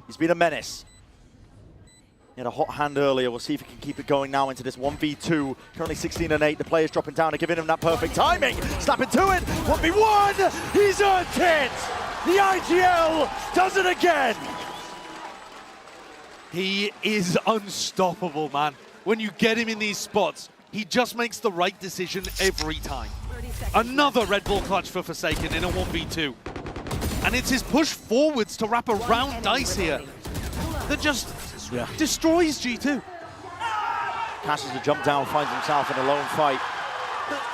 He's been a menace. He had a hot hand earlier. We'll see if he can keep it going now into this 1v2. Currently 16 and 8. The players dropping down and giving him that perfect timing. Snapping to it. 1v1. He's earned it. The IGL does it again. He is unstoppable, man. When you get him in these spots, he just makes the right decision every time. Another Red Bull clutch for Forsaken in a 1v2. And it's his push forwards to wrap around Dice here that just destroys G2. Cashes the jump down, finds himself in a lone fight.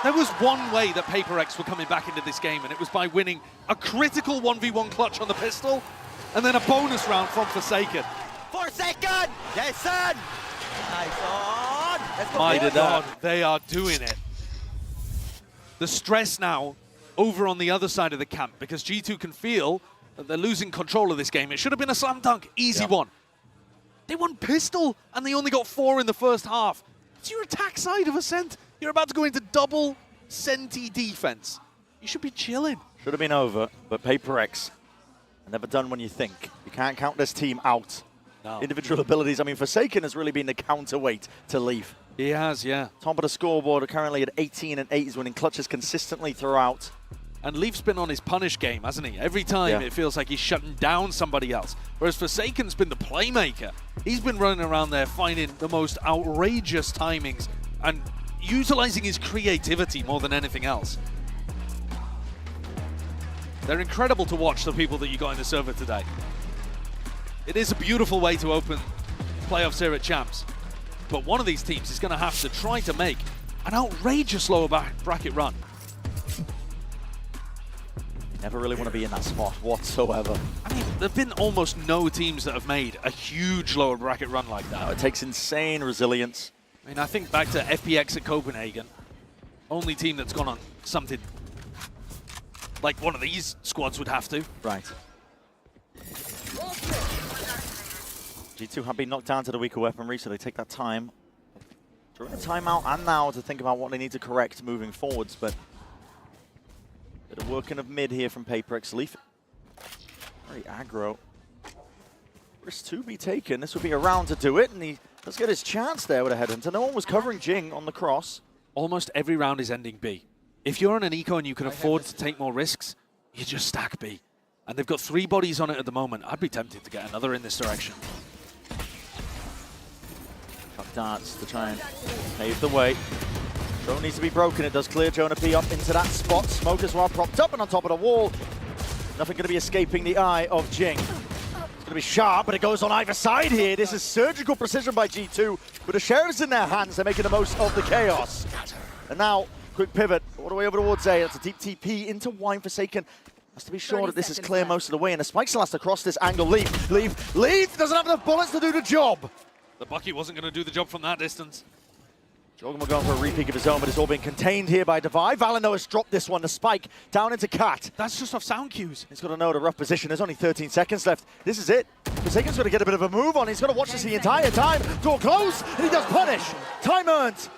There was one way that PaperX were coming back into this game, and it was by winning a critical 1v1 clutch on the pistol, and then a bonus round from Forsaken. Forsaken! Jason! Nice on! My God, they are doing it. The stress now over on the other side of the camp, because G2 can feel that they're losing control of this game. It should have been a slam dunk, easy one. They won pistol, and they only got 4 in the first half. It's your attack side of Ascent. You're about to go into double Senti defense. You should be chilling. Should have been over, but PaperX are never done when you think. You can't count this team out. No. Individual abilities. I mean, Forsaken has really been the counterweight to Leaf. He has, yeah. Top of the scoreboard, currently at 18 and 8. He's winning clutches consistently throughout. And Leaf's been on his punish game, hasn't he? Every time it feels like he's shutting down somebody else. Whereas Forsaken's been the playmaker. He's been running around there finding the most outrageous timings and utilizing his creativity more than anything else. They're incredible to watch, the people that you got in the server today. It is a beautiful way to open playoffs here at Champs. But one of these teams is going to have to try to make an outrageous lower bracket run. Never really want to be in that spot whatsoever. I mean, there have been almost no teams that have made a huge lower bracket run like that. No, it takes insane resilience. I mean, I think back to FPX at Copenhagen. Only team that's gone on something like one of these squads would have to. Right. G2 have been knocked down to the weaker weaponry, so they take that time during the timeout and now to think about what they need to correct moving forwards, but bit of working of mid here from PaperX. Leaf very aggro. Risk to be taken. This would be a round to do it, and he does get his chance there with a headhunter. No one was covering Jing on the cross. Almost every round is ending B. If you're on an eco and you can afford to take more risks, you just stack B. And they've got 3 bodies on it at the moment. I'd be tempted to get another in this direction. Chuck darts to try and pave the way. Drone needs to be broken. It does clear Jonah P up into that spot. Smoke as well propped up and on top of the wall. Nothing going to be escaping the eye of Jing. It's going to be sharp, but it goes on either side here. This is surgical precision by G2. With the sheriffs in their hands, they're making the most of the chaos. And now, quick pivot all the way over towards A. That's a deep TP into Wine Forsaken. Has to be sure that this is clear most of the way. And the spikes last across this angle. Leaf doesn't have enough bullets to do the job. The bucket wasn't going to do the job from that distance. Jorgen going for a repeat of his own, but it's all been contained here by Divide. Valeno has dropped this one, the spike down into Cat. That's just off sound cues. He's got to know the rough position. There's only 13 seconds left. This is it. Forsaken's got to get a bit of a move on. He's got to watch this the entire time. Door closed, and he does punish. Time earned.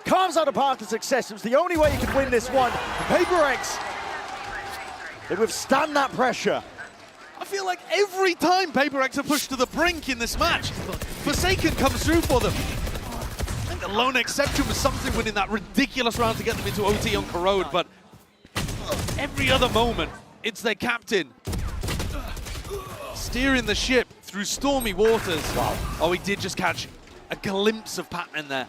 Carves out a path to success. It was the only way he could win this one. PaperX, they withstand that pressure. I feel like every time PaperX are pushed to the brink in this match, Forsaken comes through for them. I think the lone exception was something winning that ridiculous round to get them into OT on Corrode, but every other moment, it's their captain steering the ship through stormy waters. Wow. Oh, he did just catch a glimpse of Patman there.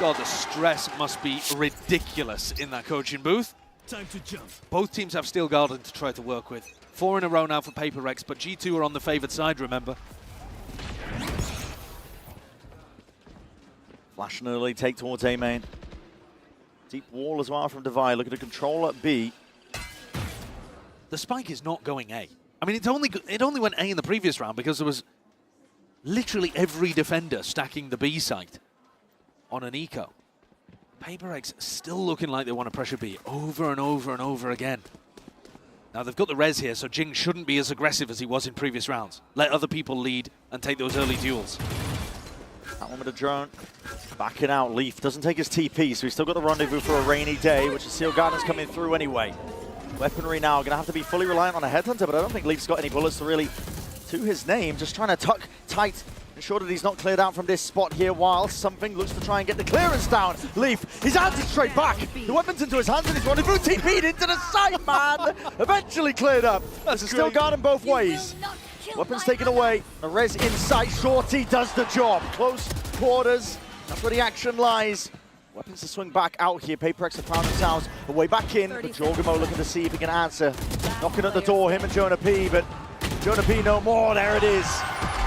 God, the stress must be ridiculous in that coaching booth. Time to jump. Both teams have Steel Garden to try to work with. 4 in a row now for PaperX, but G2 are on the favored side, remember. Flash an early take towards A main. Deep wall as well from Divide. Look at the control at B. The spike is not going A. I mean, it only went A in the previous round because there was literally every defender stacking the B site on an eco. PaperX still looking like they want to pressure B over and over and over again. Now they've got the res here, so Jing shouldn't be as aggressive as he was in previous rounds. Let other people lead and take those early duels. That one with a drone. Backing out. Leaf doesn't take his TP, so he's still got the rendezvous for a rainy day, which is Steel Garden's coming through anyway. Weaponry now going to have to be fully reliant on a headhunter, but I don't think Leaf's got any bullets to really to his name. Just trying to tuck tight, ensure that he's not cleared out from this spot here while something looks to try and get the clearance down. Leaf, he's answered straight back. The weapon's into his hands and he's rendezvous TP'd into the side, man. Eventually cleared up. That's Steel Garden both ways. Weapons taken away. The res in sight. Shorty does the job. Close quarters. That's where the action lies. Weapons to swing back out here. PaperX have found themselves a way back in. But Jorgamo looking to see if he can answer. Knocking at the door, him and Jonah P. But Jonah P no more. There it is.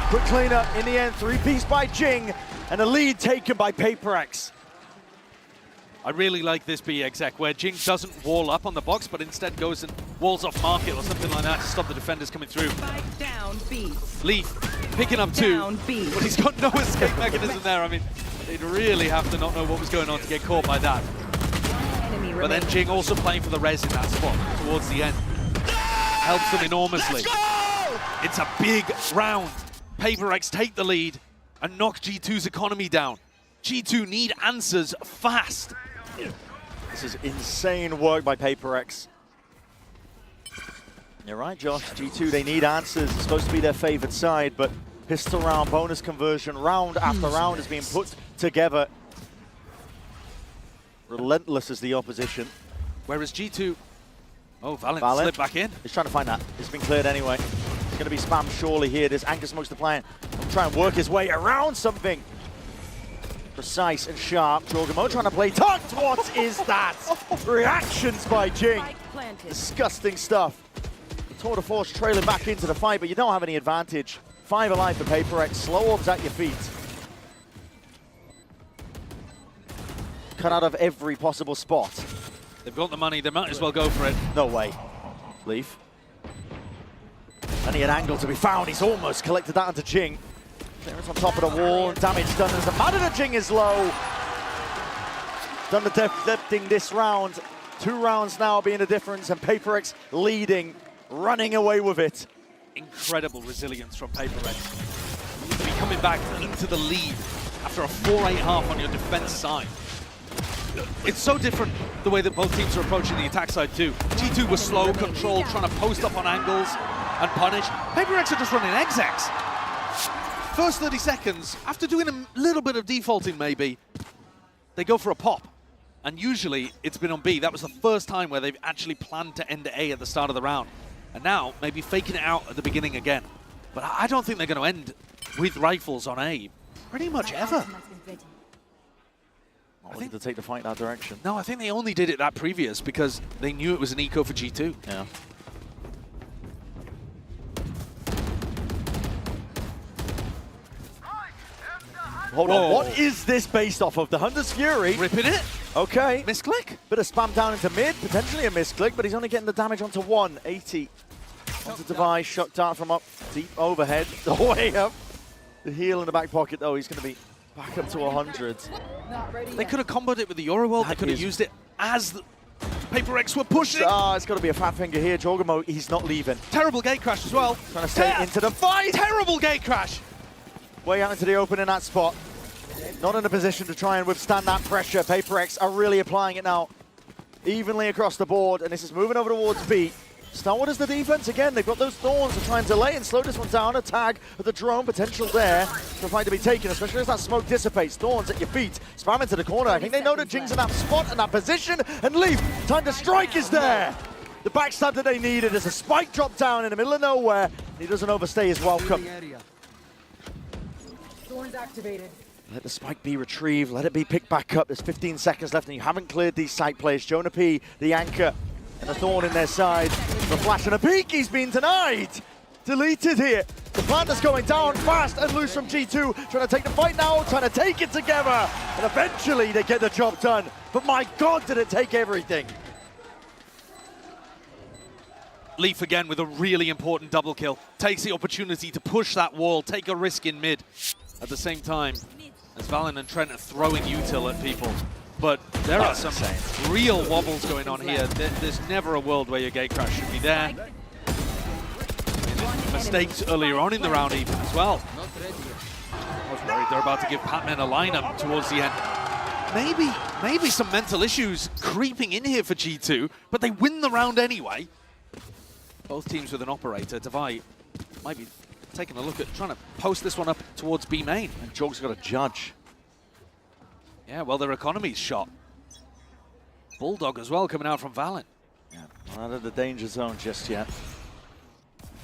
Quick cleanup in the end. 3-piece by Jing. And a lead taken by PaperX. I really like this B exec where Jing doesn't wall up on the box, but instead goes and walls off market or something like that to stop the defenders coming through. Down B. Leaf picking up 2, Down B. but he's got no escape mechanism there. I mean, they'd really have to not know what was going on to get caught by that. But then Jing also playing for the res in that spot towards the end. Helps them enormously. It's a big round. PaperX take the lead and knock G2's economy down. G2 need answers fast. This is insane work by PaperX. You're right, Josh. G2, they need answers. It's supposed to be their favored side, but pistol round, bonus conversion, round after round is being put together. Relentless is the opposition. Whereas G2... Oh, Valorant slipped back in. He's trying to find that. It's been cleared anyway. It's going to be spam surely here. There's Anchor Smokes the plan. Try and work his way around something. Precise and sharp. Jorgamo trying to play tucked. What is that? Reactions by Jing. Disgusting stuff. The Tour de Force trailing back into the fight, but you don't have any advantage. 5 alive for PaperX. Slow orbs at your feet. Cut out of every possible spot. They've got the money. They might as well go for it. No way. Leaf. Only an angle to be found. He's almost collected that onto Jing. Clearance on top of the wall, and damage done. As the matter that Jing is low. Done the deflecting this round. 2 rounds now being the difference, and PaperX leading, running away with it. Incredible resilience from PaperX. To be coming back into the lead after a 4-8 half on your defense side. It's so different the way that both teams are approaching the attack side too. G2 was slow, controlled, trying to post up on angles and punish. PaperX are just running execs. First 30 seconds, after doing a little bit of defaulting maybe, they go for a pop. And usually it's been on B. That was the first time where they've actually planned to end A at the start of the round. And now maybe faking it out at the beginning again. But I don't think they're going to end with rifles on A pretty much ever. I think to take the fight that direction. No, I think they only did it that previous because they knew it was an eco for G2. Yeah. Hold on, what is this based off of? The Hunter's Fury? Ripping it. Okay. Misclick. Bit of spam down into mid, potentially a misclick, but he's only getting the damage onto 180. Onto Device, shot dart from up deep overhead, the way up. The heal in the back pocket though, he's going to be back up to 100. They could have comboed it with the Euro World. They could have used it as the PaperX were pushing. It's got to be a fat finger here. Jorgamo, he's not leaving. Terrible gate crash as well. Trying to stay into the fight. Terrible gate crash. Way out into the open in that spot. Not in a position to try and withstand that pressure. PaperX are really applying it now. Evenly across the board, and this is moving over towards B. Starwood is the defense again. They've got those thorns to try and delay and slow this one down. A tag with the drone potential there for a fight to be taken, especially as that smoke dissipates. Thorns at your feet, spam into the corner. I think they know that Jing's in that spot and that position, and Leaf, time to strike is there. The backstab that they needed as a spike drop down in the middle of nowhere. He doesn't overstay his welcome. Thorns activated. Let the spike be retrieved, let it be picked back up. There's 15 seconds left and you haven't cleared these side players. Jonah P, the anchor, and a thorn in their side. The flash and a peek, he's been denied. Deleted here. The plant is going down fast and loose from G2. Trying to take the fight now, trying to take it together. And eventually they get the job done. But my God, did it take everything. Leaf again with a really important double kill. Takes the opportunity to push that wall, take a risk in mid. At the same time, as Valen and Trent are throwing util at people. But there are some real wobbles going on here. There's never a world where your gate crash should be there. Mistakes earlier on in the round even as well. I was worried they're about to give Patman a lineup towards the end. Maybe some mental issues creeping in here for G2, but they win the round anyway. Both teams with an operator. Devi might be taking a look at trying to post this one up towards B main. And Jog's got a judge. Yeah, well, their economy's shot. Bulldog as well coming out from Valen. Yeah, not out of the danger zone just yet.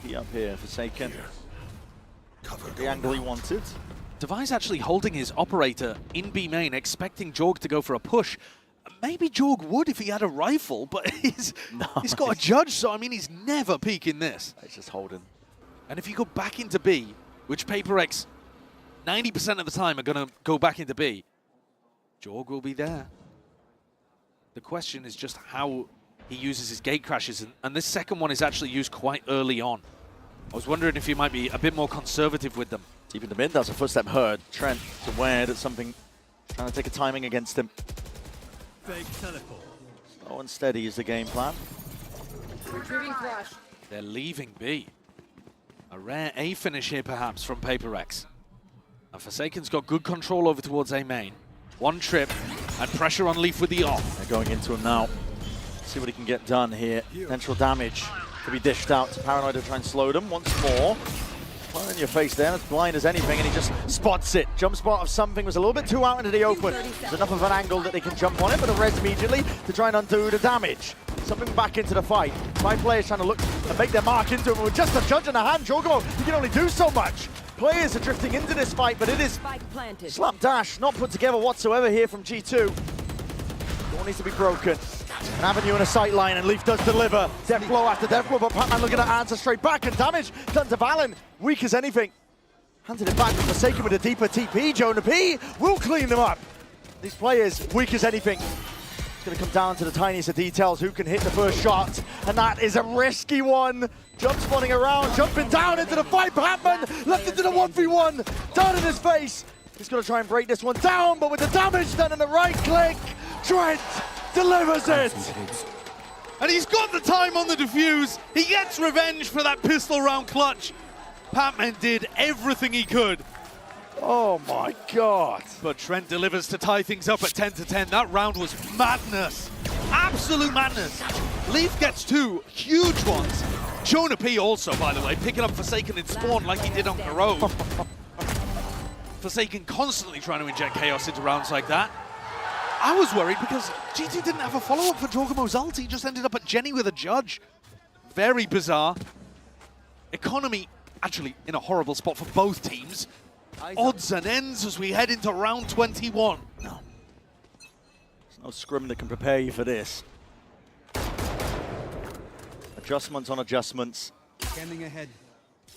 He up here, Forsaken. The angle he wanted. Devi's actually holding his operator in B main, expecting Jorg to go for a push. Maybe Jorg would if he had a rifle, but he's got a judge, so I mean, he's never peeking this. He's just holding. And if you go back into B, which PaperX 90% of the time are going to go back into B, Jorg will be there. The question is just how he uses his gate crashes, and this second one is actually used quite early on. I was wondering if he might be a bit more conservative with them. Deep in the mid, that's a footstep heard. Trent is aware that something trying to take a timing against him. Fake teleport. Slow and steady is the game plan. Retrieving flash. They're leaving B. A rare A finish here perhaps from PaperX. And Forsaken's got good control over towards A main. One trip and pressure on Leaf with the off. They're going into him now. See what he can get done here. Potential damage to be dished out to Paranoid to try and slow them once more. Fire in your face there, as blind as anything, and he just spots it. Jump spot of something was a little bit too out into the open. There's enough of an angle that they can jump on it, but a res immediately to try and undo the damage. Something back into the fight. 5 players trying to look and make their mark into him with just a judge in the hand. Jorgamo, he can only do so much. Players are drifting into this fight, but it is slapdash, not put together whatsoever here from G2. Door needs to be broken. An avenue and a sight line, and Leaf does deliver. Death blow after death blow, but Patman looking to answer straight back, and damage done to Valen. Weak as anything. Handed it back, but Forsaken with a deeper TP. Jonah P will clean them up. These players, weak as anything. It's going to come down to the tiniest of details. Who can hit the first shot? And that is a risky one. Jump spawning around, jumping down into the fight. Patman left into the 1v1. Down in his face. He's going to try and break this one down, but with the damage done in the right click, Trent delivers it. And he's got the time on the defuse. He gets revenge for that pistol round clutch. Patman did everything he could. Oh my God. But Trent delivers to tie things up at 10-10. That round was madness. Absolute madness. Leaf gets 2 huge ones. Jonah P also, by the way, picking up Forsaken in spawn like he did on Corrode. Forsaken constantly trying to inject chaos into rounds like that. I was worried because G2 didn't have a follow-up for Drogomo's ult. He just ended up at Jenny with a judge. Very bizarre. Economy actually in a horrible spot for both teams. Odds and ends as we head into round 21. No. There's no scrim that can prepare you for this. Adjustments on adjustments. Scanning ahead.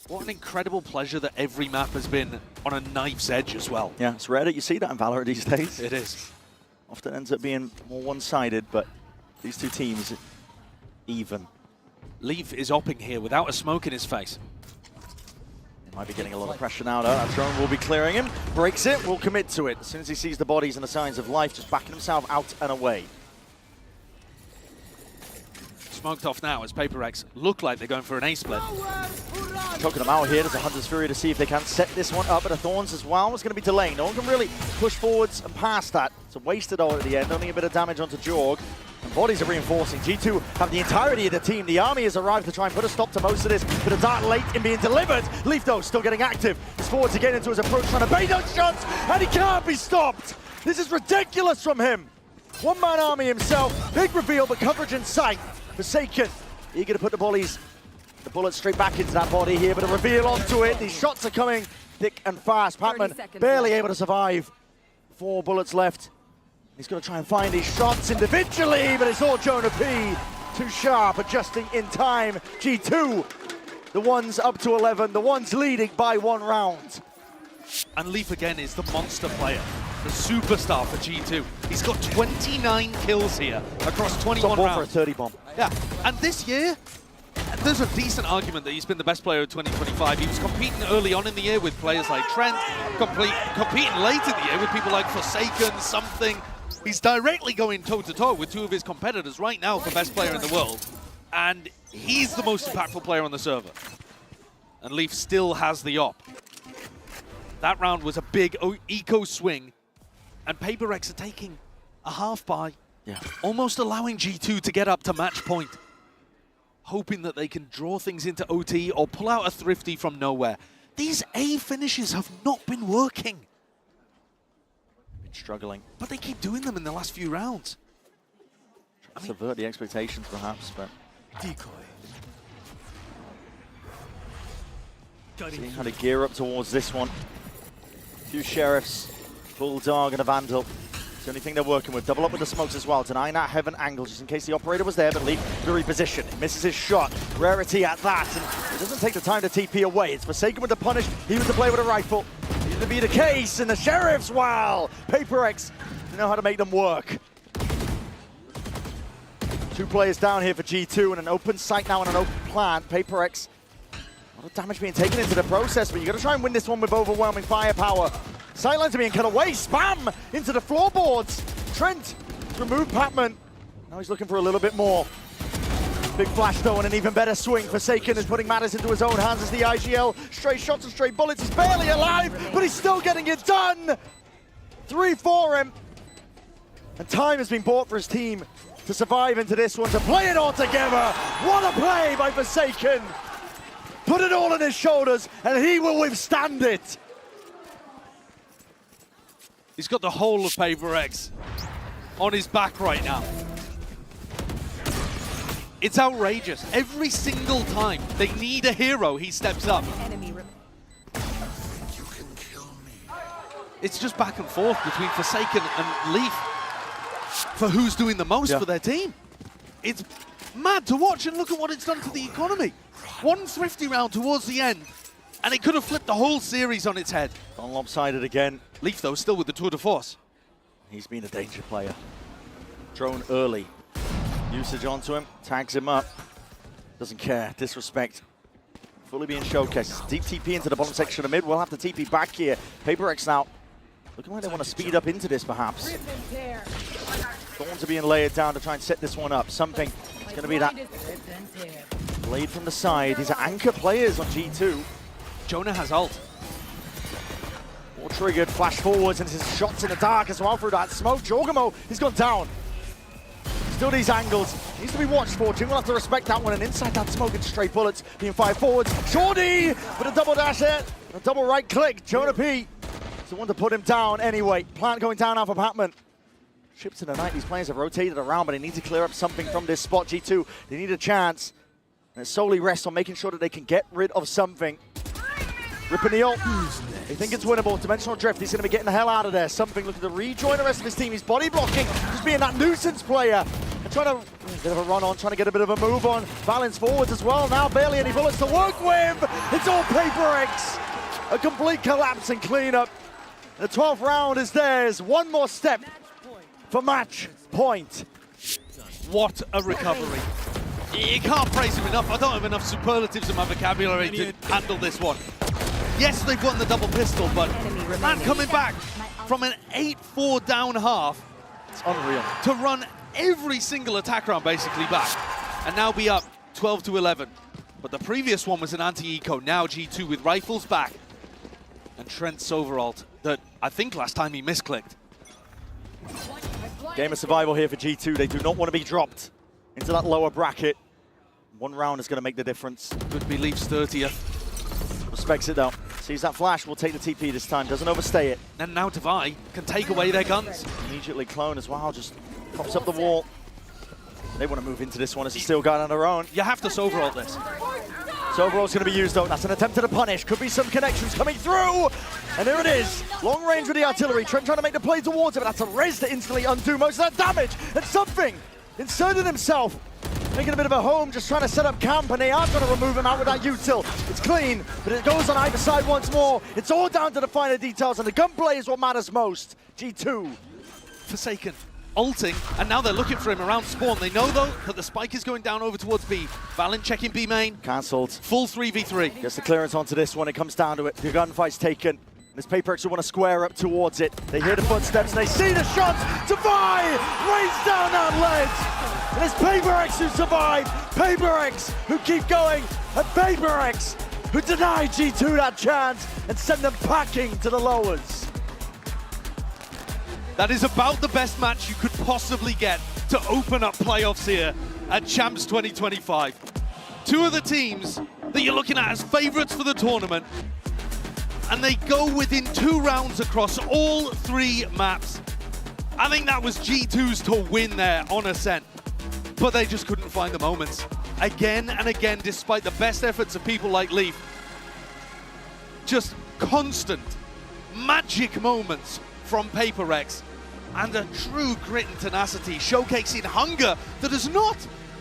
What an incredible pleasure that every map has been on a knife's edge as well. Yeah, it's rare that you see that in VALORANT these days. It is. Often ends up being more one-sided, but these two teams, even. Leaf is opping here without a smoke in his face. Might be getting a lot of pressure now, though. That drone will be clearing him. Breaks it, will commit to it. As soon as he sees the bodies and the signs of life, just backing himself out and away. Smoked off now as PaperX look like they're going for an A split. Choking them out here. There's a Hunter's Fury to see if they can set this one up, but the Thorns as well. It's going to be delaying. No one can really push forwards and past that. It's a wasted ult at the end. Only a bit of damage onto Jorg. And bodies are reinforcing. G2 have the entirety of the team. The army has arrived to try and put a stop to most of this. But a dart late in being delivered. Leaf, though, still getting active. He's forwards again into his approach, trying to bait those shots, and he can't be stopped. This is ridiculous from him. One-man army himself. Big reveal, but coverage in sight. Forsaken, eager to put the bullets straight back into that body here, but a reveal onto it. These shots are coming thick and fast. Patman barely able to survive. 4 bullets left. He's going to try and find these shots individually, but it's all Jonah P. Too sharp, adjusting in time. G2, the ones up to 11, the ones leading by 1 round. And Leaf again is the monster player, the superstar for G2. He's got 29 kills here across 21 rounds. For a 30 bomb. Yeah, and this year, there's a decent argument that he's been the best player of 2025. He was competing early on in the year with players like Trent, competing late in the year with people like Forsaken, Something. He's directly going toe-to-toe with 2 of his competitors right now for best player in the world. And he's the most impactful player on the server. And Leaf still has the op. That round was a big eco swing. And PaperX are taking a half buy. Yeah. Almost allowing G2 to get up to match point. Hoping that they can draw things into OT or pull out a thrifty from nowhere. These A finishes have not been working. Struggling. But they keep doing them in the last few rounds. Subvert the expectations, perhaps, but... Decoy. Seeing how to gear up towards this one. A few Sheriffs, Bulldog and a Vandal. It's the only thing they're working with. Double up with the smokes as well, denying that heaven angle, just in case the operator was there, but Leaf to reposition. Misses his shot. Rarity at that, and it doesn't take the time to TP away. It's Forsaken with the punish. He was to play with a rifle. Needed to be the case, and the Sheriffs, wow! PaperX, you know how to make them work. 2 players down here for G2, and an open site now and an open plan. PaperX, a lot of damage being taken into the process, but you got to try and win this one with overwhelming firepower. Sightlines are being cut away. Spam into the floorboards. Trent removed Patman. Now he's looking for a little bit more. Big flash though, and an even better swing. Forsaken is putting matters into his own hands as the IGL. Straight shots and straight bullets. He's barely alive, but he's still getting it done. 3 for him. And time has been bought for his team to survive into this one, to play it all together. What a play by Forsaken. Put it all on his shoulders, and he will withstand it. He's got the whole of PaperX on his back right now. It's outrageous. Every single time they need a hero, he steps up. It's just back and forth between Forsaken and Leaf for who's doing the most for their team. It's mad to watch, and look at what it's done to the economy. 1 thrifty round towards the end, and it could have flipped the whole series on its head. On lopsided again. Leaf, though, still with the tour de force. He's been a danger player. Drone early. Usage onto him, tags him up. Doesn't care, disrespect. Fully being showcased. Deep TP into the bottom section of mid. We'll have to TP back here. PaperX now looking like they want to speed up into this perhaps. Thorns are being layered down to try and set this one up. Something is going to be that blade from the side. These are anchor players on G2. Jonah has ult. All triggered, flash forwards, and his shots in the dark as well through that smoke. Jorgamo, he's gone down. Still these angles, needs to be watched for. Jim will have to respect that one, and inside that smoke, it's straight bullets being fired forwards. Shorty with a double dash there, a double right click. Jonah P is the one to put him down anyway. Plant going down now for Patman. Ships in the night, these players have rotated around, but they need to clear up something from this spot. G2, they need a chance, and it solely rests on making sure that they can get rid of something. Ripping the ult. They think it's winnable. Dimensional Drift, he's going to be getting the hell out of there. Something looking to rejoin the rest of his team. He's body blocking, just being that nuisance player. And trying to, a bit of a run on, trying to get a bit of a move on. Balance forwards as well. Now barely any bullets to work with. It's all PaperX. A complete collapse and cleanup. The 12th round is theirs. One more step for match point. What a recovery. You can't praise him enough. I don't have enough superlatives in my vocabulary to handle this one. Yes, they've won the double pistol, but man coming back from an 8-4 down half. It's unreal. To run every single attack round basically back and now be up 12-11. But the previous one was an anti-eco, now G2 with rifles back. And Trent's overalt that I think last time he misclicked. Game of survival here for G2. They do not want to be dropped into that lower bracket. One round is going to make the difference. Could be Leaf's 30th. Respects it though. Sees that flash, will take the TP this time, doesn't overstay it. And now Devi can take away their guns. Immediately Clone as well, just pops up the wall. They want to move into this one as he's still got on their own. You have to Soveralt this. Soveralt's going to be used though, that's an attempt at a punish. Could be some connections coming through. And there it is, long range with the artillery. Trent trying to make the play towards it, but that's a res to instantly undo most of that damage. And something inserted himself. Making a bit of a home, just trying to set up camp, and they are going to remove him out with that util. It's clean, but it goes on either side once more. It's all down to the finer details, and the gunplay is what matters most. G2. Forsaken, ulting, and now they're looking for him around spawn. They know, though, that the spike is going down over towards B. Valen checking B main. Cancelled. Full 3v3. Gets the clearance onto this one. It comes down to it. The gunfight's taken. This PaperX will want to square up towards it. They hear the footsteps, and they see the shots. Devi rains down that ledge. And it's PaperX who survived, PaperX who keep going, and PaperX who deny G2 that chance and send them packing to the lowers. That is about the best match you could possibly get to open up playoffs here at Champs 2025. Two of the teams that you're looking at as favorites for the tournament, and they go within 2 rounds across all 3 maps. I think that was G2's to win there on Ascent. But they just couldn't find the moments. Again and again, despite the best efforts of people like Leaf. Just constant magic moments from PaperX. And a true grit and tenacity, showcasing hunger that has not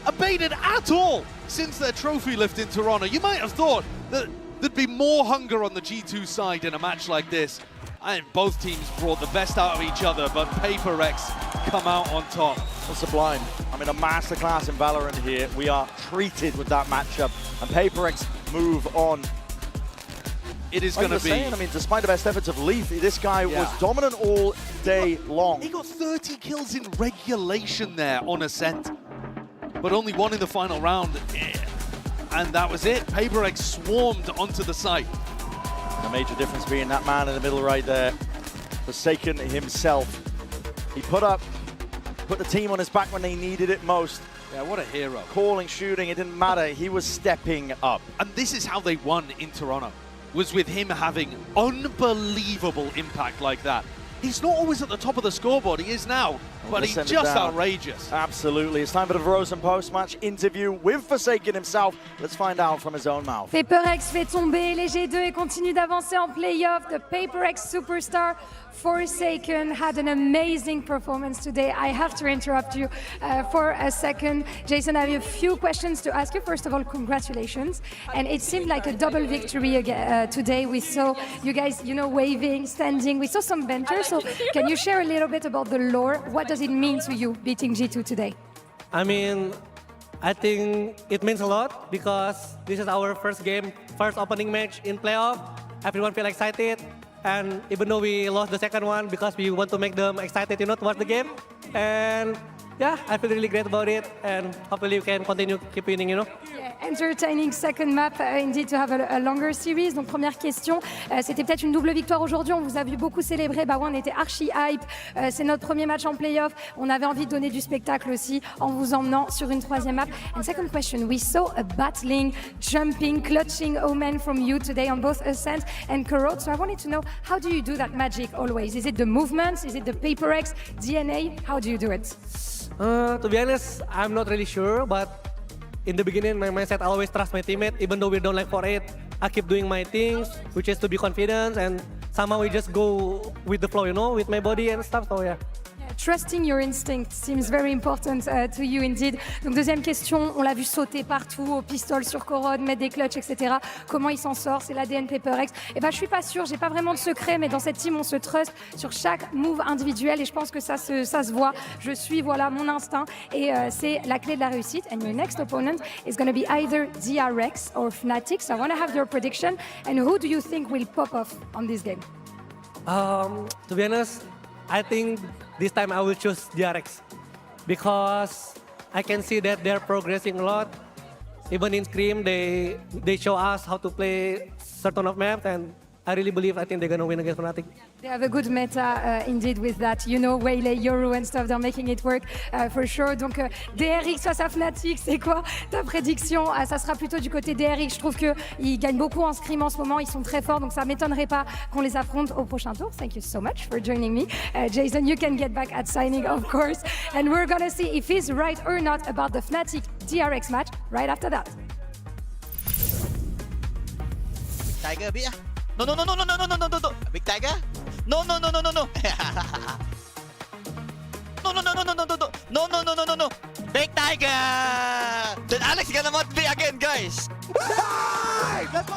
abated at all since their trophy lift in Toronto. You might have thought that there'd be more hunger on the G2 side in a match like this. I think both teams brought the best out of each other, but PaperX come out on top. Well, sublime. I mean, a masterclass in Valorant here. We are treated with that matchup, and PaperX move on. It is going to be... I mean, despite the best efforts of Leaf, this guy was dominant all day long. He got 30 kills in regulation there on Ascent, but only 1 in the final round. And that was it. PaperX swarmed onto the site. The major difference being that man in the middle right there, Forsaken himself. He put the team on his back when they needed it most. Yeah, what a hero. Calling, shooting, it didn't matter. He was stepping up. And this is how they won in Toronto, was with him having unbelievable impact like that. He's not always at the top of the scoreboard, he is now, but he's just outrageous. Absolutely. It's time for the Frozen post-match interview with Forsaken himself. Let's find out from his own mouth. PaperX fait tomber les G2 et continue d'avancer en playoff. The PaperX superstar Forsaken had an amazing performance today. I have to interrupt you for a second. Jason, I have a few questions to ask you. First of all, congratulations. And it seemed like a double victory again, today. We saw you guys, waving, standing. We saw some banters. So can you share a little bit about the lore? What does it mean to you beating G2 today? I mean, I think it means a lot because this is our first game, first opening match in playoff. Everyone feel excited, and even though we lost the second one because we want to make them excited, to watch the game. And yeah, I feel really great about it, and hopefully we can continue keep winning, Yeah, entertaining second map, indeed, to have a longer series. Donc première question, c'était peut-être une double victoire aujourd'hui. On vous a vu beaucoup célébrer. Bah ouais, on était archi hype. C'est notre premier match en playoff. On avait envie de donner du spectacle aussi en vous emmenant sur une troisième map. And second question, we saw a battling, jumping, clutching omen from you today on both Ascent and Corrode. So I wanted to know, how do you do that magic always? Is it the movements? Is it the Paper X DNA? How do you do it? To be honest, I'm not really sure, but in the beginning, my mindset, I always trust my teammate, even though we're down like 4-8. I keep doing my things, which is to be confident, and somehow we just go with the flow, with my body and stuff, so yeah. Trusting your instinct seems very important to you indeed. Donc deuxième question, on l'a vu sauter partout, au pistol sur Corrode, mettre des clutches, etc. Comment il s'en sort? C'est l'ADN PaperX. Et ben je suis pas sûre, j'ai pas vraiment de secret, mais dans cette team on se trust sur chaque move individuel et je pense que ça se voit. Je suis mon instinct et c'est la clé de la réussite. And your next opponent is going to be either DRX or Fnatic. So I want to have your prediction. And who do you think will pop off on this game? To be honest, I think this time I will choose DRX because I can see that they're progressing a lot. Even in Scream, they show us how to play certain of maps, and I really believe I think they're gonna win against Fnatic. They have a good meta indeed with that, Waylay, Yoru and stuff, they're making it work for sure. Donc DRX face à Fnatic, c'est quoi ta prédiction? Ça sera plutôt du côté DRX, je trouve qu'ils gagnent beaucoup en scrim en ce moment, ils sont très forts, donc ça ne m'étonnerait pas qu'on les affronte au prochain tour. Thank you so much for joining me. Jason, you can get back at signing, of course, and we're gonna see if he's right or not about the Fnatic DRX match right after that. Tiger, bit ah. No. Big Tiger? No. No. Big Tiger! Then Alex gonna mod me again, guys. Let's go!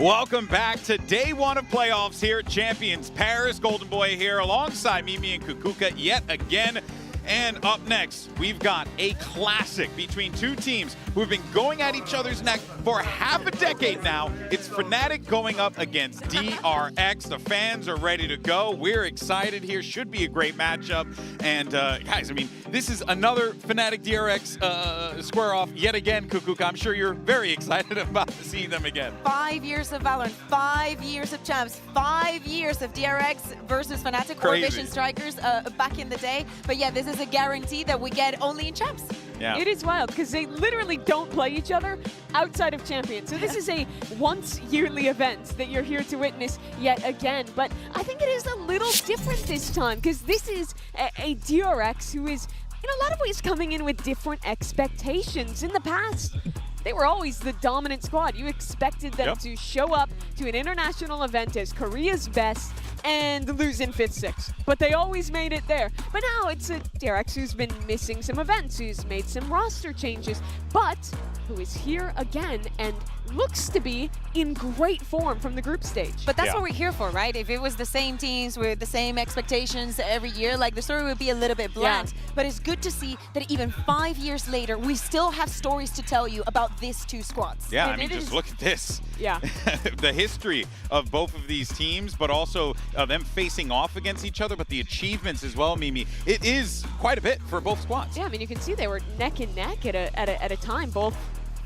Welcome back to day one of playoffs here at Champions Paris. Golden Boy here alongside Mimi and Kukuka yet again. And up next, we've got a classic between two teams who have been going at each other's neck for half a decade now. It's Fnatic going up against DRX. The fans are ready to go. We're excited here. Should be a great matchup. And guys, I mean, this is another Fnatic DRX square off yet again, Kukuka. I'm sure you're very excited about seeing them again. 5 years of Valorant, 5 years of champs, 5 years of DRX versus Fnatic or Vision Strikers back in the day. But yeah, this is a guarantee that we get only in champs. Yeah. It is wild because they literally don't play each other outside of Champions. So this is a once yearly event that you're here to witness yet again. But I think it is a little different this time because this is a DRX who is in a lot of ways coming in with different expectations. In the past, they were always the dominant squad. You expected them to show up to an international event as Korea's best and lose in 5th-6. But they always made it there. But now it's a DRX who's been missing some events, who's made some roster changes, but who is here again and looks to be in great form from the group stage. But that's what we're here for, right? If it was the same teams with the same expectations every year, like the story would be a little bit bland. But it's good to see that even 5 years later, we still have stories to tell you about these two squads. Yeah, I mean, just look at this. Yeah. The history of both of these teams, but also them facing off against each other, but the achievements as well, Mimi. It is quite a bit for both squads. Yeah, I mean, you can see they were neck and neck at a time, both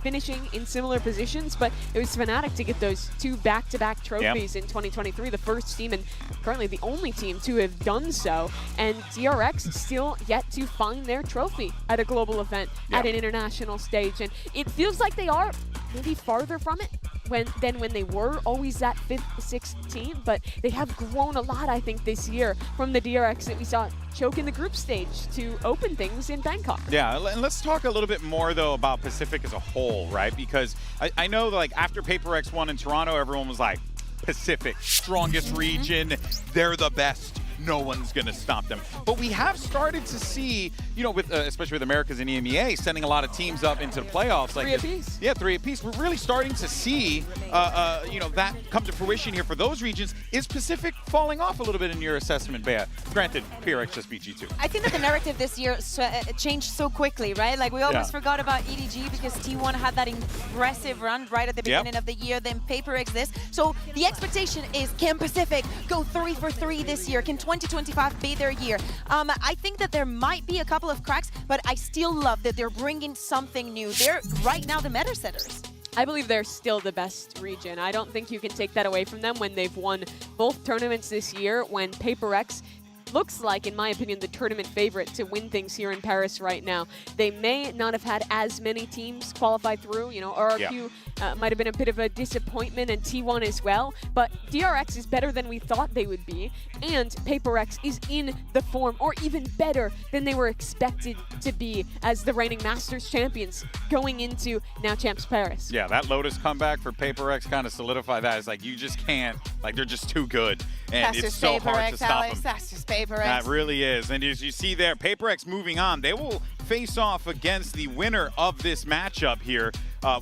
finishing in similar positions, but it was Fnatic to get those 2 back-to-back trophies in 2023, the first team and currently the only team to have done so, and DRX still yet to find their trophy at a global event at an international stage, and it feels like they are maybe farther from it than when they were always that 5th, 6th team, but they have grown a lot, I think, this year from the DRX that we saw choke in the group stage to open things in Bangkok. Yeah, and let's talk a little bit more, though, about Pacific as a whole, right? Because I know, like, after PaperX won in Toronto, everyone was like, Pacific, strongest region, they're the best. No one's going to stop them. But we have started to see, you know, with especially with Americas and EMEA sending a lot of teams up into the playoffs. Like 3 apiece. Yeah, 3 apiece. We're really starting to see, you know, that come to fruition here for those regions. Is Pacific falling off a little bit in your assessment, Bea? Granted, PRX just beat G2. I think that the narrative this year changed so quickly, right? Like, we almost forgot about EDG because T1 had that impressive run right at the beginning of the year, then PaperX this. So the expectation is, can Pacific go 3 for 3 this year? Can 2025 be their year? I think that there might be a couple of cracks, but I still love that they're bringing something new. They're right now the meta setters. I believe they're still the best region. I don't think you can take that away from them when they've won both tournaments this year, when PaperX looks like, in my opinion, the tournament favorite to win things here in Paris right now. They may not have had as many teams qualify through. You know, RRQ might have been a bit of a disappointment, and T1 as well. But DRX is better than we thought they would be, and PaperX is in the form, or even better than they were expected to be as the reigning Masters champions going into now Champs Paris. Yeah, that Lotus comeback for PaperX kind of solidified that. It's like, you just can't, like, they're just too good, and it's so hard to stop them. That's just PaperX. That really is. And as you see there, PaperX moving on. They will face off against the winner of this matchup here,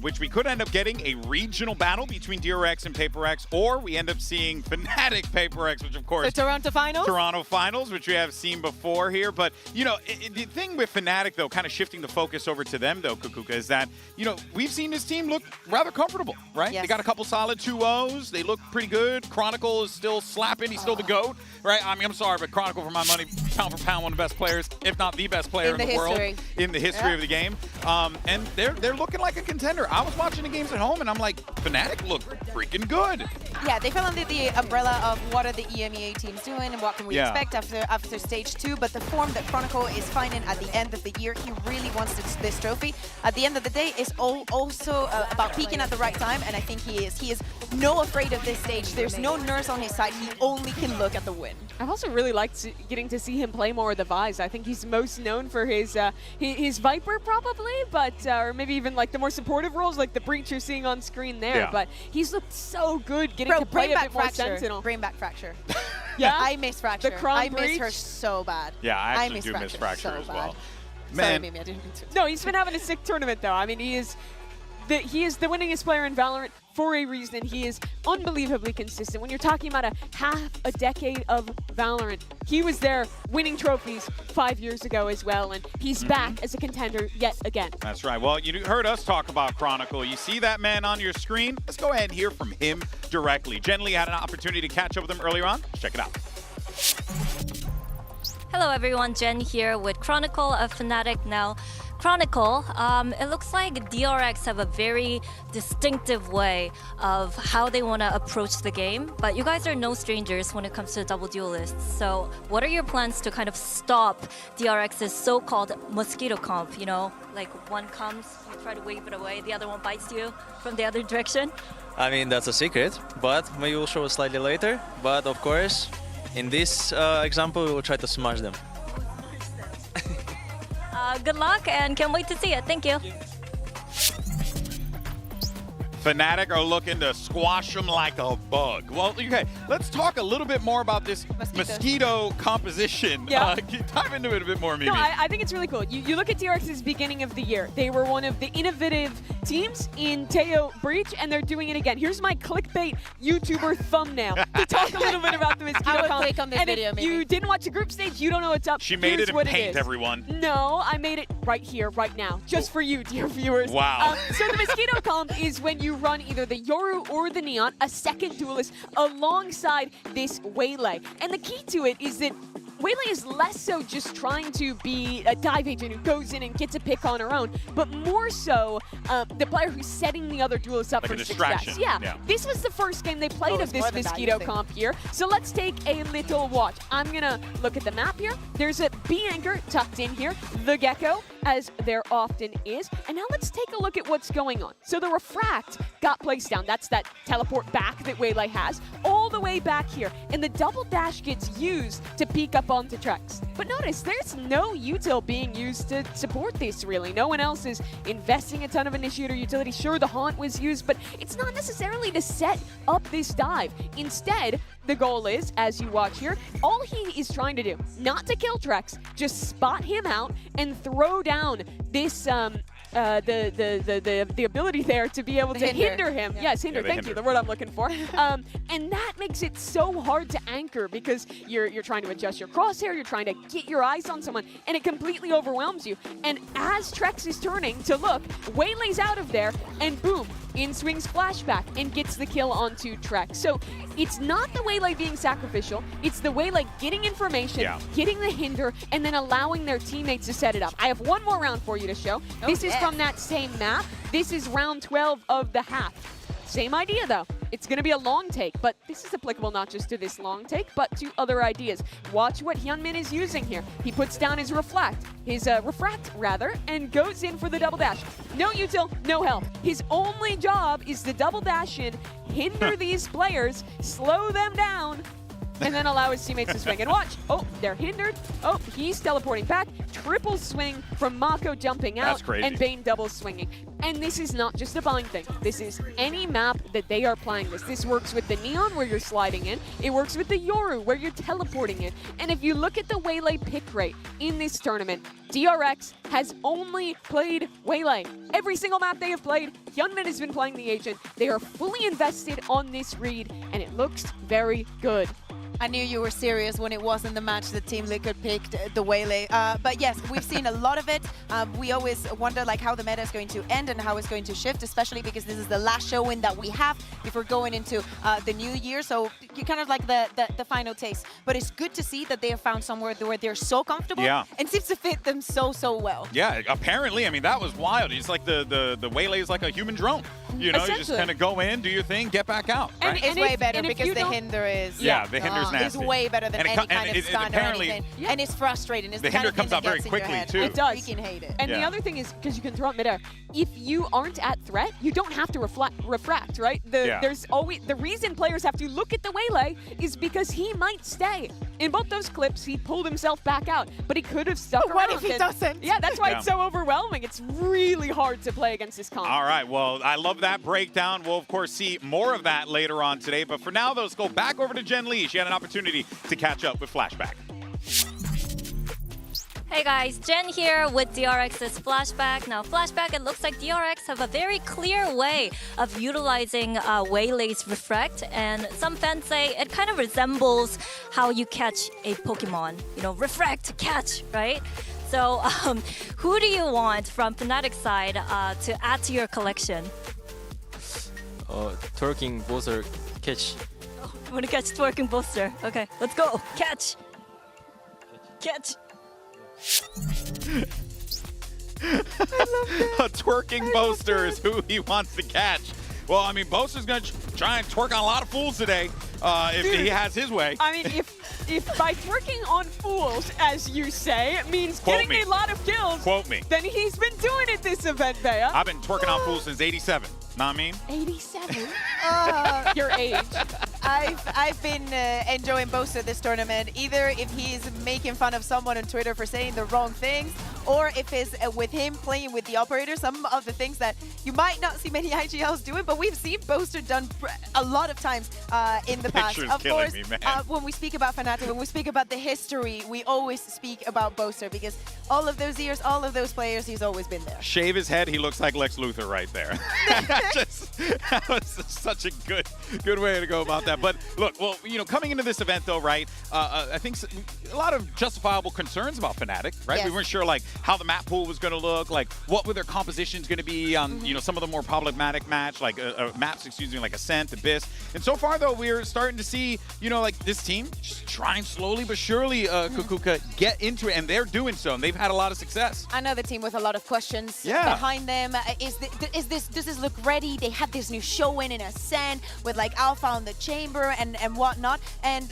which we could end up getting a regional battle between DRX and PaperX, or we end up seeing Fnatic PaperX, which of course... The Toronto Finals? Toronto Finals, which we have seen before here. But, you know, the thing with Fnatic, though, kind of shifting the focus over to them, though, Kukuka, is that, you know, we've seen this team look rather comfortable, right? Yes. They got a couple solid 2-0s. They look pretty good. Chronicle is still slapping. He's still the GOAT, right? I mean, I'm sorry, but Chronicle, for my money, pound for pound, one of the best players, if not the best player in the world in the history of the game. And they're looking like a contender. I was watching the games at home, and I'm like, Fnatic look freaking good. Yeah, they fell under the umbrella of what are the EMEA teams doing and what can we expect after stage 2. But the form that Chronicle is finding at the end of the year, he really wants this trophy. At the end of the day, it's also about peaking at the right time, and I think he is. He is no afraid of this stage. There's no nerves on his side. He only can look at the win. I've also really liked getting to see him play more of the Vise. I think he's most known for his Viper, probably, but or maybe even like the more supportive roles, like the Breach you're seeing on screen there. But he's looked so good getting to play a bit more Sentinel. Bring back Fracture. Yeah, I miss Fracture. The Crown I Breach. miss her so bad. Yeah, I actually do miss Fracture so as well. Sorry, Mimi, I didn't mean to. No, he's been having a sick tournament, though. I mean, he is he is the winningest player in Valorant for a reason. He is unbelievably consistent. When you're talking about half a decade of Valorant, he was there winning trophies 5 years ago as well, and he's back as a contender yet again. That's right. Well, you heard us talk about Chronicle. You see that man on your screen? Let's go ahead and hear from him directly. Jen Lee had an opportunity to catch up with him earlier on. Let's check it out. Hello everyone, Jen here with Chronicle of Fnatic now. Chronicle, it looks like DRX have a very distinctive way of how they want to approach the game, but you guys are no strangers when it comes to double duelists. So what are your plans to kind of stop DRX's so-called mosquito comp? You know, like one comes, you try to wave it away, the other one bites you from the other direction? I mean, that's a secret, but maybe we'll show it slightly later. But of course, in this example, we will try to smash them. Good luck and can't wait to see it. Thank you. Fnatic are looking to squash them like a bug. Well, okay, let's talk a little bit more about this mosquito composition. Yeah. Dive into it a bit more, Mimi. No, I think it's really cool. You look at DRX's beginning of the year. They were one of the innovative teams in Teo Breach, and they're doing it again. Here's my clickbait YouTuber thumbnail to talk a little bit about the mosquito comp. I would click on this and video, if maybe. you didn't watch the group stage, you don't know what's up. She made Here's it in what paint, is. everyone. No, I made it right here, right now, just for you, dear viewers. Wow. So the mosquito comp is when you run either the Yoru or the Neon, a second duelist, alongside this Waylay. And the key to it is that Waylay is less so just trying to be a dive agent who goes in and gets a pick on her own, but more so the player who's setting the other duelists up like for a distraction. success. Yeah. This was the first game they played of this mosquito comp here. So let's take a little watch. I'm gonna look at the map here. There's a B anchor tucked in here, the Gecko, as there often is. And now let's take a look at what's going on. So the Refract got placed down. That's that teleport back that Waylay has, all the way back here. And the double dash gets used to peek up onto Trex. But notice, there's no util being used to support this, really. No one else is investing a ton of initiator utility. Sure, the Haunt was used, but it's not necessarily to set up this dive. Instead, the goal is, as you watch here, all he is trying to do, not to kill Trex, just spot him out and throw down this the ability there to be able to hinder him. Yeah. Yes, hinder. Yeah, Thank you, the word I'm looking for. And that makes it so hard to anchor because you're trying to adjust your crosshair, you're trying to get your eyes on someone, and it completely overwhelms you. And as Trex is turning to look, Waylay's out of there, and boom, in swings flashback and gets the kill onto Trex. So it's not the Waylay being sacrificial, it's the Waylay getting information, getting the hinder, and then allowing their teammates to set it up. I have one more round for you to show. This is from that same map. This is round 12 of the half. Same idea though. It's going to be a long take, but this is applicable not just to this long take, but to other ideas. Watch what Hyunmin is using here. He puts down his refract, and goes in for the double dash. No util, no help. His only job is to double dash in, hinder these players, slow them down, and then allow his teammates to swing. And watch, oh, they're hindered. Oh, he's teleporting back. Triple swing from Mako jumping out. That's crazy. And Bane double swinging. And this is not just a Bind thing. This is any map that they are playing this. This works with the Neon where you're sliding in. It works with the Yoru where you're teleporting in. And if you look at the Waylay pick rate in this tournament, DRX has only played Waylay. Every single map they have played, Hyunmin has been playing the agent. They are fully invested on this read, and it looks very good. I knew you were serious when it wasn't the match that Team Liquid picked, the Waylay. But yes, we've seen a lot of it. We always wonder like how the meta is going to end and how it's going to shift, especially because this is the last showing that we have before going into the new year. So you kind of like the final taste. But it's good to see that they have found somewhere where they're so comfortable and seems to fit them so well. Yeah, apparently. I mean, that was wild. It's like the Waylay is like a human drone. You know, you just kind of go in, do your thing, get back out. And right? it's way better because the hinder is... Yeah, the hinder's nasty. It's way better than any kind of stun or anything. And it's frustrating. It's the hinder comes out very quickly, too. It does. You can hate it. And the other thing is, because you can throw it midair, if you aren't at threat, you don't have to refract, right? There's always the reason players have to look at the Waylay is because he might stay. In both those clips, he pulled himself back out, but he could have stuck around. What if he doesn't? Yeah, that's why it's so overwhelming. It's really hard to play against this comp. All right, well, I love that breakdown. We'll, of course, see more of that later on today. But for now, let's go back over to Jen Lee. She had an opportunity to catch up with Flashback. Hey guys, Jen here with DRX's Flashback. Now Flashback, it looks like DRX have a very clear way of utilizing Waylay's Reflect, and some fans say it kind of resembles how you catch a Pokemon. You know, refract, catch, right? So who do you want from Fnatic side to add to your collection? Twerking buzzer catch. I'm gonna catch Twerking Booster. Okay, let's go. Catch. Catch. A twerking Boaster is who he wants to catch. Well, I mean, Boaster's going to try and twerk on a lot of fools today if he has his way. I mean, if by twerking on fools, as you say, it means getting a lot of kills, Quote me. then he's been doing it this event, Bea. I've been twerking on fools since '87. Know what I mean? 87? Your age. I've been enjoying Boaster this tournament, either if he's making fun of someone on Twitter for saying the wrong things, or if it's with him playing with the operator, some of the things that you might not see many IGLs doing, but we've seen Boaster done a lot of times in the past. Picture's Of killing course, me, man. when we speak about Fnatic, when we speak about the history, we always speak about Boaster, because all of those years, all of those players, he's always been there. Shave his head, he looks like Lex Luthor right there. That was such a good way to go about that. But look, well, you know, coming into this event though, right? I think a lot of justifiable concerns about Fnatic, right? Yes. We weren't sure like how the map pool was going to look, like what were their compositions going to be on, you know, some of the more problematic maps, like like Ascent, Abyss. And so far though, we're starting to see, you know, like this team just trying slowly but surely, Kukuka, get into it, and they're doing so, and they've had a lot of success. Another team with a lot of questions behind them. Does this look ready? They had this new showing in Ascent with like Alpha on the chamber and whatnot, and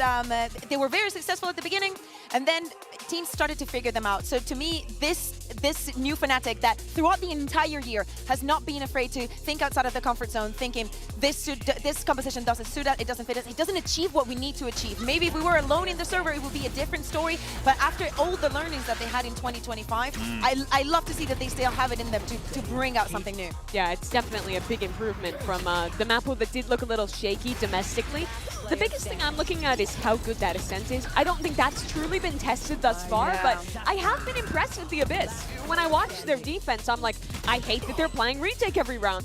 they were very successful at the beginning, and then teams started to figure them out. So to me, this new Fnatic that throughout the entire year has not been afraid to think outside of the comfort zone, thinking this composition doesn't suit us, it doesn't fit us, it doesn't achieve what we need to achieve. Maybe if we were alone in the server, it would be a different story, but after all the learnings that they had in 2025, I love to see that they still have it in them to bring out something new. Yeah, it's definitely a big improvement from the map pool that did look a little shaky domestically. The biggest thing I'm looking at is how good that Ascent is. I don't think that's truly been tested thus far, but I have been impressed with the Abyss. When I watch their defense, I'm like, I hate that they're playing retake every round.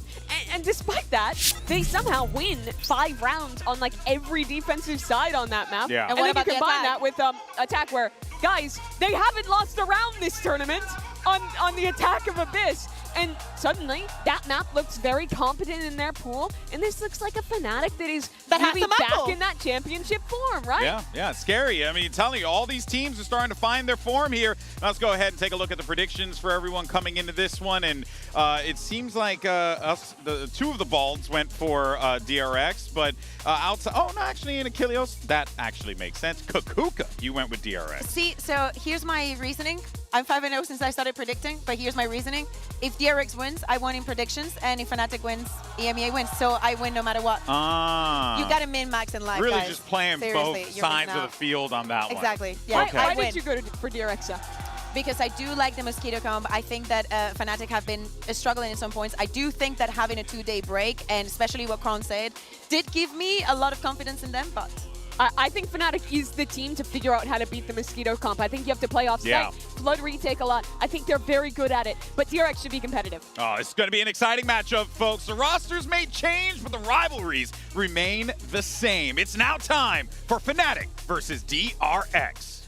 And despite that, they somehow win 5 rounds on like every defensive side on that map. Yeah. And then you combine that with attack where, guys, they haven't lost a round this tournament on the attack of Abyss. And suddenly, that map looks very competent in their pool, and this looks like a Fnatic that is really back in that championship form, right? Yeah, it's scary. I mean, telling you, all these teams are starting to find their form here. Let's go ahead and take a look at the predictions for everyone coming into this one, and it seems like the 2 of the Balds went for DRX, but outside, oh no, actually in Achilles, that actually makes sense. Kukuka, you went with DRX. See, so here's my reasoning. I'm 5-0 since I started predicting, but here's my reasoning. If DRX wins, I won in predictions, and if Fnatic wins, EMEA wins, so I win no matter what. You got to min-max in life, really guys. just playing Seriously, both sides of the field on that one. Exactly. Yeah, okay. Why did you go for DRX? Because I do like the Mosquito comp. I think that Fnatic have been struggling in some points. I do think that having a 2-day break, and especially what Kron said, did give me a lot of confidence in them, but... I think Fnatic is the team to figure out how to beat the Mosquito comp. I think you have to play off-site, flood retake a lot. I think they're very good at it, but DRX should be competitive. Oh, it's going to be an exciting matchup, folks. The rosters may change, but the rivalries remain the same. It's now time for Fnatic versus DRX.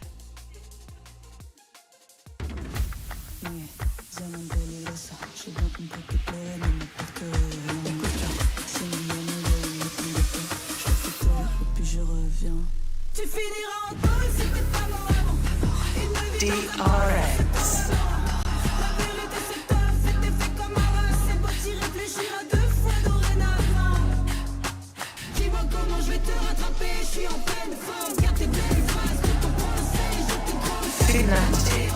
Tu finiras en taule si t'es pas mort avant. DRX. La vérité c'est tough, c'était fait comme un rat. C'est beau d'y réfléchir à 2 fois dorénavant. Dis-moi comment je vais te rattraper, je suis en pleine forme. Garde tes belles phrases, que ton conseil, je te conseille. Fnatic.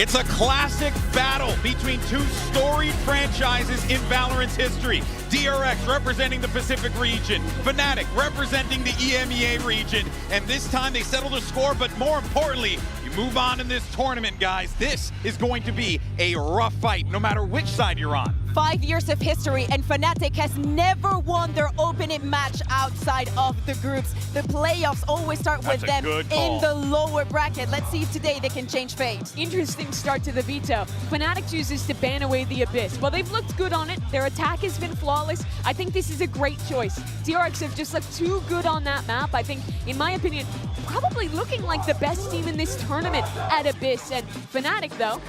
It's a classic battle between two storied franchises in Valorant's history. DRX representing the Pacific region, Fnatic representing the EMEA region, and this time they settle the score, but more importantly, you move on in this tournament, guys. This is going to be a rough fight, no matter which side you're on. 5 years of history, and Fnatic has never won their opening match outside of the groups. The playoffs always start with them in the lower bracket. Let's see if today they can change fate. Interesting start to the veto. Fnatic chooses to ban away the Abyss. Well, they've looked good on it. Their attack has been flawless. I think this is a great choice. DRX have just looked too good on that map. I think, in my opinion, probably looking like the best team in this tournament at Abyss. And Fnatic, though,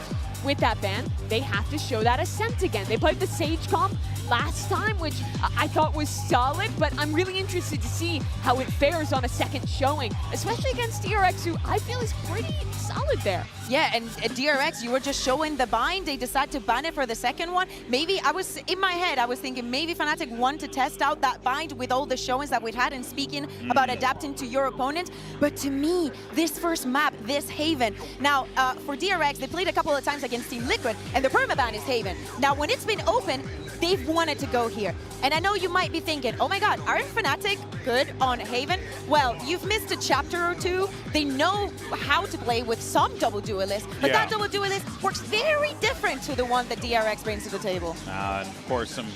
with that ban, they have to show that ascent again. They played the Sage comp last time, which I thought was solid, but I'm really interested to see how it fares on a second showing, especially against DRX, who I feel is pretty solid there. Yeah, and DRX, you were just showing the bind. They decided to ban it for the second one. Maybe in my head, I was thinking maybe Fnatic want to test out that bind with all the showings that we've had and speaking about adapting to your opponent. But to me, this first map, this Haven. Now, for DRX, they played a couple of times against Team Liquid, and the permaban is Haven. Now, when it's been open, they've wanted to go here. And I know you might be thinking, oh my god, aren't Fnatic good on Haven? Well, you've missed a chapter or two. They know how to play with some double duelists, but that double duelist works very different to the one that DRX brings to the table. And of course, some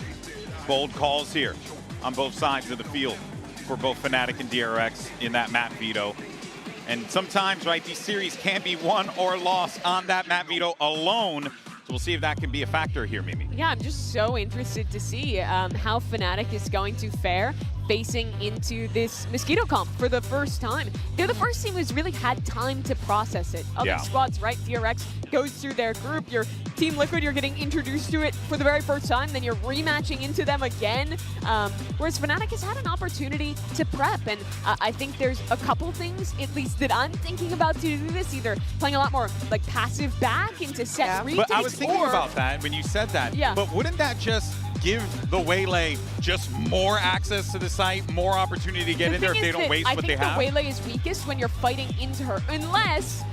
bold calls here on both sides of the field for both Fnatic and DRX in that map veto. And sometimes, right, these series can be won or lost on that map veto alone. So we'll see if that can be a factor here, Mimi. Yeah, I'm just so interested to see how Fnatic is going to fare facing into this Mosquito comp for the first time. They're the first team who's really had time to process it. Other squads, right? DRX goes through their group. Your Team Liquid, you're getting introduced to it for the very first time, then you're rematching into them again. Whereas Fnatic has had an opportunity to prep, and I think there's a couple things, at least that I'm thinking about to do this, either playing a lot more like passive back into set retakes. But I was thinking about that when you said that. Yeah. But wouldn't that just give the Waylay just more access to the site, more opportunity to get in there if they don't waste what they have? I think the Waylay is weakest when you're fighting into her, unless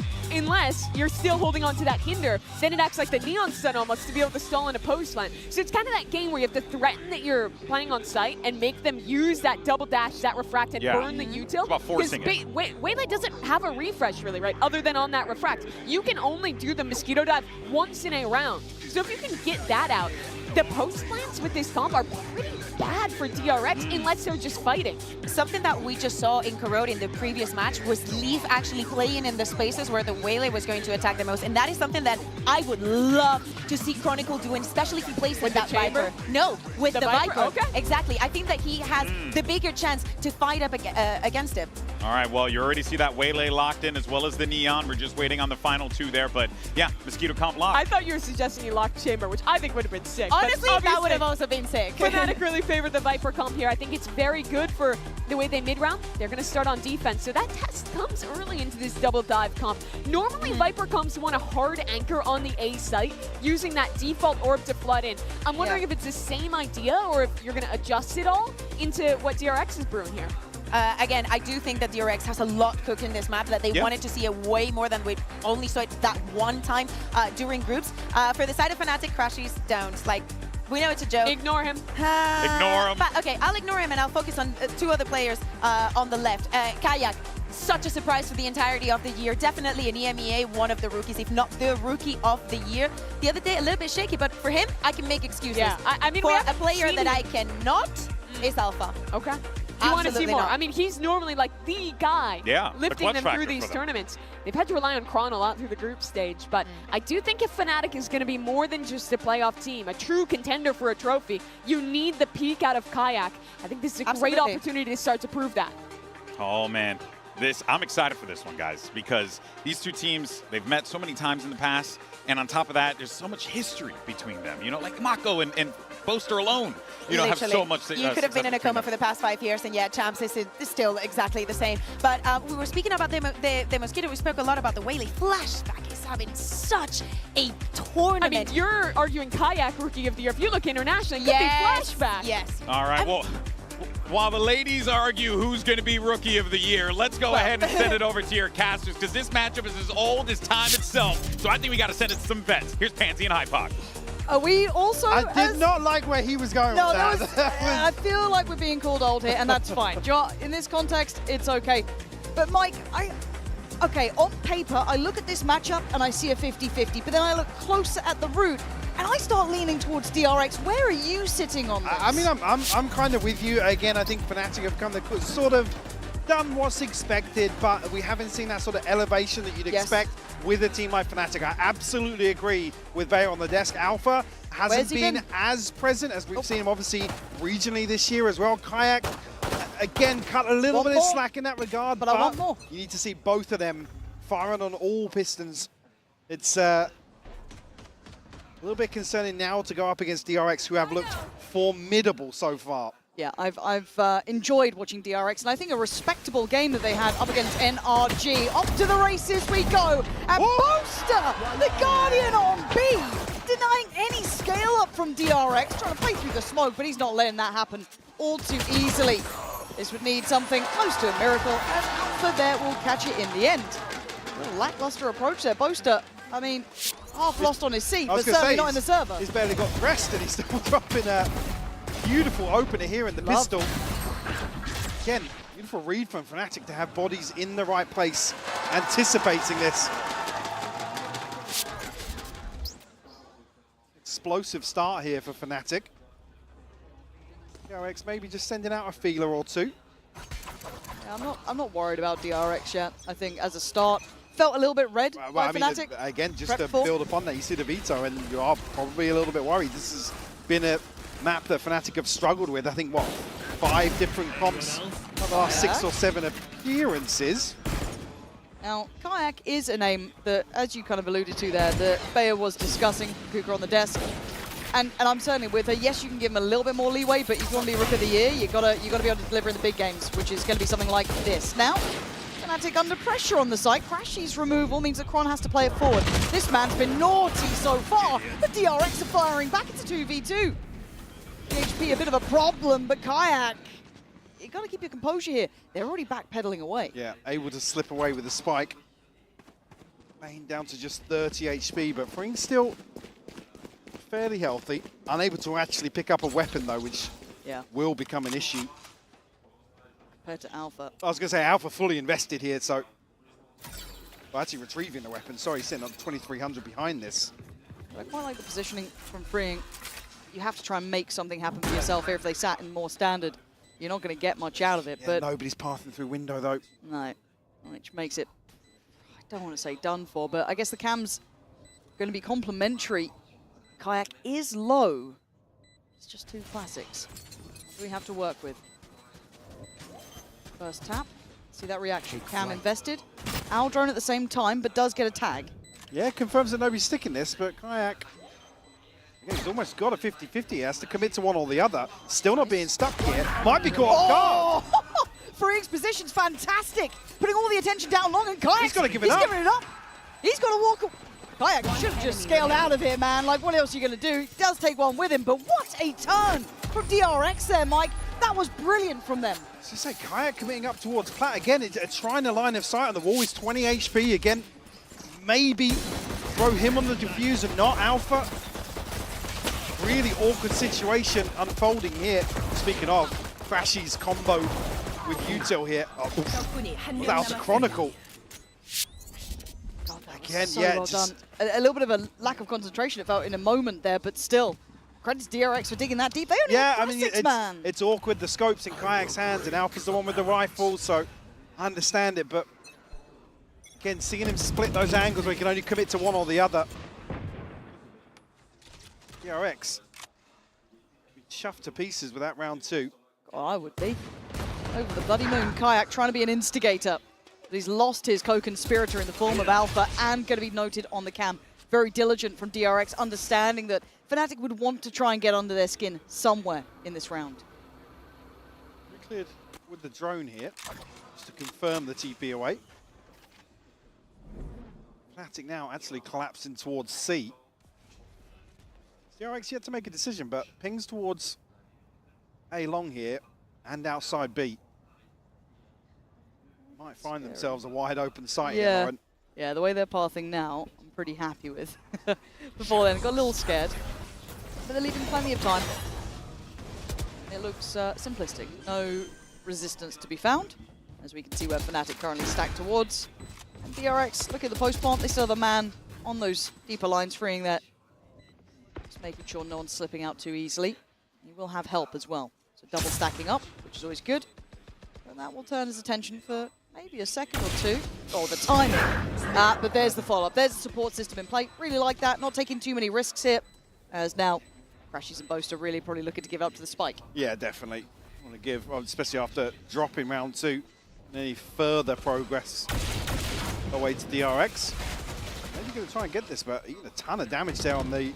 you're still holding on to that hinder, then it acts like the Neon Stun almost to be able to stall in a post line. So it's kind of that game where you have to threaten that you're playing on site and make them use that double dash, that refract, and burn the util. It's about forcing it. Waylay doesn't have a refresh really, right? Other than on that refract. You can only do the Mosquito Dive once in a round. So if you can get that out, the post plants with this comp are pretty bad for DRX unless they're just fighting. Something that we just saw in Corrode in the previous match was Leaf actually playing in the spaces where the Waylay was going to attack the most, and that is something that I would love to see Chronicle doing, especially if he plays with that Viper. No, with the Viper. Okay. Exactly. I think that he has the bigger chance to fight up against him. All right, well, you already see that Waylay locked in as well as the Neon. We're just waiting on the final two there, but yeah, Mosquito comp locked. I thought you were suggesting you locked Chamber, which I think would have been sick. Honestly, that would have also been sick. Fnatic really favored the Viper comp here. I think it's very good for the way they mid-round. They're going to start on defense, so that test comes early into this double dive comp. Normally, Viper comps want a hard anchor on the A site, using that default orb to flood in. I'm wondering if it's the same idea or if you're going to adjust it all into what DRX is brewing here. Again, I do think that DRX has a lot cooked in this map, that they wanted to see it way more than we only saw it that one time during groups. For the side of Fnatic, Crashy's downs. Like, we know it's a joke. Ignore him. Ignore him. But, okay, I'll ignore him and I'll focus on two other players on the left. Kayak, such a surprise for the entirety of the year. Definitely an EMEA, one of the rookies, if not the rookie of the year. The other day, a little bit shaky, but for him, I can make excuses. Yeah, I mean, for a player that I cannot is Alpha. Okay. You want to see more. I mean, he's normally like the guy lifting them through these tournaments. They've had to rely on Kron a lot through the group stage, but I do think if Fnatic is going to be more than just a playoff team, a true contender for a trophy, you need the peak out of Kayak. I think this is a great opportunity to start to prove that. Oh, man. I'm excited for this one, guys, because these two teams, they've met so many times in the past, and on top of that, there's so much history between them. You know, like Mako and Boaster alone, you know, have so much. You could have been in a coma for the past 5 years, and yeah, Champs is still exactly the same. But we were speaking about the Mosquito. We spoke a lot about the Waylay. Flashback is having such a tournament. I mean, you're arguing Kayak Rookie of the Year. If you look internationally, it could be Flashback. Yes. All right, well, while the ladies argue who's going to be Rookie of the Year, let's go ahead and send it over to your casters, because this matchup is as old as time itself. So I think we got to send it to some vets. Here's Pansy and Hypoc. Are we also? I did not like where he was going with that. I feel like we're being called old here, and that's fine. In this context, it's okay. But Mike, okay, on paper, I look at this matchup and I see a 50-50, but then I look closer at the root and I start leaning towards DRX. Where are you sitting on this? I mean, I'm kind of with you. Again, I think Fnatic have come to sort of done what's expected, but we haven't seen that sort of elevation that you'd expect with a team like Fnatic. I absolutely agree with Veil on the desk. Alpha hasn't been as present as we've seen him obviously regionally this year as well. Kayak, again, cut a little bit of slack in that regard, but I want more. You need to see both of them firing on all pistons. It's a little bit concerning now to go up against DRX, who have looked formidable so far. Yeah, I've enjoyed watching DRX, and I think a respectable game that they had up against NRG. Off to the races we go, and Boaster, the Guardian on B, denying any scale up from DRX, trying to play through the smoke, but he's not letting that happen all too easily. This would need something close to a miracle, and Alpha there will catch it in the end. A little lackluster approach there. Boaster, I mean, half lost on his seat, but certainly not in the server. He's barely got dressed, and he's still dropping a beautiful opener here in the pistol. Again, beautiful read from Fnatic to have bodies in the right place, anticipating this. Explosive start here for Fnatic. DRX maybe just sending out a feeler or two. Yeah, I'm not worried about DRX yet. I think as a start, felt a little bit red by Fnatic. Again, just to build upon that, you see the veto, and you are probably a little bit worried. This has been a map that Fnatic have struggled with. I think, what, 5 different comps for the last 6 or 7 appearances. Now, Kayak is a name that, as you kind of alluded to there, that Bayer was discussing, Kuka on the desk. And I'm certainly with her. Yes, you can give him a little bit more leeway, but if you want to be Rook of the Year, you gotta be able to deliver in the big games, which is going to be something like this. Now, Fnatic under pressure on the site. Crashy's removal means that Kron has to play it forward. This man's been naughty so far. The DRX are firing back into 2v2. PHP a bit of a problem, but Kayak, you got to keep your composure here. They're already backpedaling away. Yeah, able to slip away with the spike. Playing down to just 30 HP, but Fring's still fairly healthy. Unable to actually pick up a weapon, though, which will become an issue. Compared to Alpha. I was going to say, Alpha fully invested here, so... Well, actually retrieving the weapon. Sorry, sitting on 2,300 behind this. I quite like the positioning from Freeing. You have to try and make something happen for yourself here. If they sat in more standard, you're not going to get much out of it. Yeah, but nobody's passing through window, though. No, which makes it, I don't want to say done for, but I guess the cam's going to be complementary. Kayak is low. It's just 2 classics we have to work with. First tap. See that reaction. Cam invested. Owl drone at the same time, but does get a tag. Yeah, confirms that nobody's sticking this, but Kayak, again, he's almost got a 50-50. He has to commit to one or the other. Still not being stuck here. Might be caught off guard. Freak's position's fantastic. Putting all the attention down long, and Kayak, he's got to give it up. He's giving it up. He's got to walk. Kayak should have just scaled out of here, man. Like, what else are you going to do? He does take one with him, but what a turn from DRX there, Mike. That was brilliant from them. As you say, Kayak committing up towards Plat. Again, trying to line of sight on the wall. He's 20 HP again. Maybe throw him on the diffuser, not Alpha. Really awkward situation unfolding here. Speaking of, Crashy's combo with Util here. Oh, that was a Chronicle. Again, So well done. A little bit of a lack of concentration, it felt, in a moment there, but still. Credits DRX for digging that deep. They only have classics, man. It's awkward. The scope's in Kayak's hands, and Alpha's the one with the rifle, so I understand it, but again, seeing him split those angles where he can only commit to one or the other. DRX be chuffed to pieces with that round 2. Oh, I would be. Over the bloody moon, Kayak trying to be an instigator. But he's lost his co-conspirator in the form of Alpha, and going to be noted on the cam. Very diligent from DRX, understanding that Fnatic would want to try and get under their skin somewhere in this round. We cleared with the drone here, just to confirm the TP away. Fnatic now actually collapsing towards C. DRX yet to make a decision, but pings towards A long here. and outside B. Might find themselves a wide open site here, Yeah. Lauren. Yeah, the way they're pathing now, I'm pretty happy with. Before then, got a little scared. But they're leaving plenty of time. It looks simplistic. No resistance to be found, as we can see where Fnatic currently stacked towards. And DRX, look at the post plant. They still have a man on those deeper lines, freeing that. Just making sure no one's slipping out too easily. You will have help as well. So double stacking up, which is always good. And that will turn his attention for maybe a second or two. Oh, the timing. But there's the follow-up. There's the support system in play. Really like that. Not taking too many risks here. As now, Crashies and Boast are really probably looking to give up to the spike. Yeah, definitely. Want to give, well, especially after dropping round 2, any further progress away to DRX. Maybe going to try and get this, but eating a ton of damage there on the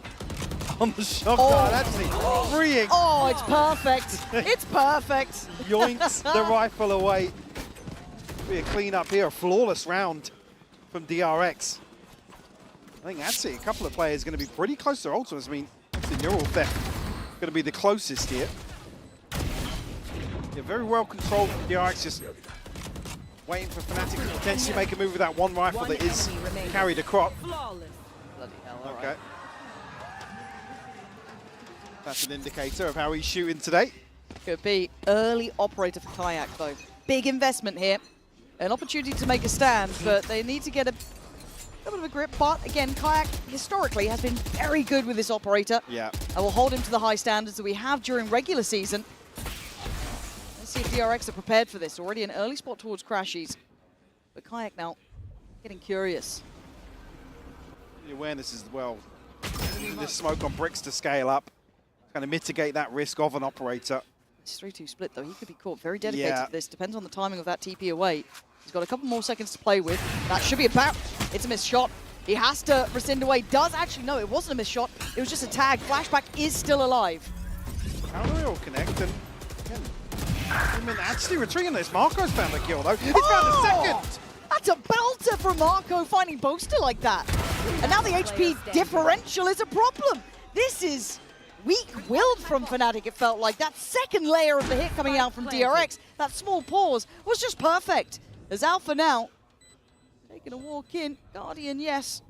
shotgun. Actually, freeing. Oh, it's perfect. It's perfect. Yoinks the rifle away. Be a clean up here, a flawless round from DRX. I think that's it. A couple of players going to be pretty close to their ultimates. I mean, the neural theft going to be the closest here. Yeah, very well controlled from DRX, just waiting for Fnatic to potentially make a move with that one rifle that is carried across. Bloody hell, all Okay. right. That's an indicator of how he's shooting today. Could be early operator for Kayak, though. Big investment here. An opportunity to make a stand, but they need to get a little bit of a grip. But again, Kayak historically has been very good with this operator. Yeah. I will hold him to the high standards that we have during regular season. Let's see if DRX are prepared for this. Already an early spot towards Crashies. But Kayak now getting curious. The awareness as well. Using this smoke on bricks to scale up. Kind of mitigate that risk of an operator. It's 3-2 split, though. He could be caught very dedicated Yeah. to this. Depends on the timing of that TP away. He's got a couple more seconds to play with. That should be about. It's a missed shot. He has to rescind away. Does actually, no, it wasn't a missed shot. It was just a tag. Flashback is still alive. How do they all connect? And again, I mean, actually retreating this. Marco's found the kill, though. He's found a second. That's a belter from Marco finding Boaster like that. And now the HP differential is a problem. This is weak-willed from Fnatic, it felt like. That second layer of the hit coming out from DRX, that small pause, was just perfect. As Alpha now taking a walk in. Guardian, yes.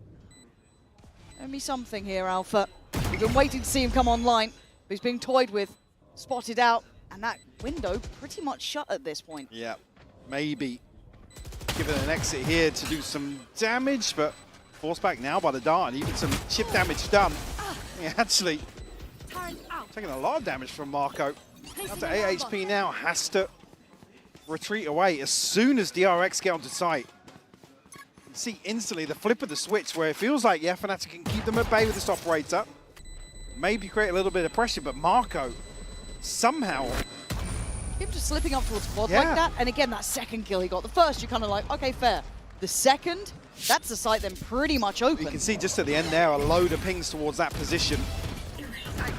Show me something here, Alpha. We've been waiting to see him come online. But he's being toyed with, spotted out, and that window pretty much shut at this point. Yeah, maybe give it an exit here to do some damage, but forced back now by the dart, and even some chip damage done. Yeah, actually taking a lot of damage from Marco. Up to 8 HP now, has to retreat away as soon as DRX get onto site. You can see instantly the flip of the switch where it feels like, yeah, Fnatic can keep them at bay with this operator. Maybe create a little bit of pressure, but Marco somehow... Him just slipping up towards quad Yeah. like that, and again, that second kill he got. The first, you're kind of like, okay, fair. The second, that's the site then pretty much open. You can see just at the end there, a load of pings towards that position.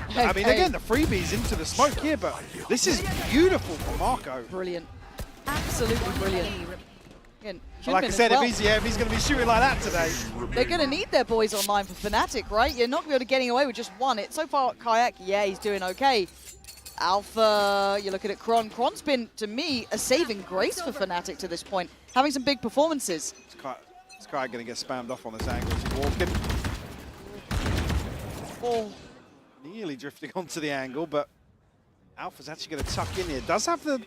Hey, I mean, hey. again, the freebies into the smoke here, but this is beautiful for Marco. Brilliant. Absolutely brilliant. Again, Like I Junmin said, as well. if he's going to be shooting like that today. They're going to need their boys online for Fnatic, right? You're not going to be able to getting away with just one. So far, Kayak, yeah, he's doing okay. Alpha, you're looking at Kron. Kron's been, to me, a saving grace for Fnatic to this point, having some big performances. This guy going to get spammed off on this angle as he's walking. Oh. Nearly drifting onto the angle, but Alpha's actually going to tuck in here. Does have the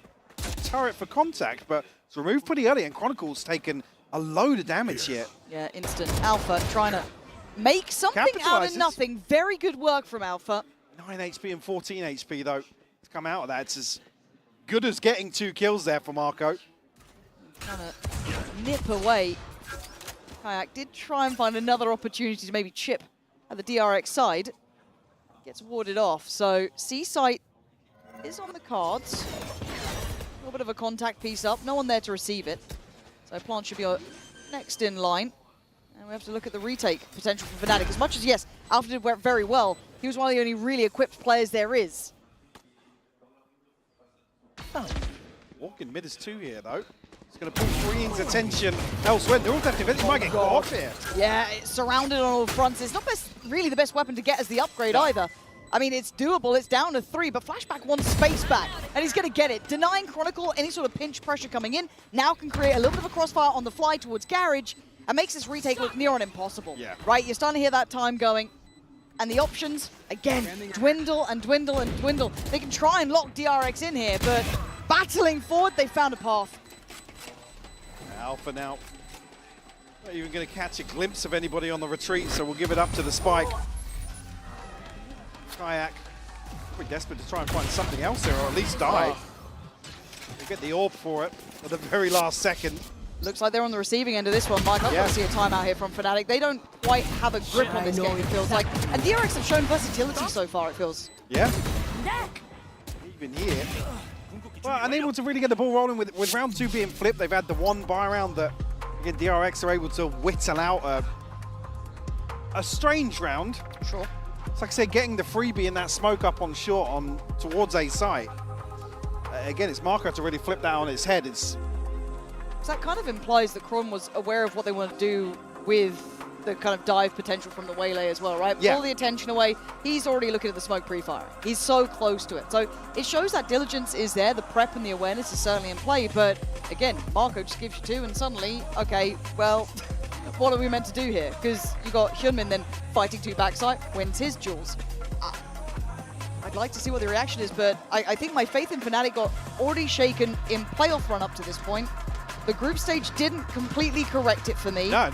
turret for contact, but it's removed pretty early, and Chronicle's taken a load of damage here. Yeah, instant. Alpha trying to make something out of Capitalizes. nothing. Very good work from Alpha. 9 HP and 14 HP, though. To come out of that, it's as good as getting 2 kills there for Marco. Trying to nip away. Kayak did try and find another opportunity to maybe chip at the DRX side. Gets warded off, so C-site is on the cards. A little bit of a contact piece up, no one there to receive it. So Plant should be next in line. And we have to look at the retake potential for Fnatic. As much as, yes, Alpha did work very well, he was one of the only really equipped players there is. Walking mid is 2 here, though. He's going to pull Green's attention elsewhere. Neural Theft Defense might get caught off here. Yeah, it's surrounded on all fronts. It's not really the best weapon to get as the upgrade either. I mean, it's doable. It's down to 3, but Flashback wants space back, and he's going to get it. Denying Chronicle any sort of pinch pressure coming in now can create a little bit of a crossfire on the fly towards Garage and makes this retake look near on impossible. Yeah. Right, you're starting to hear that time going. And the options, again, dwindle and dwindle and dwindle. They can try and lock DRX in here, but battling forward, they found a path. Alpha now. Not even going to catch a glimpse of anybody on the retreat, so we'll give it up to the Spike. Kayak, pretty desperate to try and find something else here, or at least die. They get the orb for it at the very last second. Looks like they're on the receiving end of this one, Mike. I'd love to see a timeout here from Fnatic. They don't quite have a grip on this game, it feels like. And DRX have shown versatility so far, it feels. Yeah. Even here. Well, unable to really get the ball rolling with round 2 being flipped. They've had the one buy round that, again, DRX are able to whittle out a strange round. Sure. It's like I said, getting the freebie in that smoke up on short on towards A site. Again, it's Marco to really flip that on its head. So that kind of implies that Chrome was aware of what they want to do with the kind of dive potential from the Waylay as well, right? Yeah. Pull the attention away. He's already looking at the smoke pre-fire. He's so close to it. So it shows that diligence is there. The prep and the awareness is certainly in play. But again, Marco just gives you 2 and suddenly, okay, well, what are we meant to do here? Because you got Hyunmin then fighting 2 backside, wins his duels. I'd like to see what the reaction is, but I think my faith in Fnatic got already shaken in playoff run up to this point. The group stage didn't completely correct it for me. No.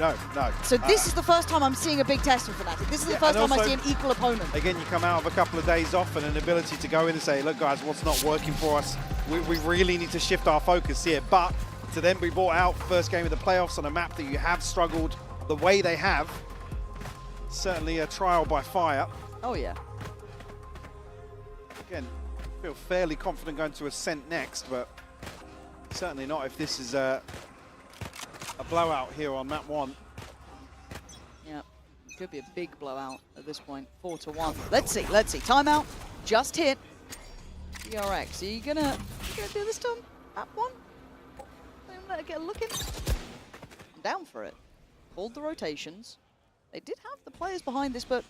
So this is the first time I'm seeing a big test from Fnatic. This is the first time I see an equal opponent. Again, you come out of a couple of days off and an ability to go in and say, look guys, what's not working for us? We really need to shift our focus here. But to then be brought out first game of the playoffs on a map that you have struggled the way they have, certainly a trial by fire. Oh yeah. Again, I feel fairly confident going to Ascent next, but certainly not if this is a blowout here on map 1. Yeah, it could be a big blowout at this point, 4-1. Let's see. Timeout just hit. DRX, are you gonna do this to map 1? Let it get a look in. I'm down for it. Called the rotations. They did have the players behind this, but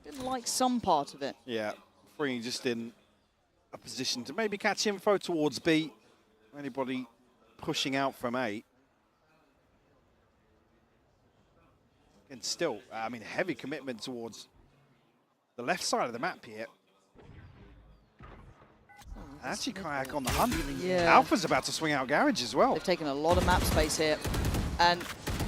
didn't like some part of it. Yeah, Freeing just in a position to maybe catch info towards B. Anybody pushing out from A. And still, I mean, heavy commitment towards the left side of the map here. Actually, Kayak on the hunt. Yeah. Alpha's about to swing out Garage as well. They've taken a lot of map space here. And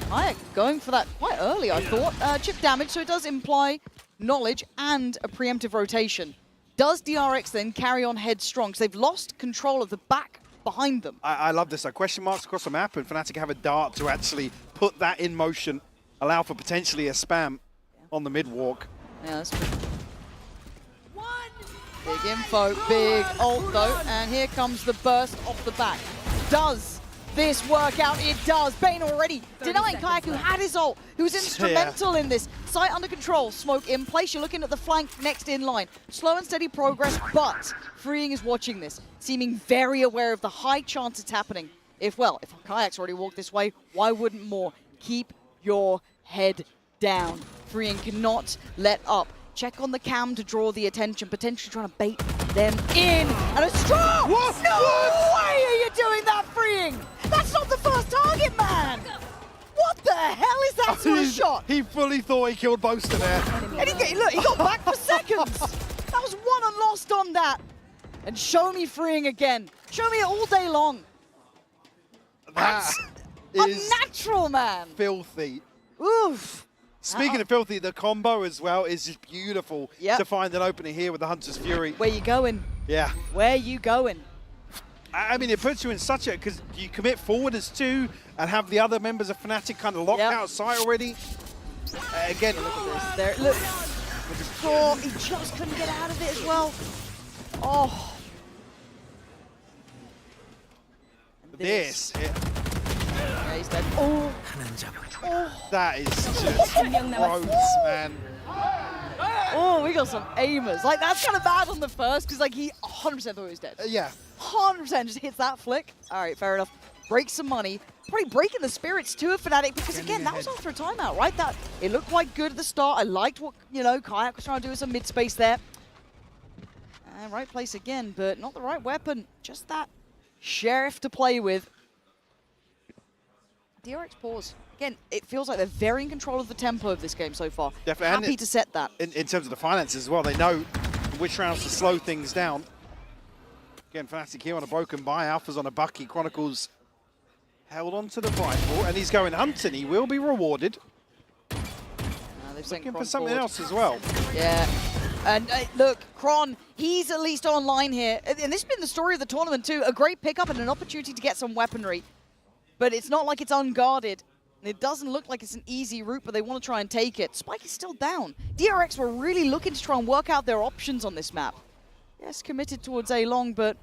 Kayak going for that quite early, I thought. Chip damage, so it does imply knowledge and a preemptive rotation. Does DRX then carry on headstrong? Because they've lost control of the back behind them. I love this. Question marks across the map, and Fnatic have a dart to actually put that in motion, allow for potentially a spam on the mid walk. Yeah, that's pretty. Big info, big ult though, and here comes the burst off the back. Does this work out? It does. Bane already denying Kayak, who had his ult, who was instrumental in this. Sight under control, smoke in place. You're looking at the flank next in line. Slow and steady progress, but Freeing is watching this, seeming very aware of the high chance it's happening. If Kayak's already walked this way, why wouldn't more? Keep your head down. Freeing cannot let up. Check on the cam to draw the attention, potentially trying to bait them in. And a straw! What? No way are you doing that, Freeing! That's not the first target, man! What the hell is that sort of shot? He fully thought he killed Boaster there. And he got back for seconds. That was won and lost on that. And show me Freeing again. Show me it all day long. That is unnatural, man. Filthy. Oof. Speaking of filthy, the combo as well is just beautiful to find an opening here with the Hunter's Fury. Where you going? Yeah. Where you going? I mean, it puts you in such a, because you commit forward as 2 and have the other members of Fnatic kind of locked outside already. Again, look at this. There, look. Oh, he just couldn't get out of it as well. Oh. This. Yeah, he's dead. Oh. That is just gross, man. Oh, we got some aimers. Like, that's kind of bad on the first, because, like, he 100% thought he was dead. Yeah. 100% just hits that flick. All right, fair enough. Break some money. Probably breaking the spirits, too, of Fnatic, because, again, that was after a timeout, right? It looked quite good at the start. I liked what, Kayak was trying to do as a mid-space there. Right place again, but not the right weapon. Just that sheriff to play with. DRX pause. Again, it feels like they're very in control of the tempo of this game so far. Definitely. Happy to set that. In terms of the finances as well, they know which rounds to slow things down. Again, Fnatic here on a broken buy. Alpha's on a Bucky. Chronicles held onto the rifle, and he's going hunting. He will be rewarded. Looking for something else as well. Yeah. And look, Kron, he's at least online here. And this has been the story of the tournament too. A great pickup and an opportunity to get some weaponry. But it's not like it's unguarded. It doesn't look like it's an easy route, but they want to try and take it. Spike is still down. DRX were really looking to try and work out their options on this map. Yes, committed towards A long, but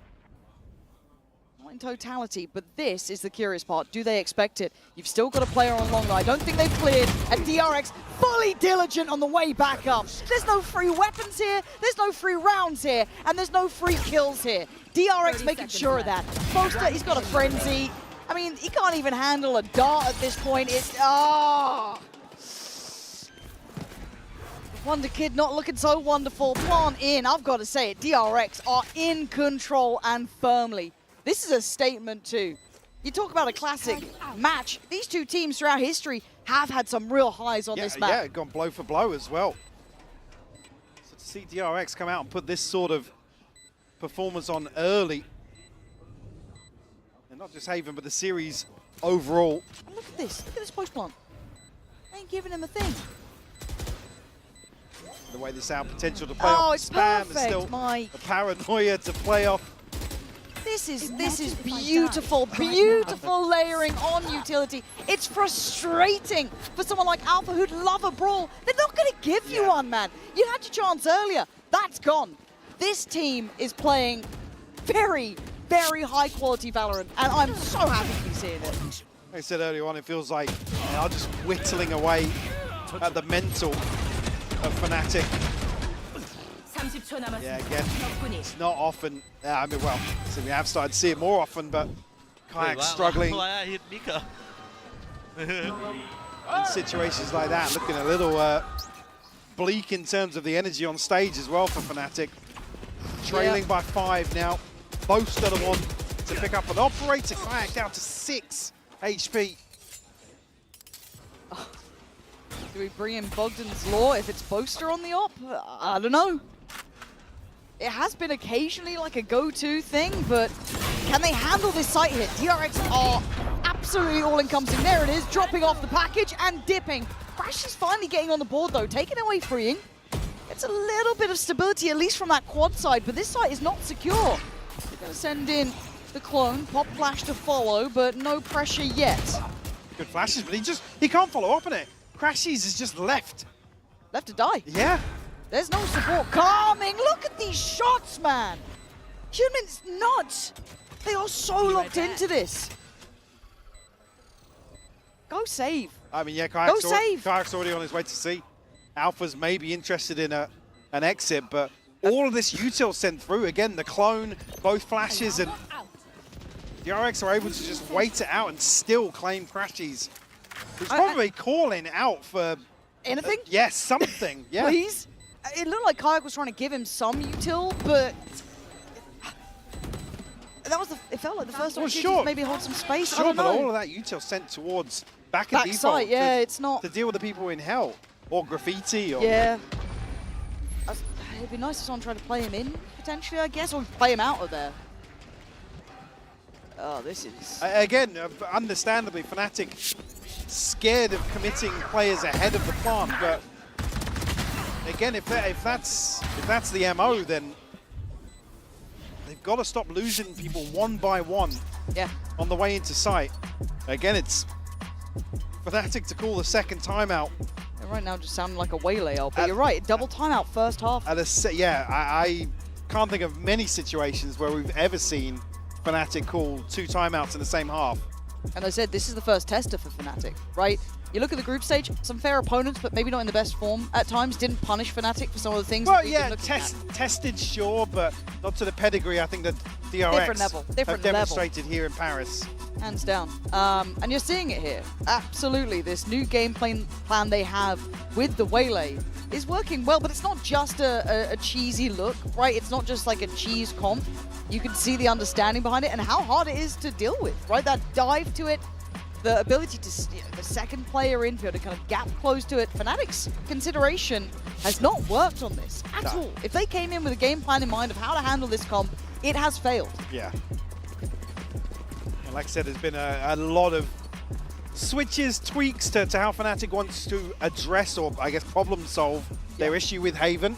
not in totality. But this is the curious part. Do they expect it? You've still got a player on long. I don't think they've cleared. And DRX fully diligent on the way back up. There's no free weapons here. There's no free rounds here. And there's no free kills here. DRX making sure of that. Boaster, he's got a frenzy. I mean, he can't even handle a dart at this point. It's, Wonder Kid not looking so wonderful. Plant in, I've got to say it. DRX are in control and firmly. This is a statement too. You talk about a classic match. These two teams throughout history have had some real highs on this map. Yeah, gone blow for blow as well. So to see DRX come out and put this sort of performance on early, and not just Haven, but the series overall. And look at this post plant. They ain't giving him a thing. The way this out potential to play off it's spam, perfect, there's still Mike. the paranoia to play off. This is beautiful, beautiful layering on utility. It's frustrating for someone like Alpha who'd love a brawl. They're not going to give you one, man. You had your chance earlier. That's gone. This team is playing very, very high quality Valorant, and I'm so happy to be seeing it. Like I said earlier on, it feels like they are just whittling away at the mental of Fnatic. Yeah, again, it's not often. I mean, well, so we have started to see it more often, but Kayak struggling Why I hit Mika? in situations like that, looking a little bleak in terms of the energy on stage as well for Fnatic. Trailing by 5 now. Boaster the one to pick up an operator. Kayak down to 6 HP. Do we bring in Bogdan's Law if it's Boaster on the op? I don't know. It has been occasionally like a go-to thing, but can they handle this site hit? DRX are absolutely all-encompassing. There it is, dropping off the package and dipping. Crash is finally getting on the board though, taking away freeing. It's a little bit of stability, at least from that quad side, but this site is not secure. They're gonna send in the clone, pop flash to follow, but no pressure yet. Good flashes, but he can't follow up on it. Crashies is just left. Left to die. Yeah. There's no support coming. Look at these shots, man. Human's nuts. They are so locked into this. Go save. I mean, yeah, Go save. Kayak's already on his way to C. Alpha's maybe interested in an exit, but all of this util sent through. Again, the clone, both flashes, and DRX are able to just wait it out and still claim Crashies. He's probably calling out for... Anything? Yes, something. Yeah. Please? It looked like Kayak was trying to give him some util, but that was it felt like the first opportunity to maybe hold some space. I Sure, don't but know. all of that util sent towards back at default. Site, yeah, it's not to deal with the people in hell or graffiti. Or yeah. It'd be nice if someone tried to play him in potentially, I guess, or play him out of there. Oh, this is again, understandably, Fnatic scared of committing players ahead of the plant, but again, if that's the MO, then they've got to stop losing people one by one. Yeah. On the way into site. Again, it's Fnatic to call the second timeout. Yeah, right now, just sounding like a waylay, but you're right. Double timeout first half. Yeah, I can't think of many situations where we've ever seen Fnatic call 2 timeouts in the same half. And I said this is the first tester for Fnatic, right? You look at the group stage, some fair opponents, but maybe not in the best form at times. Didn't punish Fnatic for some of the things that we've been looking at. Tested, sure, but not to the pedigree I think that DRX different level. have demonstrated here in Paris. hands down. And you're seeing it here. Absolutely, this new game plan they have with the Waylay is working well, but it's not just a cheesy look, right? It's not just like a cheese comp. You can see the understanding behind it and how hard it is to deal with, right? That dive to it, the ability to, the second player infield to kind of gap close to it. Fnatic's consideration has not worked on this at all. If they came in with a game plan in mind of how to handle this comp, it has failed. Yeah. And like I said, there's been a lot of switches, tweaks to how Fnatic wants to address or, I guess, problem solve their issue with Haven.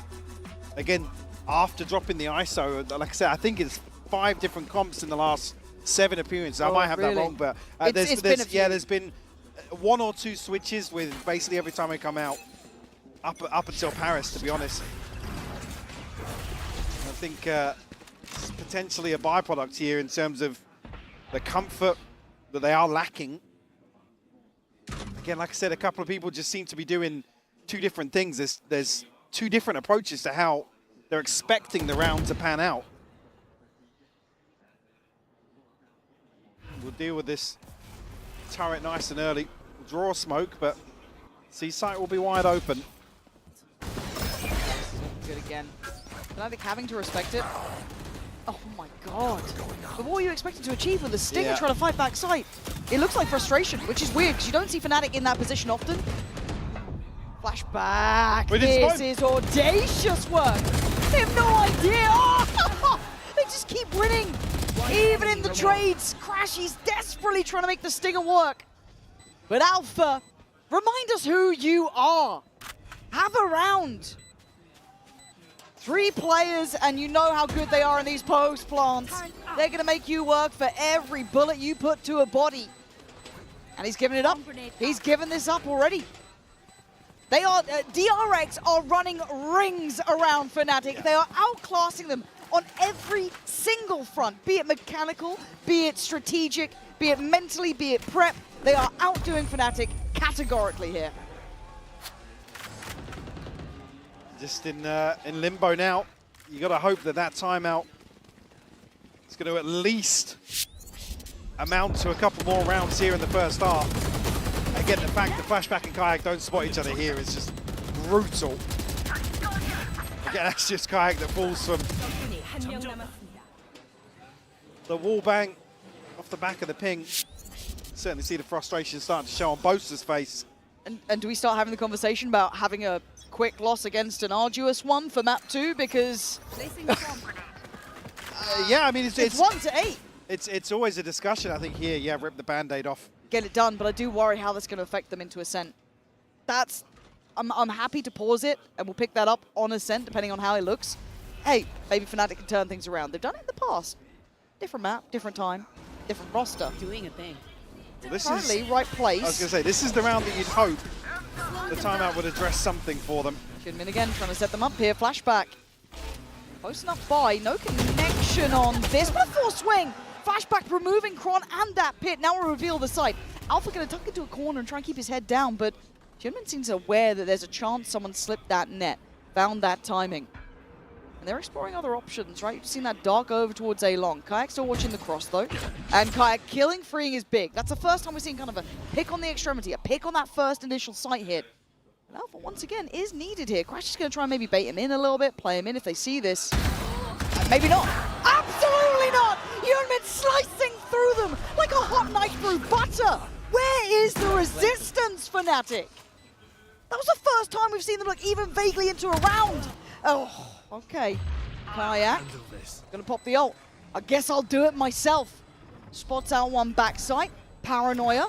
Again, after dropping the ISO, like I said, I think it's 5 different comps in the last 7 appearances. I might have that wrong, but there's been 1 or 2 switches with basically every time I come out, up until Paris, to be honest. I think it's potentially a byproduct here in terms of the comfort that they are lacking. Again, like I said, a couple of people just seem to be doing 2 different things. There's 2 different approaches to how they're expecting the round to pan out. We'll deal with this turret nice and early. We'll draw smoke, but C site will be wide open. Good again. Fnatic having to respect it. Oh my god. But what were you expecting to achieve with the Stinger trying to fight back site? It looks like frustration, which is weird because you don't see Fnatic in that position often. Flashback. This is audacious work. They have no idea. Oh, they just keep winning. Even in the trades, Crashy's desperately trying to make the Stinger work. But Alpha, remind us who you are. Have a round. 3 players, and you know how good they are in these post plants. They're going to make you work for every bullet you put to a body. And he's giving it up. He's given this up already. They are, DRX are running rings around Fnatic. They are outclassing them on every single front, be it mechanical, be it strategic, be it mentally, be it prep. They are outdoing Fnatic categorically here. Just in limbo now. You got to hope that timeout is going to at least amount to a couple more rounds here in the first half. Again, the fact that Flashback and Kayak don't spot each other here is just brutal. Again, that's just Kayak that falls from the wall bang off the back of the ping. Certainly see the frustration starting to show on Boaster's face. And do we start having the conversation about having a quick loss against an arduous one for map 2? Because yeah, I mean it's 1 to 8. It's always a discussion, I think, here. Yeah, rip the band-aid off. Get it done, but I do worry how that's going to affect them into Ascent. I'm happy to pause it, and we'll pick that up on Ascent, depending on how it looks. Hey, maybe Fnatic can turn things around. They've done it in the past. Different map, different time, different roster. Doing a thing. Well, this Currently, is, right place. I was going to say, this is the round that you'd hope the timeout would address something for them. Kunmin again trying to set them up here. Flashback. Close enough by. No connection on this, but a full swing. Flashback removing Kron and that pit. Now we'll reveal the site. Alpha going to tuck into a corner and try and keep his head down, but Kunmin seems aware that there's a chance someone slipped that net, found that timing. And they're exploring other options, right? You've seen that dark over towards A-Long. Kayak still watching the cross, though. And Kayak killing, freeing is big. That's the first time we've seen kind of a pick on the extremity, a pick on that first initial sight hit. And Alpha, once again, is needed here. Crash is going to try and maybe bait him in a little bit, play him in if they see this. Maybe not. Absolutely not! Yunmin slicing through them like a hot knife through butter. Where is the resistance, Fnatic? That was the first time we've seen them look even vaguely into a round. Oh, okay. Kayak, gonna pop the ult. I guess I'll do it myself. Spots out one backside. Paranoia.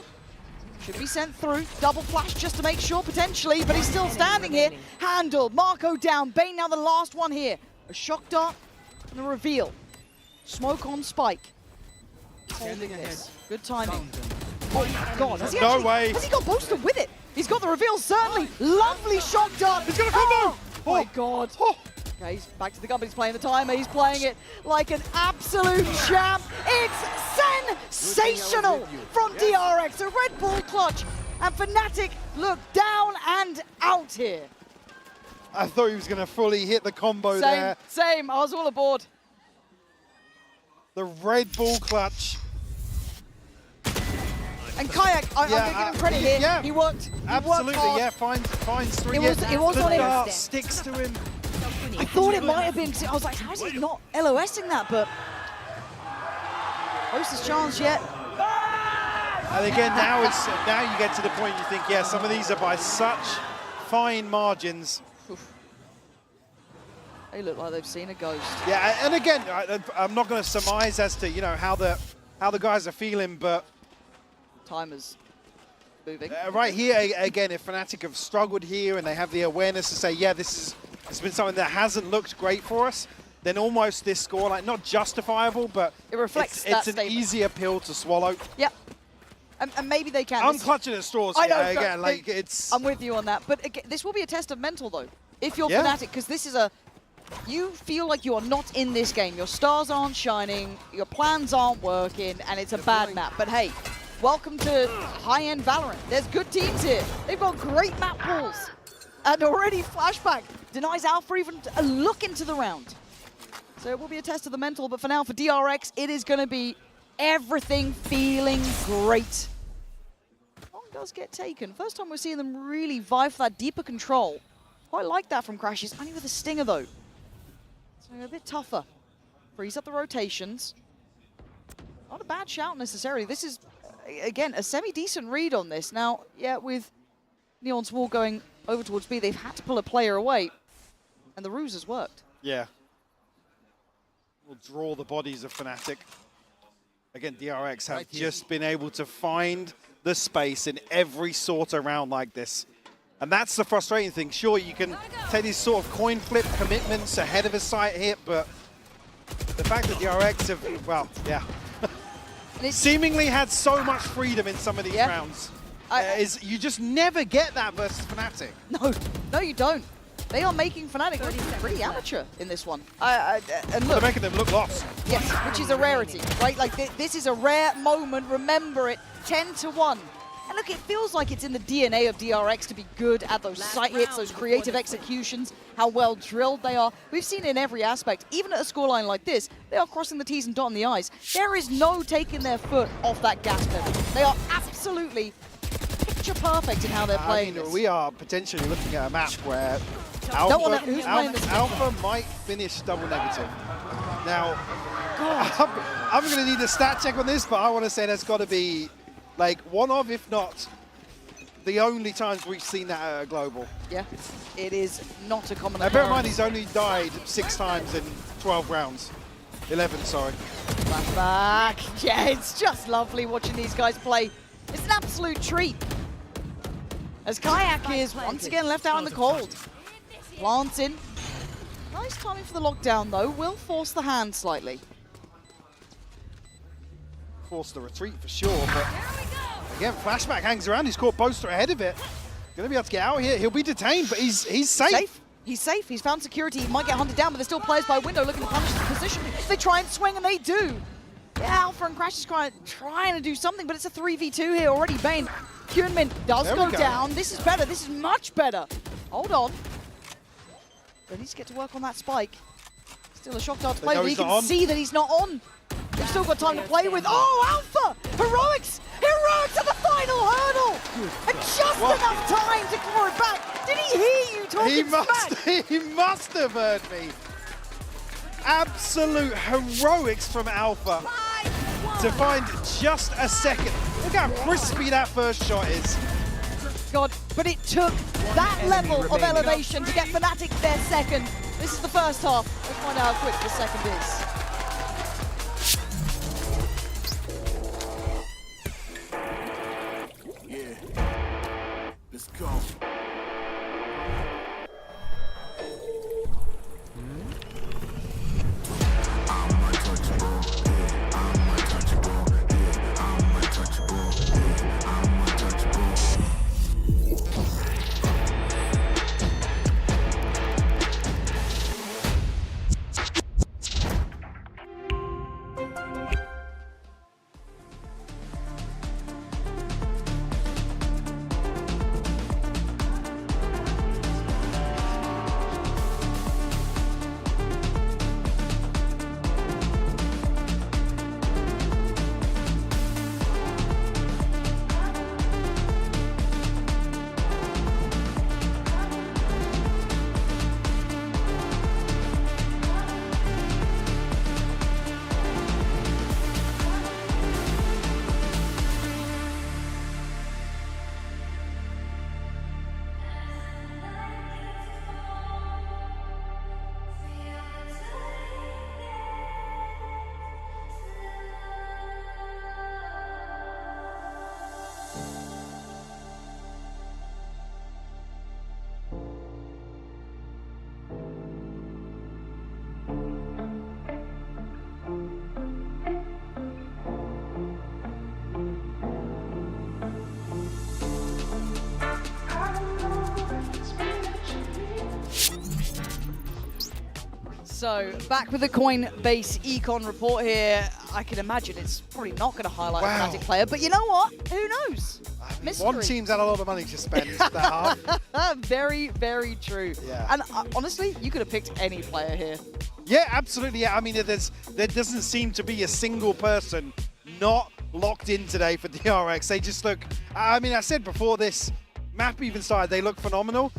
Should be sent through. Double flash just to make sure, potentially, but he's still standing here. Handled. Marco down. Bane now the last one here. A shock dart and a reveal. Smoke on Spike. Holding this. Good timing. Oh my god. Has he No way. Has he got boosted with it? He's got the reveal, certainly. Lovely shock dart. He's gonna come down. Oh my god. Okay, he's back to the gun, but he's playing the timer. He's playing it like an absolute champ. It's sensational from DRX. A Red Bull clutch. And Fnatic look down and out here. I thought he was going to fully hit the combo there. Same. I was all aboard. The Red Bull clutch. And Kayak, I'm going to give him credit here. Yeah, He worked. Absolutely, hard. yeah, finds three. It was the on him. dart sticks to him. I thought it might have been. I was like, how is he not LOSing that? But closest chance yet. And again, now you get to the point you think, yeah, some of these are by such fine margins. Oof. They look like they've seen a ghost. Yeah, and again, I'm not going to surmise as to how the guys are feeling, but timer's moving. Right here again, if Fnatic have struggled here and they have the awareness to say, yeah, it's been something that hasn't looked great for us, then almost this score, like not justifiable, but it reflects it's an easier pill to swallow. Yep. And maybe they can. I'm clutching at straws. I know. Again, like it's. I'm with you on that, but again, this will be a test of mental though. If you're Yeah. Fnatic, because this is you feel like you are not in this game. Your stars aren't shining, your plans aren't working, and it's a bad map. But hey, welcome to high-end Valorant. There's good teams here. They've got great map pools. And already Flashback denies Alpha even a look into the round. So it will be a test of the mental, but for now, for DRX, it is going to be everything feeling great. Long does get taken. First time we're seeing them really vie for that deeper control. Quite like that from Crashes, only with a stinger though. So a bit tougher. Frees up the rotations. Not a bad shout necessarily. This is, again, a semi-decent read on this. Now, yeah, with Neon's wall going over towards B, they've had to pull a player away. And the ruse has worked. Yeah. We'll draw the bodies of Fnatic. Again, DRX have just been able to find the space in every sort of round like this. And that's the frustrating thing. Sure, you can take these sort of coin flip commitments ahead of a site hit, but the fact that DRX have, well, yeah, seemingly had so much freedom in some of these rounds. Is you just never get that versus Fnatic. No, you don't. They are making Fnatic look pretty amateur in this one. And look, they're making them look lost. Yes, which is a rarity, right? Like this is a rare moment. Remember it, 10-1. And look, it feels like it's in the DNA of DRX to be good at those site hits, those creative executions, how well drilled they are. We've seen it in every aspect. Even at a scoreline like this, they are crossing the T's and dotting the I's. There is no taking their foot off that gas pedal. They are absolutely picture perfect in how they're playing this. We are potentially looking at a map where Alpha might finish double negative. Now, I'm going to need a stat check on this, but I want to say there's got to be like one of, if not, the only times we've seen that at a global. Yeah, it is not a common Now, bear in mind, he's only died 6 times in 12 rounds. 11, sorry. Flashback. Yeah, it's just lovely watching these guys play. It's an absolute treat. As Kayak is once again left out in the cold. Plants in. Nice timing for the lockdown, though. Will force the hand slightly. Force the retreat for sure, but again, Flashback hangs around. He's caught Boaster ahead of it. Gonna be able to get out here. He'll be detained, but he's safe. He's safe. He's found security. He might get hunted down, but there's still players by window looking to punish the position. They try and swing, and they do. Yeah, Alpha and Crash is trying to do something, but it's a 3v2 here already. Bane, Kyunmin does go down. This is better. This is much better. Hold on. They need to get to work on that spike. Still a shock dart to play, but he can see that he's not on. We've still got time to play with. Oh, Alpha! Heroics! Heroics at the final hurdle! And just enough time to claw it back. Did he hear you talking smack? He must have heard me. Absolute heroics from Alpha to find just a second. Look how crispy that first shot is. God, but it took that level of elevation to get Fnatic their second. This is the first half. Let's find out how quick the second is. Let's go. So, back with the Coinbase Econ report here. I can imagine it's probably not going to highlight a Fnatic player, but you know what? Who knows? Mystery. One team's had a lot of money to spend that half. Very, very true. Yeah. And honestly, you could have picked any player here. Yeah, absolutely. Yeah. I mean, there doesn't seem to be a single person not locked in today for DRX. They just look, I mean, I said before this map even started, they look phenomenal.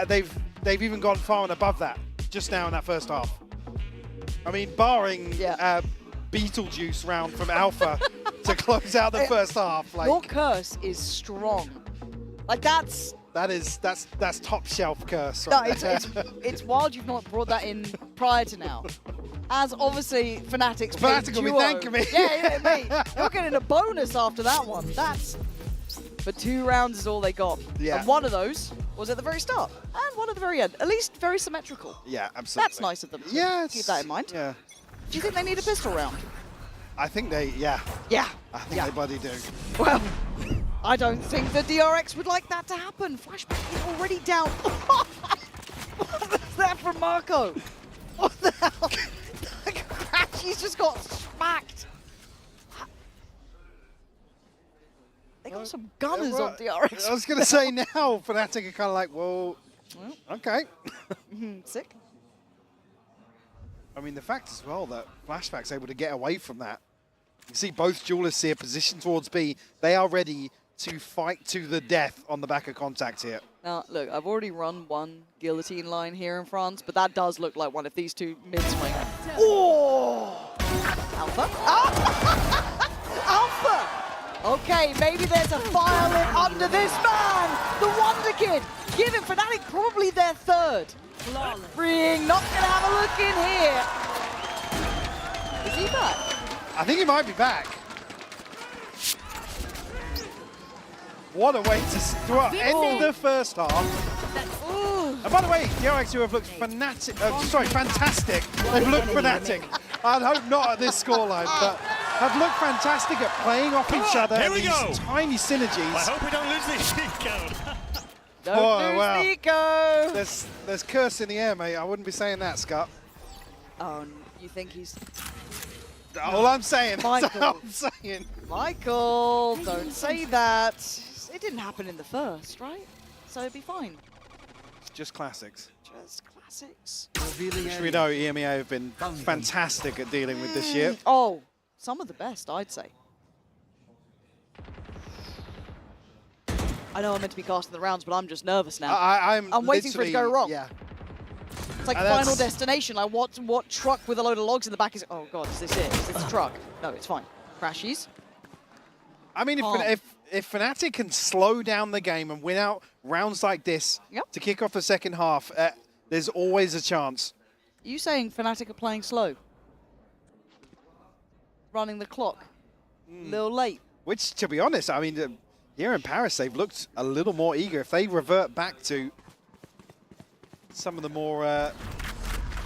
They've even gone far and above that just now in that first half. I mean, barring Beetlejuice round from Alpha to close out the first half. Like, your curse is strong. Like that's top shelf curse. No, Right it's wild you've not brought that in prior to now. As obviously Fnatic's Fnatic will be thanking me. Yeah, mate. You're getting a bonus after that one. But 2 rounds is all they got. Yeah. And one of those was at the very start, and one at the very end. At least very symmetrical. Yeah, absolutely. That's nice of them to keep that in mind. Yeah. Do you think they need a pistol round? I think they, yeah. Yeah. I think they bloody do. Well, I don't think the DRX would like that to happen. Flashback is already down. What was that from Marco? What the hell? He's just got smacked. They got some gunners on DRX. I was going to say now, Fnatic are kind of like, well, okay. Sick. I mean, the fact as well that Flashback's able to get away from that. You can see both duelists here positioned towards B. They are ready to fight to the death on the back of contact here. Now, look, I've already run one guillotine line here in France, but that does look like one if these two mid-swing. Oh! Alpha? Alpha! Okay, maybe there's a fire lit under this man! The Wonder Kid! Giving Fnatic probably their third. Freeing, not gonna have a look in here. Is he back? I think he might be back. What a way to end the first half. And by the way, DRX who have looked fantastic. They've looked Fnatic. I'd hope not at this scoreline, but have looked fantastic at playing off each other. Here we go. Tiny synergies. I hope we don't lose this Nico. Don't lose Nico. There's curse in the air, mate. I wouldn't be saying that, Scott. Oh, you think he's... All I'm saying. Michael. All I'm saying. Michael, don't say that. It didn't happen in the first, right? So it'd be fine. It's just classics. Just classics. Which we know EMEA have been fantastic at dealing with this year. Oh, some of the best, I'd say. I know I'm meant to be casting the rounds, but I'm just nervous now. I'm waiting for it to go wrong. Yeah. It's like Final Destination. Like what truck with a load of logs in the back is? Oh God, is this it? Is this a truck? No, it's fine. Crashies. I mean, if Fnatic can slow down the game and win out rounds like this to kick off the second half, there's always a chance. Are you saying Fnatic are playing slow? Running the clock? A little late? Which, to be honest, I mean, here in Paris, they've looked a little more eager. If they revert back to some of the more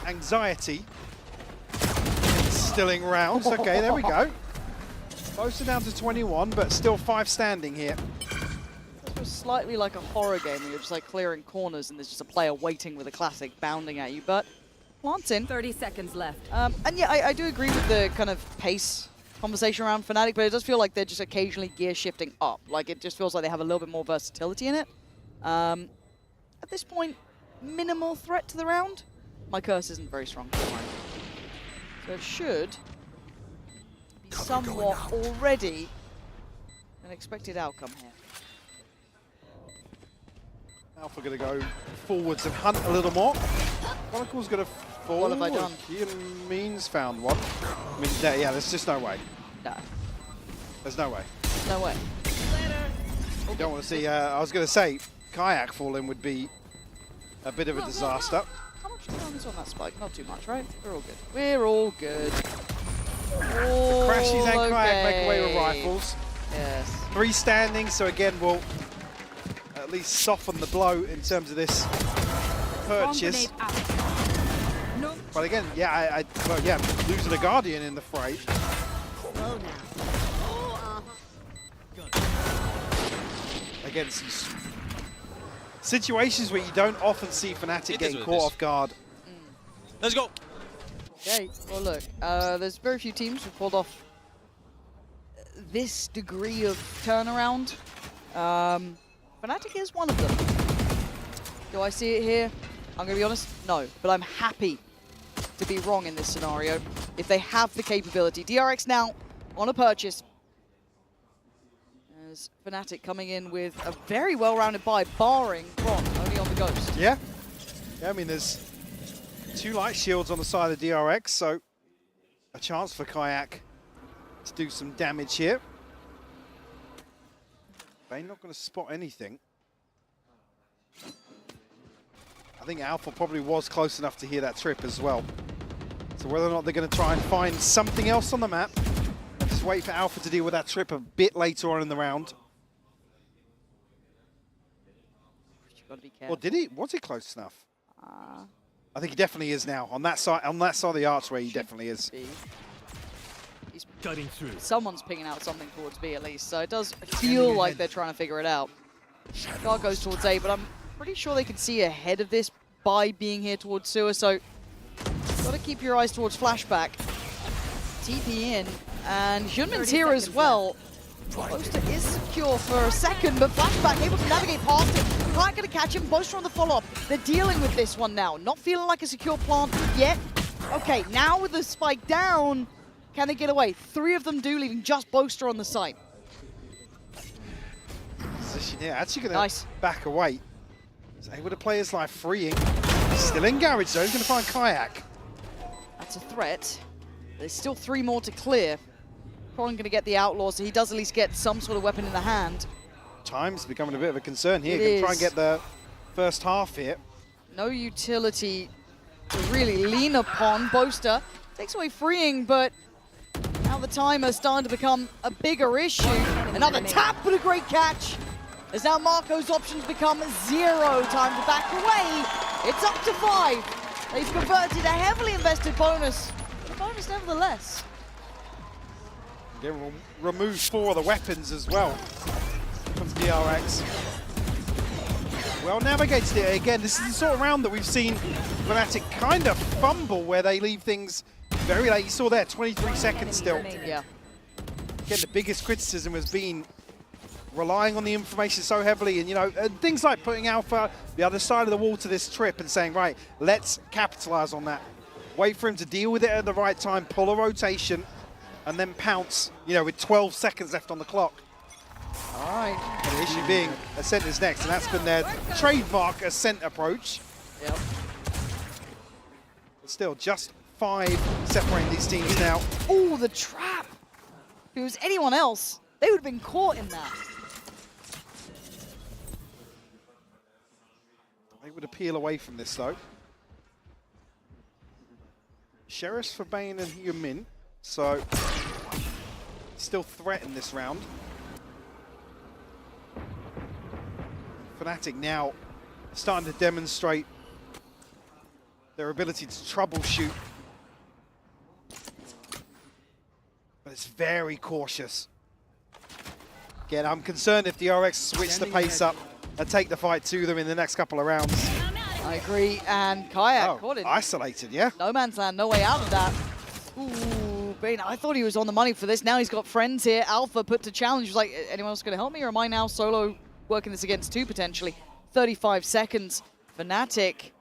anxiety instilling rounds. Okay, there we go. Both are down to 21, but still 5 standing here. This was slightly like a horror game where you're just like clearing corners and there's just a player waiting with a classic bounding at you, but plants in. 30 seconds left. And yeah, I do agree with the kind of pace conversation around Fnatic, but it does feel like they're just occasionally gear shifting up. Like it just feels like they have a little bit more versatility in it. At this point, minimal threat to the round. My curse isn't very strong. So it should be somewhat already an expected outcome here. Alpha going to go forwards and hunt a little more. Chronicle's going to fall. What have I done? Means found one. I mean, yeah, there's just no way. No. There's no way. No way. You don't want to see, I was going to say, Kayak falling would be a bit of a disaster. How much time is on that spike? Not too much, right? We're all good. We're all good. All Crashies and Kayak make away with okay. rifles. Yes. 3 standing, so again, we'll at least soften the blow in terms of this purchase. But again, yeah, losing a Guardian in the fray. Again, some situations where you don't often see Fnatic getting caught off guard. Let's go. Okay, well look, there's very few teams who've pulled off this degree of turnaround. Fnatic is one of them. Do I see it here? I'm gonna be honest, no, but I'm happy to be wrong in this scenario if they have the capability. DRX now on a purchase. As Fnatic coming in with a very well-rounded buy, barring Ron, only on the Ghost. Yeah, I mean, there's 2 light shields on the side of DRX, so a chance for Kayak to do some damage here. They're not going to spot anything. I think Alpha probably was close enough to hear that trip as well. So whether or not they're going to try and find something else on the map, and just wait for Alpha to deal with that trip a bit later on in the round. You gotta be careful. Or did he? Was he close enough? I think he definitely is now. On that side of the archway, he definitely is. He's cutting through. Someone's picking out something towards B at least, so it does feel like they're trying to figure it out. Guard goes towards A, but I'm pretty sure they can see ahead of this by being here towards Sewer, so gotta keep your eyes towards Flashback. TP in, and Hyunmin's here as well. Boaster is secure for a second, but Flashback able to navigate past him. Not gonna catch him. Boaster on the follow-up. They're dealing with this one now. Not feeling like a secure plant yet. Okay, now with the spike down, can they get away? 3 of them do, leaving just Boaster on the site. Position here, actually gonna back away. He's able to play his life freeing. Still in garage zone, he's gonna find Kayak. That's a threat. There's still 3 more to clear. Probably going to get the Outlaw, so he does at least get some sort of weapon in the hand. Time's becoming a bit of a concern here. Going to try and get the first half here. No utility to really lean upon. Boaster takes away freeing, but now the timer's starting to become a bigger issue. Another tap, but a great catch. As now Marco's options become 0. Time to back away. It's up to 5. They've converted a heavily invested bonus, but a bonus nevertheless. They remove 4 of the weapons as well. Here comes DRX. Well navigated it again. This is the sort of round that we've seen Fnatic kind of fumble, where they leave things very late. You saw there, 23 seconds still. Yeah. Again, the biggest criticism has been relying on the information so heavily, and and things like putting Alpha the other side of the wall to this trip and saying, right, let's capitalize on that. Wait for him to deal with it at the right time, pull a rotation, and then pounce, with 12 seconds left on the clock. All right. And the issue being Ascent is next, and that's been their trademark Ascent approach. Yep. But still, just 5 separating these teams now. Oh, the trap! If it was anyone else, they would have been caught in that. They would appeal away from this, though. Sheriffs for Bane and Hyunmin. So, still threatened this round. Fnatic now starting to demonstrate their ability to troubleshoot. But it's very cautious. Again, I'm concerned if DRX switch the pace up and take the fight to them in the next couple of rounds. I agree, and Kayak caught it. Isolated, yeah. No man's land, no way out of that. Ooh, Bane, I thought he was on the money for this. Now he's got friends here. Alpha put to challenge. He's like, anyone else going to help me, or am I now solo working this against 2 potentially? 35 seconds. Fnatic,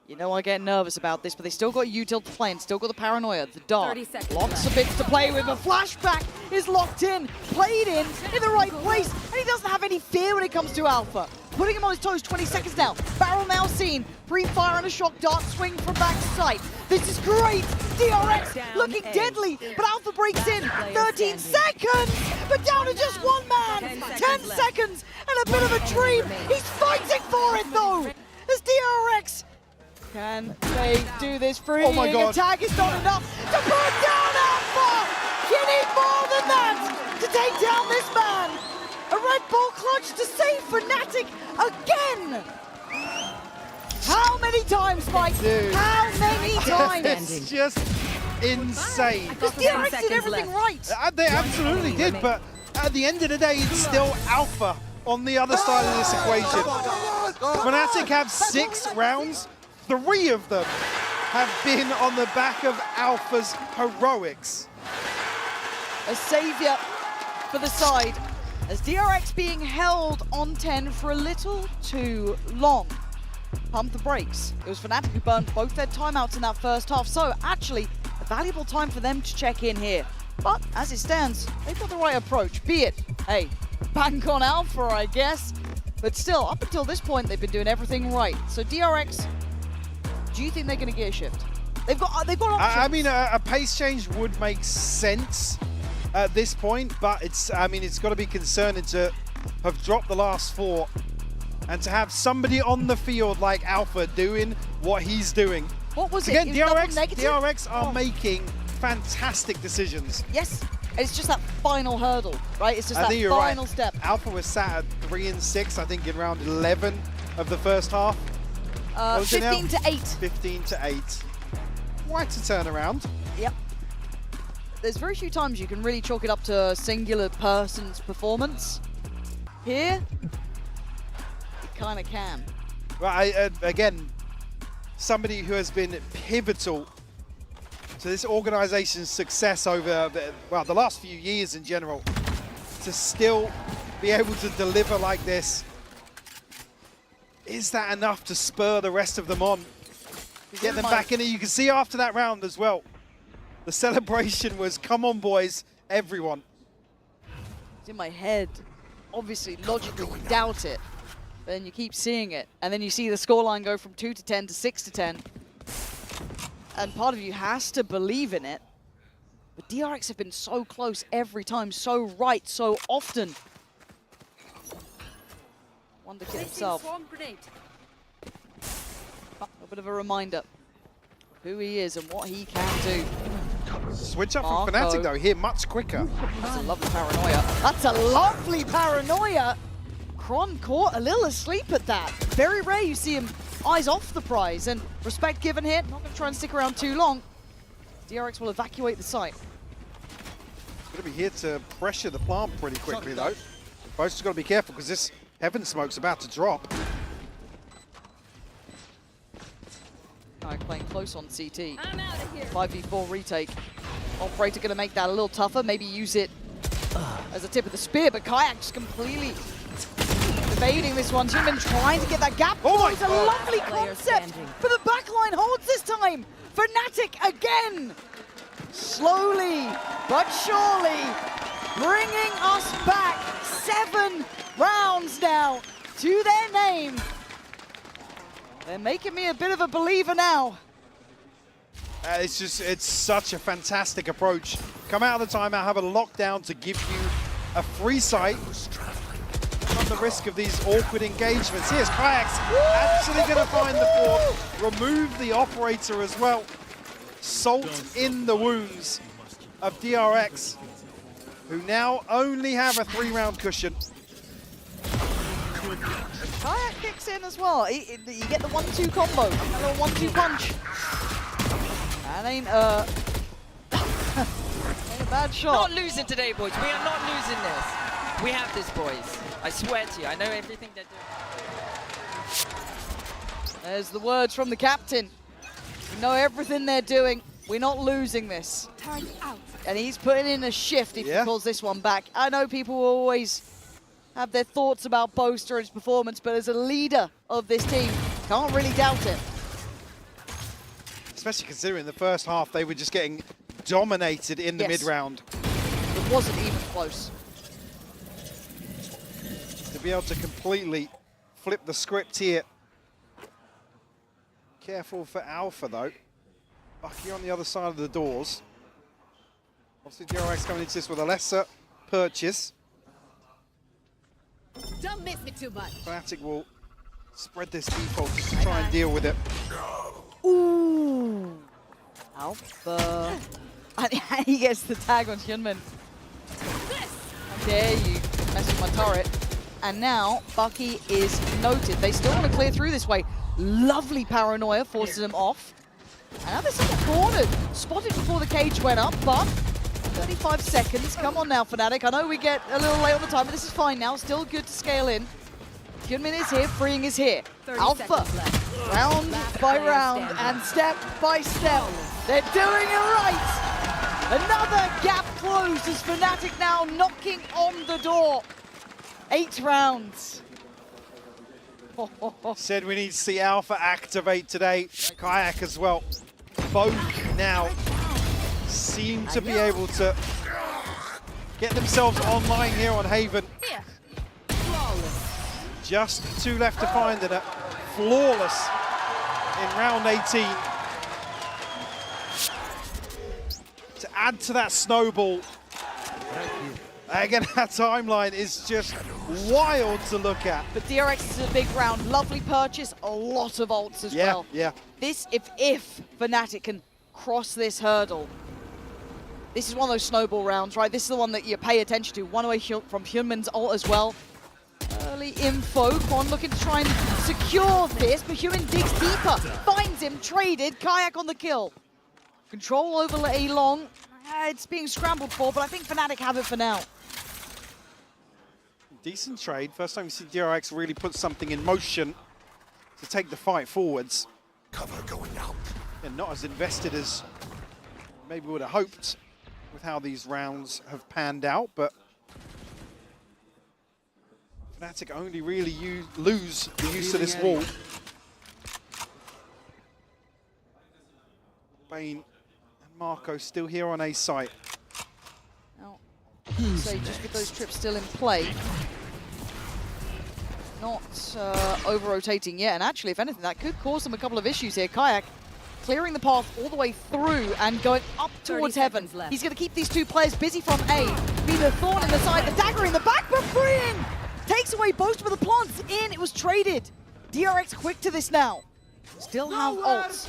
I get nervous about this, but they still got util to play and still got the paranoia, the dark. Lots of bits to play with, but Flashback is locked in, played in the right place, and he doesn't have any fear when it comes to Alpha. Putting him on his toes, 20 seconds now. Barrel now seen. Pre-fire and a shock dart swing from backside. This is great. DRX looking deadly, but Alpha breaks in. 13 seconds, but down to just 1 man. 10 seconds and a bit of a dream. He's fighting for it though. As DRX, can they do this? Freeing attack is not enough to put down Alpha. You need more than that to take down this man. A Red Bull clutch to save Fnatic again! How many times, Mike? Dude. How many times? It's just insane. Because DRX did everything right. They absolutely did, but at the end of the day, it's still Alpha on the other side of this equation. Fnatic have 6 rounds, 3 of them have been on the back of Alpha's heroics. A saviour for the side, as DRX being held on 10 for a little too long. Pump the brakes. It was Fnatic who burned both their timeouts in that first half, so actually a valuable time for them to check in here. But as it stands, they've got the right approach, be it, hey, bank on Alpha, I guess. But still, up until this point, they've been doing everything right. So DRX, do you think they're going to get a shift? They've got options. I mean, a pace change would make sense at this point, but it's got to be concerning to have dropped the last 4 and to have somebody on the field like Alpha doing what he's doing. What was Again, it? DRX are making fantastic decisions. Yes, it's just that final hurdle, right? It's just that final step. Alpha was sat at 3 and 6, I think, in round 11 of the first half. 15 to 8. 15 to 8. Quite a turnaround. Yep. There's very few times you can really chalk it up to a singular person's performance. Here, you kind of can. Well, again, somebody who has been pivotal to this organization's success over, the last few years in general, to still be able to deliver like this. Is that enough to spur the rest of them on? Get them back in it. You can see after that round as well, the celebration was, come on boys, everyone. It's in my head. Obviously, logically, you doubt it. But then you keep seeing it. And then you see the scoreline go from 2 to 10 to 6 to 10. And part of you has to believe in it. But DRX have been so close every time, so right, so often. Wonder Kid himself. A bit of a reminder of who he is and what he can do. Switch up from Fnatic though, here much quicker. That's a lovely paranoia. That's a lovely paranoia! Kron caught a little asleep at that. Very rare you see him eyes off the prize, and respect given here. Not going to try and stick around too long. DRX will evacuate the site. Going to be here to pressure the plant pretty quickly though. Both just got to be careful because this Heaven Smoke's about to drop. Playing close on CT. 5v4 retake. Operator going to make that a little tougher. Maybe use it as a tip of the spear, but Kayak's completely evading this one. Jinmin trying to get that gap. Oh, it's a lovely concept for the backline holds this time. Fnatic again. Slowly but surely bringing us back 7 rounds now to their name. They're making me a bit of a believer now. It's such a fantastic approach. Come out of the timeout, have a lockdown to give you a free sight. Run the risk of these awkward engagements. Here's Kayak's actually going to find the fourth. Remove the operator as well. Salt in the wounds of DRX, who now only have a 3-round cushion. Kayak kicks in as well. You get the 1-2 combo, a little 1-2 punch. That ain't a bad shot. Not losing today, boys. We are not losing this. We have this, boys. I swear to you. I know everything they're doing. There's the words from the captain. We know everything they're doing. We're not losing this. Time out. And he's putting in a shift if he pulls this one back. I know people will always have their thoughts about Boaster and his performance, but as a leader of this team, can't really doubt it. Especially considering the first half, they were just getting dominated in the mid-round. It wasn't even close. To be able to completely flip the script here. Careful for Alpha, though. Bucky on the other side of the doors. Obviously, DRX coming into this with a lesser purchase. Don't miss me too much. Fnatic will spread this default just to try and deal with it. Ooh. Alpha. And he gets the tag on Hyunmin. How dare you mess with my turret. And now Bucky is noted. They still want to clear through this way. Lovely paranoia forces him off. And now they're somewhat cornered. Spotted before the cage went up, but 35 seconds. Come on now, Fnatic. I know we get a little late on the time, but this is fine now. Still good to scale in. Hyunmin is here. Freeing is here. Alpha Round by round and step by step, they're doing it right. Another gap closed as Fnatic now knocking on the door. 8 rounds. Said we need to see Alpha activate today. Kayak as well. Both now seem to be able to get themselves online here on Haven. Just 2 left to find it. Flawless in round 18. To add to that snowball. Again, that timeline is just wild to look at. But DRX is a big round. Lovely purchase, a lot of ults as well. Yeah. This, if Fnatic can cross this hurdle, this is one of those snowball rounds, right? This is the one that you pay attention to. One away from Hyunmin's ult as well. Early info. Quan looking to try and secure this, but Hyunmin digs deeper. Finds him, traded. Kayak on the kill. Control over A long. It's being scrambled for, but I think Fnatic have it for now. Decent trade. First time we see DRX really put something in motion to take the fight forwards. Cover going out. And not as invested as maybe we would have hoped with how these rounds have panned out, but Fnatic only really lose the use of this wall. Bane and Marco still here on A site. So just with those trips still in play, not over-rotating yet, and actually, if anything, that could cause them a couple of issues here. Kayak clearing the path all the way through and going up towards Heaven. He's going to keep these 2 players busy from A. Be the thorn in the side, the dagger in the back, but freeing! Takes away Boast with the plants in, it was traded. DRX quick to this now. Still have ults.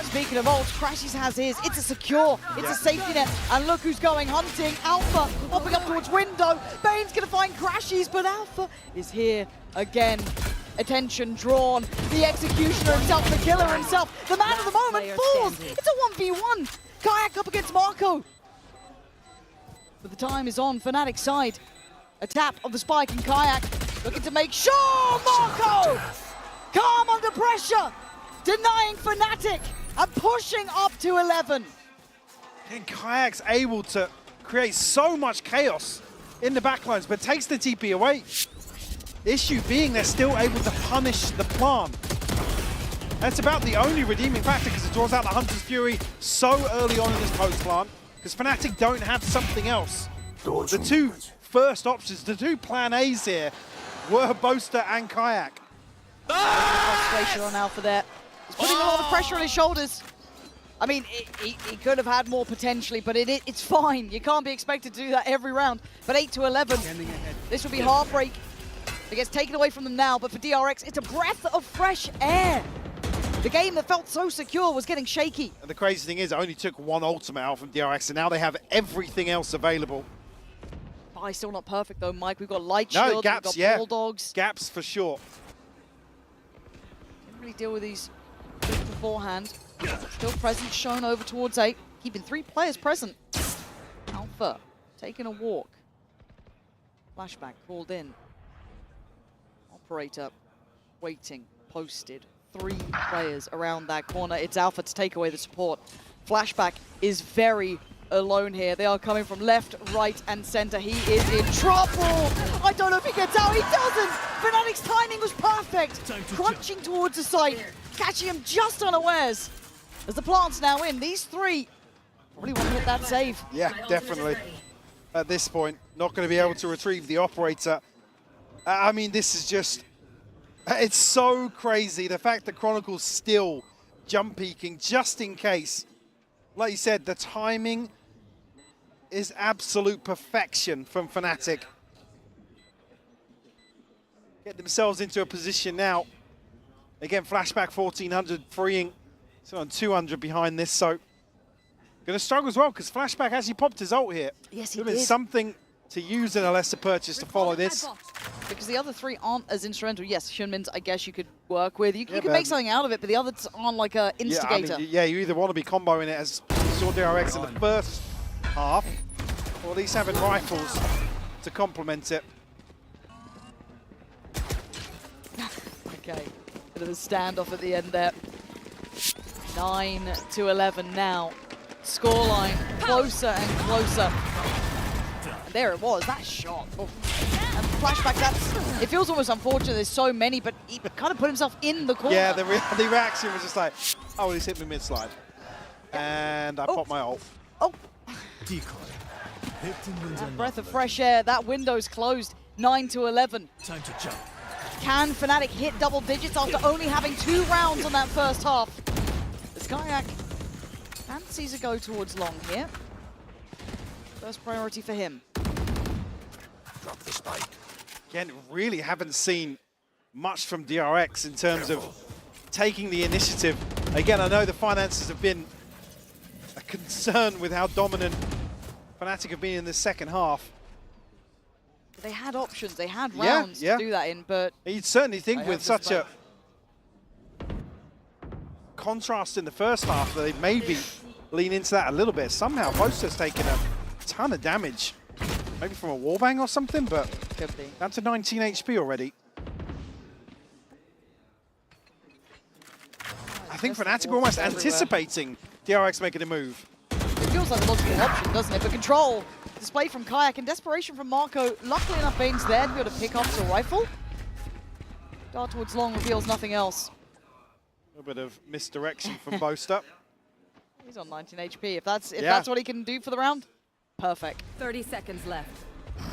Speaking of ults, Crashes has his. It's a secure, it's a safety net. And look who's going hunting. Alpha popping up towards window. Bane's gonna find Crashes, but Alpha is here again. Attention drawn. The executioner himself, the killer himself. The man of the moment falls. It's a 1v1. Kayak up against Marco. But the time is on Fnatic's side. A tap of the spike and Kayak looking to make sure Marco calm under pressure. Denying Fnatic and pushing up to 11. And Kayak's able to create so much chaos in the backlines, but takes the TP away. Issue being they're still able to punish the plant. That's about the only redeeming factor because it draws out the Hunter's Fury so early on in this post plant because Fnatic don't have something else. The 2 first options, the 2 plan A's here were Boaster and Kayak. Frustration on Alpha there. He's putting a lot of pressure on his shoulders. I mean, he could have had more potentially, but it's fine. You can't be expected to do that every round. But 8 to 11, this will be heartbreak. It gets taken away from them now, but for DRX, it's a breath of fresh air. The game that felt so secure was getting shaky. And the crazy thing is, it only took 1 ultimate out from DRX, and now they have everything else available. Bye's still not perfect though, Mike. We've got Light Shield, No, gaps, we've got Bulldogs. Gaps for sure. Didn't really deal with these beforehand. Still present, shown over towards 8. Keeping 3 players present. Alpha taking a walk. Flashback called in. Operator waiting, posted. 3 players around that corner. It's Alpha to take away the support. Flashback is very alone here. They are coming from left, right, and center. He is in trouble. I don't know if he gets out. He doesn't. Fnatic's timing was perfect. Crunching towards the site, catching him just unawares. As the plant's now in, these 3 probably want to hit that save. Yeah, definitely. At this point, not going to be able to retrieve the operator. I mean, this is just, it's so crazy. The fact that Chronicle's still jump peeking just in case. Like you said, the timing is absolute perfection from Fnatic. Get themselves into a position now. Again, flashback 1400, freeing. So on 200 behind this, so going to struggle as well because Flashback actually popped his ult here. Yes, he did. There's something to use in a lesser purchase to follow this. Because the other 3 aren't as instrumental. Yes, Hyunmin's, I guess you could work with. You can make something out of it, but the others aren't like a instigator. Yeah, I mean, yeah, you either want to be comboing it as we saw DRX in the first half, or at least having rifles to complement it. Okay. Bit of a standoff at the end there. 9-11 now. Scoreline closer and closer. And there it was, that shot. Oh. And flashback, it feels almost unfortunate, there's so many, but he kind of put himself in the corner. Yeah, the reaction was just like, oh, he's hit me mid-slide. And I popped my ult. Oh. Breath of fresh air, that window's closed. 9-11. Time to jump. Can Fnatic hit double digits after only having 2 rounds on that first half? Skyak fancies a go towards long here. First priority for him. Drop the spike. Again, really haven't seen much from DRX in terms of taking the initiative. Again, I know the finances have been a concern with how dominant Fnatic have been in the second half. They had options, they had rounds to do that in, but... You'd certainly think with such a contrast in the first half that they'd maybe lean into that a little bit. Somehow, Boaster's taken a ton of damage. Maybe from a warbang or something, but could be. Down to 19 HP already. I think Fnatic are almost anticipating DRX making a move. It feels like a logical option, doesn't it? But control displayed from Kayak and desperation from Marco. Luckily enough, Bane's there to be able to pick up the rifle. Dart towards long reveals nothing else. A little bit of misdirection from Boaster. He's on 19 HP. If that's what he can do for the round, perfect. 30 seconds left.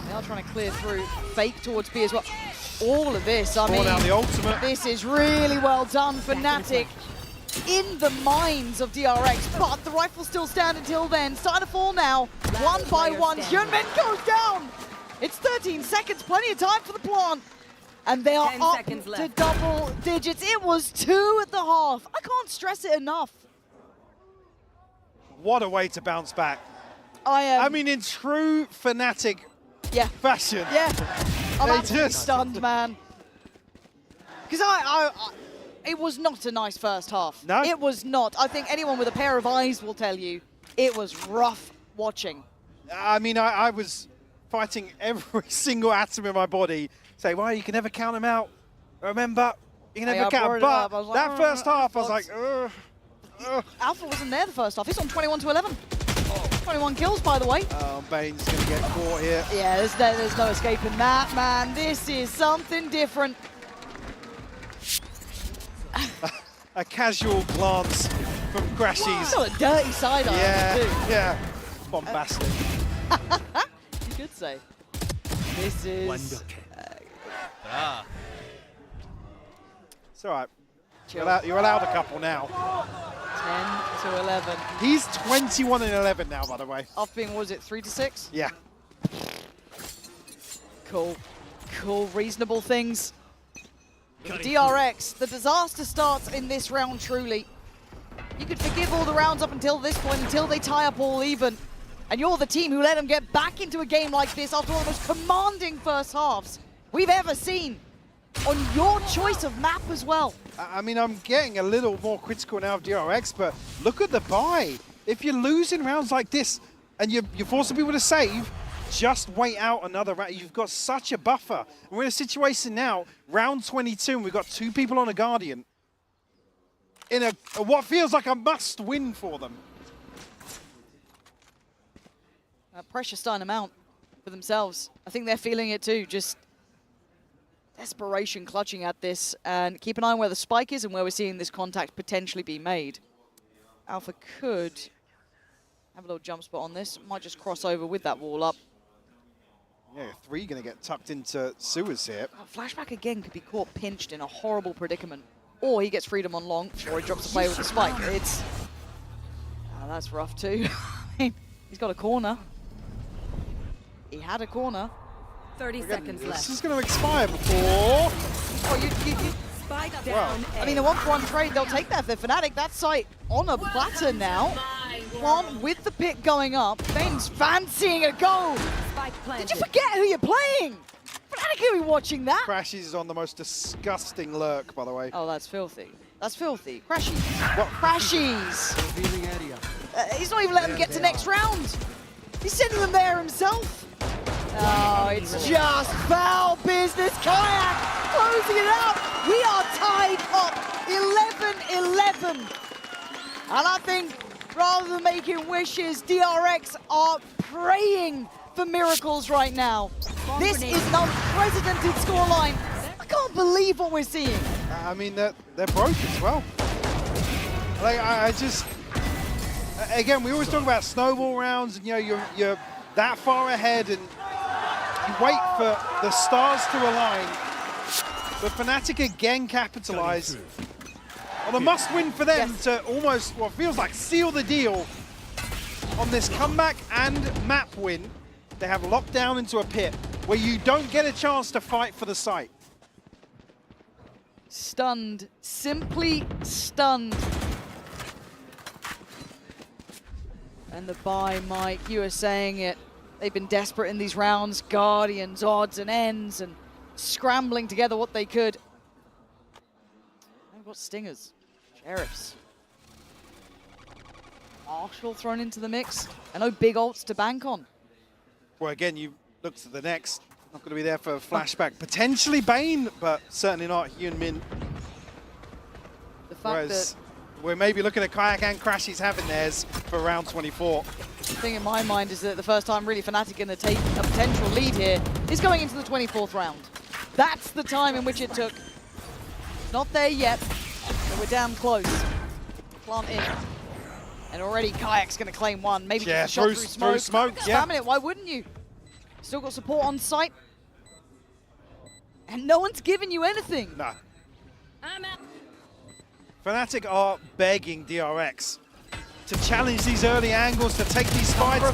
They are trying to clear through. Fake towards B as well. All of this, I mean, out the ultimate. This is really well done for Fnatic. In the minds of DRX, but the rifle still stand until then. Starting to fall now, one by one. Hyunmin goes down. It's 13 seconds, plenty of time for the plant. And they are up to double digits. It was 2 at the half. I can't stress it enough. What a way to bounce back. I mean, in true Fnatic fashion. Yeah, I'm absolutely stunned, man. Because it was not a nice first half. No. It was not. I think anyone with a pair of eyes will tell you it was rough watching. I mean, I was fighting every single atom in my body. Say, well, you can never count them out. Remember, you can never count them. But like, that first half, I was like, Alpha wasn't there the first half. He's on 21-11. 21 kills, by the way. Oh, Bane's going to get caught here. Yeah, there's no escaping that, man. This is something different. A casual glance from Crashies. Got a dirty side eye, too. Yeah, bombastic. You could say. This is... It's all right. You're allowed a couple now. 10-11. He's 21-11 now, by the way. After being, what was it, 3-6? Yeah. Cool. Cool, reasonable things. The DRX, the disaster starts in this round, truly. You could forgive all the rounds up until this point, until they tie up all even. And you're the team who let them get back into a game like this after one of the most commanding first halves we've ever seen. On your choice of map as well. I mean, I'm getting a little more critical now of DRX, but look at the buy. If you're losing rounds like this and you're forcing people to save, just wait out another round. You've got such a buffer. And we're in a situation now, round 22, and we've got 2 people on a Guardian. In a what feels like a must-win for them. Pressure starting to mount for themselves. I think they're feeling it too, just desperation clutching at this. And keep an eye on where the spike is and where we're seeing this contact potentially be made. Alpha could have a little jump spot on this. Might just cross over with that wall up. Yeah, 3 going to get tucked into sewers here. Flashback again could be caught pinched in a horrible predicament. Or he gets freedom on long, or he drops the play with the spike. It's... that's rough too. I mean, he's got a corner. He had a corner. 30 seconds left. This is going to expire before... Oh, Spike down. I mean, a 1-for-1 trade, they'll take that if they're Fnatic. That site on a platter now. Plant with the pick going up. Bane's fancying a go. Did you forget who you're playing? Fnatic will be watching that. Crashies is on the most disgusting lurk, by the way. Oh, that's filthy. That's filthy. Crashies. What? Crashies. He's not even letting them get to next round. He's sending them there himself. Oh, it's just foul business. Kayak closing it out. We are tied got 11-11. And I think rather than making wishes, DRX are praying for miracles right now. This is an unprecedented scoreline. I can't believe what we're seeing. I mean, they're broke as well. Like, I just... Again, we always talk about snowball rounds, and you know, you're that far ahead, and you wait for the stars to align. But Fnatic again capitalize on a must-win for them to almost, what feels like, seal the deal on this comeback and map win. They have locked down into a pit where you don't get a chance to fight for the site. Stunned, simply stunned. And the buy, Mike, you were saying it. They've been desperate in these rounds. Guardians, odds and ends, and scrambling together what they could. They've got Stingers, Sheriffs. Marshall thrown into the mix. And no big ults to bank on. Well, again, you look to the next. Not going to be there for a flashback. Potentially Bane, but certainly not Hyun Min. The fact that we're maybe looking at Kayak and Crashies having theirs for round 24. The thing in my mind is that the first time really Fnatic going to take a potential lead here is going into the 24th round. That's the time in which it took. Not there yet, but we're damn close. Plant in. And already Kayak's going to claim one. Maybe just a shot through smoke. Spamming it, why wouldn't you? Still got support on site. And no one's giving you anything. No. Fnatic are begging DRX to challenge these early angles, to take these fights.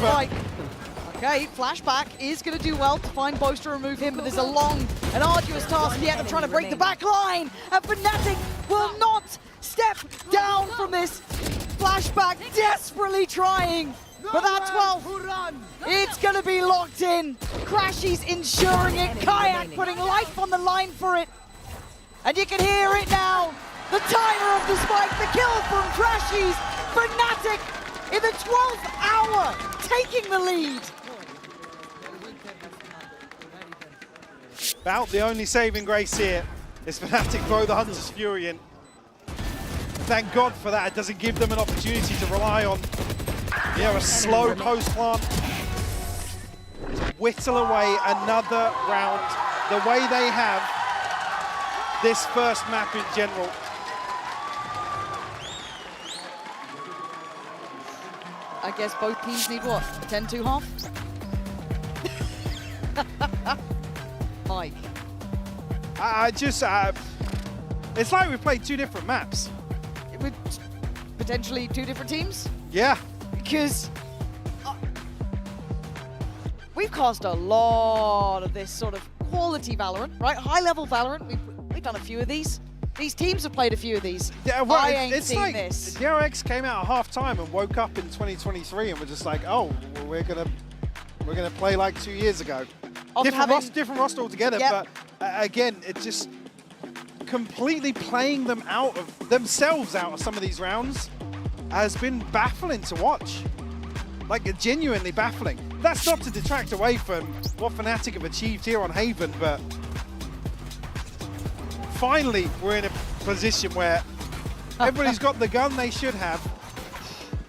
Okay, flashback is going to do well to find Boast to remove him, but there's a long and arduous task yet of trying to break the back line. And Fnatic will not step down from this. Flashback desperately trying. But that 12th, it's going to be locked in. Crashies ensuring it. Kayak putting life on the line for it. And you can hear it now. The timer of the spike, the kill from Crashies. Fnatic in the 12th hour, taking the lead. About the only saving grace here is Fnatic throw the Hunter's Fury in. Thank God for that. It doesn't give them an opportunity to rely on, you know, a slow post plant. Whittle away another round the way they have this first map in general. I guess both teams need what? A 10-2 half? Mike. It's like we played two different maps. With potentially two different teams? Yeah. Because we've cast a lot of this sort of quality Valorant, right? High-level Valorant. We've done a few of these. These teams have played a few of these. Yeah, well, I ain't it's seen like this. DRX came out at half-time and woke up in 2023 and were just like, oh, we're gonna play like 2 years ago. Different roster altogether, but again, it just completely playing them themselves out of some of these rounds has been baffling to watch. Like, genuinely baffling. That's not to detract away from what Fnatic have achieved here on Haven, but finally we're in a position where everybody's got the gun they should have.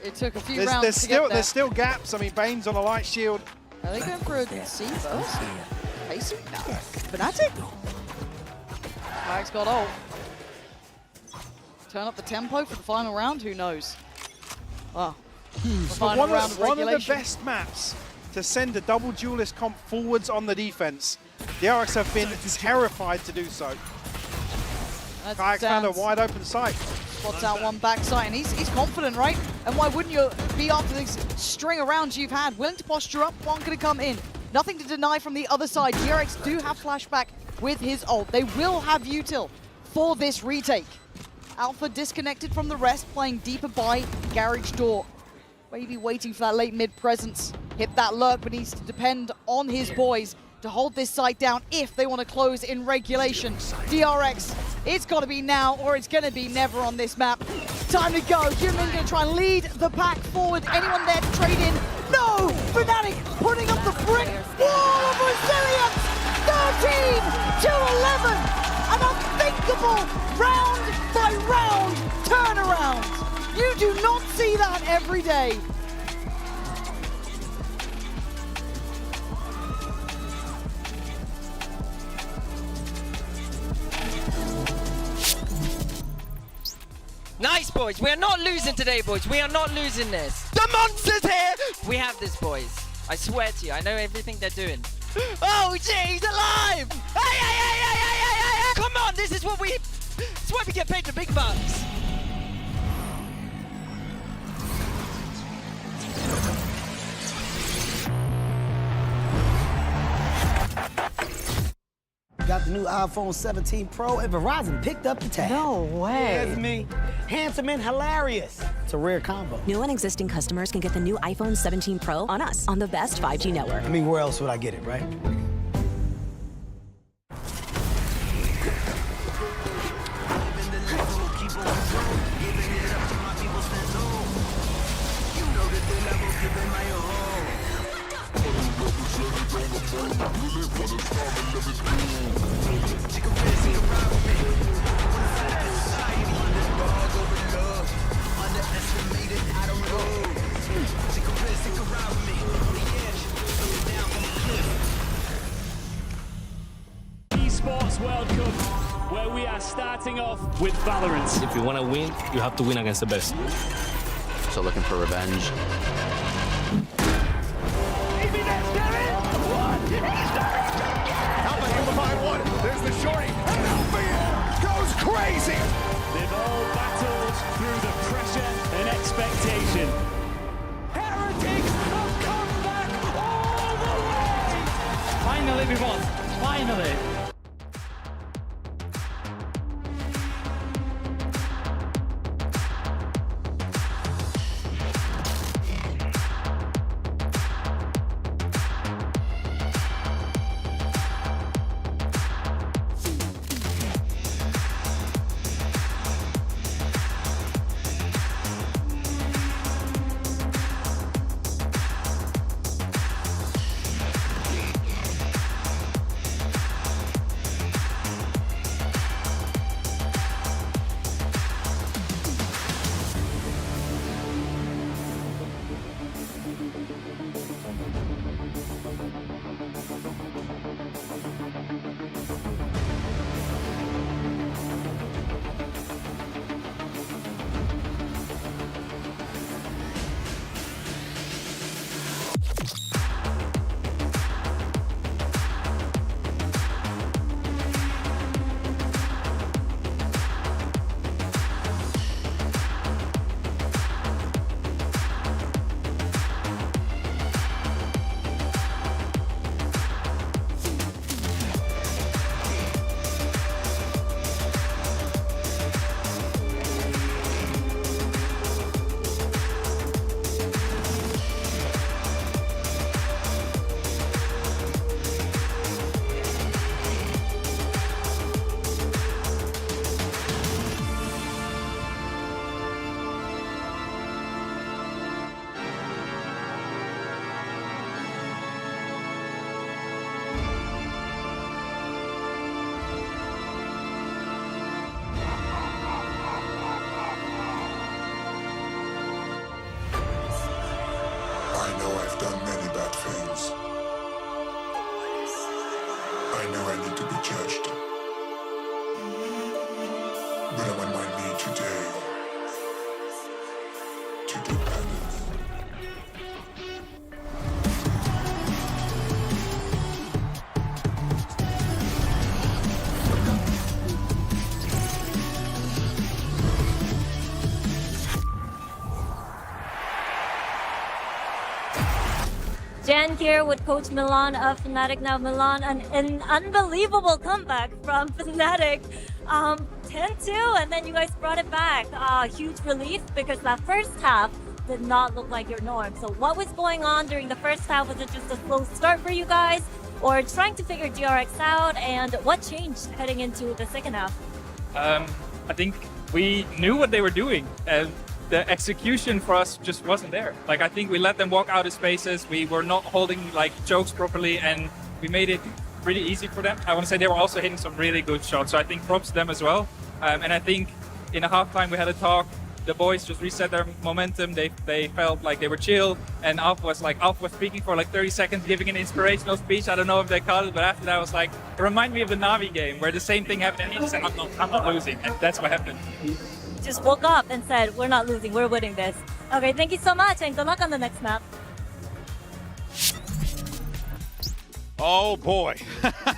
It took a few rounds to get there. There's still gaps. I mean, Bane's on a light shield. Are they going for a C first? Pacey? No. Fnatic? Kayak's got ult. Turn up the tempo for the final round? Who knows? Oh. One of the best maps to send a double duelist comp forwards on the defense. The DRX have been terrified to do so. Kayak's found a wide open site. Spots out one backside, and he's confident, right? And why wouldn't you be after this string of rounds you've had? Willing to posture up, one going to come in. Nothing to deny from the other side. DRX do have flashback with his ult. They will have util for this retake. Alpha disconnected from the rest, playing deeper by garage door. Maybe waiting for that late mid presence. Hit that lurk, but needs to depend on his boys to hold this site down if they want to close in regulation. DRX, it's got to be now or it's going to be never on this map. Time to go. Human going to try and lead the pack forward. Anyone there to trade in? No! Fnatic putting up the brick wall of resilience. 13-11. And unthinkable round by round turnaround. You do not see that every day. Nice, boys. We are not losing today, boys. We are not losing this. The monster's here! We have this, boys. I swear to you, I know everything they're doing. Oh, gee, he's alive! Hey! Come on, this is what we get paid the big bucks. Got the new iPhone 17 Pro and Verizon picked up the tab. No way. That's me. Handsome and hilarious. It's a rare combo. New and existing customers can get the new iPhone 17 Pro on us, on the best 5G network. I mean, where else would I get it, right? Esports World Cup, where we are starting off with VALORANT. If you want to win, you have to win against the best. So looking for revenge. Alpha Hill behind one. There's the shorty. And Alpha goes crazy. They've all battled through the pressure and expectation. Heretics have come back all the way! Finally, we won. Finally. I know I've done many bad things. I know I need to be judged. But I'm on my knee today to do penance. Jan here with Coach Milan of Fnatic. Now Milan, an unbelievable comeback from Fnatic. 10-2 and then you guys brought it back. Huge relief because that first half did not look like your norm. So what was going on during the first half? Was it just a slow start for you guys or trying to figure DRX out? And what changed heading into the second half? I think we knew what they were doing and the execution for us just wasn't there. I think we let them walk out of spaces. We were not holding chokes properly and we made it really easy for them. I want to say they were also hitting some really good shots, so I think props to them as well. And I think in the halftime we had a talk. The boys just reset their momentum. They felt like they were chill, and Alpha was speaking for like 30 seconds, giving an inspirational speech. I don't know if they caught it, but after that, I was like, it reminded me of the Navi game where the same thing happened, and he said, I'm not losing, and that's what happened. Just woke up and said, we're not losing, we're winning this. Okay, thank you so much, and good luck on the next map. Oh boy.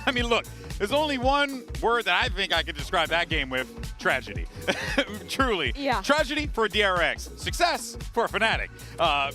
I mean, look, there's only one word that I think I could describe that game with: tragedy. Truly. Yeah. Tragedy for DRX. Success for Fnatic.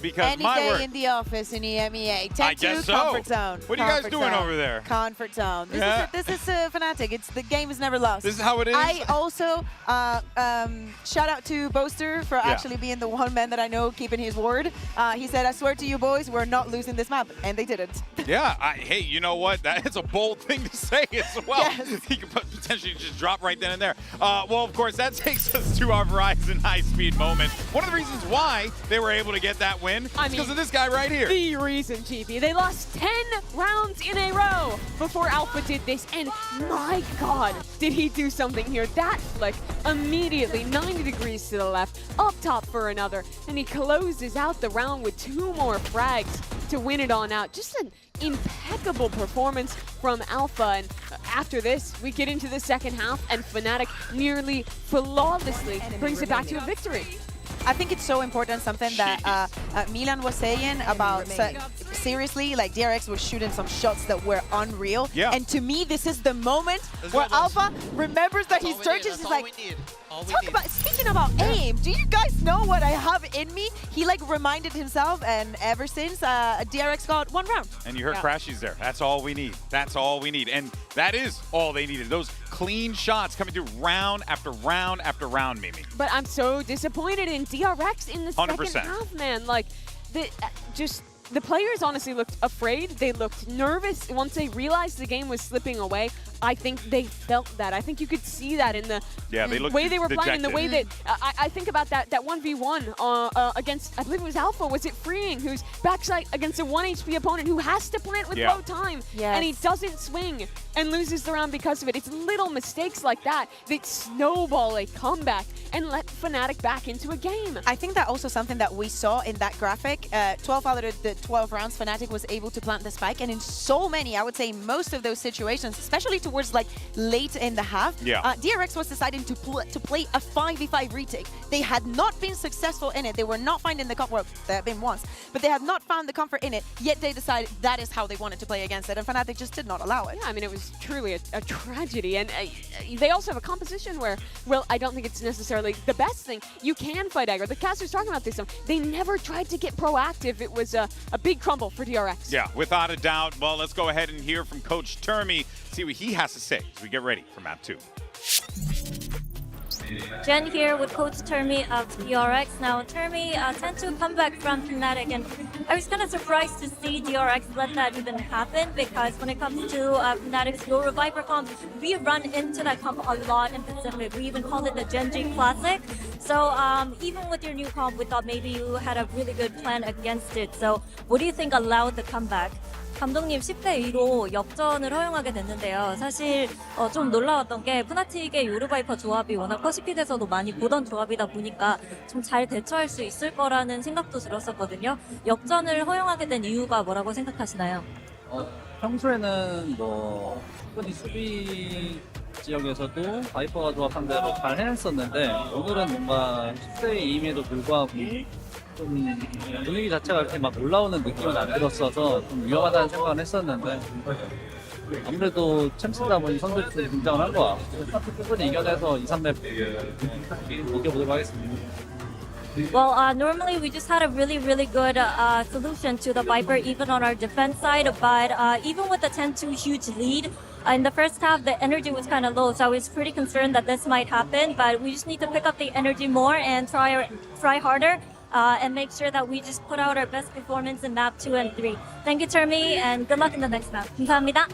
Because Any my day word. in the office in EMEA. 10-2, I guess so. comfort zone. What are you guys Comfort doing zone. over there? Comfort zone. Yeah. This is Fnatic. The game is never lost. This is how it is? I also shout out to Boaster for actually being the one man that I know keeping his word. He said, I swear to you boys, we're not losing this map. And they didn't. Yeah. Hey, you know what? That's a bold thing to say as well. Yes. He could potentially just drop right then and there. Well, of course, that takes us to our Verizon high-speed moment. One of the reasons why they were able to get that win is because of this guy right here. The reason, GP. They lost 10 rounds in a row before Alpha did this, and my God, did he do something here. That flick immediately 90 degrees to the left, up top for another, and he closes out the round with 2 more frags to win it on out. Just an impeccable performance from Alpha, and after this, we get into the second half, and Fnatic nearly flawlessly brings it back to a victory. I think it's so important, something that Milan was saying about, seriously, like DRX was shooting some shots that were unreal. Yeah. And to me, this is the moment where Alpha remembers that he's Sturgis is like, speaking about aim, do you guys know what I have in me? He like reminded himself, and ever since, DRX got 1 round. And you heard Crashy's there. That's all we need. That's all we need. And that is all they needed. Those clean shots coming through round after round after round, Mimi. But I'm so disappointed in DRX in the 100%. second half, man. Like, the players honestly looked afraid. They looked nervous once they realized the game was slipping away. I think they felt that. I think you could see that in the way they were playing, in the way that I think about that 1v1 against, I believe it was Alpha. Was it Freeing, who's backside against a 1 HP opponent who has to plant with low time, and he doesn't swing and loses the round because of it. It's little mistakes like that that snowball a comeback and let Fnatic back into a game. I think that also something that we saw in that graphic. 12 out of the 12 rounds, Fnatic was able to plant the spike, and in so many, I would say most of those situations, especially towards like late in the half, DRX was deciding to play a 5v5 retake. They had not been successful in it. They were not finding the comfort. Well, they have been once, but they have not found the comfort in it. Yet they decided that is how they wanted to play against it, and Fnatic just did not allow it. Yeah, I mean, it was truly a tragedy, and they also have a composition where, well, I don't think it's necessarily the best thing. You can fight aggro. The caster's talking about this. They never tried to get proactive. It was a big crumble for DRX. Yeah, without a doubt. Well, let's go ahead and hear from Coach Termi, see what he has to say as we get ready for map 2. Jen here with Coach Termi of DRX. Now, Termi tend to come back from Fnatic, and I was kind of surprised to see DRX let that even happen, because when it comes to Fnatic's Euro Viper comp, we run into that comp a lot in Pacific. We even call it the Gen G Classic. So even with your new comp, we thought maybe you had a really good plan against it. So what do you think allowed the comeback? 감독님 10대 2로 역전을 허용하게 됐는데요. 사실 좀 놀라웠던 게 푸나틱의 요르바이퍼 조합이 워낙 퍼시픽에서도 많이 보던 조합이다 보니까 좀 잘 대처할 수 있을 거라는 생각도 들었었거든요. 역전을 허용하게 된 이유가 뭐라고 생각하시나요? 평소에는 뭐 충분히 수비 지역에서도 바이퍼가 조합한 대로 잘 해냈었는데 오늘은 뭔가 10대 2임에도 불구하고 좀 분위기 자체가 이렇게 막 올라오는 느낌은 안 들었어서 좀 위험하다는 생각은 했었는데 아무래도 챔스다 보니 선수들이 등장을 한 거야. 충분히 이겨내서 2, 3렙 이겨보도록 하겠습니다. Well, normally we just had a really good solution to the Viper even on our defense side, but even with the 10-2 huge lead, in the first half the energy was kind of low, so I was pretty concerned that this might happen, but we just need to pick up the energy more and try harder. And make sure that we just put out our best performance in map 2 and 3. Thank you, Termi, and good luck in the next map. 감사합니다.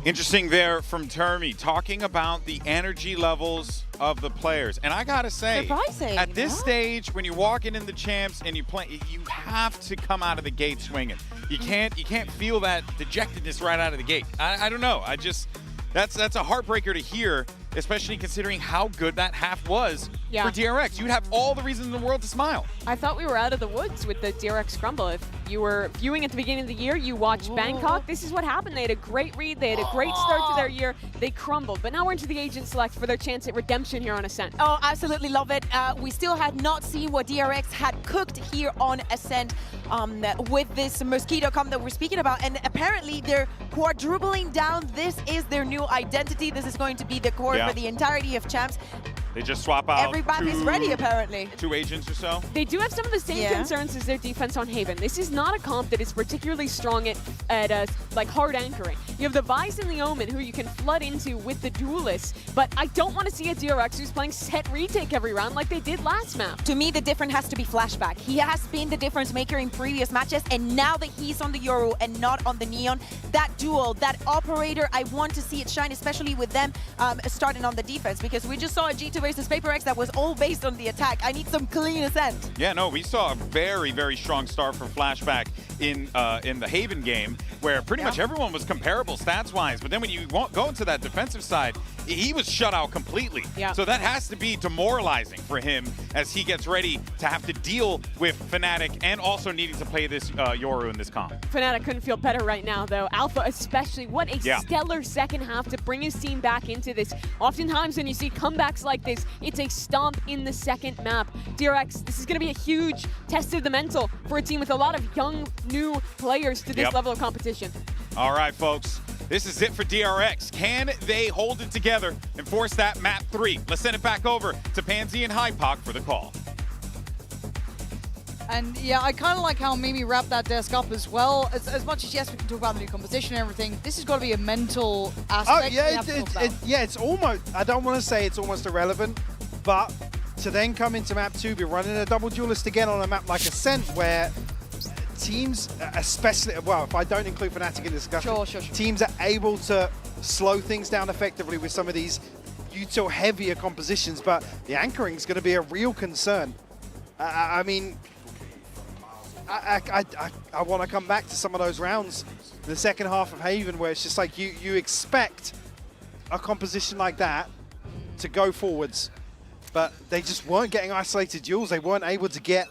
Interesting there from Termi, talking about the energy levels of the players. And I gotta say, surprising, at this stage, when you're walking in the champs and you play, you have to come out of the gate swinging. You can't feel that dejectedness right out of the gate. I don't know. That's a heartbreaker to hear, especially considering how good that half was for DRX. You'd have all the reasons in the world to smile. I thought we were out of the woods with the DRX crumble. If you were viewing at the beginning of the year, you watched Bangkok. This is what happened. They had a great read. They had a great start to their year. They crumbled. But now we're into the Agent Select for their chance at redemption here on Ascent. Oh, absolutely love it. We still had not seen what DRX had cooked here on Ascent with this Mosquito comp that we're speaking about. And apparently they're quadrupling down. This is their new identity. This is going to be the core for the entirety of champs. They just swap out Everybody's ready, apparently. 2 agents or so. They do have some of the same concerns as their defense on Haven. This is not a comp that is particularly strong at like hard anchoring. You have the Vice and the Omen, who you can flood into with the Duelists, but I don't want to see a DRX who's playing set retake every round like they did last map. To me, the difference has to be Flashback. He has been the difference maker in previous matches, and now that he's on the Yoru and not on the Neon, that duel, that operator, I want to see it shine, especially with them starting on the defense, because we just saw a G2 versus Paper X that was all based on the attack. I need some clean Ascent. Yeah, no, we saw a very, very strong start for Flashback in the Haven game, where pretty much everyone was comparable stats-wise, but then when you go into that defensive side, he was shut out completely. So that has to be demoralizing for him as he gets ready to have to deal with Fnatic and also needing to play this Yoru in this comp. Fnatic couldn't feel better right now, though. Alpha especially, what a stellar second half to bring his team back into this. Oftentimes when you see comebacks like this, it's a stomp in the second map. DRX, this is going to be a huge test of the mental for a team with a lot of young, new players to this level of competition. All right, folks. This is it for DRX. Can they hold it together and force that map 3? Let's send it back over to Pansy and Hypoc for the call. And yeah, I kind of like how Mimi wrapped that desk up as well. As much as, yes, we can talk about the new composition and everything, this has got to be a mental aspect. Oh, yeah, it's almost, I don't want to say it's almost irrelevant, but to then come into map 2, be running a double duelist again on a map like Ascent, where teams, especially, well, if I don't include Fnatic in the discussion, teams are able to slow things down effectively with some of these util heavier compositions, but the anchoring is going to be a real concern. I mean, I want to come back to some of those rounds in the second half of Haven, where it's just like you expect a composition like that to go forwards, but they just weren't getting isolated duels. They weren't able to get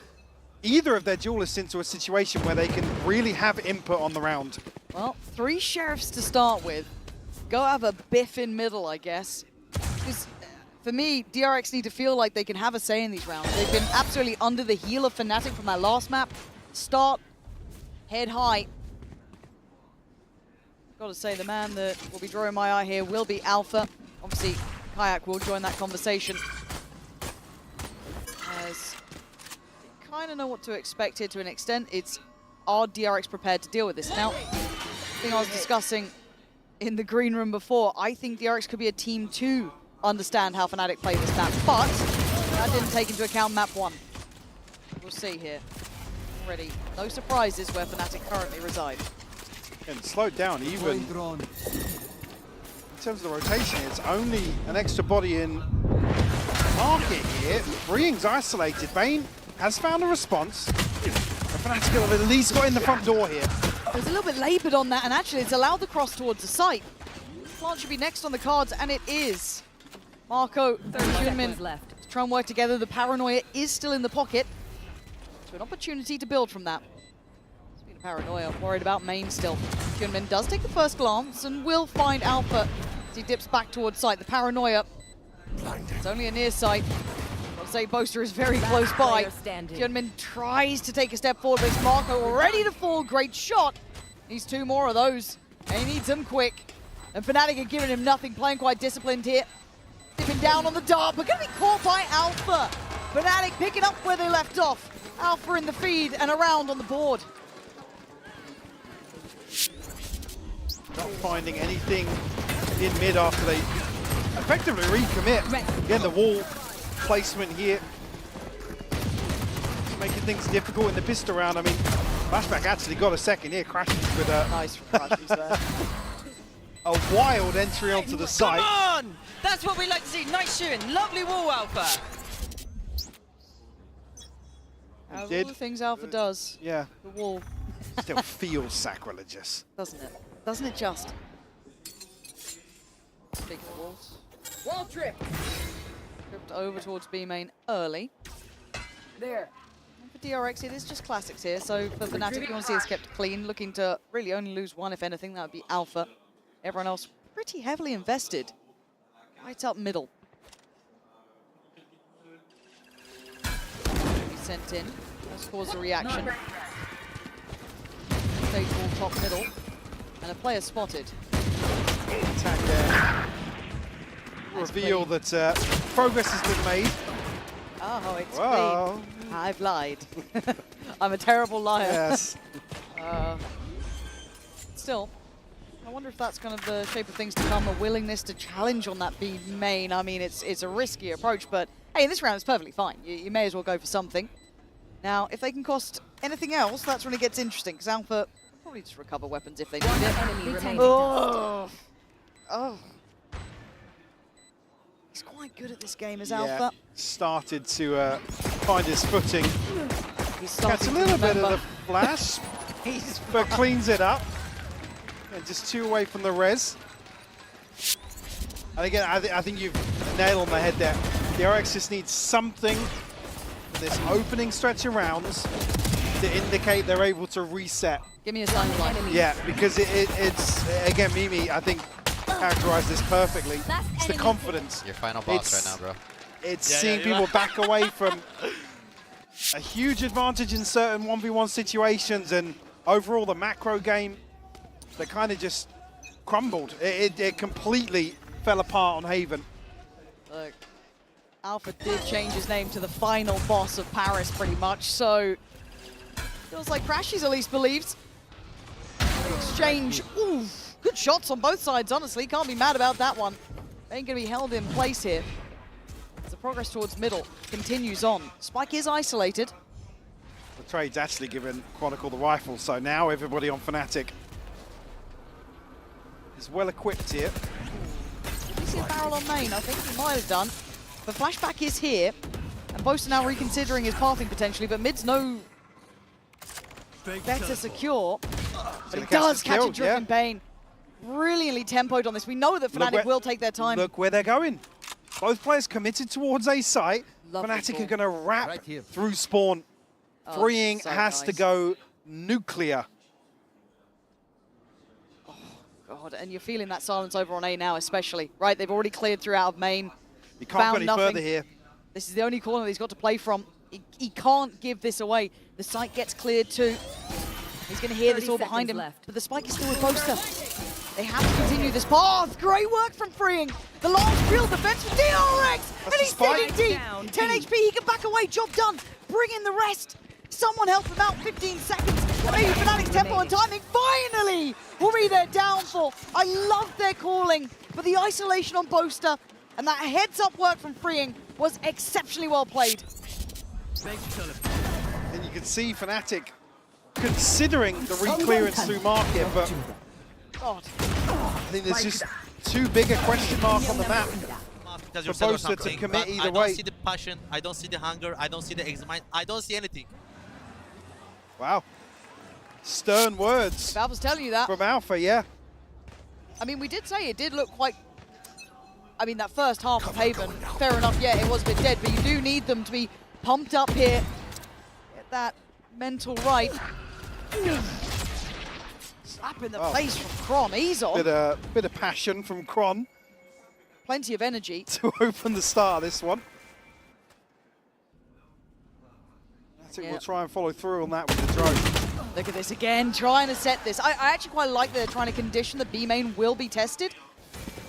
either of their duelists into a situation where they can really have input on the round. Well, 3 Sheriffs to start with. Go have a biff in middle, I guess. Because for me, DRX need to feel like they can have a say in these rounds. They've been absolutely under the heel of Fnatic from that last map. Start, head high. Got to say, the man that will be drawing my eye here will be Alpha. Obviously, Kayak will join that conversation. As you kind of know what to expect here to an extent. It's, are DRX prepared to deal with this? Now, the thing I was discussing in the green room before, I think DRX could be a team to understand how Fnatic play this map, but that didn't take into account map 1. We'll see here. Already, no surprises where Fnatic currently reside. And slowed down even. In terms of the rotation, it's only an extra body in market here. Breeing's isolated. Bane has found a response. Fnatic have at least got in the front door here. It was a little bit laboured on that, and actually it's allowed the cross towards the site. Plant should be next on the cards, and it is. Marco, Junmin left. Try and work together. The paranoia is still in the pocket. So an opportunity to build from that. Speaking of paranoia, worried about main still. Junmin does take the first glance and will find Alpha as he dips back towards site. The paranoia, it's only a near sight. I'll say Boaster is very close by. Junmin tries to take a step forward, but it's Marco ready to fall. Great shot. Needs 2 more of those, and he needs them quick. And Fnatic are giving him nothing, playing quite disciplined here. Dipping down on the dart, but going to be caught by Alpha. Fnatic picking up where they left off. Alpha in the feed and around on the board. Not finding anything in mid after they effectively recommit. Again, the wall placement here. Making things difficult in the pistol round. I mean, Flashback actually got a second here, crashes with a... Nice crashes there. a wild entry onto the site. Come on! That's what we like to see. Nice shooting. Lovely wall, Alpha. All the things Alpha does. Yeah. The wall. Still feels sacrilegious. Doesn't it? Doesn't it just? Speaking of walls. Wall trip. Tripped over towards B main early. There. And for DRX, it is just classics here. So for Fnatic, you want to see it's kept clean, looking to really only lose one, if anything. That would be Alpha. Everyone else pretty heavily invested. Right up middle. Be sent in. That's caused a reaction. Stage ball top middle. And a player spotted. Attack there. Reveal that progress has been made. Oh, it's Whoa. clean. I've lied. I'm a terrible liar. Yes. Still, I wonder if that's kind of the shape of things to come, a willingness to challenge on that B main. I mean, it's a risky approach, but hey, in this round it's perfectly fine. You may as well go for something. Now, if they can cost anything else, that's when it gets interesting, because Alpha will probably just recover weapons if they need it. Oh. He's quite good at this game as Alpha. Started to find his footing. He's Gets a little bit of the flash, but cleans it up. And just 2 away from the res. And again, I think you've nailed on the head there. The RX just needs something for this opening stretch of rounds to indicate they're able to reset. Give me a sign of life. Yeah, because it's, again, Mimi, I think, characterized this perfectly. It's the confidence. Your final boss right now, bro. It's seeing people back away from a huge advantage in certain 1v1 situations, and overall the macro game, they kind of just crumbled. It completely fell apart on Haven. Look, Alpha did change his name to the final boss of Paris, pretty much, so feels like Crashies at least believes. Exchange, ooh, good shots on both sides, honestly. Can't be mad about that one. Ain't gonna be held in place here. As the progress towards middle continues on. Spike is isolated. The trade's actually given Chronicle the rifle, so now everybody on Fnatic is well equipped here. Did we see a barrel on main? I think he might have done. The flashback is here, and Boaster now reconsidering his pathing potentially, but mid's no better secure. But he does catch a Driven Bane. Brilliantly tempoed on this. We know that Fnatic will take their time. Look where they're going. Both players committed towards A site. Fnatic are going to wrap through spawn. Freeing has to go nuclear. Oh, God. And you're feeling that silence over on A now, especially. Right? They've already cleared through out of main. You can't go any further here. This is the only corner that he's got to play from. He can't give this away. The site gets cleared too. He's going to hear this all behind him. But the spike is still with Boaster. They have to continue this path. Great work from Freeing. The last real defense for DRX. And he's digging deep. 10 HP. He can back away. Job done. Bring in the rest. Someone help him out. 15 seconds. Maybe Fnatic's tempo and timing finally will be their downfall. I love their calling. But the isolation on Boaster and that heads-up work from Freeing was exceptionally well played. And you can see Fnatic considering the re-clearance through market, but God. I think there's just too big a question mark on the map for Boaster to commit either way. I don't see the passion, I don't see the hunger, I don't see the excitement, I don't see anything. Wow. Stern words. Valve was telling you that. From Alpha, yeah. I mean, we did say it did look quite... I mean, that first half of Haven, fair enough, yeah, it was a bit dead, but you do need them to be pumped up here. Get that mental right. Slap in the face from Kron, ease on. Bit of passion from Kron. Plenty of energy. To open the start of this one. I think we'll try and follow through on that with the drone. Look at this again, trying to set this. I actually quite like that they're trying to condition the B main will be tested.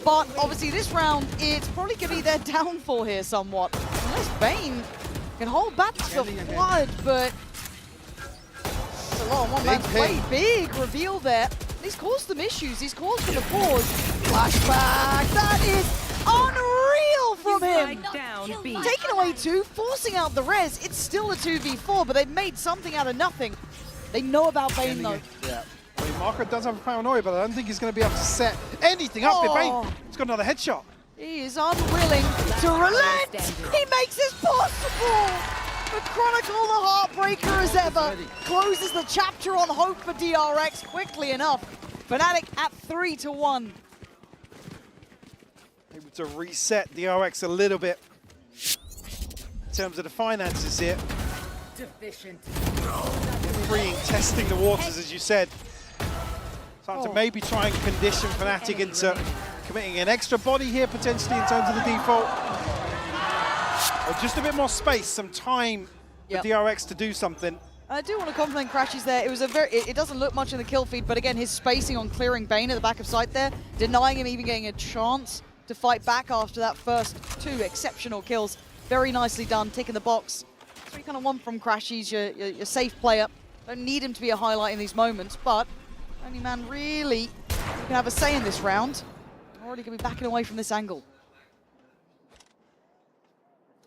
But obviously this round, it's probably going to be their downfall here somewhat. Unless Bane can hold back the flood, but it's a lot on one man's play. Big reveal there. He's caused them issues. He's caused them a pause. Flashback. That is unreal from him. Taking away 2, forcing out the res. It's still a 2v4, but they've made something out of nothing. They know about Bane though. Yeah. I mean, Marco does have a paranoia, but I don't think he's going to be able to set anything up. He's got another headshot. He is unwilling to relent. He makes this possible. The Chronicle, the heartbreaker as ever, closes the chapter on hope for DRX quickly enough. Fnatic at 3-1. Able to reset DRX a little bit in terms of the finances here. Deficient. Freeing, testing the waters, as you said. Time to maybe try and condition Fnatic into committing an extra body here, potentially, in terms of the default. Or just a bit more space, some time for DRX to do something. I do want to compliment Crashes there. It was a it doesn't look much in the kill feed, but again, his spacing on clearing Bane at the back of sight there, denying him even getting a chance to fight back after that first 2 exceptional kills. Very nicely done, ticking the box. That's what you kind of want from Crashes, your safe player. Don't need him to be a highlight in these moments, but only man really can have a say in this round. Already going to be backing away from this angle.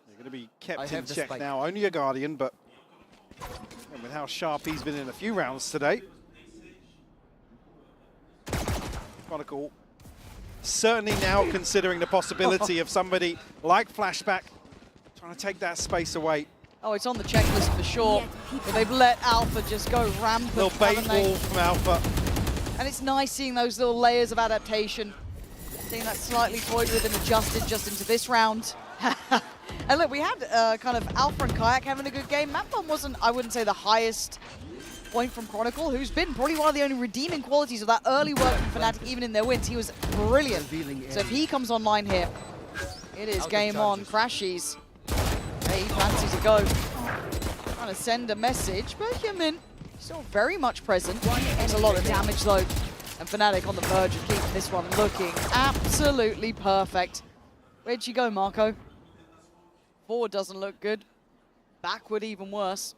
They're going to be kept in check now. Only a Guardian, but and with how sharp he's been in a few rounds today. Chronicle certainly now considering the possibility of somebody like Flashback trying to take that space away. Oh, it's on the checklist for sure. But they've let Alpha just go rampant. Little bait ball from Alpha. And it's nice seeing those little layers of adaptation. Seeing that slightly toyed with and adjusted just into this round. And look, we had kind of Alpha and Kayak having a good game. Map bomb wasn't, I wouldn't say, the highest point from Chronicle, who's been probably one of the only redeeming qualities of that early work from Fnatic, even in their wins. He was brilliant. So if he comes online here, it is game on. Crashies. Hey, he fancies a go. Trying to send a message, but Human still very much present. It's a lot of damage though. And Fnatic on the verge of keeping this one looking absolutely perfect. Where'd you go, Marco? Forward doesn't look good. Backward even worse.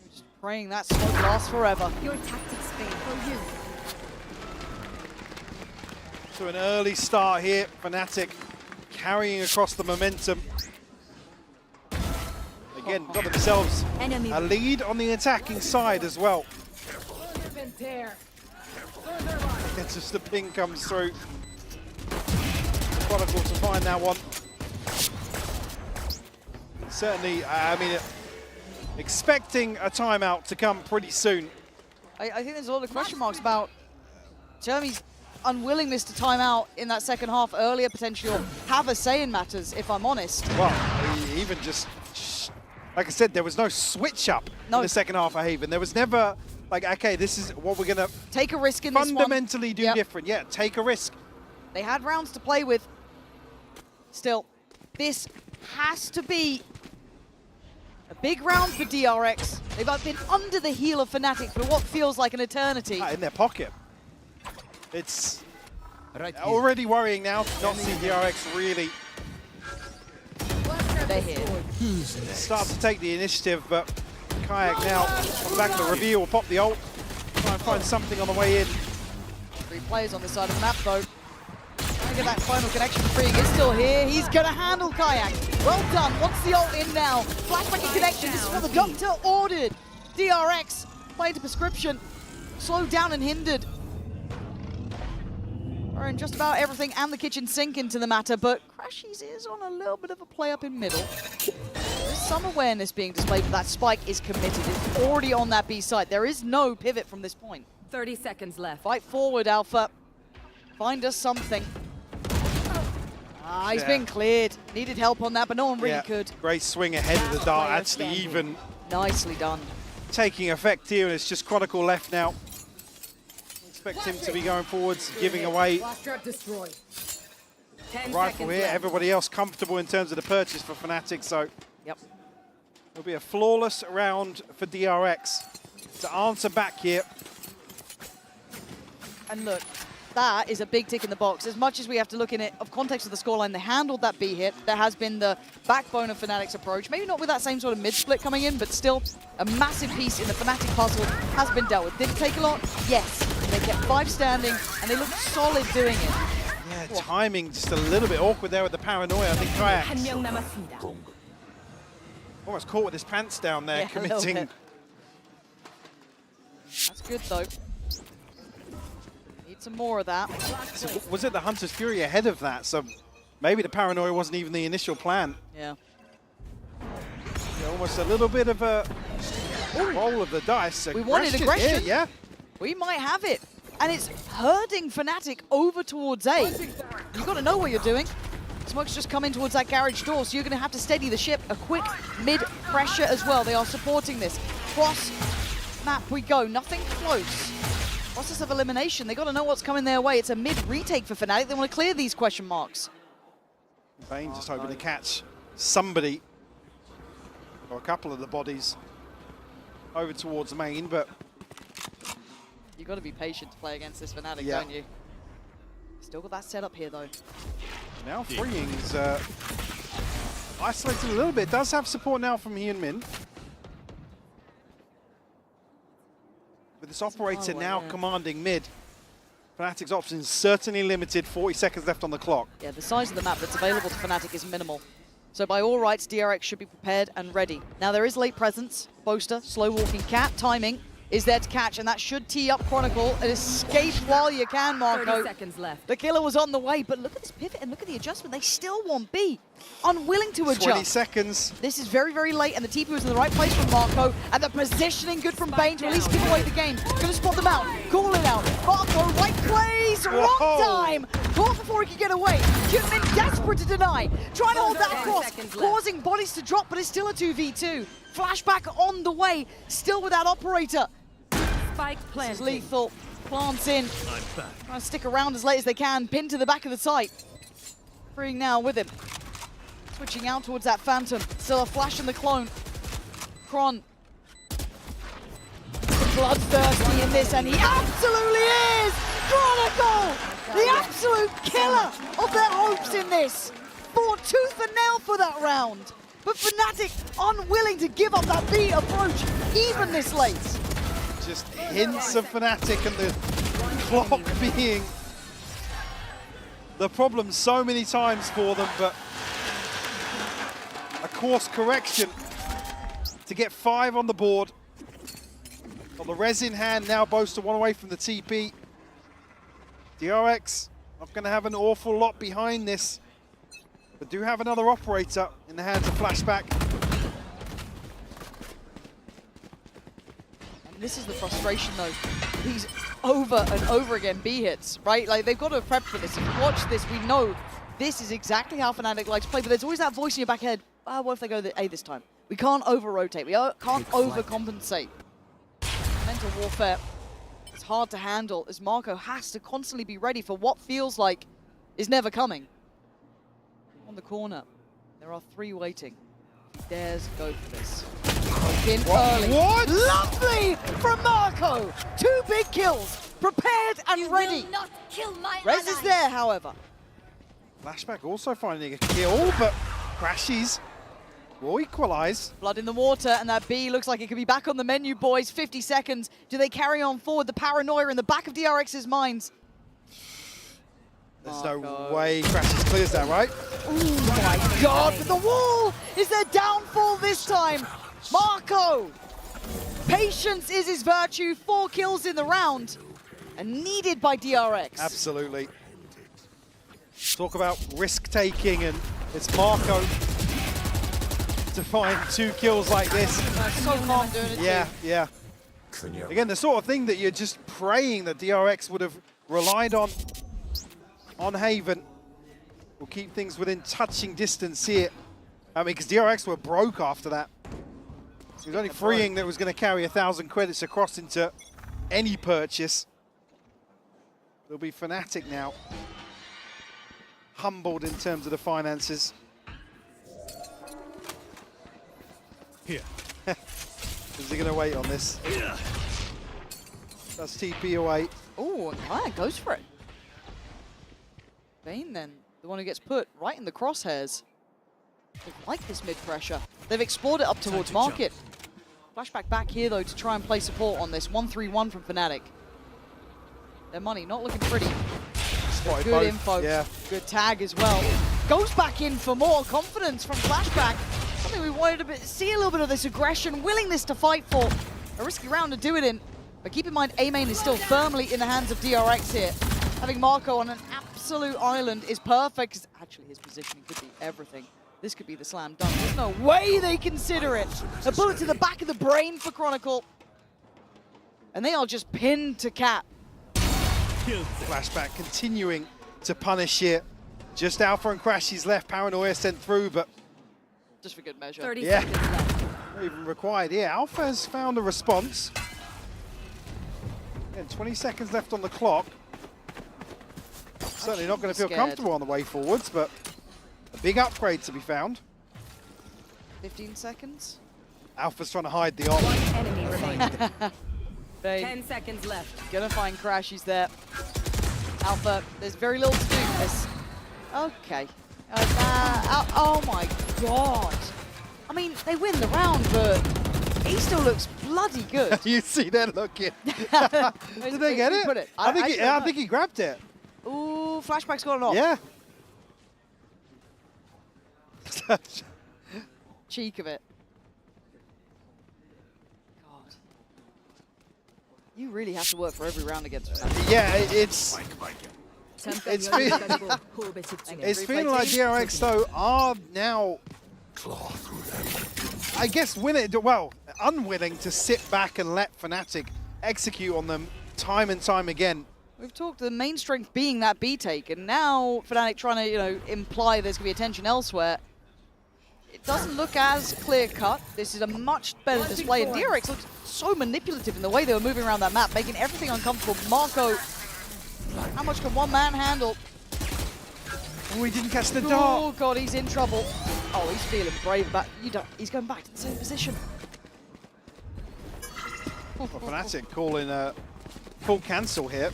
Just praying that smoke lasts forever. Your tactics fail for you. So an early start here, Fnatic carrying across the momentum. Again, got themselves a lead on the attacking side as well. It's just the ping comes through. Chronicle to find that one. Certainly, I mean, expecting a timeout to come pretty soon. I think there's a lot of question marks about Jeremy's unwillingness to time out in that second half earlier, potentially, or have a say in matters, if I'm honest. Well, he even just, like I said, there was no switch up in the second half of Haven. There was never, like, okay, this is what we're going to take a risk in this one. Fundamentally do different. Yeah, take a risk. They had rounds to play with. Still, this has to be a big round for DRX. They've been under the heel of Fnatic for what feels like an eternity. In their pocket. It's already worrying now to not see DRX really start to take the initiative, but Kayak now on the back of the reveal will pop the ult, try and find something on the way in. 3 players on the side of the map though. Trying to get that final connection. Freeing is still here. He's going to handle Kayak. Well done. Wants the ult in now. Flashback and connection. This is what the doctor ordered. DRX played to prescription. Slowed down and hindered. And just about everything and the kitchen sink into the matter, but Crashies is on a little bit of a play up in middle. There's some awareness being displayed, but that spike is committed. It's already on that B side. There is no pivot from this point. 30 seconds left. Fight forward, Alpha. Find us something. He's been cleared. Needed help on that, but no one really could. Great swing ahead of the dart, actually even nicely done. Taking effect here, and it's just Chronicle left now. Expect him to be going forwards, giving away rifle here. Everybody else comfortable in terms of the purchase for Fnatic, so it'll be a flawless round for DRX to answer back here. And look, that is a big tick in the box. As much as we have to look in it of context of the scoreline, they handled that B hit. There has been the backbone of Fnatic's approach. Maybe not with that same sort of mid-split coming in, but still a massive piece in the Fnatic puzzle has been dealt with. Did it take a lot? Yes. They kept 5 standing, and they looked solid doing it. Yeah, timing just a little bit awkward there with the paranoia. I think Kayak almost caught with his pants down there, committing. That's good, though. some more of that. So was it the Hunter's Fury ahead of that? So maybe the paranoia wasn't even the initial plan. Yeah. Yeah, almost a little bit of a roll of the dice. We wanted aggression. Here, yeah. We might have it. And it's herding Fnatic over towards A. You've got to know what you're doing. Smoke's just come in towards that garage door, so you're going to have to steady the ship. A quick mid-pressure as well. They are supporting this. Cross map we go. Nothing close. Process of elimination. They got to know what's coming their way. It's a mid-retake for Fnatic. They want to clear these question marks. Bane just hoping to catch somebody, or a couple of the bodies, over towards main, but... You've got to be patient to play against this Fnatic, yeah. don't you? Still got that setup here, though. Now Freeing's isolated a little bit. Does have support now from Hyunmin. With this operator now commanding mid, Fnatic's options certainly limited. 40 seconds left on the clock. Yeah, the size of the map that's available to Fnatic is minimal. So by all rights, DRX should be prepared and ready. Now there is late presence. Boaster, slow walking cat, timing is there to catch, and that should tee up Chronicle. And escape while you can, Marco. 30 seconds left. The killer was on the way, but look at this pivot and look at the adjustment. They still want B. Unwilling to adjust. 20 seconds. This is very, very late, and the TP was in the right place from Marco, and the positioning good from Bane to at least give away the game. Gonna spot them out, call it out. Marco, right place, wrong time. Caught before he could get away. Hyunmin desperate to deny. Trying to hold that across, causing bodies to drop, but it's still a 2v2. Flashback on the way, still with that operator. Spike planted. This is lethal. Plants in. Trying to stick around as late as they can. Pinned to the back of the site. Freeing now with him. Switching out towards that Phantom. Still a flash in the clone. Kron. Bloodthirsty in this, and he absolutely is! Chronicle! The absolute killer of their hopes in this. Fought tooth and nail for that round. But Fnatic unwilling to give up that B approach, even this late. Just hints of Fnatic and the clock being the problem so many times for them, but a course correction to get 5 on the board. Got the res in hand now, Boaster one away from the TP. DRX not going to have an awful lot behind this, but do have another operator in the hands of Flashback. This is the frustration, though. These over and over again B hits, right? Like, they've got to prep for this. If you watch this, we know this is exactly how Fnatic likes to play, but there's always that voice in your back head, what if they go the A this time? We can't over-rotate. We can't overcompensate. Mental warfare is hard to handle, as Marco has to constantly be ready for what feels like is never coming. On the corner, there are 3 waiting. He dares go for this. In early. What? Lovely from Marco. 2 big kills, prepared and ready. Not kill my Rez is there, however. Flashback also finding a kill, but crashes will equalize. Blood in the water, and that B looks like it could be back on the menu, boys. 50 seconds. Do they carry on forward? The paranoia in the back of DRX's minds. There's no way Crashes clears that, right? Oh my God, but the wall is their downfall this time. Marco, patience is his virtue. 4 kills in the round, and needed by DRX. Absolutely. Talk about risk-taking, and it's Marco to find 2 kills like this. So calm doing it. Yeah. Again, the sort of thing that you're just praying that DRX would have relied on Haven. Will keep things within touching distance here. I mean, because DRX were broke after that. It was only Freeing that was going to carry 1,000 credits across into any purchase. It'll be Fnatic now. Humbled in terms of the finances. Here. Is he going to wait on this? Yeah. That's TP away. Oh, and goes for it. Bane then, the one who gets put right in the crosshairs. They like this mid-pressure. They've explored it up towards market. Flashback back here, though, to try and play support on this. 1-3-1 from Fnatic. Their money not looking pretty. Spotted Good both. info. Yeah. Good tag as well. Goes back in for more confidence from Flashback. Something we wanted to see a little bit of this aggression, willingness to fight for. A risky round to do it in. But keep in mind, A main is still firmly in the hands of DRX here. having Marco on an absolute island is perfect, 'cause actually his positioning could be everything. This could be the slam dunk. There's no way they consider it. A bullet to the back of the brain for Chronicle. And they are just pinned to Cat. Flashback continuing to punish here. Just Alpha and Crashy's left. Paranoia sent through, but just for good measure. 30 seconds left. Not even required. Yeah, Alpha has found a response. And 20 seconds left on the clock. Certainly not going to feel comfortable on the way forwards, but a big upgrade to be found. 15 seconds. Alpha's trying to hide the op. Enemy remaining. 10 seconds left. Gonna find Crashies there. Alpha, there's very little to do with this. Okay. Oh my god. I mean, they win the round, but he still looks bloody good. You see that looking. Did they get it? I think he grabbed it. Ooh, Flashback's gone off. Yeah. Cheek of it. God. You really have to work for every round against Fnatic. Yeah, it's feeling like DRX though are now, I guess, unwilling to sit back and let Fnatic execute on them time and time again. We've talked the main strength being that B take, and now Fnatic trying to, imply there's going to be attention elsewhere. It doesn't look as clear-cut. This is a much better display, and DRX looks so manipulative in the way they were moving around that map, making everything uncomfortable. Marco, how much can one man handle? Oh, he didn't catch the dart. Oh, God, he's in trouble. Oh, he's feeling brave about he's going back to the same position. Well, Fnatic calling a full cancel here.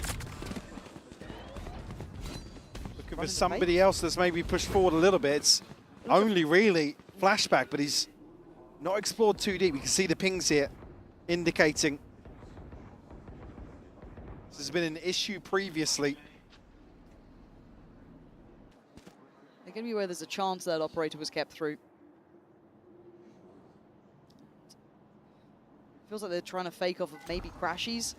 Looking for somebody else that's maybe pushed forward a little bit. It's only really Flashback, but he's not explored too deep. You can see the pings here indicating this has been an issue previously. They're going to be where there's a chance that operator was kept through. Feels like they're trying to fake off of maybe Crashies.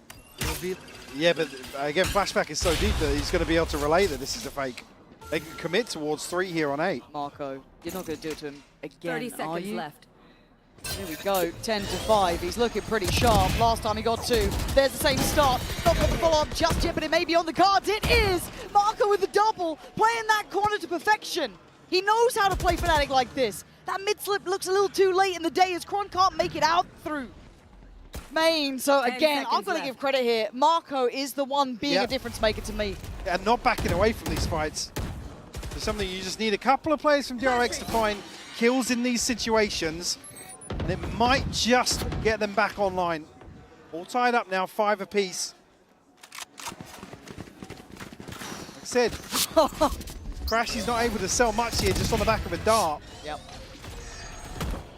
Yeah, but again, Flashback is so deep that he's going to be able to relay that this is a fake. They can commit towards 3 here on 8. Marco, you're not going to do it to him again, 30 seconds left. Here we go, 10-5. He's looking pretty sharp. Last time he got 2. There's the same start. Not got the follow-up just yet, but it may be on the cards. It is! Marco with the double, playing that corner to perfection. He knows how to play Fnatic like this. That mid-slip looks a little too late in the day as Kron can't make it out through main. So again, I've got to give credit here. Marco is the one being a difference maker to me. And not backing away from these fights. For something you just need a couple of players from DRX to find kills in these situations. And it might just get them back online. All tied up now, 5 apiece. Like I said, Crashy's not able to sell much here just on the back of a dart. Yep.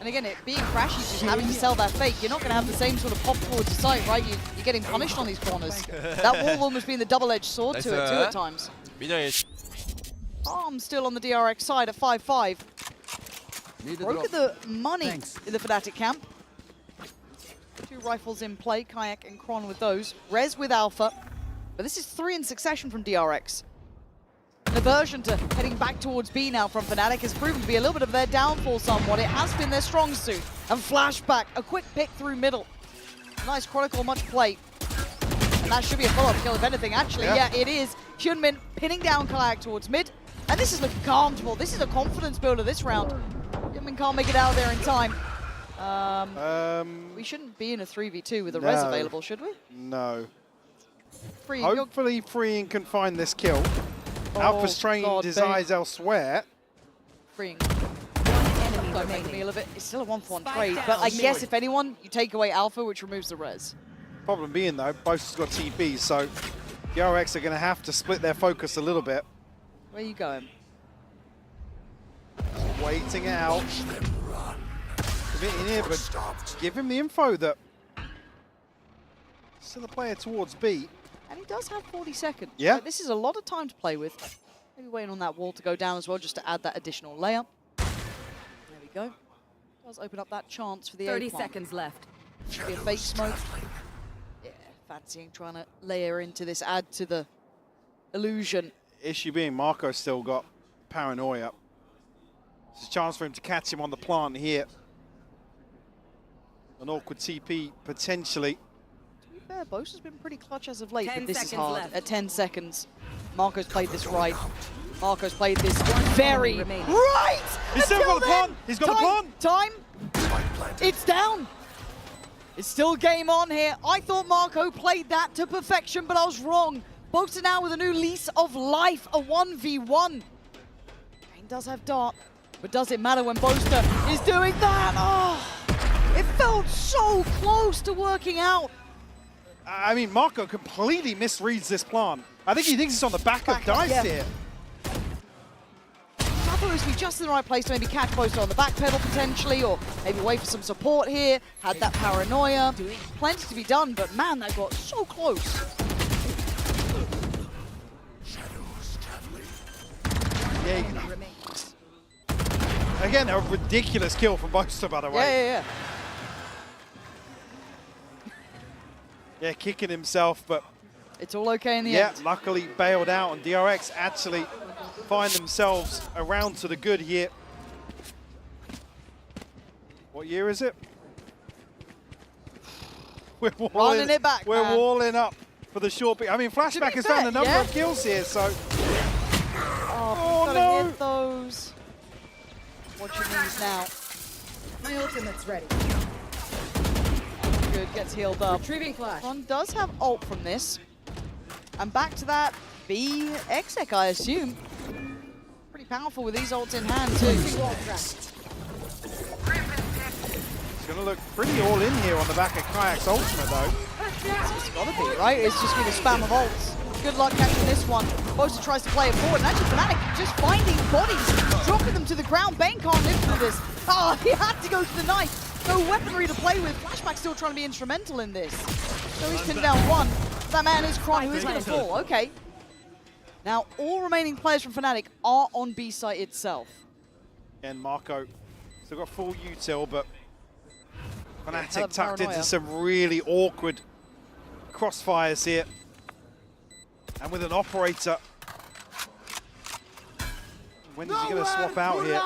And again, it being Crashy just having to sell that fake, you're not going to have the same sort of pop forward to sight, right? You're getting punished on these corners. That wall almost being the double-edged sword to it, too, at times. Arm still on the DRX side at 5-5. Broke at the money in the Fnatic camp. 2 rifles in play, Kayak and Kron with those. Rez with Alpha. But this is 3 in succession from DRX. An aversion to heading back towards B now from Fnatic has proven to be a little bit of their downfall somewhat. It has been their strong suit. And Flashback, a quick pick through middle. Nice Chronicle, much play. And that should be a follow-up kill if anything. Actually, yeah, it is. Hyunmin pinning down Kayak towards mid. And this is looking comfortable. This is a confidence builder this round. Hyunmin can't make it out there in time. We shouldn't be in a 3v2 with a res available, should we? No. Free, hopefully Freeing can find this kill. Alpha's trained his eyes elsewhere. Freeing. Don't make a meal of it. It's still a 1-for-1 trade, but I guess if anyone, you take away Alpha, which removes the res. Problem being though, both has got TPs, so the RX are going to have to split their focus a little bit. Where are you going? Waiting it out. Committing here, but give him the info that still a player towards B. And he does have 40 seconds. Yeah. So this is a lot of time to play with. Maybe waiting on that wall to go down as well, just to add that additional layer. There we go. Does open up that chance for the 30 seconds left. Should be a fake smoke. Yeah, fancying trying to layer into this, add to the illusion. Issue being Marco still got paranoia. There's a chance for him to catch him on the plant here. An awkward TP potentially. To be fair, Bosa's been pretty clutch as of late, 10 but this is seconds hard. left. At 10 seconds, Marco's played this right. Marco's played this very remaining. right! He's still got the plant! He's got the plant! Time! It's down! It's still game on here. I thought Marco played that to perfection, but I was wrong. Bosa now with a new lease of life, a 1v1. Kane does have Dart, but does it matter when Bosa is doing that? Oh, it felt so close to working out. I mean, Marco completely misreads this plant. I think he thinks it's on the back of dice here. I thought it was just in the right place to maybe catch Bosa on the back pedal potentially, or maybe wait for some support here. Had that paranoia. Plenty to be done, but man, that got so close. Yeah, again, a ridiculous kill from Bosa, by the way. Yeah. Yeah, kicking himself, but it's all okay in the end. end. Yeah, luckily bailed out, and DRX actually find themselves around to the good here. What year is it? We're Running it back, We're man. walling up for the short bit. I mean, Flashback has found a number of kills here, so. Oh no! Hit those. Watch your knees now. My ultimate's ready. Good, gets healed up. Retrieving flash. Ron does have ult from this. And back to that B Exec, I assume. Pretty powerful with these ults in hand too. It's going to look pretty all in here on the back of Kayak's ultimate though. It's got to be, right? It's just going to spam of ults. Good luck catching this one. Bosa tries to play it forward, and actually Fnatic just finding bodies, dropping them to the ground. Bane can't live through this. Oh, he had to go to the knife. No weaponry to play with. Flashback still trying to be instrumental in this. So he's pinned down one. That man is crying. Who's going to fall? Okay. Now, all remaining players from Fnatic are on B site itself. And Marco still got full util, but Hell Fnatic of tucked paranoia. into some really awkward crossfires here. And with an operator. When is he going to swap out here?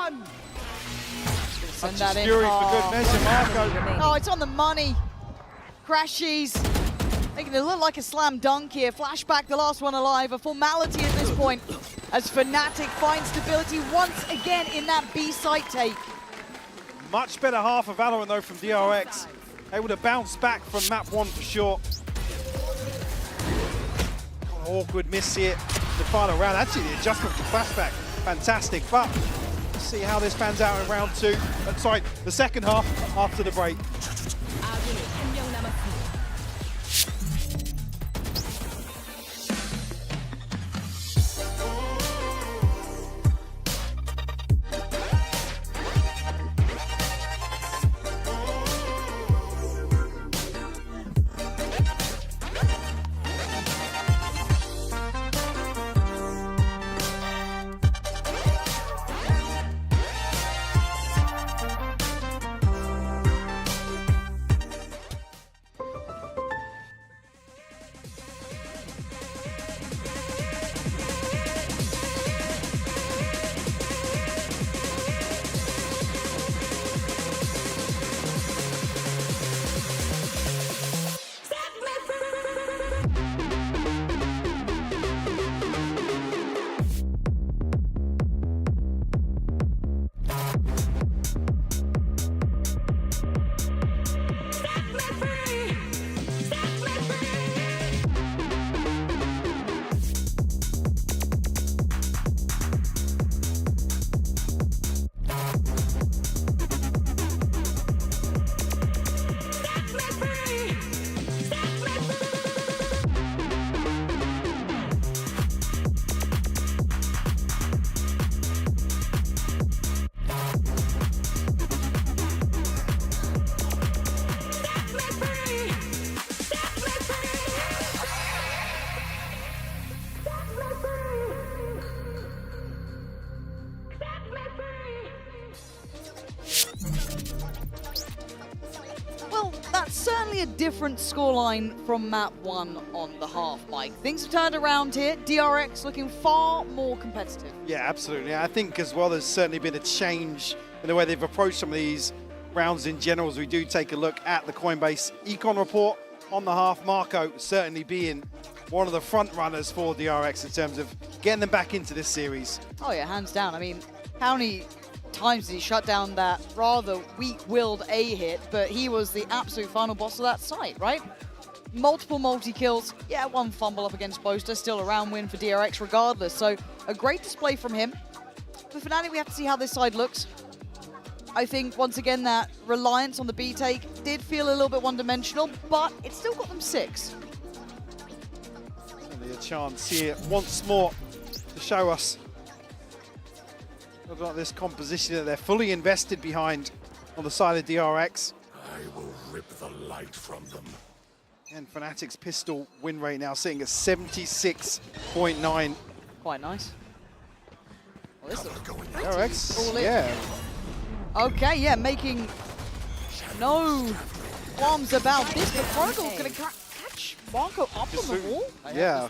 Send Touches that in. Fury for good measure, Marco. Oh, it's on the money. Crashies. Making it look like a slam dunk here. Flashback, the last one alive. A formality at this point as Fnatic finds stability once again in that B site take. Much better half of VALORANT though from DRX. Able to bounce back from map one for sure. Awkward miss here. The final round. Actually, the adjustment for Flashback, fantastic. But let's see how this pans out in round two. Sorry, the second half after the break. different scoreline from map 1 on the half, Mike. Things have turned around here. DRX looking far more competitive. Yeah, absolutely. I think as well there's certainly been a change in the way they've approached some of these rounds in general as we do take a look at the Coinbase Econ report on the half. Marco certainly being one of the front runners for DRX in terms of getting them back into this series. Oh yeah, hands down. I mean, how many times did he shut down that rather weak-willed A hit, but he was the absolute final boss of that site, right? Multiple multi-kills, yeah, one fumble up against Boaster, still a round win for DRX regardless, so a great display from him. For Fnatic, we have to see how this side looks. I think, once again, that reliance on the B take did feel a little bit one-dimensional, but it still got them 6. Certainly a chance here once more to show us about this composition that they're fully invested behind on the side of DRX. I will rip the light from them. And Fnatic's pistol win rate now sitting at 76.9. Quite nice. Well, this looks DRX, all in. yeah. Okay, yeah, making no qualms about this, but Chronicle gonna catch Marco up on the wall. Yeah.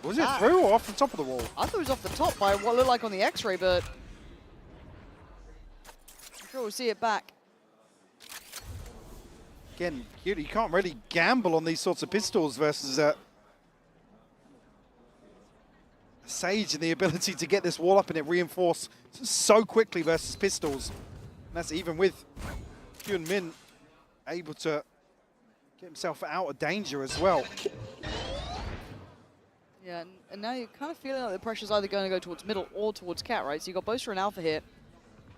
Was it through or off the top of the wall? I thought it was off the top by what looked like on the X-ray, but I'm sure we'll see it back. Again, you can't really gamble on these sorts of pistols versus Sage and the ability to get this wall up and it reinforce so quickly versus pistols. And that's even with Hyun Min able to get himself out of danger as well. Yeah, and now you're kind of feeling like the pressure's either going to go towards middle or towards Cat, right? So you've got Boaster and Alpha here.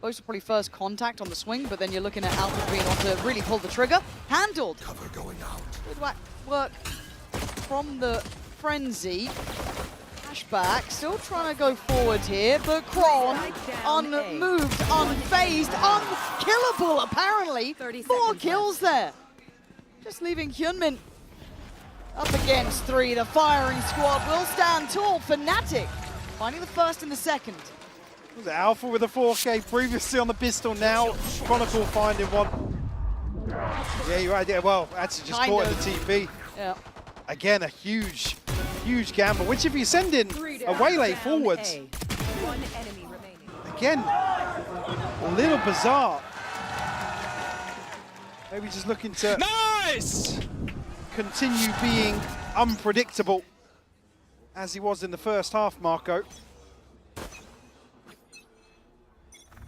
Boaster probably first contact on the swing, but then you're looking at Alpha being able to really pull the trigger. Handled! Cover going out. Good work from the Frenzy. Flashback, still trying to go forward here, but Kron unmoved, unfazed, unkillable apparently. 4 kills there. Just leaving Hyunmin up against 3. The firing squad will stand tall. Fnatic finding the first and the second. Was it Alpha with a 4K previously on the pistol, now Chronicle finding one. Yeah, you're right. Yeah, well, actually just caught in the TP. Yeah. Again, a huge gamble, which if you send in a waylay forwards, again, a little bizarre. Maybe just looking to continue being unpredictable as he was in the first half, Marco.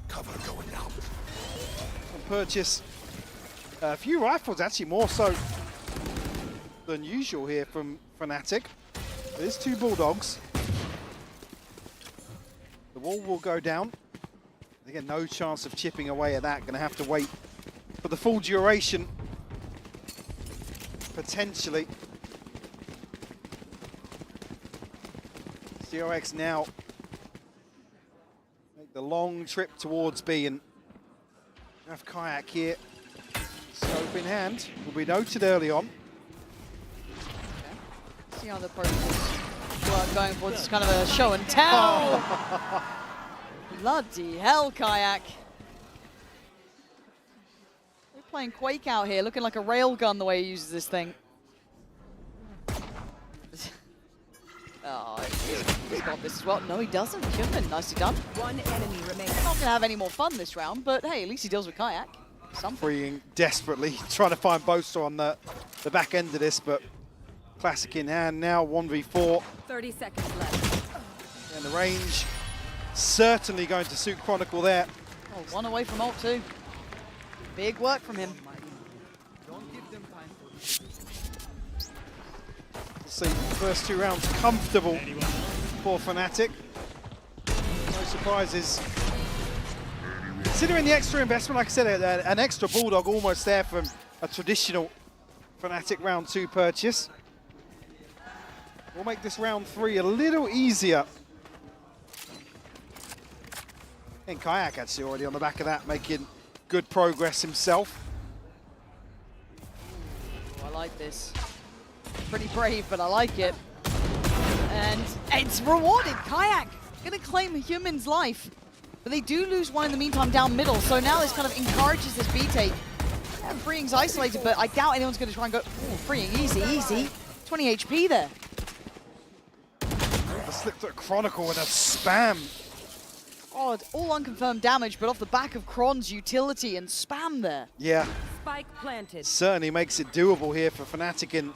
Cover going out. And purchase a few rifles, actually more so than usual here from Fnatic. There's 2 Bulldogs. The wall will go down. Again, no chance of chipping away at that. Going to have to wait for the full duration, potentially. DRX now make the long trip towards B and have Kayak here. Scope in hand will be noted early on. See how the protocols work going forward. It's kind of a show and tell. Bloody hell, Kayak. We're playing Quake out here, looking like a railgun the way he uses this thing. Oh, he's got this as well. No, he doesn't. Hyunmin, nicely done. One enemy remaining. Not going to have any more fun this round, but hey, at least he deals with Kayak. Freeing desperately, trying to find Boaster on the back end of this, but Classic in hand now, 1v4. 30 seconds left. And the range certainly going to suit Chronicle there. Oh, 1 away from ult too. Big work from him. We'll see first 2 rounds comfortable for Fnatic. No surprises. Considering the extra investment, like I said, an extra Bulldog almost there from a traditional Fnatic round 2 purchase. We'll make this round 3 a little easier. And Kayak actually already on the back of that, making good progress himself. Oh, I like this. Pretty brave, but I like it. And it's rewarded. Kayak gonna claim Hyunmin's life. But they do lose one in the meantime down middle, so now this kind of encourages this B take. Yeah, Freeing's isolated, but I doubt anyone's going to try and go. Ooh, Freeing, easy. 20 HP there. Let's look at Chronicle with a spam. God, all unconfirmed damage, but off the back of Kron's utility and spam there. Yeah. Spike planted. Certainly makes it doable here for Fnatic in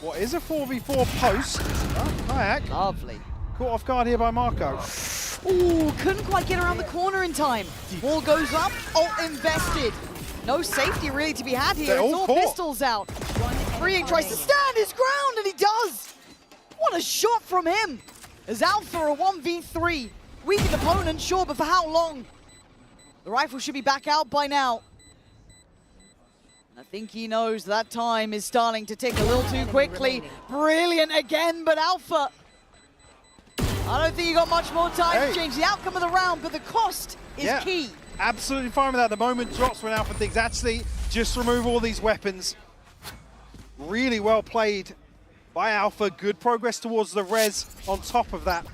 what is a 4v4 post. Oh, kayak. Lovely. Caught off guard here by Marco. Ooh, couldn't quite get around the corner in time. Wall goes up, ult invested. No safety really to be had here. It's all pistols out. Freeing tries to stand his ground, and he does. What a shot from him. As Alpha a 1v3. Weakened opponent, sure, but for how long? The rifle should be back out by now. I think he knows that time is starting to tick a little too quickly. Brilliant again, but Alpha. I don't think you got much more time to change the outcome of the round, but the cost is key. Absolutely fine with that. The moment drops when Alpha thinks, actually, just remove all these weapons. Really well played by Alpha. Good progress towards the res on top of that.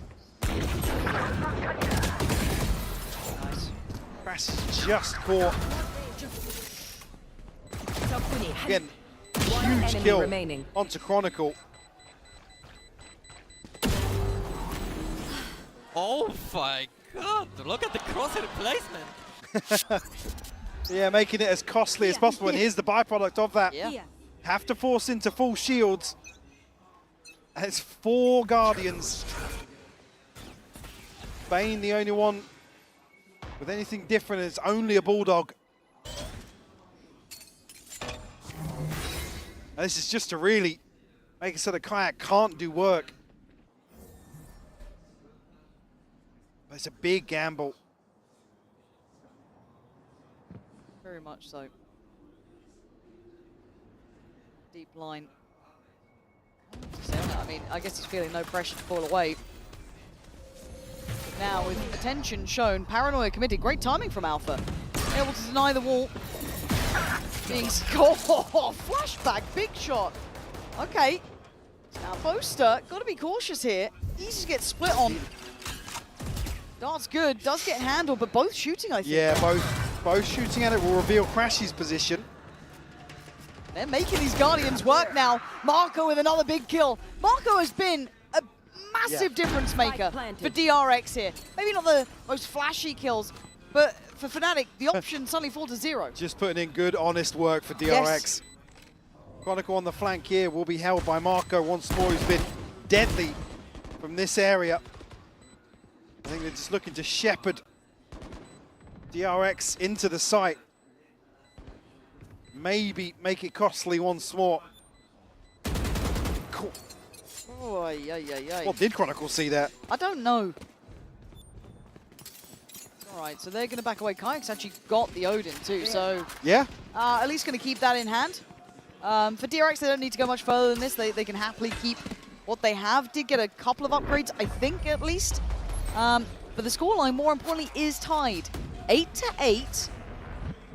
Nice. Crash is just caught. Again, huge kill onto Chronicle. Oh my god, look at the crosshair placement. Yeah, making it as costly as possible, and here's the byproduct of that. Yeah. Have to force into full shields. And it's 4 Guardians. Bane, the only one with anything different, is only a Bulldog. And this is just to really make it so that Kayak can't do work. But it's a big gamble. Very much so. Deep line. I mean, I guess he's feeling no pressure to fall away. But now, with attention shown, Paranoia committed. Great timing from Alpha. Able to deny the wall. Being flashback, big shot. Okay. Now Boaster, got to be cautious here. Easy to get split on. Dart's good, does get handled, but both shooting, I think. Yeah, both shooting at it will reveal Crash's position. They're making these Guardians work now. Marco with another big kill. Marco has been a massive difference maker for DRX here. Maybe not the most flashy kills, but for Fnatic, the options suddenly fall to 0. Just putting in good, honest work for DRX. Yes. Chronicle on the flank here will be held by Marco once more, who's been deadly from this area. I think they're just looking to shepherd DRX into the site. Maybe make it costly once more. Cool. Oh, yeah. What did Chronicle see there? I don't know. All right, so they're going to back away. Kayak's actually got the Odin too, so yeah, at least going to keep that in hand. For DRX, they don't need to go much further than this. They can happily keep what they have. Did get a couple of upgrades, I think, at least. But the scoreline, more importantly, is tied. 8-8.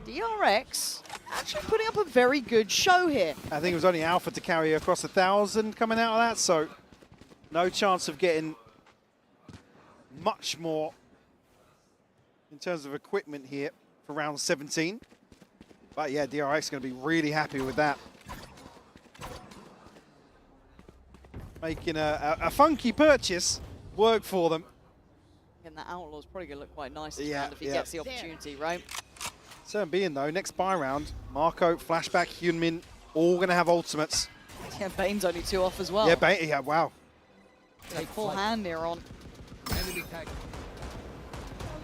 DRX actually putting up a very good show here. I think it was only Alpha to carry across 1,000 coming out of that, so no chance of getting much more in terms of equipment here for round 17. But yeah, DRX is going to be really happy with that. Making a funky purchase work for them. And that Outlaw's probably going to look quite nice this round if he gets the opportunity, right? So being though, next buy round, Marco, Flashback, Hyunmin, all going to have ultimates. Yeah, Bane's only 2 off as well. Yeah, Bane, yeah, wow. A full hand here on. Early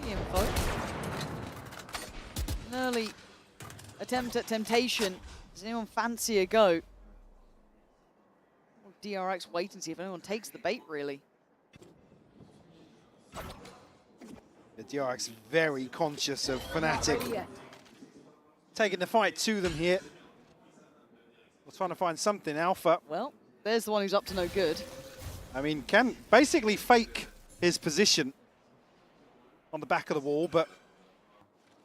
info. An early attempt at temptation. Does anyone fancy a go? Well, DRX wait and see if anyone takes the bait, really. The DRX very conscious of Fnatic. Taking the fight to them here. We're trying to find something. Alpha. Well, there's the one who's up to no good. I mean, can basically fake his position on the back of the wall, but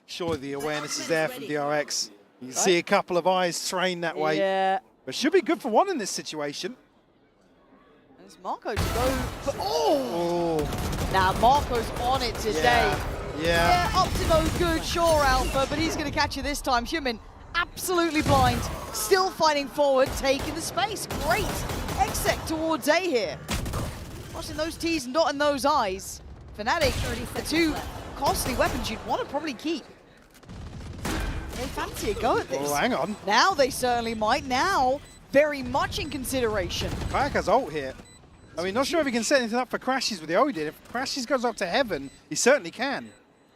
surely the awareness is there from DRX. You can see a couple of eyes trained that way. Yeah. But should be good for one in this situation. There's Marco to go for, oh! Now Marco's on it today. Yeah, up to no good, sure, Alpha, but he's going to catch you this time. Human, absolutely blind, still fighting forward, taking the space. Great exec towards A here. Watching those T's and dotting those I's. Fnatic, the two costly weapons you'd want to probably keep. They fancy a go at this. Oh, hang on. Now they certainly might. Now, very much in consideration. Kayak has ult here. I mean, not sure if he can set anything up for Crashes with the Odin. If Crashes goes up to heaven, he certainly can.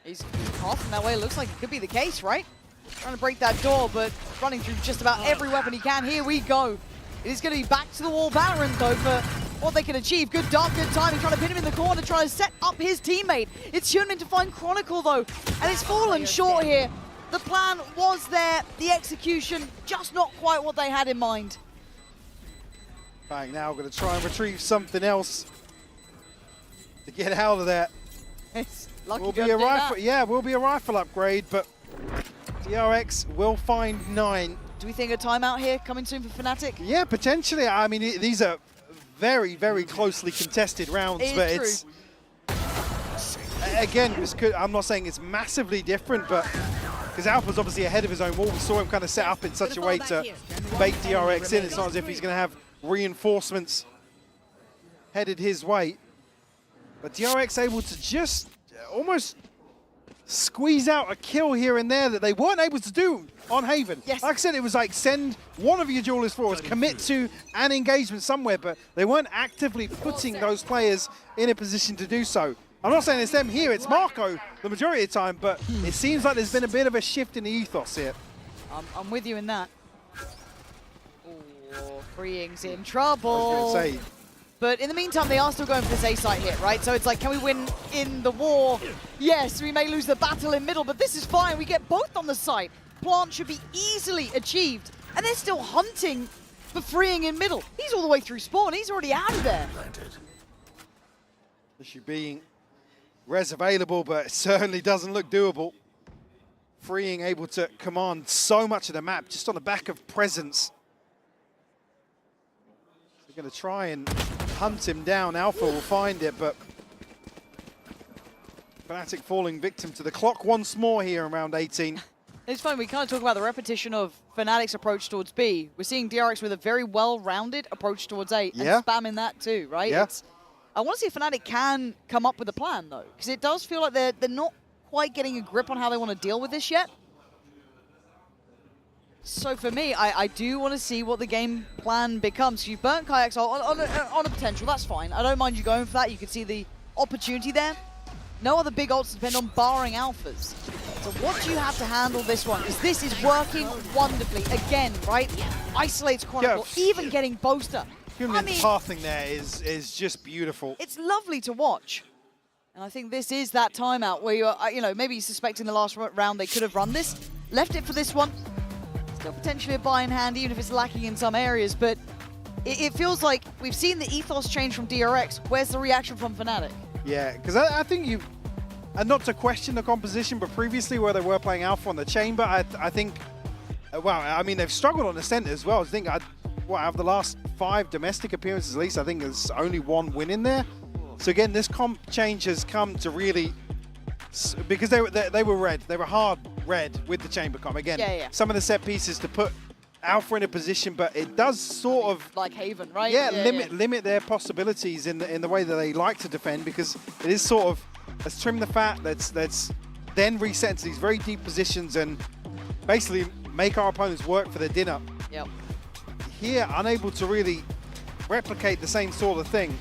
He's off in that way. It looks like it could be the case, right? Trying to break that door, but running through just about every weapon he can. Here we go. It is going to be back to the wall VALORANT, though, for what they can achieve. Good dart, good timing. Trying to pin him in the corner, trying to set up his teammate. It's Hyunmin to find Chronicle, though, and it's fallen short here. The plan was there. The execution, just not quite what they had in mind. Bang, now going to try and retrieve something else to get out of there. It's lucky will be a rifle. Yeah, will be a rifle upgrade, but DRX will find 9. Do we think a timeout here coming soon for Fnatic? Yeah, potentially. I mean, these are very, very closely contested rounds, but it's again, I'm not saying it's massively different, but because Alpha's obviously ahead of his own wall, we saw him kind of set up in such a way to bait DRX in. It's not as if he's going to have reinforcements headed his way. But DRX able to just almost squeeze out a kill here and there that they weren't able to do on Haven. Yes. Like I said, it was like send one of your duelists forwards, commit to an engagement somewhere, but they weren't actively putting those players in a position to do so. I'm not saying it's them here, it's Marco the majority of the time, but it seems like there's been a bit of a shift in the ethos here. I'm with you in that. Oh, Freeing's in trouble. I was going to say. But in the meantime, they are still going for this A site hit, right? So it's like, can we win in the war? Yes, we may lose the battle in middle, but this is fine. We get both on the site. Plant should be easily achieved. And they're still hunting for Freeing in middle. He's all the way through spawn. He's already out of there. Issue being res available, but it certainly doesn't look doable. Freeing able to command so much of the map just on the back of presence. They're going to try and hunt him down. Alpha will find it, but Fnatic falling victim to the clock once more here in round 18. It's fun, we kind of talk about the repetition of Fnatic's approach towards B. We're seeing DRX with a very well-rounded approach towards A, and spamming that too, right? Yeah. I want to see if Fnatic can come up with a plan, though, because it does feel like they're not quite getting a grip on how they want to deal with this yet. So for me, I do want to see what the game plan becomes. You've burnt Kayak's on a potential, that's fine. I don't mind you going for that. You can see the opportunity there. No other big ults depend on barring alphas. So what do you have to handle this one? Because this is working wonderfully. Again, right? Isolates Chronicle, even getting Boaster. I mean, pathing there is just beautiful. It's lovely to watch. And I think this is that timeout where you're, maybe suspecting the last round they could have run this. Left it for this one. Still potentially a buy in hand, even if it's lacking in some areas. But it feels like we've seen the ethos change from DRX. Where's the reaction from Fnatic? Yeah, because I think and not to question the composition, but previously where they were playing Alpha on the Chamber, I think, well, I mean, they've struggled on the Center as well. I think, out of the last 5 domestic appearances at least, I think there's only 1 win in there. So again, this comp change has come to really, because they were red, they were hard red with the Chamber comp. Again, some of the set pieces to put Alpha in a position, but it does sort of like Haven, right? Yeah, limit their possibilities in the way that they like to defend, because it is sort of, let's trim the fat, let's then reset into these very deep positions and basically make our opponents work for their dinner. Yep. Here, unable to really replicate the same sort of thing.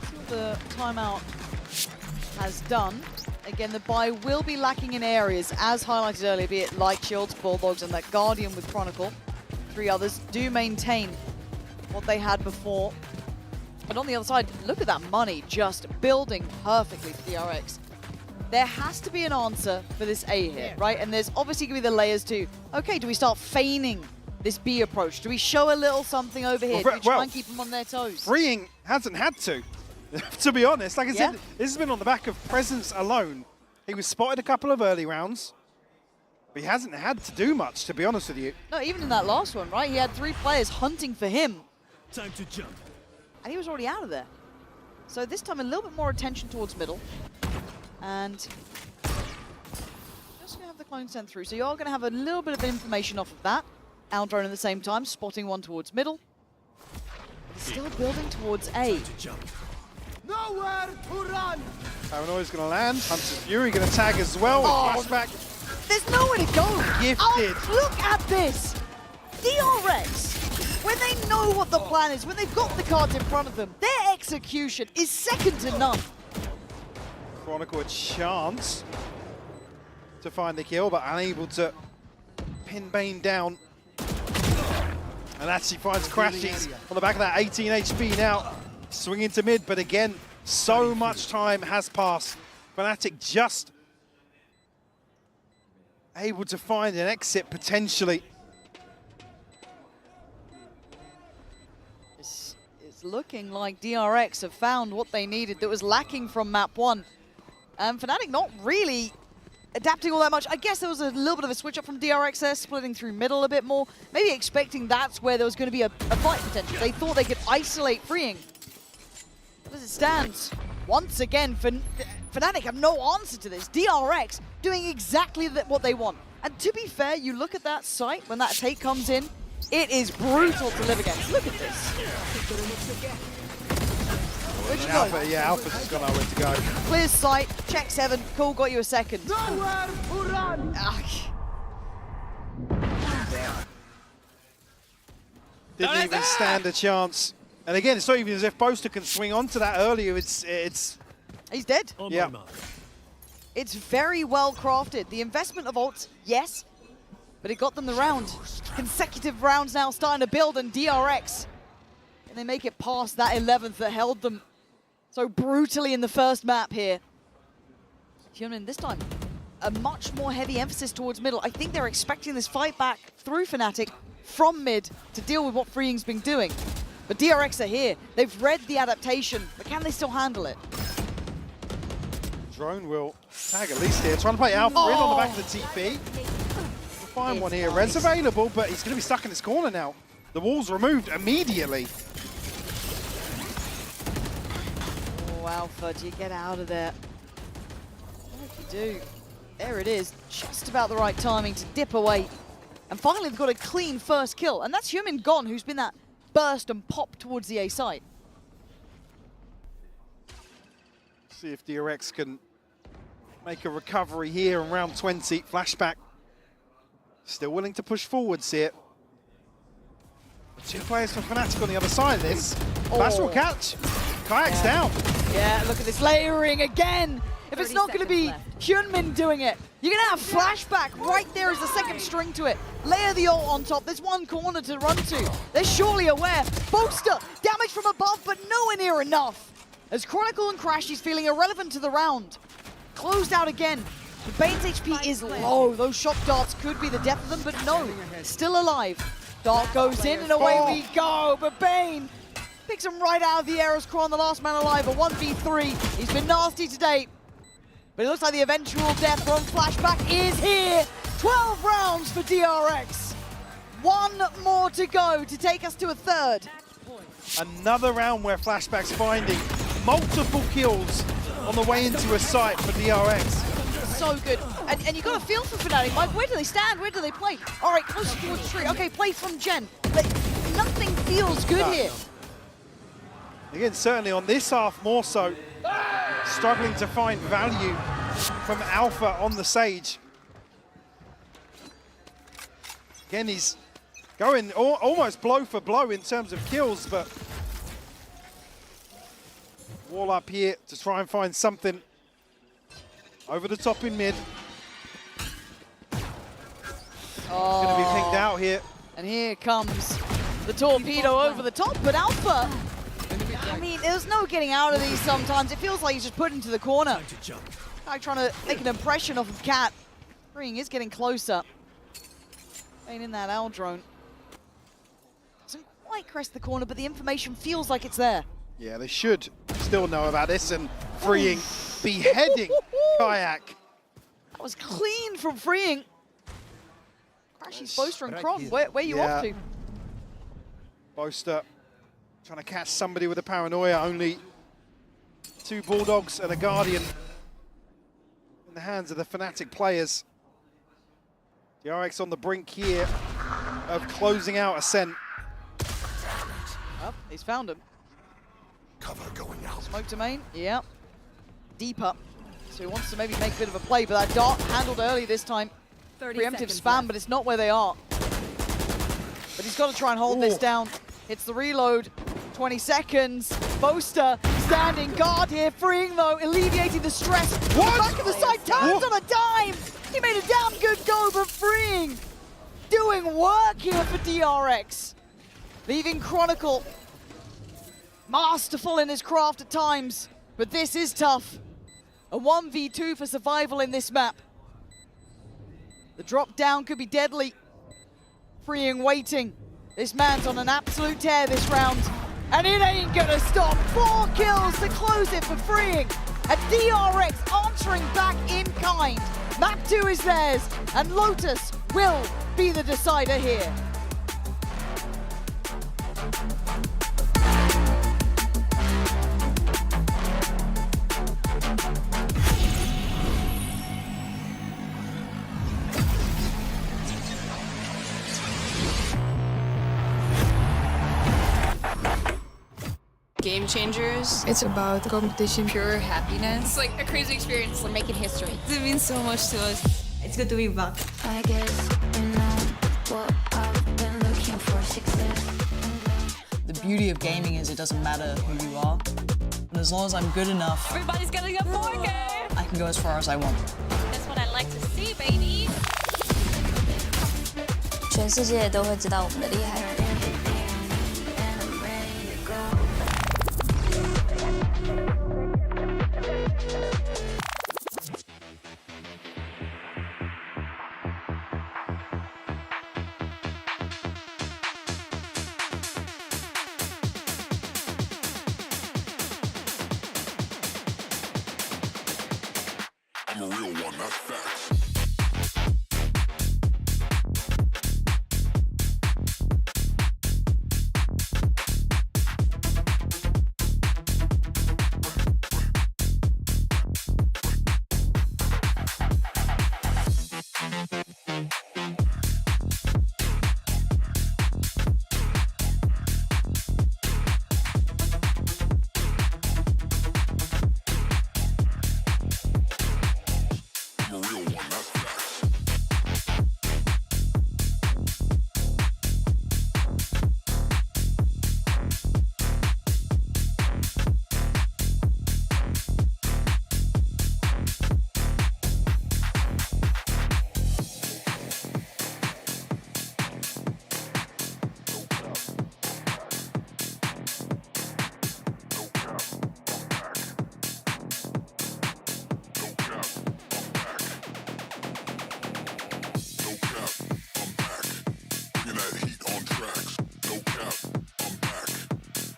See what the timeout has done. Again, the buy will be lacking in areas, as highlighted earlier, be it Light Shields, Bulldogs, and that Guardian with Chronicle. 3 others do maintain what they had before. And on the other side, look at that money just building perfectly for DRX. There has to be an answer for this A here, right? And there's obviously going to be the layers too. Okay, do we start feigning this B approach? Do we show a little something over here? Do we try and keep them on their toes? Freeing hasn't had to be honest. Like I said, this has been on the back of presence alone. He was spotted a couple of early rounds, but he hasn't had to do much, to be honest with you. No, even in that last one, right? He had 3 players hunting for him. Time to jump. And he was already out of there. So this time a little bit more attention towards middle. And just gonna have the clone sent through. So you are gonna have a little bit of information off of that. Aldrone at the same time, spotting one towards middle. Still building towards A. Nowhere to run. Paranoia's going to land. Hunter's Fury going to tag as well. Flashback. There's nowhere to go. Gifted. Oh, look at this. DRX, when they know what the plan is, when they've got the cards in front of them, their execution is second to none. Chronicle a chance to find the kill, but unable to pin Bane down. And actually finds Crashes on the back of that 18 HP now. Swinging to mid, but again, so much time has passed. Fnatic just able to find an exit potentially. It's looking like DRX have found what they needed that was lacking from map 1. And Fnatic not really adapting all that much. I guess there was a little bit of a switch up from DRX there, splitting through middle a bit more. Maybe expecting that's where there was going to be a fight potential. They thought they could isolate Freeing. As it stands, once again, Fnatic have no answer to this. DRX doing exactly what they want. And to be fair, you look at that site when that take comes in, it is brutal to live against. Look at this. Where'd you go? Alpha, yeah, Alpha's just got nowhere to go. Clear sight, check 7, cool, got you a second. Nowhere to run. Didn't even stand a chance. And again, it's not even as if Boaster can swing onto that earlier. It's He's dead. Yeah. It's very well crafted. The investment of ults, yes, but it got them the round. Consecutive rounds now starting to build, and DRX, and they make it past that 11th that held them so brutally in the first map here. Hyunmin this time, a much more heavy emphasis towards middle. I think they're expecting this fight back through Fnatic from mid to deal with what Freeing's been doing. But DRX are here. They've read the adaptation, but can they still handle it? Drone will tag at least here. Trying to play Alpha in on the back of the TP. We'll find one here. Red's available, but he's going to be stuck in his corner now. The wall's removed immediately. Oh, Alpha, do you get out of there? What do you do? There it is. Just about the right timing to dip away. And finally, they've got a clean first kill. And that's Hyunmin gone, who's been that burst and pop towards the A site. See if DRX can make a recovery here in round 20. Flashback. Still willing to push forwards here. 2 players from Fnatic on the other side of this. Flash will catch. Kayak's down. Yeah, look at this layering again. If it's not going to be Hyunmin doing it, you're going to have Flashback right there as the second string to it. Layer the ult on top. There's one corner to run to. They're surely aware. Boaster, damage from above, but nowhere near enough. As Chronicle and Crash is feeling irrelevant to the round. Closed out again. The Bane's HP is low. Those shock darts could be the death of them, but no, still alive. Dart goes in and away we go, but Bane picks him right out of the air as Kron, the last man alive, a 1v3. He's been nasty to date, but it looks like the eventual death from Flashback is here. 12 rounds for DRX. One more to go to take us to a third. Another round where Flashback's finding multiple kills on the way into a site for DRX. So good. And you got a feel for Fnatic. Like, where do they stand? Where do they play? All right, close towards tree. Okay, play from Gen. But nothing feels good here. Again, certainly on this half more so, struggling to find value from Alpha on the Sage. Again, he's going almost blow for blow in terms of kills, but Wall up here to try and find something over the top in mid. Oh. Going to be pinged out here. And here comes the torpedo over the top, but Alpha, I mean, there's no getting out of these sometimes. It feels like he's just put into the corner. Like trying to make an impression off of Cat. Freeing is getting closer. Ain't in that owl drone. Doesn't quite crest the corner, but the information feels like it's there. Yeah, they should still know about this, and Freeing beheading Kayak. That was clean from Freeing. Crashy's Boaster and Kron, where you off to? Boaster trying to catch somebody with a paranoia, only 2 Bulldogs and a Guardian. in the hands of the Fnatic players. DRX on the brink here of closing out Ascent. Oh, he's found him. Cover going out. Smoke to main, yeah. Deep up. So he wants to maybe make a bit of a play, but that dart handled early this time. 30 Preemptive seconds spam, left. but it's not where they are. But he's got to try and hold this down. Hits the reload. 20 seconds. Boaster standing guard here, freeing though, alleviating the stress. What? Back of the side, turns on a dime. He made a damn good go, but freeing. Doing work here for DRX. Leaving Chronicle masterful in his craft at times, but this is tough. A 1v2 for survival in this map. The drop down could be deadly. Freeing waiting. This man's on an absolute tear this round, and it ain't gonna stop. 4 kills to close it for freeing. And DRX answering back in kind. Map 2 is theirs, and Lotus will be the decider here. Game changers. It's about competition, pure happiness. It's like a crazy experience. We're making history. It means so much to us. It's good to be back. I guess you know what I've been looking for, success. The beauty of gaming is it doesn't matter who you are. And as long as I'm good enough, Everybody's getting a 4K. I can go as far as I want. That's what I like to see, baby. 全世界都会知道我们的厉害。 I'm a real one, that's facts.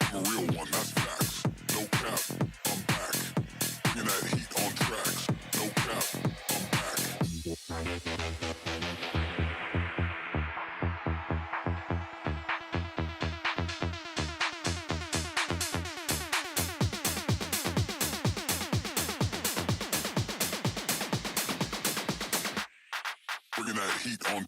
I'm a real one, that's facts. Bringing that heat on.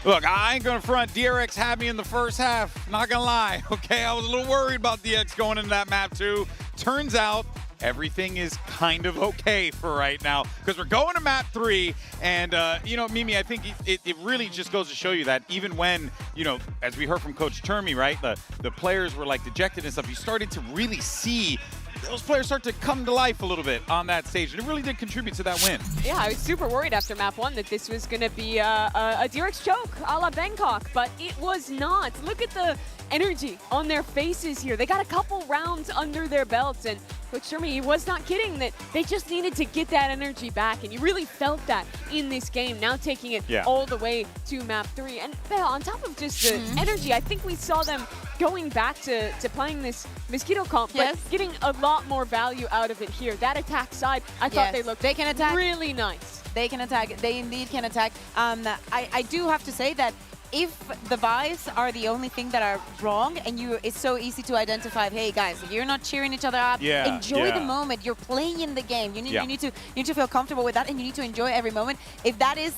Look, I ain't gonna front. DRX had me in the first half. Not gonna lie, okay? I was a little worried about DX going into that map too. Turns out everything is kind of okay for right now because we're going to map 3. And, you know, Mimi, I think it really just goes to show you that even when, you know, as we heard from Coach Termi, right, the players were like dejected and stuff, you started to really see those players start to come to life a little bit on that stage. And it really did contribute to that win. Yeah, I was super worried after map 1 that this was going to be a DRX choke a la Bangkok, but it was not. Look at the energy on their faces here. They got a couple rounds under their belts, and Coach Sherman, he was not kidding that they just needed to get that energy back, and you really felt that in this game, now taking it all the way to map 3. And on top of just the energy, I think we saw them going back to playing this Mosquito comp, but getting a lot more value out of it here. That attack side, I thought they looked really nice. They can attack. They indeed can attack. I do have to say that if the vibes are the only thing that are wrong, and it's so easy to identify, hey guys, if you're not cheering each other up, enjoy the moment. You're playing in the game. You need to feel comfortable with that, and you need to enjoy every moment. If that is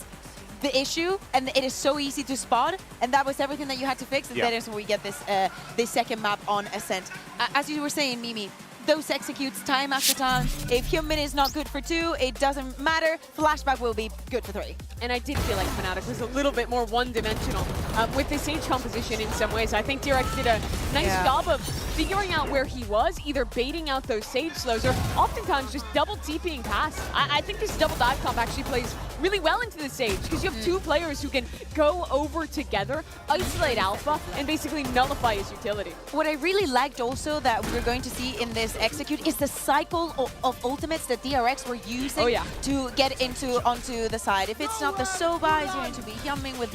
the issue, and it is so easy to spot, and that was everything that you had to fix, and that is when we get this second map on Ascent. As you were saying, Mimi, those executes time after time. If Hyunmin is not good for 2, it doesn't matter. Flashback will be good for 3. And I did feel like Fnatic was a little bit more one-dimensional with the Sage composition in some ways. I think DRX did a nice job of figuring out where he was, either baiting out those Sage slows or oftentimes just double TPing past. I think this double dive comp actually plays really well into the Sage because you have 2 players who can go over together, isolate Alpha, and basically nullify his utility. What I really liked also that we're going to see in this execute is the cycle of ultimates that DRX were using to get onto the side. If it's not the Soba, it's going to be Hyunmin with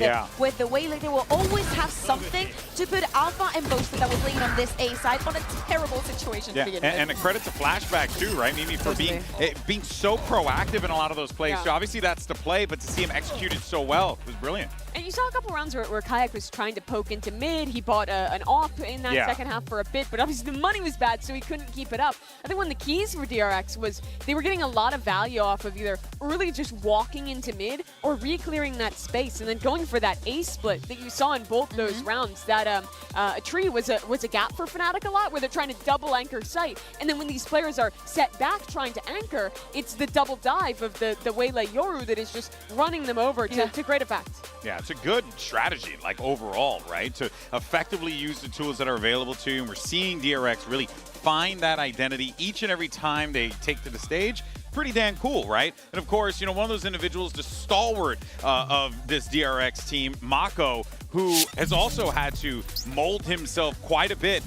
the Waylay. They will always have something to put Alpha and Boasted that were playing on this A side on a terrible situation to begin with. And a credit to Flashback too, right, Mimi, for being so proactive in a lot of those plays. So obviously that's the play, but to see him execute it so well was brilliant. And you saw a couple rounds where Kayak was trying to poke into mid. He bought an AWP in that second half for a bit, but obviously the money was bad, so he couldn't keep it up. I think one of the keys for DRX was they were getting a lot of value off of either early just walking into mid or re-clearing that space and then going for that A split that you saw in both those rounds. That a tree was a gap for Fnatic a lot, where they're trying to double anchor site. And then when these players are set back trying to anchor, it's the double dive of the Waylay Yoru that is just running them over to great effect. Yeah, it's a good strategy, like overall, right? To effectively use the tools that are available to you. And we're seeing DRX really find that identity each and every time they take to the stage. Pretty damn cool, right? And of course, you know, one of those individuals, the stalwart of this DRX team, Mako, who has also had to mold himself quite a bit,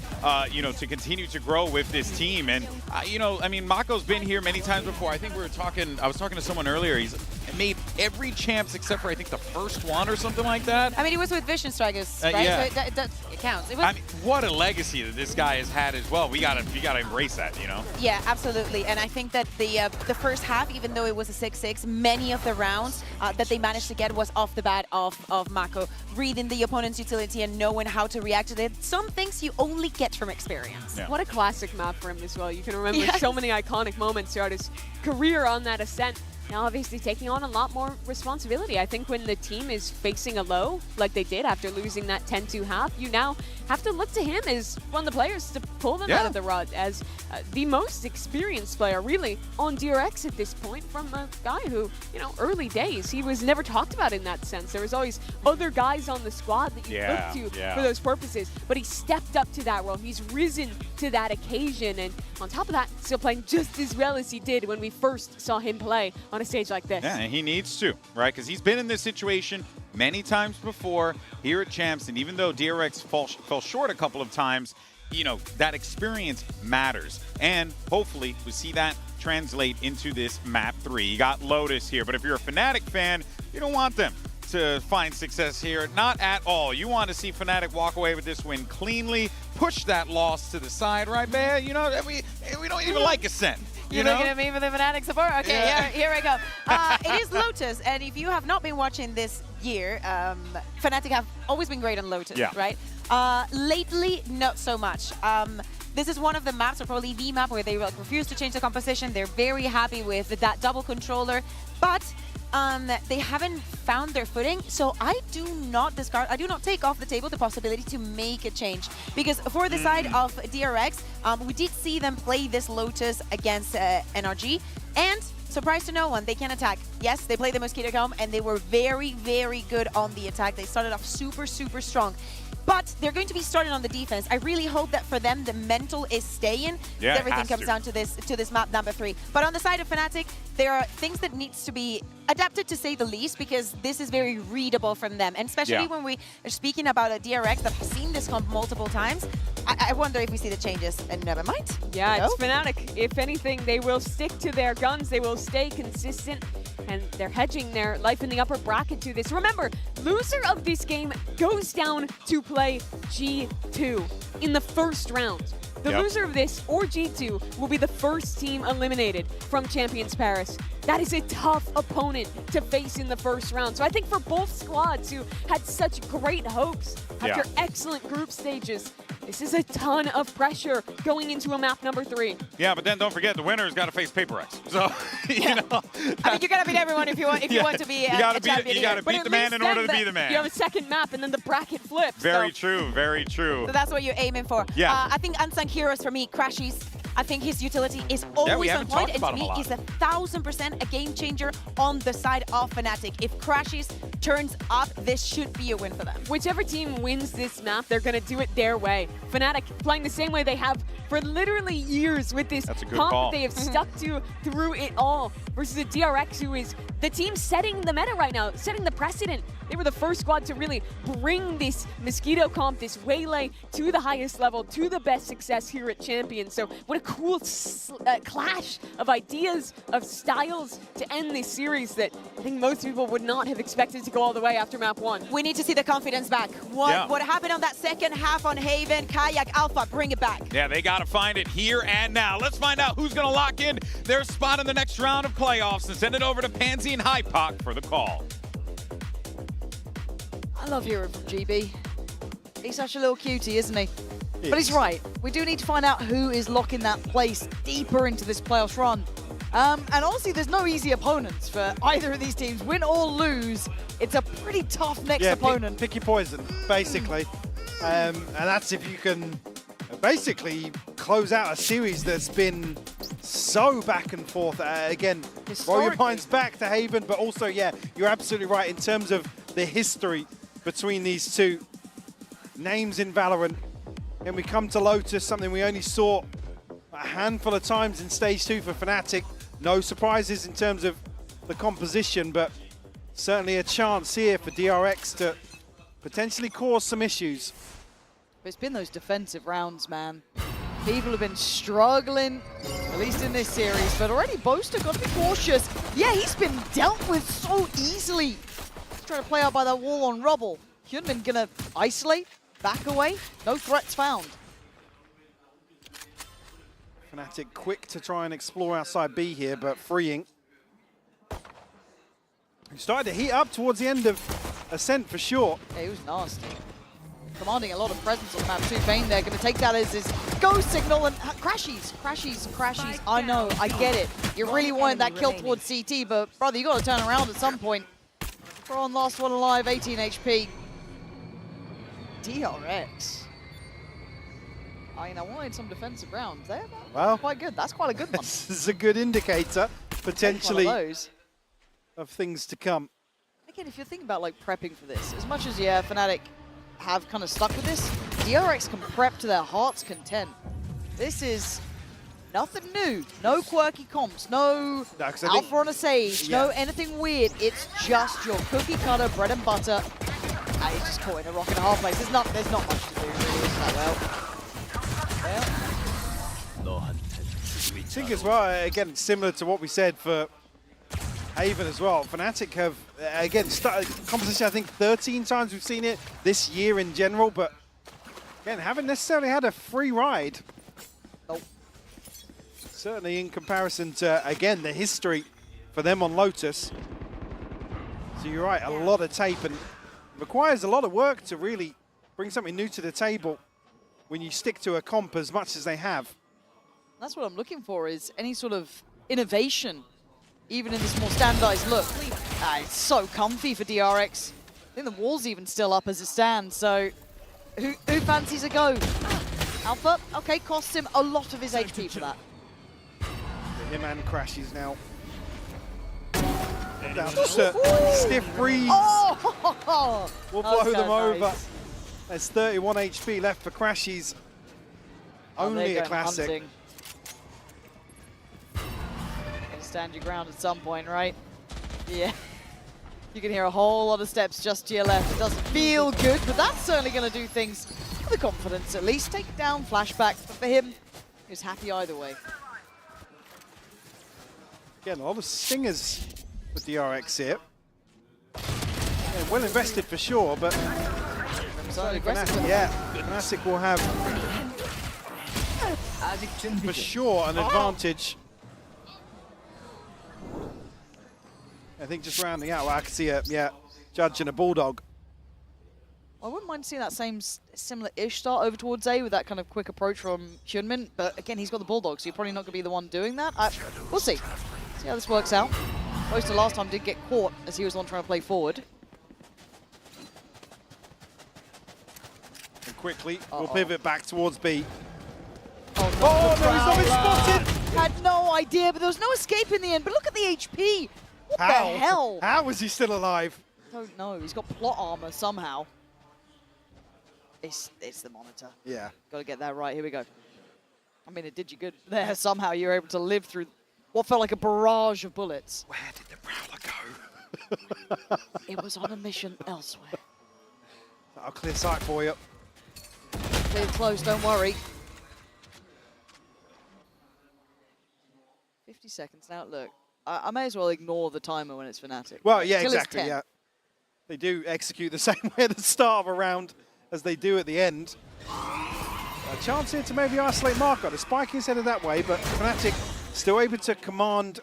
you know, to continue to grow with this team. And, you know, I mean, Mako's been here many times before. I think I was talking to someone earlier. He's made every champs except for, I think, the first one or something like that. I mean, he was with Vision Strikers, right? So it counts. I mean, what a legacy that this guy has had as well. We gotta embrace that, you know? Yeah, absolutely. And I think that the first half, even though it was a 6-6, many of the rounds that they managed to get was off the bat of Mako, reading the opponent's utility and knowing how to react to it. Some things you only get from experience. What a classic map for him as well. You can remember so many iconic moments throughout his career on that Ascent. Now obviously taking on a lot more responsibility. I think when the team is facing a low, like they did after losing that 10-2 half, you now have to look to him as one of the players to pull them out of the rut as the most experienced player really on DRX at this point, from a guy who, you know, early days, he was never talked about in that sense. There was always other guys on the squad that you looked to for those purposes, but he stepped up to that role. He's risen to that occasion, and on top of that, still playing just as well as he did when we first saw him play on a stage like this. Yeah, and he needs to, right? Because he's been in this situation many times before here at Champs, and even though DRX fell short a couple of times, you know, that experience matters. And hopefully we see that translate into this map 3. You got Lotus here, but if you're a Fnatic fan, you don't want them to find success here. Not at all. You want to see Fnatic walk away with this win cleanly, push that loss to the side, right, Bea? You know, we don't even like Ascent. You're looking at me for the Fnatic support? Okay, here I go. It is Lotus, and if you have not been watching this year, Fnatic have always been great on Lotus, right? Lately, not so much. This is one of the maps, or probably the map, where they refuse to change the composition. They're very happy with that double controller, but they haven't found their footing, so I do not take off the table the possibility to make a change. Because for the side of DRX, we did see them play this Lotus against NRG, and surprise to no one, they can attack. Yes, they played the Mosquito Comb, and they were very, very good on the attack. They started off super, super strong. but they're going to be starting on the defense. I really hope that for them, the mental is staying. Yeah, Everything comes down to this map number 3. But on the side of Fnatic, there are things that needs to be adapted, to say the least, because this is very readable from them. And especially when we are speaking about a DRX that has seen this comp multiple times, I wonder if we see the changes, and never mind. Yeah, it's Fnatic. If anything, they will stick to their guns. They will stay consistent, and they're hedging their life in the upper bracket to this. Remember, loser of this game goes down to play G2 in the first round. The loser of this, or G2, will be the first team eliminated from Champions Paris. That is a tough opponent to face in the first round. So I think for both squads who had such great hopes after excellent group stages, this is a ton of pressure going into a map number 3. Yeah, but then don't forget, the winner's got to face Paper X. So, you know. I mean, you got to beat everyone if you want, to be you gotta a champion. You got to beat the man in order to be the man. You have a second map, and then the bracket flips. Very true, very true. So that's what you're aiming for. Yeah. I think unsung heroes for me, Crashies. I think his utility is always on point, and to me, he's 1,000% a game changer on the side of Fnatic. If Crashies turns up, this should be a win for them. Whichever team wins this map, they're going to do it their way. Fnatic playing the same way they have for literally years with this comp that they have stuck to through it all, versus a DRX who is the team setting the meta right now, setting the precedent. They were the first squad to really bring this Mosquito comp, this Waylay, to the highest level, to the best success here at Champions. So what a cool clash of ideas, of styles to end this series that I think most people would not have expected to go all the way after map 1. We need to see the confidence back. What happened on that second half on Haven, Kayak, Alpha, bring it back. Yeah, they got to find it here and now. Let's find out who's going to lock in their spot in the next round of playoffs and send it over to Pansy and Hypoc for the call. I love hearing from GB. He's such a little cutie, isn't he? But he's right. We do need to find out who is locking that place deeper into this playoffs run. And honestly, there's no easy opponents for either of these teams. Win or lose, it's a pretty tough next opponent. Pick your poison, basically. And that's if you can basically close out a series that's been so back and forth. Again, roll your minds back to Haven, but also, yeah, you're absolutely right in terms of the history between these two names in Valorant. And we come to Lotus, something we only saw a handful of times in Stage 2 for Fnatic. No surprises in terms of the composition, but certainly a chance here for DRX to potentially cause some issues. It's been those defensive rounds, man. People have been struggling, at least in this series, but already Boaster got to be cautious. Yeah, he's been dealt with so easily. He's trying to play out by that wall on Rubble. Hyunmin gonna isolate, back away, no threats found. Fnatic quick to try and explore outside B here, but freeing. He started to heat up towards the end of Ascent for sure. Yeah, he was nasty. Commanding a lot of presence on map 2. Vayne there, going to take that as his go signal, and Crashies. I know, I get it. You really wanted that kill towards CT, but brother, you got to turn around at some point. Braun last one alive, 18 HP. DRX. I mean, I wanted some defensive rounds there. Well, quite good. That's quite a good one. This is a good indicator, potentially, of things to come. Again, if you think about like prepping for this, as much as Fnatic have kind of stuck with this, DRX can prep to their heart's content. This is nothing new. No quirky comps, no Alpha on a Sage, no anything weird. It's just your cookie cutter, bread and butter. He's just caught in a rock and a hard place. There's not much to do, really, isn't that? I think as well, again, similar to what we said for Haven as well. Fnatic have, again, started composition, I think 13 times we've seen it this year in general, but again, haven't necessarily had a free ride. Certainly in comparison to, again, the history for them on Lotus. So you're right, a lot of tape, and requires a lot of work to really bring something new to the table when you stick to a comp as much as they have. That's what I'm looking for, is any sort of innovation, even in this more standardized look. It's so comfy for DRX. I think the wall's even still up as it stands, so who fancies a go? Alpha, okay, costs him a lot of his HP for that. Him and Crashies now. Down just a stiff breeze. Oh! We'll blow them over. There's 31 HP left for Crashies. Only a classic. Hunting. Gotta stand your ground at some point, right? Yeah. You can hear a whole lot of steps just to your left. It doesn't feel good, but that's certainly going to do things with the confidence at least. Take down Flashback, but for him, he was happy either way. Again, a lot of stingers with the RX here. Yeah, well invested for sure, but Fnatic, yeah, Fnatic will have for sure an advantage. I think just rounding out, I can see a Judge and a Bulldog. I wouldn't mind seeing that same similar-ish start over towards A with that kind of quick approach from Hyunmin, but again, he's got the Bulldog, so you're probably not going to be the one doing that. We'll see. See how this works out. Most of last time did get caught as he was the one trying to play forward. And quickly, we'll pivot back towards B. Oh, no, he's not been spotted! Had no idea, but there was no escape in the end. But look at the HP. What the hell? How was he still alive? I don't know. He's got plot armor somehow. It's the monitor. Yeah. Got to get that right. Here we go. I mean, it did you good there. Somehow you were able to live through what felt like a barrage of bullets. Where did the Prowler go? It was on a mission elsewhere. I'll clear sight for you. Clear close, don't worry. 50 seconds now. Look, I may as well ignore the timer when it's Fnatic. Well, yeah, Till exactly, yeah. They do execute the same way at the start of a round as they do at the end. A chance here to maybe isolate Marco. The spike is headed that way, but Fnatic still able to command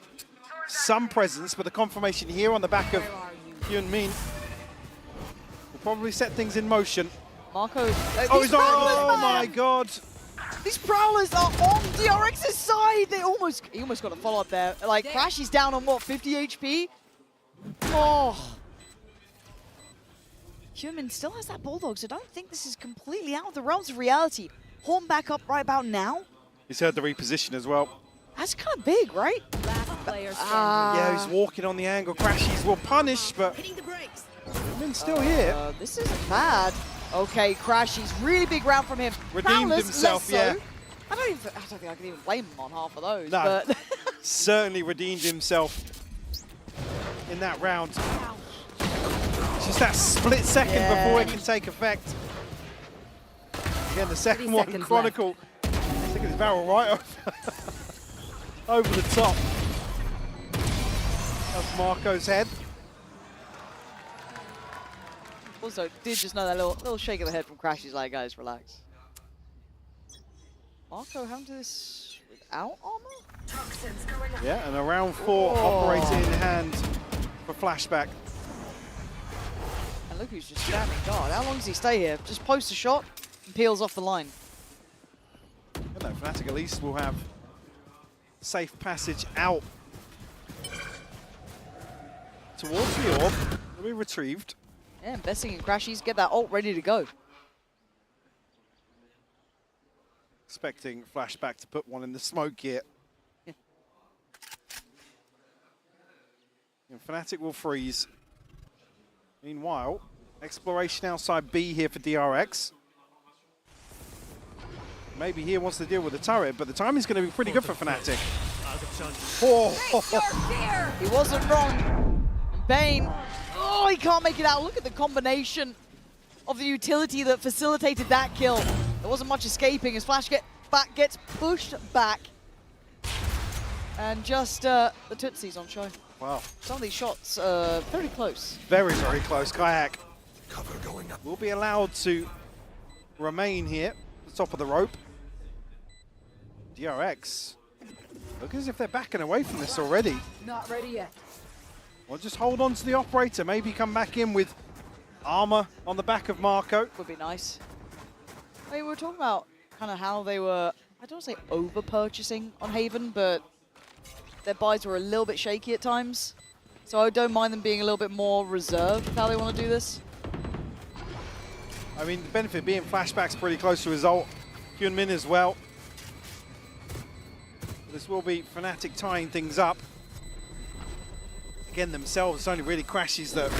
some presence, but the confirmation here on the back of Hyunmin will probably set things in motion. Marco. Oh, he's oh my God. These Prowlers are on DRX's side. He almost got a follow-up there. Like, Crash is down on, what, 50 HP? Oh. Hyunmin still has that Bulldog, so I don't think this is completely out of the realms of reality. Horn back up right about now. He's heard the reposition as well. That's kind of big, right? Yeah, he's walking on the angle. Crashies will punish, but Hyunmin's still here. This isn't bad. Okay, Crashies, really big round from him. Redeemed Prowlers, himself, less so. yeah. I don't think I can even blame him on half of those. No, but certainly redeemed himself in that round. It's just that split second before it can take effect. Again, the second one, Chronicle, sticking his barrel right over the top of Marco's head. Also, did just know that little shake of the head from Crash. He's like, guys, relax. Marco having to do this without armor? Yeah, and a round 4 operator in hand for Flashback. And look who's just standing guard. How long does he stay here? Just posts a shot and peels off the line. I don't know, Fnatic at least will have safe passage out towards the orb. Will be retrieved. Yeah, investing in Crashies, get that ult ready to go. Expecting Flashback to put one in the smoke here. Yeah. And Fnatic will freeze. Meanwhile, exploration outside B here for DRX. Maybe here wants to deal with the turret, but the timing's going to be pretty good for Fnatic. Oh. He wasn't wrong. And Bane, oh, he can't make it out. Look at the combination of the utility that facilitated that kill. There wasn't much escaping as Flashback gets pushed back. And just the Tootsie's on show. Wow. Some of these shots very close. Very, very close. Kayak will be allowed to remain here at the top of the rope. DRX, look as if they're backing away from this already. Not ready yet. Well, just hold on to the operator. Maybe come back in with armor on the back of Marco. Would be nice. I mean, we were talking about kind of how they were, I don't want to say over-purchasing on Haven, but their buys were a little bit shaky at times. So I don't mind them being a little bit more reserved with how they want to do this. I mean, the benefit being Flashback's pretty close to his ult. Hyunmin as well. This will be Fnatic tying things up. Again, themselves, it's only really Crashies that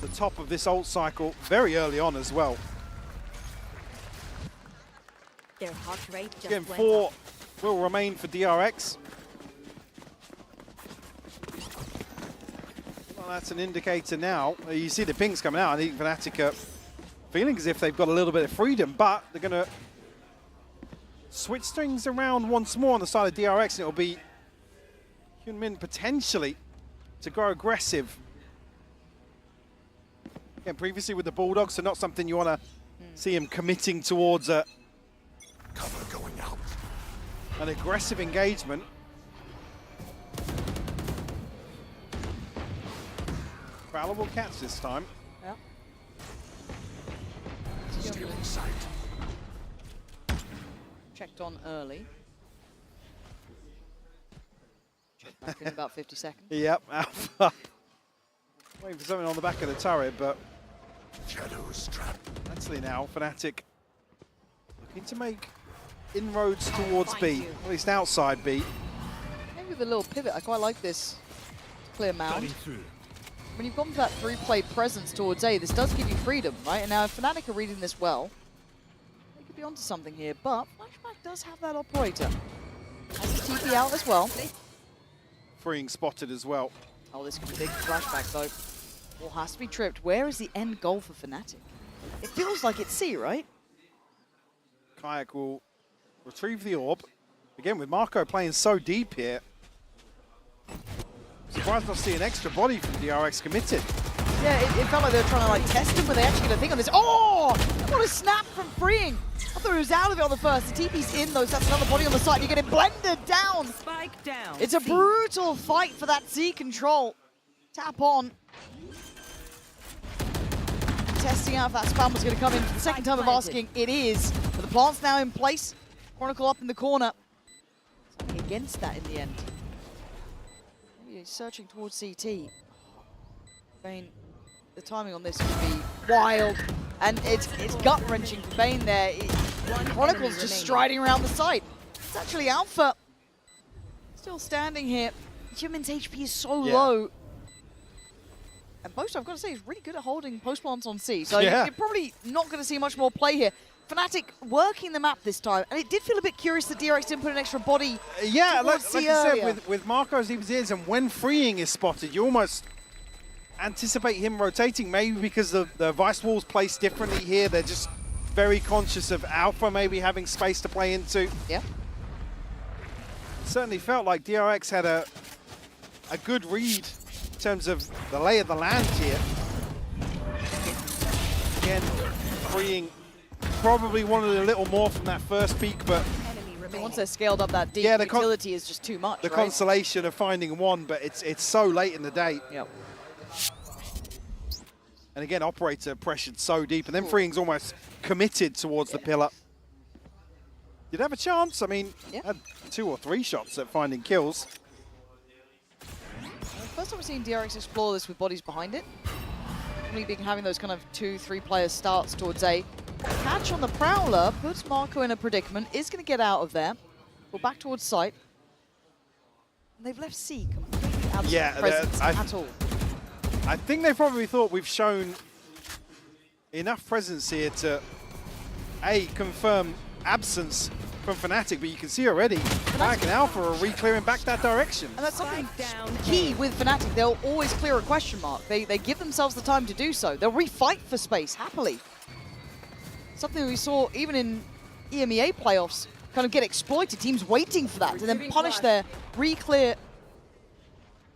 the top of this ult cycle very early on as well. Their heart rate just Again, went 4 will remain for DRX. Well, that's an indicator now. You see the pings coming out. I think Fnatic are feeling as if they've got a little bit of freedom, but they're going to switch things around once more on the side of DRX, and it'll be Hyunmin potentially to go aggressive. Again, previously with the Bulldogs, so not something you want to see him committing towards a Cover going out. an aggressive engagement. Prowler will catch this time. Yeah. Stealing sight. Checked on early. Check back in about 50 seconds. Yep, Alpha. Waiting for something on the back of the turret, but Shadows trap. actually now Fnatic looking to make inroads towards B, at least outside B. Maybe with a little pivot, I quite like this clear mound. Cutting through. When you've gone for that 3-play presence towards A, this does give you freedom, right? And now if Fnatic are reading this well, they could be onto something here, but Flashback does have that operator. Has the TP out as well. Freeing spotted as well. Oh, this could be big for Flashback though. All has to be tripped. Where is the end goal for Fnatic? It feels like it's C, right? Kayak will retrieve the orb. Again, with Marco playing so deep here. Surprised not to see an extra body from DRX committed. Yeah, it felt like they were trying to like test him, but they actually get a thing on this. Oh! What a snap from Freeing! I thought he was out of it on the first. The TP's in though, so that's another body on the side. You're getting blended down. Spike down. It's a brutal fight for that C control. Tap on. Testing out if that spam was going to come in for the second time of asking. It is. But the plant's now in place. Chronicle up in the corner. Something against that in the end. Maybe he's searching towards CT. Bane, the timing on this would be wild. And it's gut-wrenching for Bane there. Chronicle's just striding around the site. It's actually Alpha. Still standing here. Jimin's HP is so low. And Boast, I've got to say, is really good at holding post plants on C. So you're probably not going to see much more play here. Fnatic working the map this time, and it did feel a bit curious that DRX didn't put an extra body. Yeah, like C you said, earlier. with Marco as he is, and when Freeing is spotted, you almost anticipate him rotating, maybe because the Vice Wall's placed differently here. They're just very conscious of Alpha maybe having space to play into. Yeah. Certainly felt like DRX had a good read in terms of the lay of the land here. Again, Freeing probably wanted a little more from that first peak, but once they're scaled up that deep, the utility is just too much, the right? consolation of finding one, but it's so late in the day. Yep. And again, Operator pressured so deep, and then Freeing's almost committed towards the pillar. Did have a chance. I mean, had 2 or 3 shots at finding kills. First time we've seen DRX explore this with bodies behind it. Only been having those kind of 2-3 player starts towards A. Catch on the Prowler puts Marco in a predicament, is going to get out of there. We're back towards site. And they've left C completely out of presence at all. I think they probably thought we've shown enough presence here to, A, confirm absence from Fnatic, but you can see already, Fnatic and Alpha are re-clearing back that direction. And that's something key with Fnatic. They'll always clear a question mark. They give themselves the time to do so. They'll refight for space happily. Something we saw even in EMEA playoffs kind of get exploited. Teams waiting for that to then punish their re-clear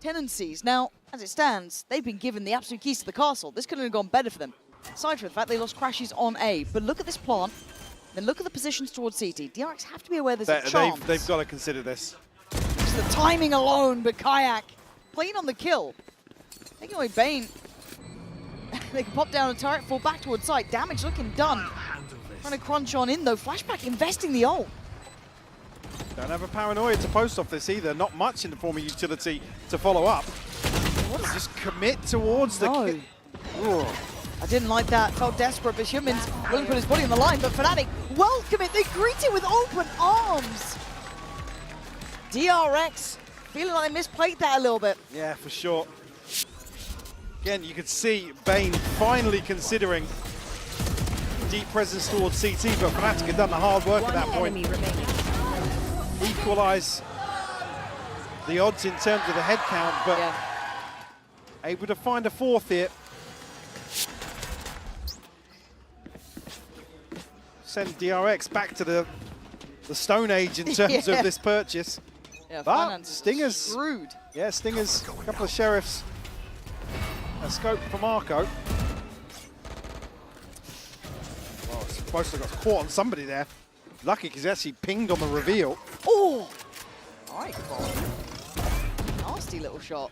tendencies. Now, as it stands, they've been given the absolute keys to the castle. This couldn't have gone better for them. Aside from the fact they lost crashes on A. But look at this plant. Then look at the positions towards CT. DRX have to be aware there's a chance. They've got to consider this. Just the timing alone, but Kayak playing on the kill. Taking away Bane. They can pop down a turret, fall back towards site. Damage looking done. Trying to crunch on in though. Flashback investing the ult. Don't have a paranoia to post off this either. Not much in the form of utility to follow up. Just commit towards the kill. I didn't like that. Felt desperate, but Hyunmin's willing to put his body on the line. But Fnatic welcome it. They greet it with open arms. DRX feeling like they misplayed that a little bit. Yeah, for sure. Again, you could see Bane finally considering deep presence towards CT, but Fnatic had done the hard work at that point. Equalize the odds in terms of the head count, but able to find a fourth here. Send DRX back to the Stone Age in terms of this purchase. Yeah, but Stingers screwed. Yeah, Stingers, a couple of Sheriffs. A scope for Marco. Oh, supposed to have got caught on somebody there. Lucky because he actually pinged on the reveal. Oh! Alright, nasty little shot.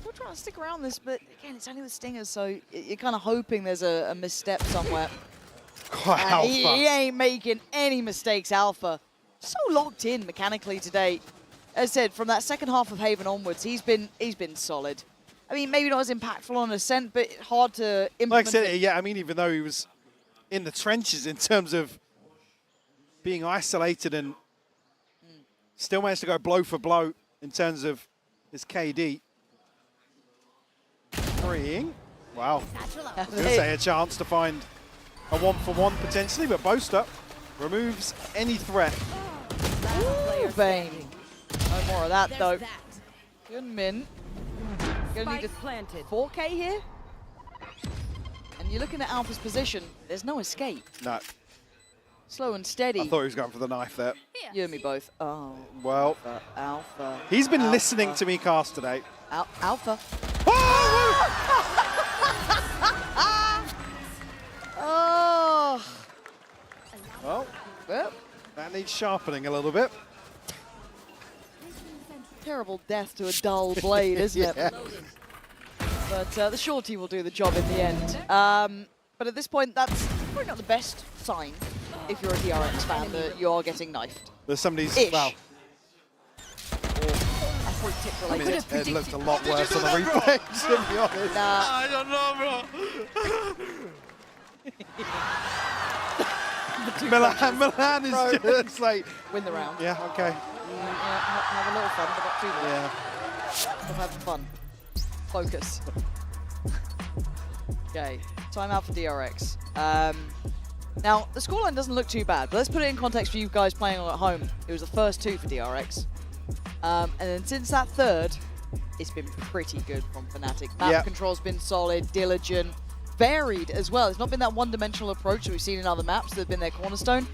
We're trying to stick around this, but again, it's only with Stingers, so you're kind of hoping there's a misstep somewhere. Alpha. He ain't making any mistakes, Alpha. So locked in mechanically today. As I said, from that second half of Haven onwards, he's been solid. I mean, maybe not as impactful on Ascent, but hard to implement. Like I said, yeah, I mean, even though he was in the trenches in terms of being isolated and still managed to go blow for blow in terms of his KD. Freeing. Wow. I was going to say a chance to find a 1-for-1 potentially, but Boaster removes any threat. Ooh, Bane. No more of that, though. Good min. Gonna need a 4K here. And you're looking at Alpha's position. There's no escape. No. Slow and steady. I thought he was going for the knife there. You and me both. Oh. Well. Alpha. He's been listening to me cast today. Alpha. Oh. Well, that needs sharpening a little bit. Terrible death to a dull blade, isn't it? But the shorty will do the job in the end. But at this point, that's probably not the best sign if you're a DRX fan that you are getting knifed. There's somebody's, well, I mean, it looked a lot worse on the replay, to be honest. I don't know, bro. Milan is just like... Win the round. Yeah, okay. Yeah, have a little fun, but not too much. Yeah. Stop having fun. Focus. Okay, time out for DRX. Now, the scoreline doesn't look too bad, but let's put it in context for you guys playing at home. It was the first two for DRX. And then since that third, it's been pretty good from Fnatic. Map control's been solid, diligent, varied as well. It's not been that one-dimensional approach that we've seen in other maps that have been their cornerstone.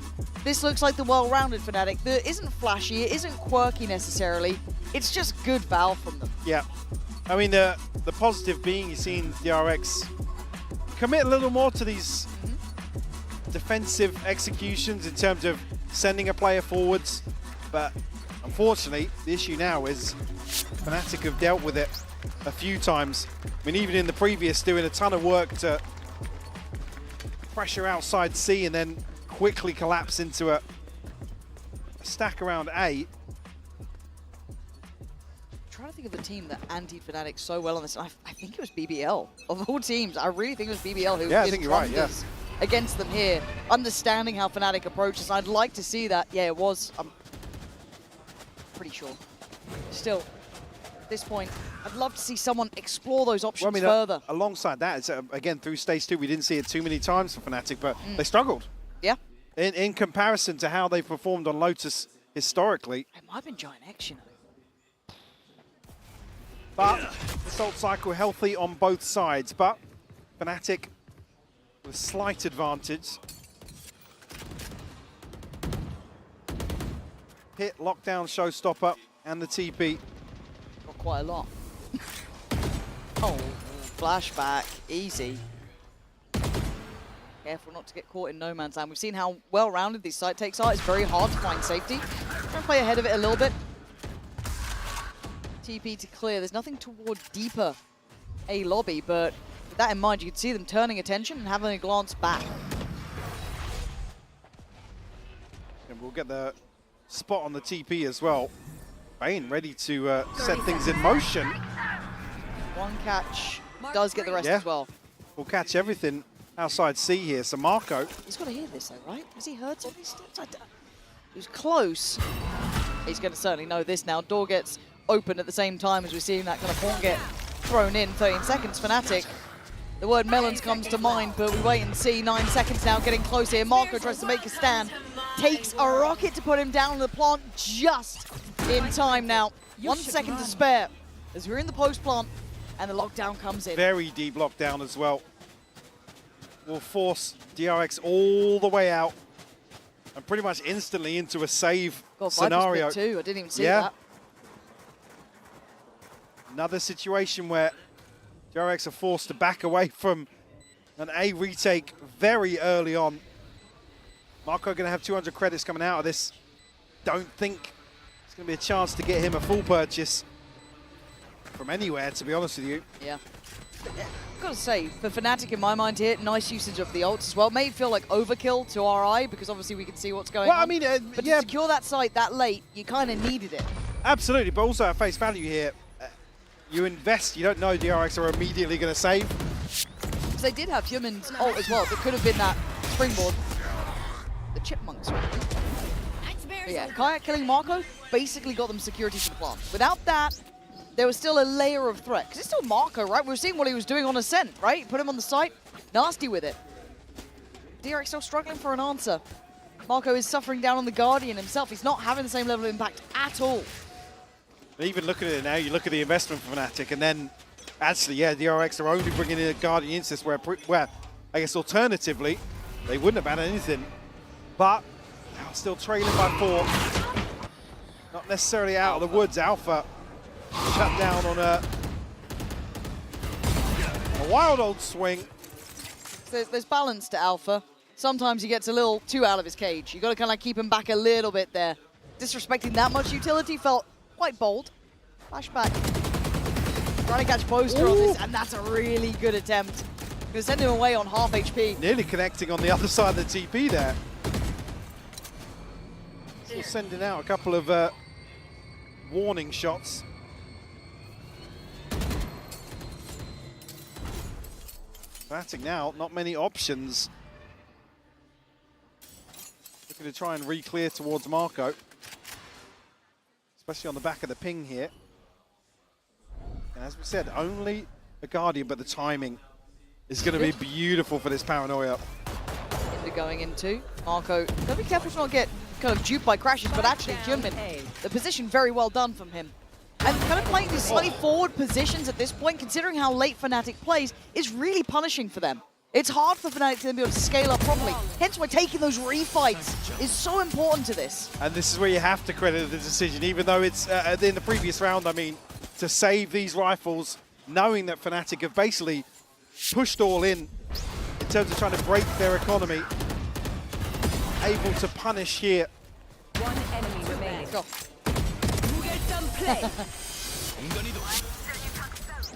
This looks like the well-rounded Fnatic that isn't flashy, it isn't quirky necessarily. It's just good Val from them. Yeah. I mean, the positive being you've seen DRX commit a little more to these defensive executions in terms of sending a player forwards. But unfortunately, the issue now is Fnatic have dealt with it a few times. I mean, even in the previous, doing a ton of work to pressure outside C and then quickly collapse into a stack around A. I'm trying to think of the team that anti-Fnatic so well on this. I think it was BBL. Of all teams, I really think it was BBL who I think you're right, yeah. Against them here, understanding how Fnatic approaches. I'd like to see that. Yeah, it was. I'm pretty sure. Still, at this point, I'd love to see someone explore those options further. Alongside that, it's, again, through stage 2, we didn't see it too many times for Fnatic, but they struggled. Yeah. In comparison to how they've performed on Lotus historically. It might have been Giant X, you know. But Assault Cycle healthy on both sides, but Fnatic with slight advantage. Hit, lockdown, showstopper, and the TP. Got quite a lot. Oh, flashback, easy. Careful not to get caught in no man's land. We've seen how well-rounded these site takes are. It's very hard to find safety. Try and play ahead of it a little bit. TP to clear. There's nothing toward deeper A lobby, but with that in mind, you can see them turning attention and having a glance back. And we'll get the spot on the TP as well. Bane ready to set things in motion. One catch does get the rest as well. We'll catch everything outside C here. So Marco. He's got to hear this though, right? Has he heard some of these steps? He was close. He's going to certainly know this now. Door gets open at the same time as we're seeing that kind of pawn get thrown in. 13 seconds, Fnatic. The word melons comes to mind, but we wait and see. 9 seconds now, getting close here. Marco tries to make a stand. Takes a rocket to put him down in the plant just in time now. 1 second to spare as we're in the post plant and the lockdown comes in. Very deep lockdown as well. Will force DRX all the way out and pretty much instantly into a save scenario. Too. I didn't even see that. Another situation where DRX are forced to back away from an A retake very early on. Marco going to have 200 credits coming out of this. Don't think it's going to be a chance to get him a full purchase from anywhere, to be honest with you. Yeah. I've got to say, for Fnatic in my mind here, nice usage of the ults as well. May feel like overkill to our eye because obviously we can see what's going on. I mean, but to secure that site that late, you kind of needed it. Absolutely, but also at face value here, you invest, you don't know DRX are immediately going to save. Because they did have Human's ult as well. That could have been that springboard. The chipmunks, right? But yeah, Kayak killing Marco basically got them security to the plant. Without that, there was still a layer of threat. Because it's still Marco, right? We were seeing what he was doing on Ascent, right? Put him on the site, nasty with it. DRX still struggling for an answer. Marco is suffering down on the Guardian himself. He's not having the same level of impact at all. Even looking at it now, you look at the investment for Fnatic, and then actually, yeah, DRX are only bringing in a Guardian into this where I guess alternatively, they wouldn't have had anything. But now still trailing by 4. Not necessarily out of the woods. Alpha shut down on a wild old swing. So there's balance to Alpha. Sometimes he gets a little too out of his cage. You got to kind of keep him back a little bit there. Disrespecting that much utility felt quite bold. Flashback. Trying to catch Poster on this, and that's a really good attempt. Gonna send him away on half HP. Nearly connecting on the other side of the TP there. Still sending out a couple of warning shots. Fnatic now, not many options. Looking to try and re-clear towards Marco. Especially on the back of the ping here. And as we said, only a Guardian, but the timing is going to be beautiful for this Paranoia. Into going into Marco. Gotta be careful to not get kind of duped by crashes, but actually Hyunmin, the position very well done from him. And kind of playing these slightly forward positions at this point, considering how late Fnatic plays, is really punishing for them. It's hard for Fnatic to be able to scale up properly. Hence why taking those refights is so important to this. And this is where you have to credit the decision, even though it's in the previous round, I mean, to save these rifles, knowing that Fnatic have basically pushed all in terms of trying to break their economy. Able to punish here. One enemy remaining. Go.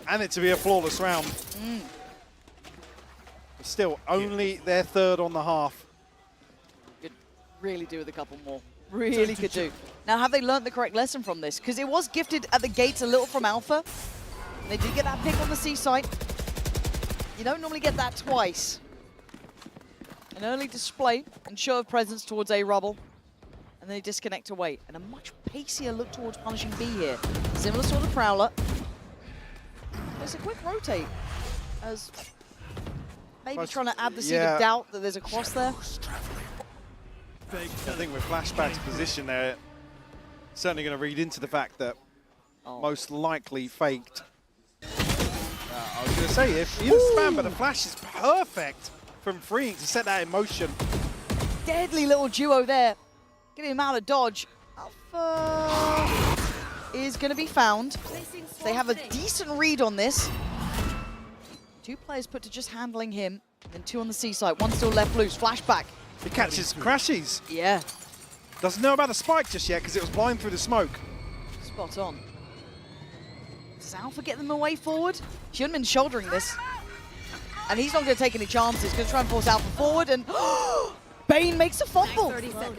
And it to be a flawless round. But still, only their third on the half. Could really do with a couple more. Really could do. Now, have they learned the correct lesson from this? Because it was gifted at the gates a little from Alpha. They did get that pick on the C site. You don't normally get that twice. An early display and show of presence towards A rubble. And they disconnect away. And a much pacier look towards punishing B here. Similar sort of Prowler. There's a quick rotate as maybe trying to add the seed of doubt that there's a cross there. I think with Flashback's position there, certainly going to read into the fact that most likely faked. I was going to say, if either spam, but the flash is perfect from freeing to set that in motion. Deadly little duo there. Getting him out of dodge. Alpha is going to be found. They have a decent read on this. 2 players put to just handling him, and 2 on the C side. 1 still left loose. Flashback. He catches crashes. Yeah. Doesn't know about the spike just yet because it was blind through the smoke. Spot on. Does Alpha get them away forward? Hyunmin's shouldering this. And he's not going to take any chances. He's going to try and force Alpha forward, and Bane makes a fumble.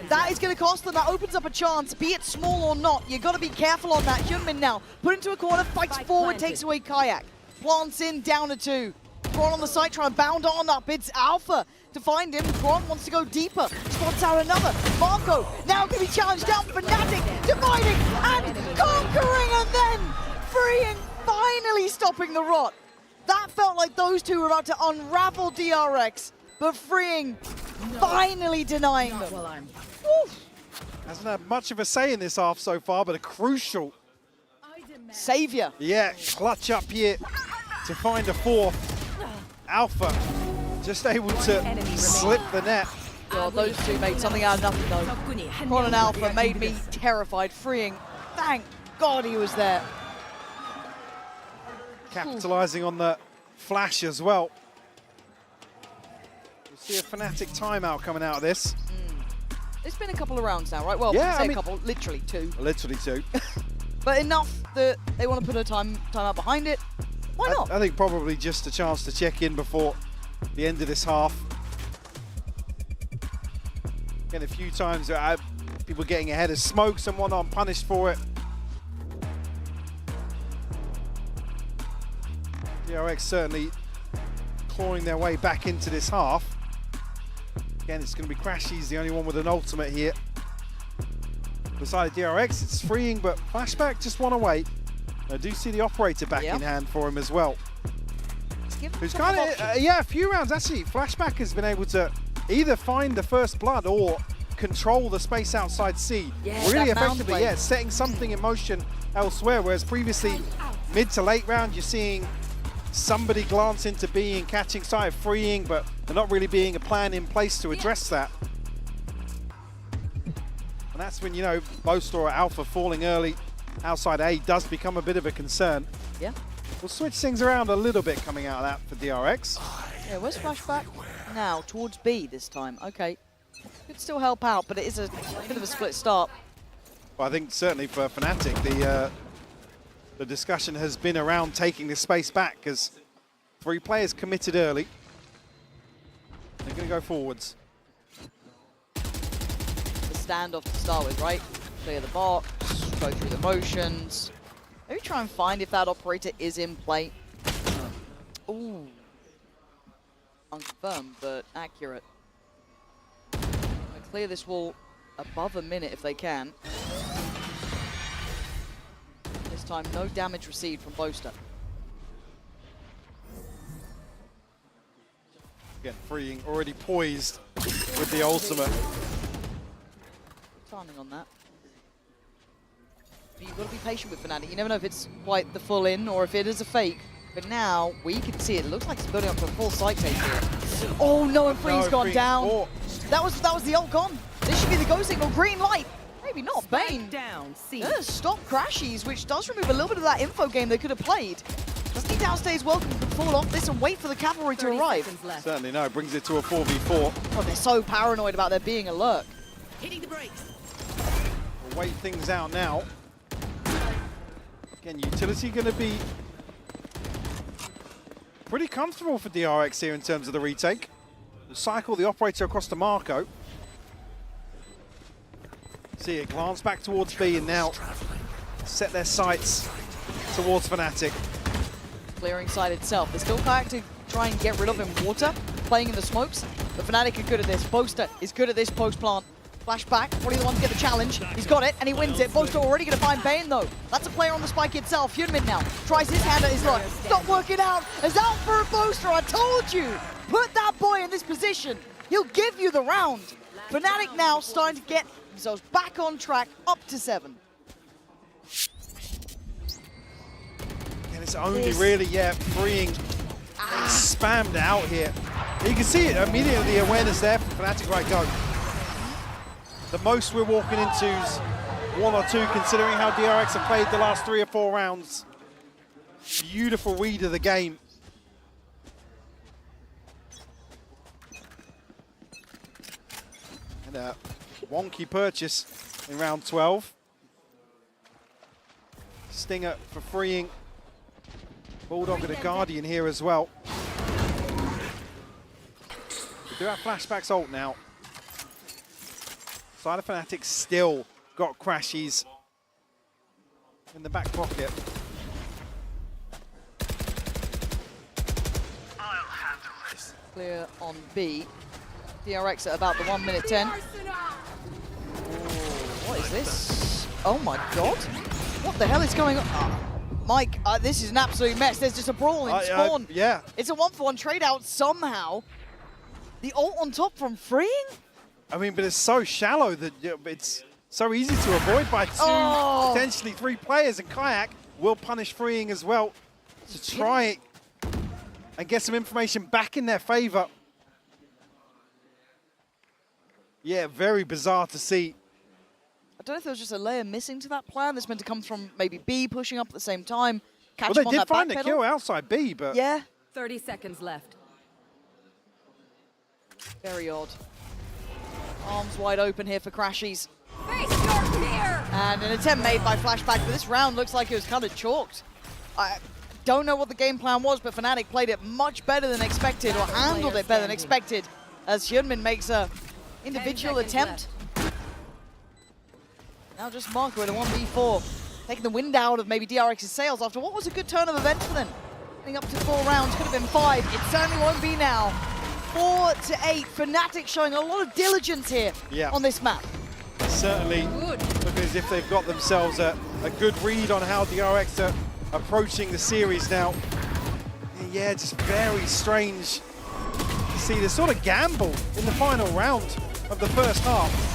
That is going to cost them. That opens up a chance, be it small or not. You've got to be careful on that. Hyunmin now put into a corner, fights forward, takes away Kayak. Plants in, down to 2. Kron on the side, trying to bound on up. It's Alpha to find him. Kron wants to go deeper. Spots out another. Marco now going to be challenged down. Fnatic dividing and conquering, and then freeing 5 finally stopping the rot. That felt like those two were about to unravel DRX, but freeing finally denying them. Hasn't had much of a say in this half so far, but a crucial savior. Yeah, clutch up here to find a fourth. Alpha just able to slip the net. God, those two made something out of nothing though. Cron and Alpha made me terrified. Freeing, thank God he was there. Capitalizing on the flash as well. We'll see a Fnatic timeout coming out of this. It's been a couple of rounds now, right? Well, yeah, I mean, a couple, literally two. Literally two. But enough that they want to put a timeout behind it. Why not? I think probably just a chance to check in before the end of this half. Again, a few times people getting ahead of smokes and whatnot, punished for it. DRX certainly clawing their way back into this half. Again, it's going to be Crashy's the only one with an ultimate here. Beside DRX, it's freeing, but Flashback just one away. I do see the operator back in hand for him as well. Who's kind of, a few rounds actually. Flashback has been able to either find the first blood or control the space outside C. Really effectively, setting something in motion elsewhere, whereas previously, mid to late round, you're seeing somebody glance into B and catching sight of freeing, but there not really being a plan in place to address that. And that's when, you know, Boaster or Alpha falling early outside A does become a bit of a concern. Yeah. We'll switch things around a little bit coming out of that for DRX. Yeah, where's Flashback? Now, towards B this time. Okay. Could still help out, but it is a bit of a split start. Well, I think certainly for Fnatic, the discussion has been around taking this space back because 3 players committed early. They're going to go forwards. The standoff to start with, right? Clear the box, go through the motions. Maybe try and find if that operator is in play. Ooh. Unconfirmed, but accurate. Clear this wall above a minute if they can. This time, no damage received from Boaster. Again, freeing, already poised with the ultimate. Timing on that. But you've got to be patient with Fnatic. You never know if it's quite the full in or if it is a fake. But now we can see it. It looks like it's building up to a full site take here. Oh no, and Free's gone down. That was the ult gone. This should be the go signal. Green light. Maybe not. Bane. Down. Stop Crashies, which does remove a little bit of that info game they could have played. Does need downstays welcome to fall off this and wait for the cavalry to arrive. Certainly no. Brings it to a 4v4. Oh, they're so paranoid about there being a lurk. Hitting the brakes. We'll wait things out now. Again, utility going to be pretty comfortable for DRX here in terms of the retake. We'll cycle the operator across to Marco. See it glance back towards B and now set their sights towards Fnatic. Clearing side itself. There's still Kayak to try and get rid of in water, playing in the smokes. But Fnatic are good at this. Boaster is good at this post-plant. Flashback, probably the one to get the challenge. He's got it, and he wins it. Boaster already going to find Bane, though. That's a player on the spike itself. Funemin now tries his hand at his luck. Not working out. As out for a Boaster, I told you. Put that boy in this position. He'll give you the round. Fnatic now starting to get themselves back on track, up to 7. And it's only really, freeing spammed out here. You can see it immediately, the awareness there from Fnatic, right, go. The most we're walking into is 1 or 2, considering how DRX have played the last 3 or 4 rounds. Beautiful read of the game. And a wonky purchase in round 12. Stinger for freeing. Bulldog and a Guardian here as well. We do have Flashback's ult now. Side of Fnatic still got Crashies in the back pocket. I'll handle this. Clear on B. DRX at about the 1 minute 10. Ooh, what is this? Oh my god. What the hell is going on? Mike, this is an absolute mess. There's just a brawl in spawn. Yeah. It's a 1-for-1 trade out somehow. The ult on top from Freeing? I mean, but it's so shallow that it's so easy to avoid by two, potentially 3 players, and Kayak will punish Freeing as well to try and get some information back in their favor. Yeah, very bizarre to see. I don't know if there was just a layer missing to that plan. This meant to come from maybe B pushing up at the same time. Catch Well, him they on did that find a back kill pedal. outside B, but... Yeah. 30 seconds left. Very odd. Arms wide open here for Crashies. Face your fear! And an attempt made by Flashback, but this round looks like it was kind of chalked. I don't know what the game plan was, but Fnatic played it much better than expected, or handled it better than expected, as Hyunmin makes a individual attempt. Now just Marco in a 1v4, taking the wind out of maybe DRX's sails after what was a good turn of events for them. Getting up to 4 rounds, could have been 5. It certainly won't be now. 4 to 8. Fnatic showing a lot of diligence here on this map. Certainly look as if they've got themselves a good read on how DRX are approaching the series now. Yeah, just very strange to see this sort of gamble in the final round of the first half.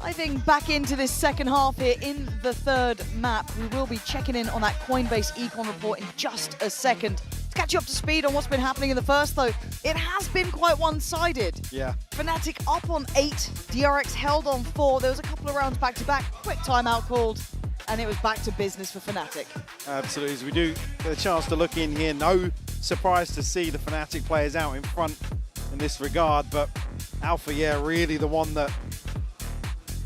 Diving back into this second half here in the third map, we will be checking in on that Coinbase econ report in just a second. To catch you up to speed on what's been happening in the first, though, it has been quite one-sided. Yeah. Fnatic up on 8, DRX held on 4. There was a couple of rounds back-to-back, quick timeout called, and it was back to business for Fnatic. Absolutely, as we do get a chance to look in here, no surprise to see the Fnatic players out in front in this regard, but Alpha, yeah, really the one that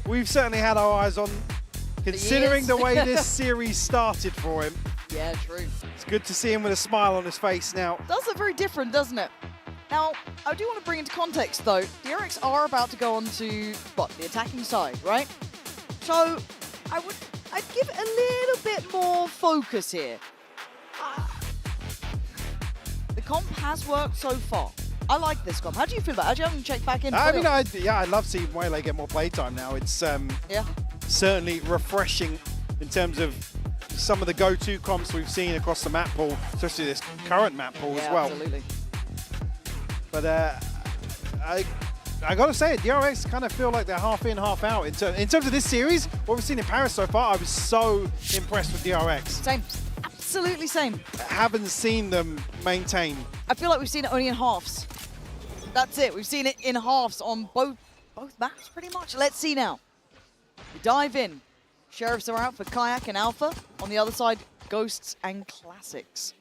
we've certainly had our eyes on, considering the way this series started for him. Yeah, true. It's good to see him with a smile on his face now. Does look very different, doesn't it? Now, I do want to bring into context, though, DRX are about to go on to, what, the attacking side, right? So, I'd give it a little bit more focus here. The comp has worked so far. I like this comp. How do you feel about it? I haven't checked back in. I mean, I love seeing Waylay get more playtime now. It's certainly refreshing in terms of some of the go-to comps we've seen across the map pool, especially this current map pool as well. Absolutely. But I got to say, DRX kind of feel like they're half in, half out. In terms of this series, what we've seen in Paris so far, I was so impressed with DRX. Same. Absolutely same. I haven't seen them maintain. I feel like we've seen it only in halves. That's it. We've seen it in halves on both maps, pretty much. Let's see now. We dive in. Sheriffs are out for Kayak and Alpha. On the other side, Ghosts and Classics.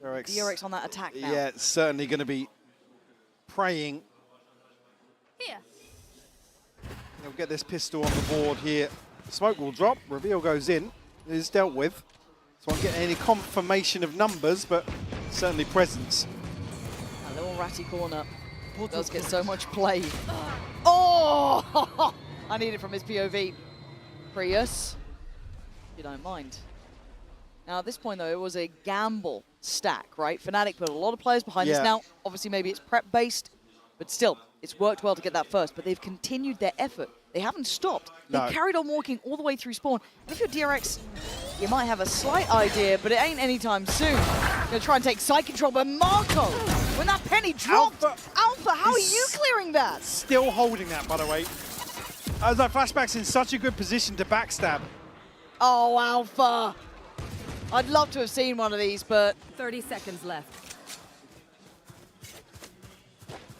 DRX on that attack now. Yeah, it's certainly going to be praying. Here. They'll get this pistol on the board here. Smoke will drop. Reveal goes in. It is dealt with. So I won't get any confirmation of numbers, but certainly presence. A little ratty corner does get so much play. Oh! I need it from his POV. Prius, if you don't mind. Now at this point though, it was a gamble stack, right? Fnatic put a lot of players behind this. Now, obviously maybe it's prep based, but still, it's worked well to get that first, but they've continued their effort. they haven't stopped. No. They've carried on walking all the way through spawn. And if you're DRX, you might have a slight idea, but it ain't anytime soon. Gonna try and take side control, but Marco, when that penny dropped, Alpha, how are you clearing that? Still holding that, by the way. As that Flashback's in such a good position to backstab. Oh, Alpha. I'd love to have seen one of these, but 30 seconds left.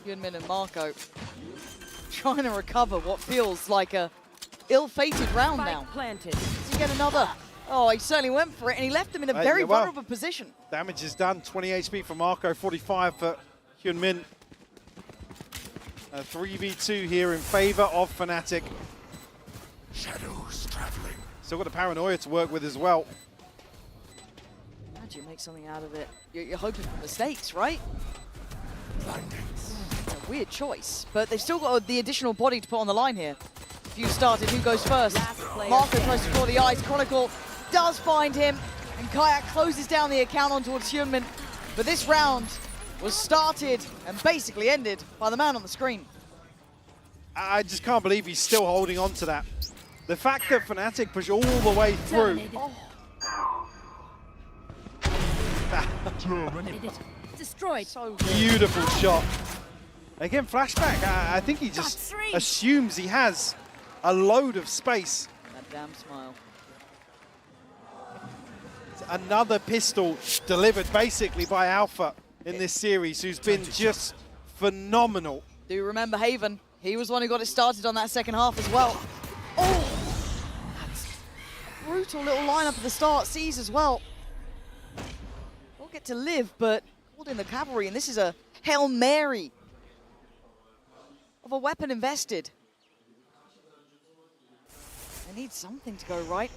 Hyunmin and Marco trying to recover what feels like a ill-fated round now. Planted. Does he get another? Oh, he certainly went for it, and he left him in a very vulnerable position. Damage is done. 20 HP for Marco, 45 for Hyunmin. A 3v2 here in favor of Fnatic. Shadows traveling. Still got the paranoia to work with as well. How do you make something out of it? You're hoping for mistakes, right? It's a weird choice, but they've still got the additional body to put on the line here. If you started, who goes first? Marco tries to draw the eyes. Chronicle does find him, and Kayak closes down the account on towards Hyunmin. But this round was started and basically ended by the man on the screen. I just can't believe he's still holding on to that. The fact that Fnatic push all the way through. Destroyed. So beautiful shot. Again, Flashback, I think he just assumes he has a load of space. That damn smile. Another pistol delivered basically by Alpha in this series, who's been just phenomenal. Do you remember Haven? He was the one who got it started on that second half as well. Oh, that's a brutal little lineup at the start. Sees as well. We'll get to live, but called in the cavalry, and this is a Hail Mary of a weapon invested. They need something to go right.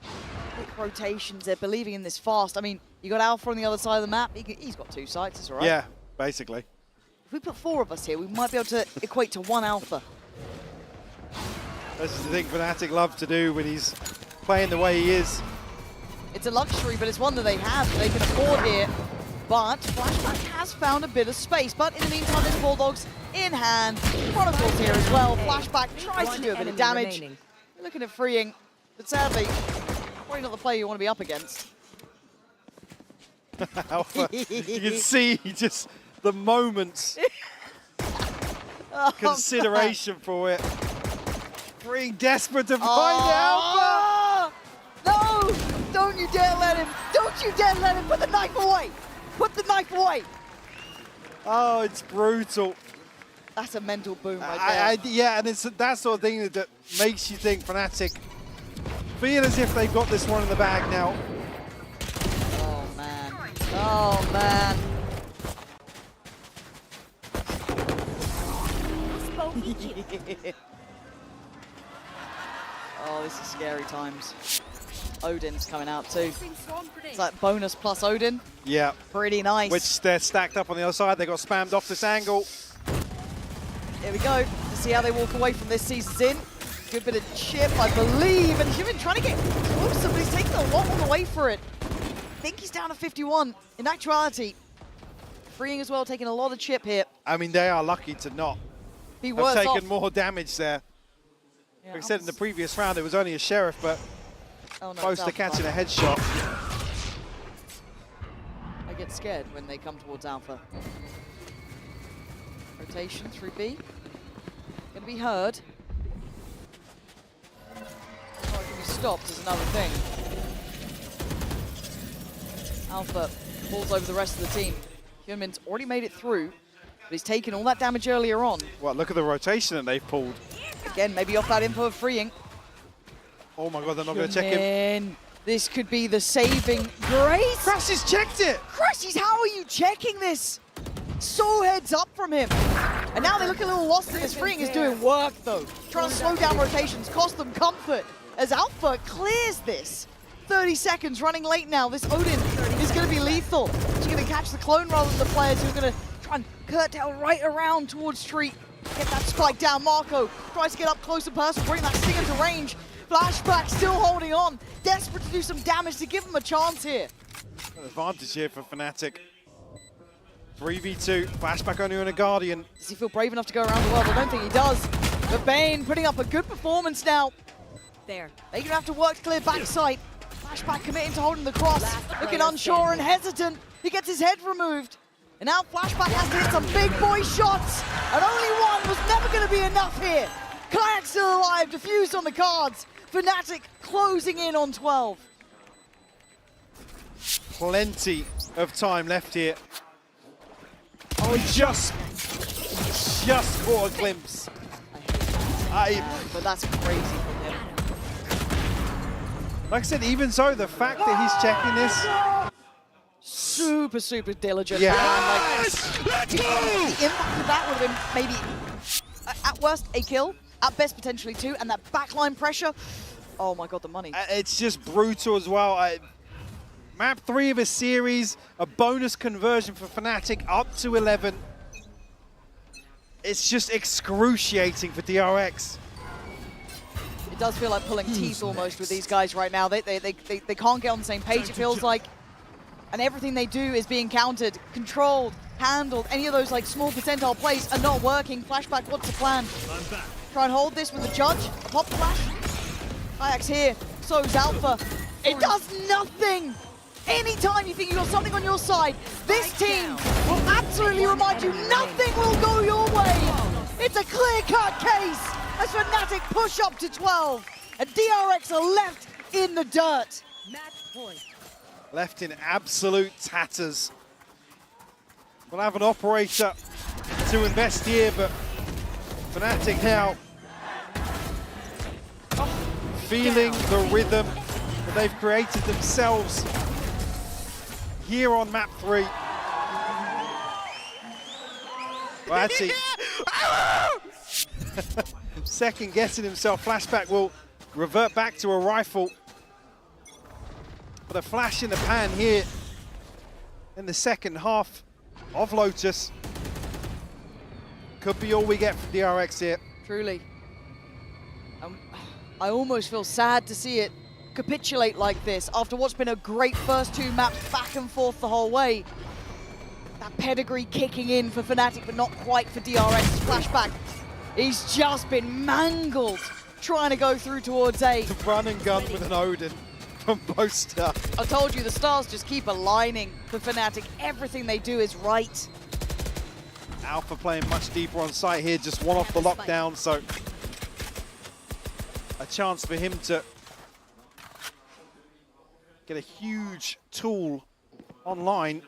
Quick rotations, they're believing in this fast. I mean, you got Alpha on the other side of the map. He's got two sides, it's all right. Yeah, basically. If we put 4 of us here, we might be able to equate to 1 Alpha. This is the thing Fnatic love to do when he's playing the way he is. It's a luxury, but it's one that they have, they can afford here. But Flashback has found a bit of space. But in the meantime, there's Bulldogs in hand. Chronicles here as well. Flashback tries to do a bit of damage. You're looking at freeing, but sadly, probably not the player you want to be up against. Alpha, you can see just the moments consideration for it. Being desperate to find Alpha. No! Don't you dare let him! Don't you dare let him! Put the knife away! Put the knife away! Oh, it's brutal. That's a mental boom right there. Yeah, and it's that sort of thing that makes you think Fnatic feel as if they've got this one in the bag now. Oh, man. Oh, man. Oh, this is scary times. Odin's coming out too. It's like bonus plus Odin. Yeah. Pretty nice. Which they're stacked up on the other side. They got spammed off this angle. Here we go. To see how they walk away from this season's in. Good bit of chip, I believe. And Jimin trying to get closer, but he's taking a lot on the way for it. I think he's down to 51. In actuality, freeing as well, taking a lot of chip here. I mean, they are lucky to not have taken more damage there. Yeah, like I said in the previous round, it was only a Sheriff, but close to catching a headshot. I get scared when they come towards Alpha. Rotation through B. Gonna be heard. Or it can be stopped is another thing. Alpha pulls over the rest of the team. Hyunmin's already made it through, but he's taken all that damage earlier on. Well, look at the rotation that they've pulled. Again, maybe off that info of freeing. Oh my god, they're not going to check him. This could be the saving grace. Crash has checked it. Crashes, how are you checking this? So heads up from him. And now they look a little lost in this. Freeing is doing work though. Trying to slow down rotations, cost them comfort. As Alpha clears this. 30 seconds running late now. This Odin is going to be lethal. He's going to catch the clone rather than the players who are going to try and curtail right around towards Street. Get that spike down. Marco tries to get up close and personal, bring that Stinger to range. Flashback still holding on. Desperate to do some damage to give him a chance here. An advantage here for Fnatic. 3v2, flashback only on a Guardian. Does he feel brave enough to go around the world? I don't think he does. But Bane putting up a good performance now. There. They're going to have to work to clear backside. Flashback committing to holding the cross. Looking unsure and hesitant. He gets his head removed. And now Flashback has to hit some big boy shots. And only one was never going to be enough here. Kayak still alive, defused on the cards. Fnatic closing in on 12. Plenty of time left here. Oh, he just caught a glimpse. But that's crazy from him. Like I said, even so, the fact that he's checking this. Super, super diligent. Yeah. The impact of that would have been maybe, at worst, a kill. At best, potentially 2. And that backline pressure. Oh my god, the money. It's just brutal as well. Map 3 of a series, a bonus conversion for Fnatic up to 11. It's just excruciating for DRX. It does feel like pulling teeth almost with these guys right now. They can't get on the same page, it feels like. And everything they do is being countered, controlled, handled. Any of those like small percentile plays are not working. Flashback, what's the plan? Try and hold this with the judge. A pop flash. Kayak's here. So's Alpha. It does nothing! Anytime you think you've got something on your side, this team will absolutely remind you nothing will go your way. It's a clear-cut case as Fnatic push up to 12. And DRX are left in the dirt. Match point. Left in absolute tatters. We'll have an operator to invest here, but Fnatic now feeling the rhythm that they've created themselves here on map 3. Well, actually, second guessing himself. Flashback will revert back to a rifle. But a flash in the pan here in the second half of Lotus. Could be all we get from DRX here. Truly. I almost feel sad to see it capitulate like this after what's been a great first 2 maps back and forth the whole way. That pedigree kicking in for Fnatic, but not quite for DRX. Flashback, he's just been mangled trying to go through towards A. The run and gun with an Odin from Boaster. I told you, the stars just keep aligning for Fnatic. Everything they do is right. Alpha playing much deeper on site here, just one off the lockdown, so a chance for him to get a huge tool online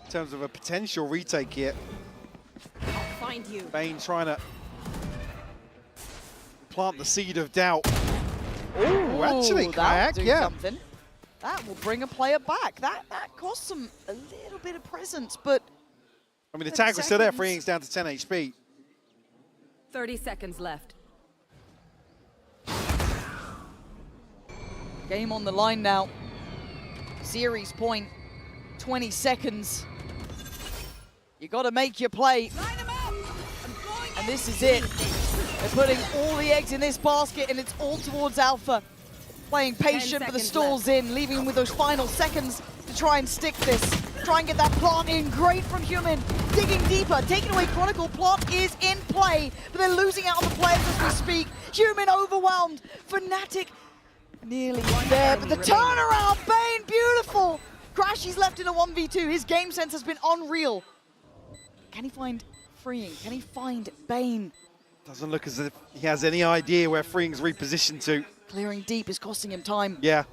in terms of a potential retake here. Find you. Bane trying to plant the seed of doubt. Oh, actually, Kayak, yeah. Something. That will bring a player back. That costs them a little bit of presence, but I mean, the tag was still there, freeing us down to 10 HP. 30 seconds left. Game on the line now. Series point, 20 seconds. You got to make your play. And this is it. They're putting all the eggs in this basket, and it's all towards Alpha. Playing patient, but the stall's in, leaving with those final seconds to try and stick this. Try and get that plant in. Great from Human. Digging deeper, taking away Chronicle. Plant is in play, but they're losing out on the players as we speak. Human overwhelmed. Fnatic nearly there, but the turnaround, Bane, beautiful. Crash, he's left in a 1v2. His game sense has been unreal. Can he find Freeing? Can he find Bane? Doesn't look as if he has any idea where Freeing's repositioned to. Clearing deep is costing him time. Yeah.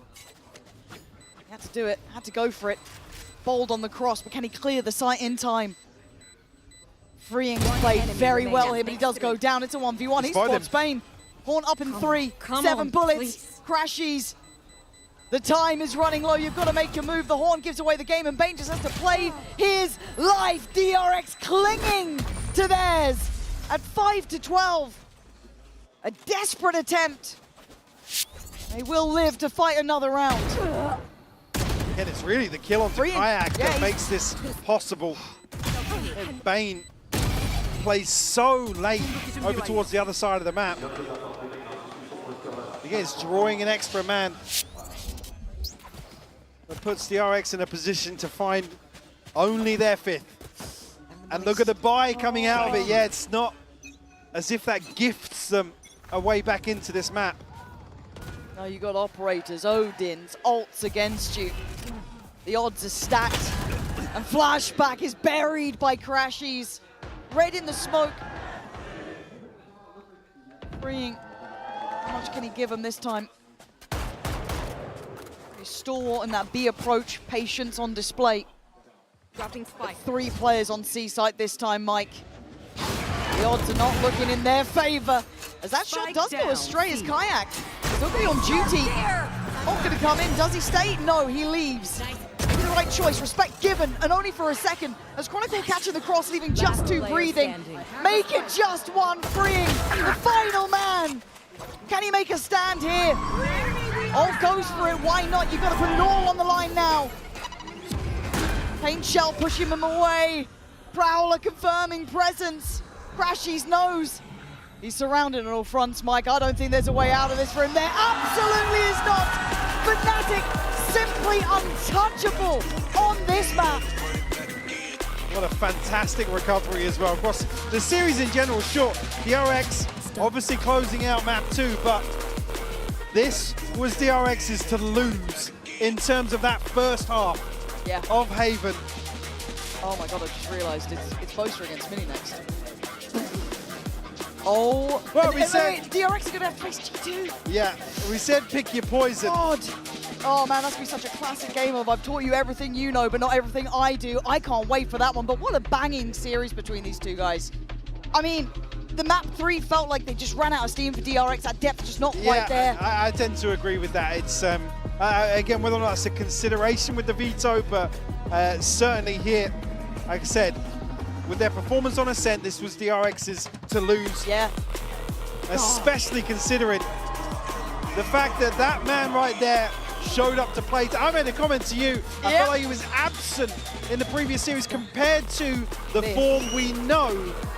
He had to do it, had to go for it. Bold on the cross, but can he clear the site in time? Freeing played very well here, but he does go down. It's a 1v1. He spots Bane. Horn up in 3, 7 bullets. Please. Crashies. The time is running low. You've got to make your move. The Horn gives away the game, and Bane just has to play his life. DRX clinging to theirs at 5-12. A desperate attempt. They will live to fight another round. And it's really the kill on Kayak that makes this possible. And Bane plays so late over towards the other side of the map. Again, it's drawing an extra man. That puts DRX in a position to find Only their 5th. And look at the buy coming out of it. Yeah, it's not as if that gifts them a way back into this map. Now you got operators, Odins, ults against you. The odds are stacked. And Flashback is buried by Crashies. Red in the smoke. Freeing. How much can he give him this time? He's stalwart in that B approach, patience on display. Dropping spike. 3 players on C site this time, Mike. The odds are not looking in their favor. As that shot does go astray as Kayak. Still going on duty. Not going to come in. Does he stay? No, he leaves. Maybe the right choice. Respect given, and only for a second. As Chronicle catching the cross, leaving just 2 breathing. Make it just 1, freeing the final man. Can he make a stand here? All goes for it. Why not? You've got to put it all on the line now. Paint Shell pushing him away. Prowler confirming presence. Crashies knows. He's surrounded on all fronts, Mike. I don't think there's a way out of this for him. There absolutely is not. Fnatic simply untouchable on this map. What a fantastic recovery as well. Across the series in general, sure, DRX obviously closing out map 2, but this was DRX's to lose in terms of that first half of Haven. Oh my god, I just realized it's Boaster against Mini next. Oh, well, we said DRX is gonna have to face G2. Yeah, we said pick your poison. God. Oh man, that's gonna be such a classic game of I've taught you everything you know, but not everything I do. I can't wait for that one, but what a banging series between these two guys. I mean, the map 3 felt like they just ran out of steam for DRX. That depth just not quite there. I tend to agree with that. It's, again, whether or not it's a consideration with the veto, but certainly here, like I said, with their performance on Ascent, this was DRX's to lose. Yeah. Especially considering the fact that that man right there showed up to play. I made a comment to you. I felt like he was absent in the previous series compared to the form we know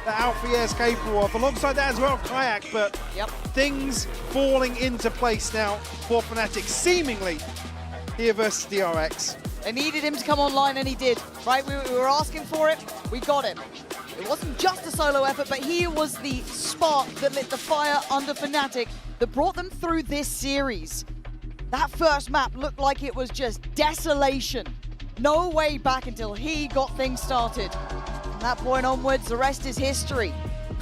that Alfie is capable of. Alongside that as well, Kayak, but things falling into place now for Fnatic, seemingly here versus DRX. They needed him to come online, and he did, right? We were asking for it, we got him. It wasn't just a solo effort, but he was the spark that lit the fire under Fnatic that brought them through this series. That first map looked like it was just desolation. No way back until he got things started. From that point onwards, the rest is history.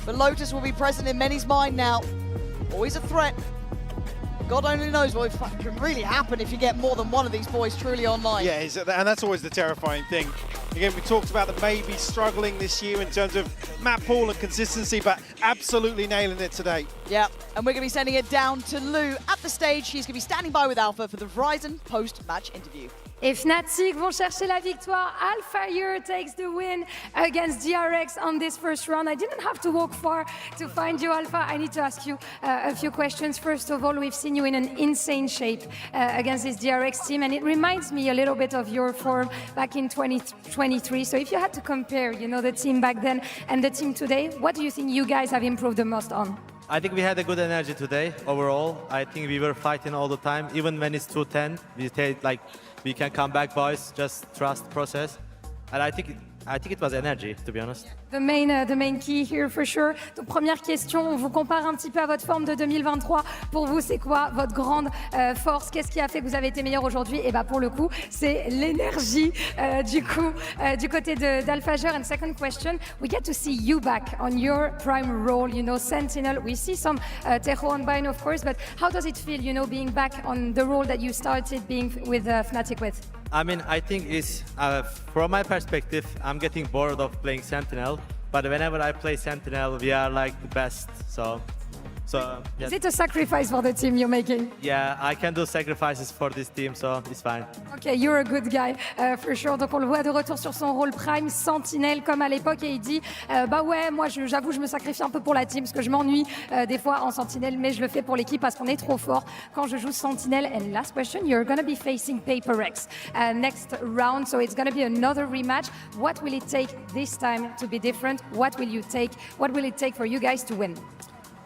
But Lotus will be present in many's mind now. Always a threat. God only knows what can really happen if you get more than one of these boys truly online. Yeah, and that's always the terrifying thing. Again, we talked about the maybe struggling this year in terms of map pool and consistency, but absolutely nailing it today. Yeah, and we're going to be sending it down to Lou at the stage. She's going to be standing by with Alpha for the Verizon post-match interview. Et Fnatic vont chercher la victoire. Alfire takes the win against DRX on this first round. I didn't have to walk far to find you, Alpha. I need to ask you a few questions. First of all, we've seen you in an insane shape against this DRX team, and it reminds me a little bit of your form back in 2023. So if you had to compare, you know, the team back then and the team today, what do you think you guys have improved the most on? I think we had a good energy today overall. I think we were fighting all the time. Even when it's 2-10, we stayed like, we can come back, boys. Just trust the process. And I think it was energy, to be honest. The main key here for sure. Donc première question, on vous compare un petit peu à votre forme de 2023. Pour vous, c'est quoi votre grande force? Qu'est-ce qui a fait que vous avez été meilleur aujourd'hui? Et bah pour le coup, c'est l'énergie du côté d'Alphageur. And second question, we get to see you back on your prime role, you know, Sentinel. We see some Tejo on Bino, of course, but how does it feel, you know, being back on the role that you started being with Fnatic with? I mean, I think it's, from my perspective, I'm getting bored of playing Sentinel. But whenever I play Sentinel, we are like the best. So Is it a sacrifice for the team you're making? Yeah, I can do sacrifices for this team, so it's fine. Ok, you're a good guy, for sure. Donc on le voit de retour sur son rôle prime, Sentinelle, comme à l'époque, et il dit bah ouais, moi j'avoue, je me sacrifie un peu pour la team, parce que je m'ennuie des fois en Sentinelle, mais je le fais pour l'équipe parce qu'on est trop fort quand je joue Sentinelle. And last question, you're gonna be facing PaperX next round, so it's gonna be another rematch. What will it take this time to be different? What will it take for you guys to win?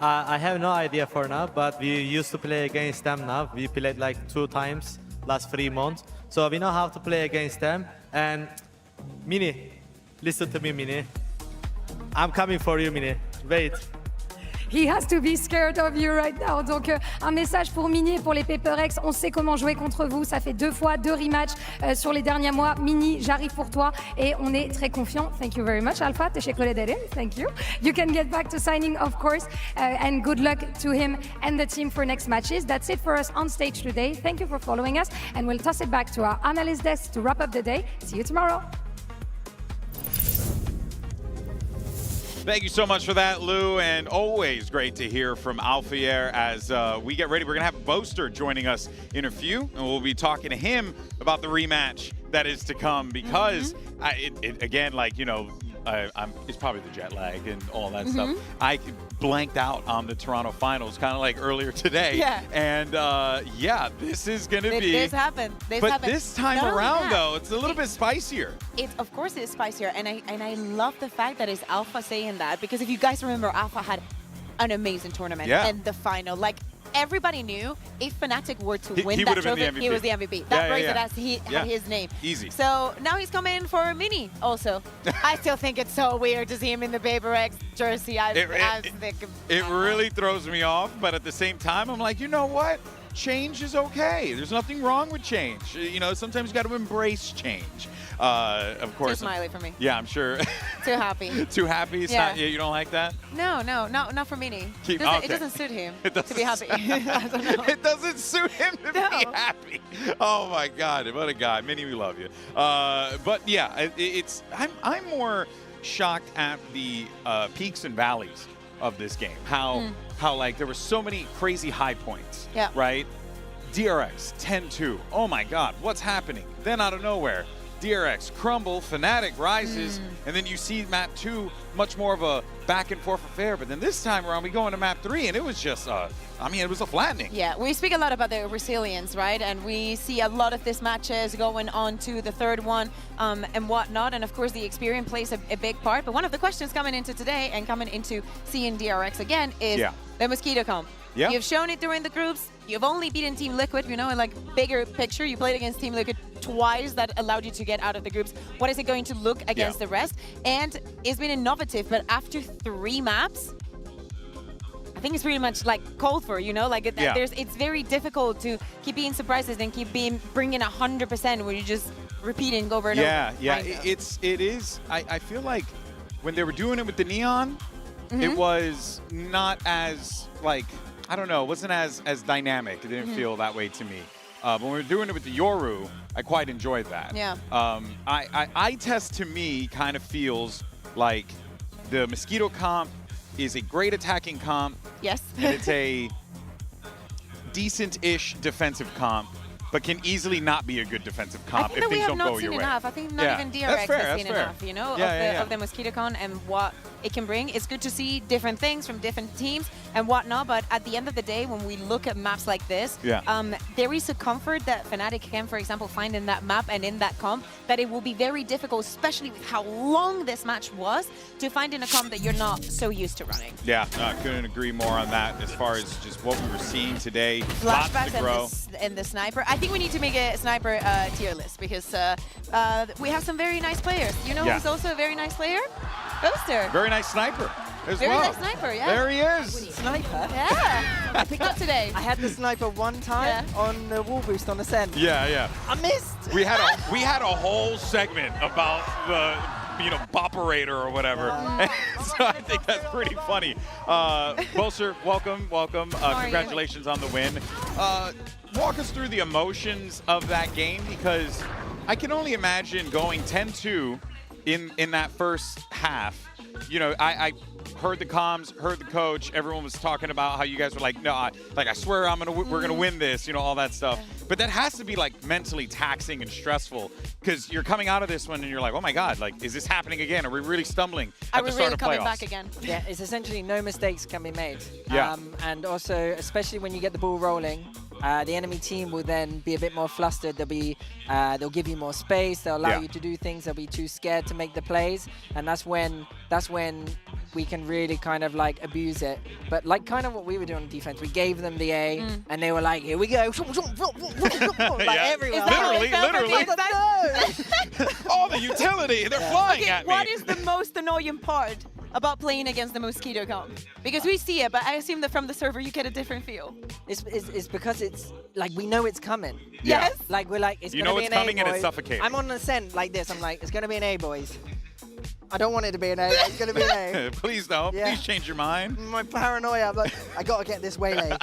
I have no idea for now, but we used to play against them now. We played like 2 times last 3 months. So we know how to play against them. And Mini, listen to me, Mini. I'm coming for you, Mini. Wait. He has to be scared of you right now. Donc, un message pour Mini et pour les PaperX. On sait comment jouer contre vous. Ça fait 2 fois, 2 rematchs sur les derniers mois. Mini, j'arrive pour toi et on est très confiant. Thank you very much, Alpha. Teşekkür ederim. Thank you. You can get back to signing, of course. And good luck to him and the team for next matches. That's it for us on stage today. Thank you for following us. And we'll toss it back to our analyst desk to wrap up the day. See you tomorrow. Thank you so much for that, Lou, and always great to hear from Alfier as we get ready. We're going to have Boaster joining us in a few, and we'll be talking to him about the rematch that is to come because, again, like, you know, it's probably the jet lag and all that stuff. I blanked out on the Toronto finals kind of like earlier today. Yeah. And yeah, this is going to be... This happened. But this time around, though, it's a little bit spicier. Of course it's spicier. And I love the fact that it's Alpha saying that, because if you guys remember, Alpha had an amazing tournament and the final. Like, everybody knew if Fnatic were to win that trophy, he was the MVP. That race that he had his name. Easy. So now he's coming in for Mini also. I still think it's so weird to see him in the PaperX jersey. It really throws me off, but at the same time, I'm like, you know what? Change is okay. There's nothing wrong with change. You know, sometimes you got to embrace change. Of course. Too smiley for me. Yeah, I'm sure. Too happy. Too happy? It's not, you don't like that? No, not for Mini. It doesn't suit him to be happy. I don't know. It doesn't suit him to be happy. Oh my God, what a guy. Mini, we love you. But yeah, I'm more shocked at the peaks and valleys of this game. How like there were so many crazy high points, right? DRX 10-2. Oh my God, what's happening? Then out of nowhere, DRX crumble, Fnatic rises, and then you see map 2 much more of a back and forth affair. But then this time around, we go into map 3, and it was just, I mean, it was a flattening. Yeah, we speak a lot about the resilience, right? And we see a lot of these matches going on to the third one and whatnot. And of course, the experience plays a big part. But one of the questions coming into today and coming into seeing DRX again is the Mosquito comp. Yeah. You've shown it during the groups. You've only beaten Team Liquid, you know, in like bigger picture. You played against Team Liquid twice. That allowed you to get out of the groups. What is it going to look against the rest? And it's been innovative, but after 3 maps, I think it's pretty much like called for, you know, like it's very difficult to keep being surprises and keep bringing 100% where you just repeat and go over and over. Yeah, it is. I feel like when they were doing it with the Neon, it was not as like, I don't know, it wasn't as dynamic. It didn't feel that way to me. But when we were doing it with the Yoru, I quite enjoyed that. Yeah. I-Test to me kind of feels like the Mosquito comp is a great attacking comp. Yes. And it's a decent-ish defensive comp, but can easily not be a good defensive comp if things don't go your way. I think not even DRX has seen enough, you know, of the Mosquito Con and what it can bring. It's good to see different things from different teams and whatnot, but at the end of the day, when we look at maps like this, there is a comfort that Fnatic can, for example, find in that map and in that comp that it will be very difficult, especially with how long this match was, to find in a comp that you're not so used to running. Yeah, I couldn't agree more on that as far as just what we were seeing today. Flashbacks and the sniper. I think we need to make a sniper tier list because we have some very nice players. You know who's also a very nice player? Boaster. Very nice sniper as very well. Nice sniper, yeah. There he is. Sniper? Yeah. I picked up today. I had the sniper one time on the wall boost on Ascent. Yeah. I missed. We had a whole segment about the Bopperator or whatever. So I think that's pretty funny. Boaster, welcome. Congratulations on the win. Walk us through the emotions of that game, because I can only imagine going 10-2 in that first half. You know, I heard the comms, heard the coach. Everyone was talking about how you guys were like, no, I swear we're gonna win this. You know, all that stuff. But that has to be like mentally taxing and stressful, because you're coming out of this one and you're like, oh my God, like, is this happening again? Are we really stumbling at the start of playoffs? Are we really coming back again? Yeah, it's essentially no mistakes can be made. Yeah. And also, especially when you get the ball rolling, the enemy team will then be a bit more flustered. They'll give you more space. They'll allow you to do things. They'll be too scared to make the plays, and that's when we can really kind of like abuse it. But like kind of what we were doing on defense, we gave them the A, and they were like, here we go, like everywhere. Literally. All the utility, they're flying at me. What is the most annoying part about playing against the Mosquito comp? Because we see it, but I assume that from the server you get a different feel. It's because it's like we know it's coming. Yes. Like we're like, it's you gonna know be it's an A, coming and it's boys. suffocating. I'm on an ascent like this. I'm like, it's gonna be an A, boys. I don't want it to be an A. It's gonna be an A. Please don't. Yeah. Please change your mind. My paranoia. I'm like, I gotta get this waylay.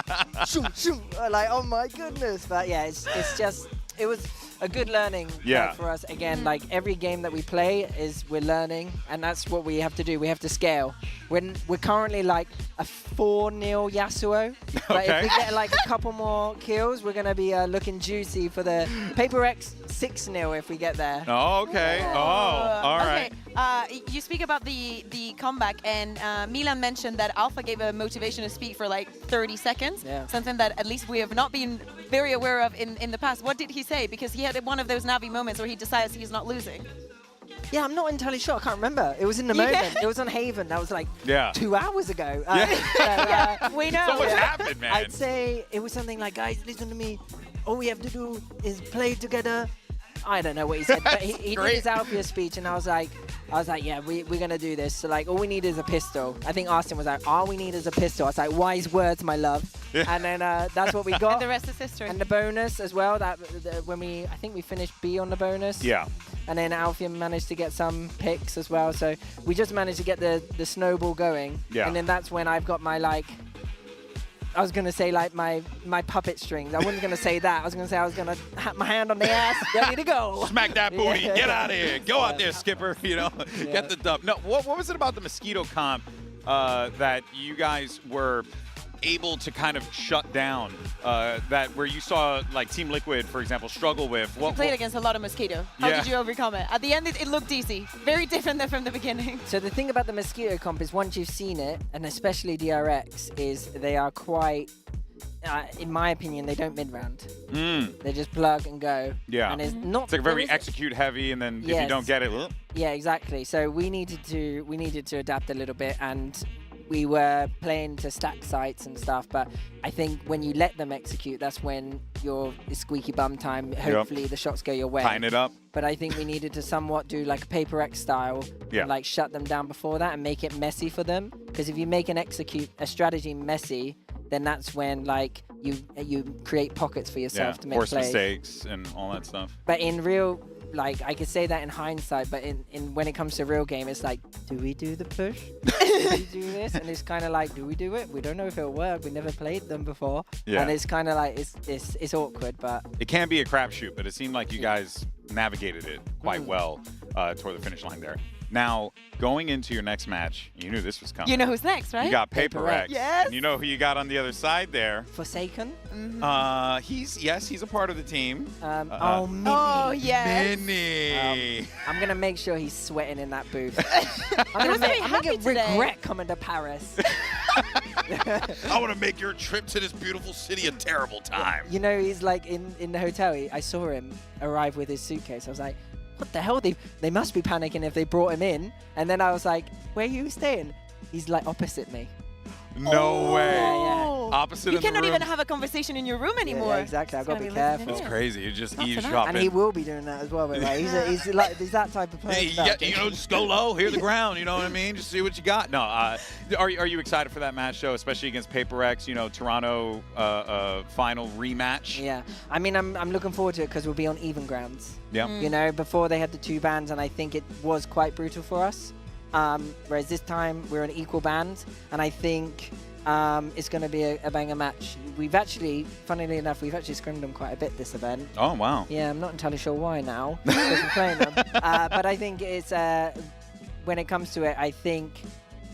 Shoot, shoot. Like, oh my goodness. But yeah, it's just, it was a good learning for us. Again, like every game that we play we're learning, and that's what we have to do. We have to scale. We're currently like a 4-0 Yasuo. But if we get like a couple more kills, we're gonna be looking juicy for the Paper X 6-0 if we get there. Oh, okay. Oh, all right. Okay. You speak about the comeback, and Milan mentioned that Alpha gave a motivation to speak for like 30 seconds. Yeah. Something that at least we have not been very aware of in the past. What did he say? Because he had one of those Navi moments where he decides he's not losing. Yeah, I'm not entirely sure. I can't remember. It was in the moment. It was on Haven. That was like 2 hours ago. We know. So much happened, man. I'd say it was something like, guys, listen to me. All we have to do is play together. I don't know what he said, but he did his Alpha speech, and I was like, yeah, we're gonna do this. So like, all we need is a pistol. I think Austin was like, all we need is a pistol. I was like, wise words, my love. And then that's what we got. And the rest is history. And the bonus as well. That when I think we finished B on the bonus. Yeah. And then Alfie managed to get some picks as well. So we just managed to get the snowball going. Yeah. And then that's when I've got my like, I was going to say like my puppet strings. I wasn't going to say that. I was going to say I was going to have my hand on the ass, ready to go. Smack that booty. Get out of here. Go out there, Skipper. You know, get the dub. No, what was it about the Mosquito comp that you guys were able to kind of shut down, that where you saw like Team Liquid, for example, struggle with? You played against a lot of Mosquito. How did you overcome it? At the end, it looked easy. Very different than from the beginning. So the thing about the Mosquito comp is once you've seen it, and especially DRX, is they are quite, in my opinion, they don't mid-round. They just plug and go. Yeah. And it's not. It's like very execute heavy, and then if you don't get it. Yeah, exactly. So we needed to adapt a little bit, and we were playing to stack sites and stuff, but I think when you let them execute, that's when it's squeaky bum time. Hopefully the shots go your way. Tying it up. But I think we needed to somewhat do like a Paper X style, and like shut them down before that and make it messy for them. Because if you make a strategy messy, then that's when like you create pockets for yourself to make force plays. mistakes and all that stuff. But in real, like I could say that in hindsight, but in when it comes to real game, it's like, do we do the push? Do we do this? And it's kind of like, do we do it? We don't know if it'll work. We never played them before. Yeah. And it's kind of like, it's awkward, but it can be a crapshoot, but it seemed like you guys navigated it quite well toward the finish line there. Now, going into your next match, you knew this was coming. You know who's next, right? You got Paper X. Yes. And you know who you got on the other side there. Forsaken? He's a part of the team. Minnie. Oh, yes. Minnie. I'm going to make sure he's sweating in that booth. I'm going to regret coming to Paris. I want to make your trip to this beautiful city a terrible time. You know, he's like in the hotel. I saw him arrive with his suitcase. I was like, what the hell? They must be panicking if they brought him in. And then I was like, where are you staying? He's like opposite me. No way. Yeah. Opposite You of the cannot room. even have a conversation in your room anymore. Yeah, exactly. I've got to be careful. It's crazy. You just eavesdropping. And he will be doing that as well. But like, he's that type of player. Just go low, hear the ground. You know what I mean? Just see what you got. No, are you excited for that match, though, especially against Paper X? You know, Toronto final rematch. Yeah, I mean, I'm looking forward to it because we'll be on even grounds. Yeah. You know, before they had the 2 bans, and I think it was quite brutal for us. Whereas this time we're an equal band, and I think it's going to be a banger match. We've actually, funnily enough, scrimmed them quite a bit this event. Oh, wow. Yeah, I'm not entirely sure why now, because we're playing them. But I think it's, when it comes to it, I think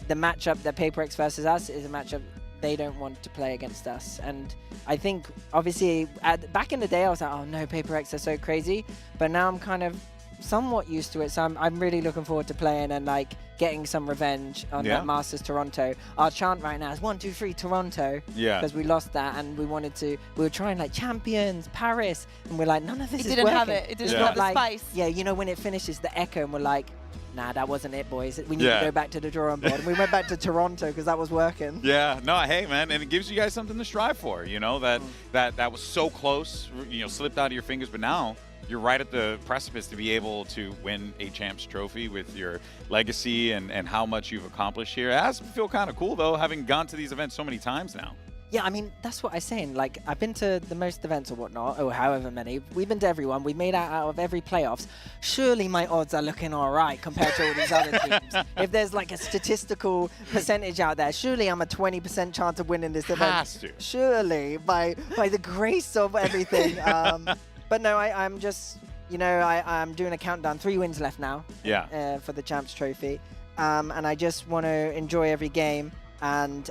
the matchup that Paper X versus us is a matchup they don't want to play against us. And I think, obviously, back in the day, I was like, oh no, Paper X are so crazy. But now I'm kind of somewhat used to it, so I'm really looking forward to playing and like getting some revenge on that Masters Toronto. Our chant right now is 1, 2, 3 Toronto. Yeah. Because we lost that and we were trying like champions, Paris, and we're like, none of this is working. It didn't have it. It didn't have the spice. Yeah, you know when it finishes the echo and we're like, nah, that wasn't it, boys. We need to go back to the drawing board. And we went back to Toronto because that was working. Yeah, no, hey, man, and it gives you guys something to strive for, you know, that was so close, you know, slipped out of your fingers, but now you're right at the precipice to be able to win a Champs Trophy with your legacy and how much you've accomplished here. It has to feel kind of cool, though, having gone to these events so many times now. Yeah, I mean, that's what I'm saying. Like, I've been to the most events or whatnot, or however many. We've been to everyone. We made out of every playoffs. Surely my odds are looking all right compared to all these other teams. If there's like a statistical percentage out there, surely I'm a 20% chance of winning this event. Has to. Surely, by the grace of everything. But no, I'm just, you know, I'm doing a countdown. 3 wins left now. Yeah. For the Champs Trophy. And I just want to enjoy every game. And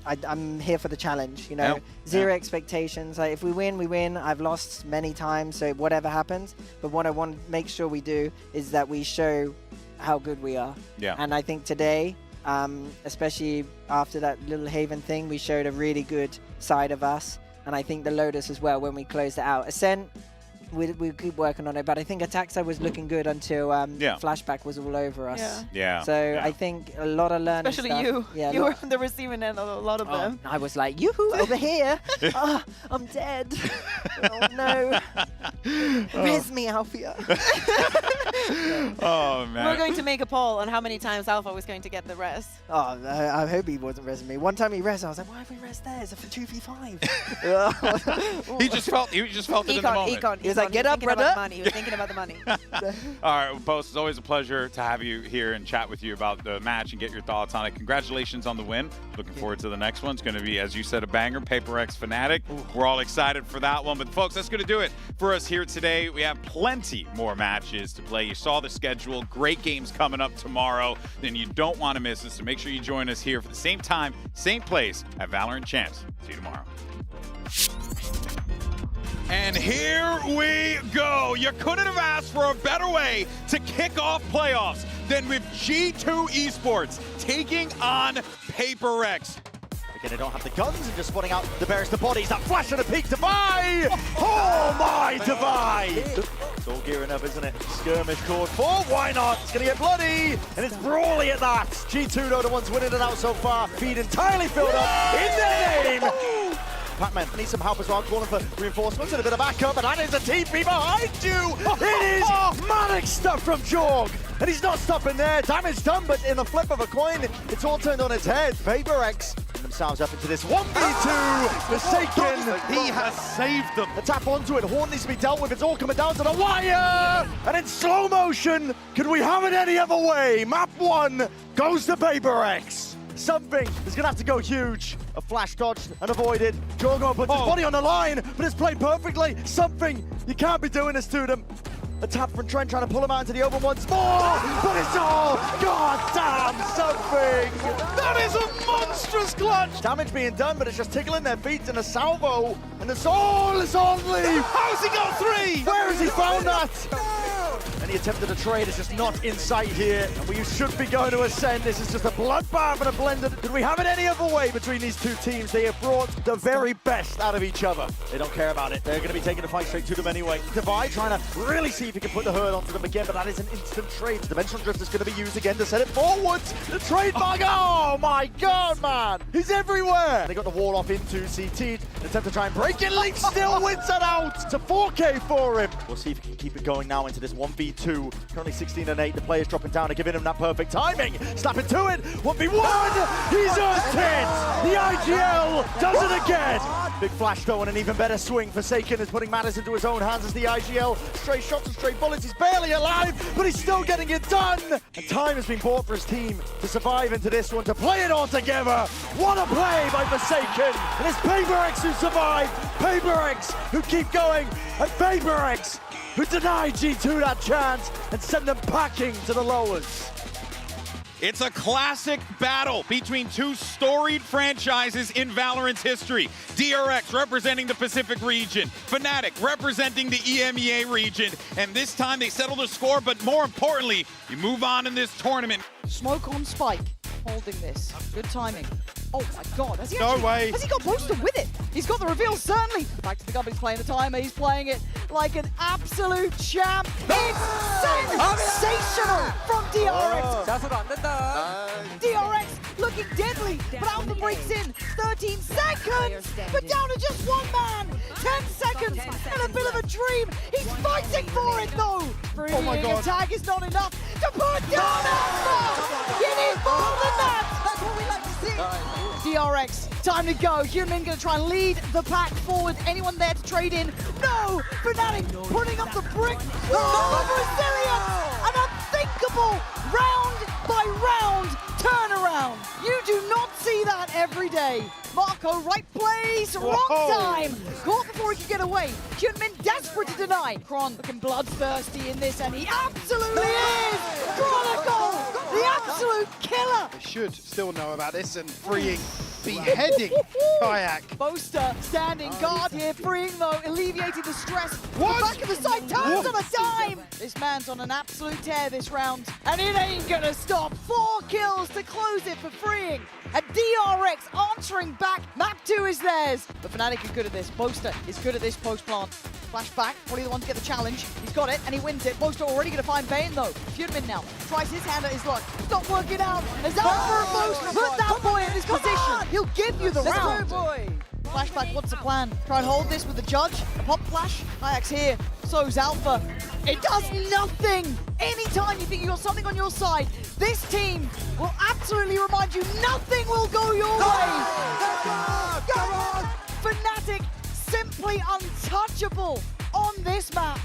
I'm here for the challenge, you know. Zero expectations. Like, if we win, we win. I've lost many times, so whatever happens. But what I want to make sure we do is that we show how good we are. Yeah. And I think today, especially after that little Haven thing, we showed a really good side of us. And I think the Lotus as well when we closed it out. Ascent, we'll keep working on it, but I think Ataxa was looking good until Flashback was all over us. Yeah. So I think a lot of learning Especially stuff. you. Yeah, You were on the receiving end of a lot of them. I was like, yoo-hoo, over here. Oh, I'm dead. Oh, no. Res me, Alfia. Oh, man. We're going to make a poll on how many times Alpha was going to get the res. Oh, I hope he wasn't resing me. One time he res, I was like, why have we res there? It's a 2v5. He just felt it in the moment. He was like, get up, brother. He was thinking about the money. All right, well, Post, it's always a pleasure to have you here and chat with you about the match and get your thoughts on it. Congratulations on the win. Looking forward to the next one. It's going to be, as you said, a banger, Paper X Fnatic. We're all excited for that one. But, folks, that's going to do it for us here today. We have plenty more matches to play. You saw the schedule. Great games coming up tomorrow. Then you don't want to miss it, so make sure you join us here for the same time, same place at VALORANT Champs. See you tomorrow. And here we go. You couldn't have asked for a better way to kick off playoffs than with G2 Esports taking on Paper X. Again, they don't have the guns and just spotting out the barracks, the bodies. That flash and a peek, Divide! Oh my, Divide! It's all gearing up, isn't it? Skirmish called for. Why not? It's going to get bloody. And it's brawly at that. G2, though, the ones winning it out so far. Feed entirely filled up in their name. Pac-Man needs some help as well, calling for reinforcements and a bit of backup, and that is a TP behind you! It is manic stuff from Jorg! And he's not stopping there, damage done, but in the flip of a coin, it's all turned on its head. Paper X themselves up into this 1v2, Forsaken! He has saved them! The tap onto it, Horn needs to be dealt with, it's all coming down to the wire! And in slow motion, could we have it any other way? Map 1 goes to Paper X! Something is going to have to go huge. A flash dodged and avoided. Jorgo puts his body on the line, but it's played perfectly. Something, you can't be doing this to them. A tap from Trent trying to pull him out into the open once more, but it's all goddamn something. That is a monstrous clutch. Damage being done, but it's just tickling their feet in a salvo, and the all is on leave. How's he got 3? Where has he found that? Any attempt at a trade is just not in sight here, and we should be going to Ascend. This is just a bloodbath and a blended. Could we have it any other way between these two teams? They have brought the very best out of each other. They don't care about it. They're going to be taking the fight straight to them anyway. Divide trying to really see if he can put the hurt onto them again, but that is an instant trade. The Dimensional Drift is going to be used again to set it forwards. The trademark, oh my god, man! He's everywhere! They got the wall off into CT. Attempt to try and break it. Link still wins it out. It's a 4K for him. We'll see if he can keep it going now into this 1v2. Currently 16 and 8. The players dropping down and giving him that perfect timing. Snap into it. 1v1. He's earned it. The IGL does it again. Big flash though, and an even better swing. Forsaken is putting matters into his own hands as the IGL. Straight shots and straight bullets. He's barely alive, but he's still getting it done. And time has been bought for his team to survive into this one, to play it all together. What a play by Forsaken. And it's Paper X who survive. Paper X who keep going. And Paper X who denied G2 that chance and send them packing to the lowers. It's a classic battle between two storied franchises in Valorant's history. DRX representing the Pacific region, Fnatic representing the EMEA region, and this time they settle the score, but more importantly, you move on in this tournament. Smoke on Spike, holding this. Good timing. Oh my god, has he No way. Has he got Boaster with it? He's got the reveal, certainly. Back to the gun, he's playing the timer. He's playing it like an absolute champ. It's sensational from DRX. DRX looking deadly, but Alpha breaks in. 13 seconds, but down to just one man. 10 seconds and a bit of a dream. He's fighting for it though. Oh my God. Tag is not enough to put down Alpha. You need more than that. That's what we like to see. DRX, time to go. Human gonna try and lead the pack forward. Anyone there to trade in? No! Fnatic putting up the brick. Oh, Brazilian! An unthinkable round by round turnaround. You do not see that every day. Marco, right place, wrong time. Caught before he could get away. Hyunmin desperate to deny. Kron looking bloodthirsty in this, and he absolutely is. Chronicle, the absolute killer. They should still know about this and freeing, beheading Kayak. Boaster standing guard here, freeing though, alleviating the stress. What? The back of the side turns on a dime. This man's on an absolute tear this round, and it ain't gonna stop. 4 kills to close it for freeing. And DRX answering back. Map 2 is theirs. But Fnatic is good at this. Boaster is good at this post plant. Flashback, probably the one to get the challenge. He's got it and he wins it. Boaster already going to find Bane though. Fjordman now tries his hand at his luck. Not working out. As Alpha and Boaster put that boy in this position. He'll give you the round. Boy. Flashback, what's the plan? Try and hold this with the judge. A pop flash. Ajax here. So's Alpha. It does nothing. Anytime you think you got something on your side, this team will absolutely remind you nothing will go your way. Come on. Fnatic simply untouchable on this map.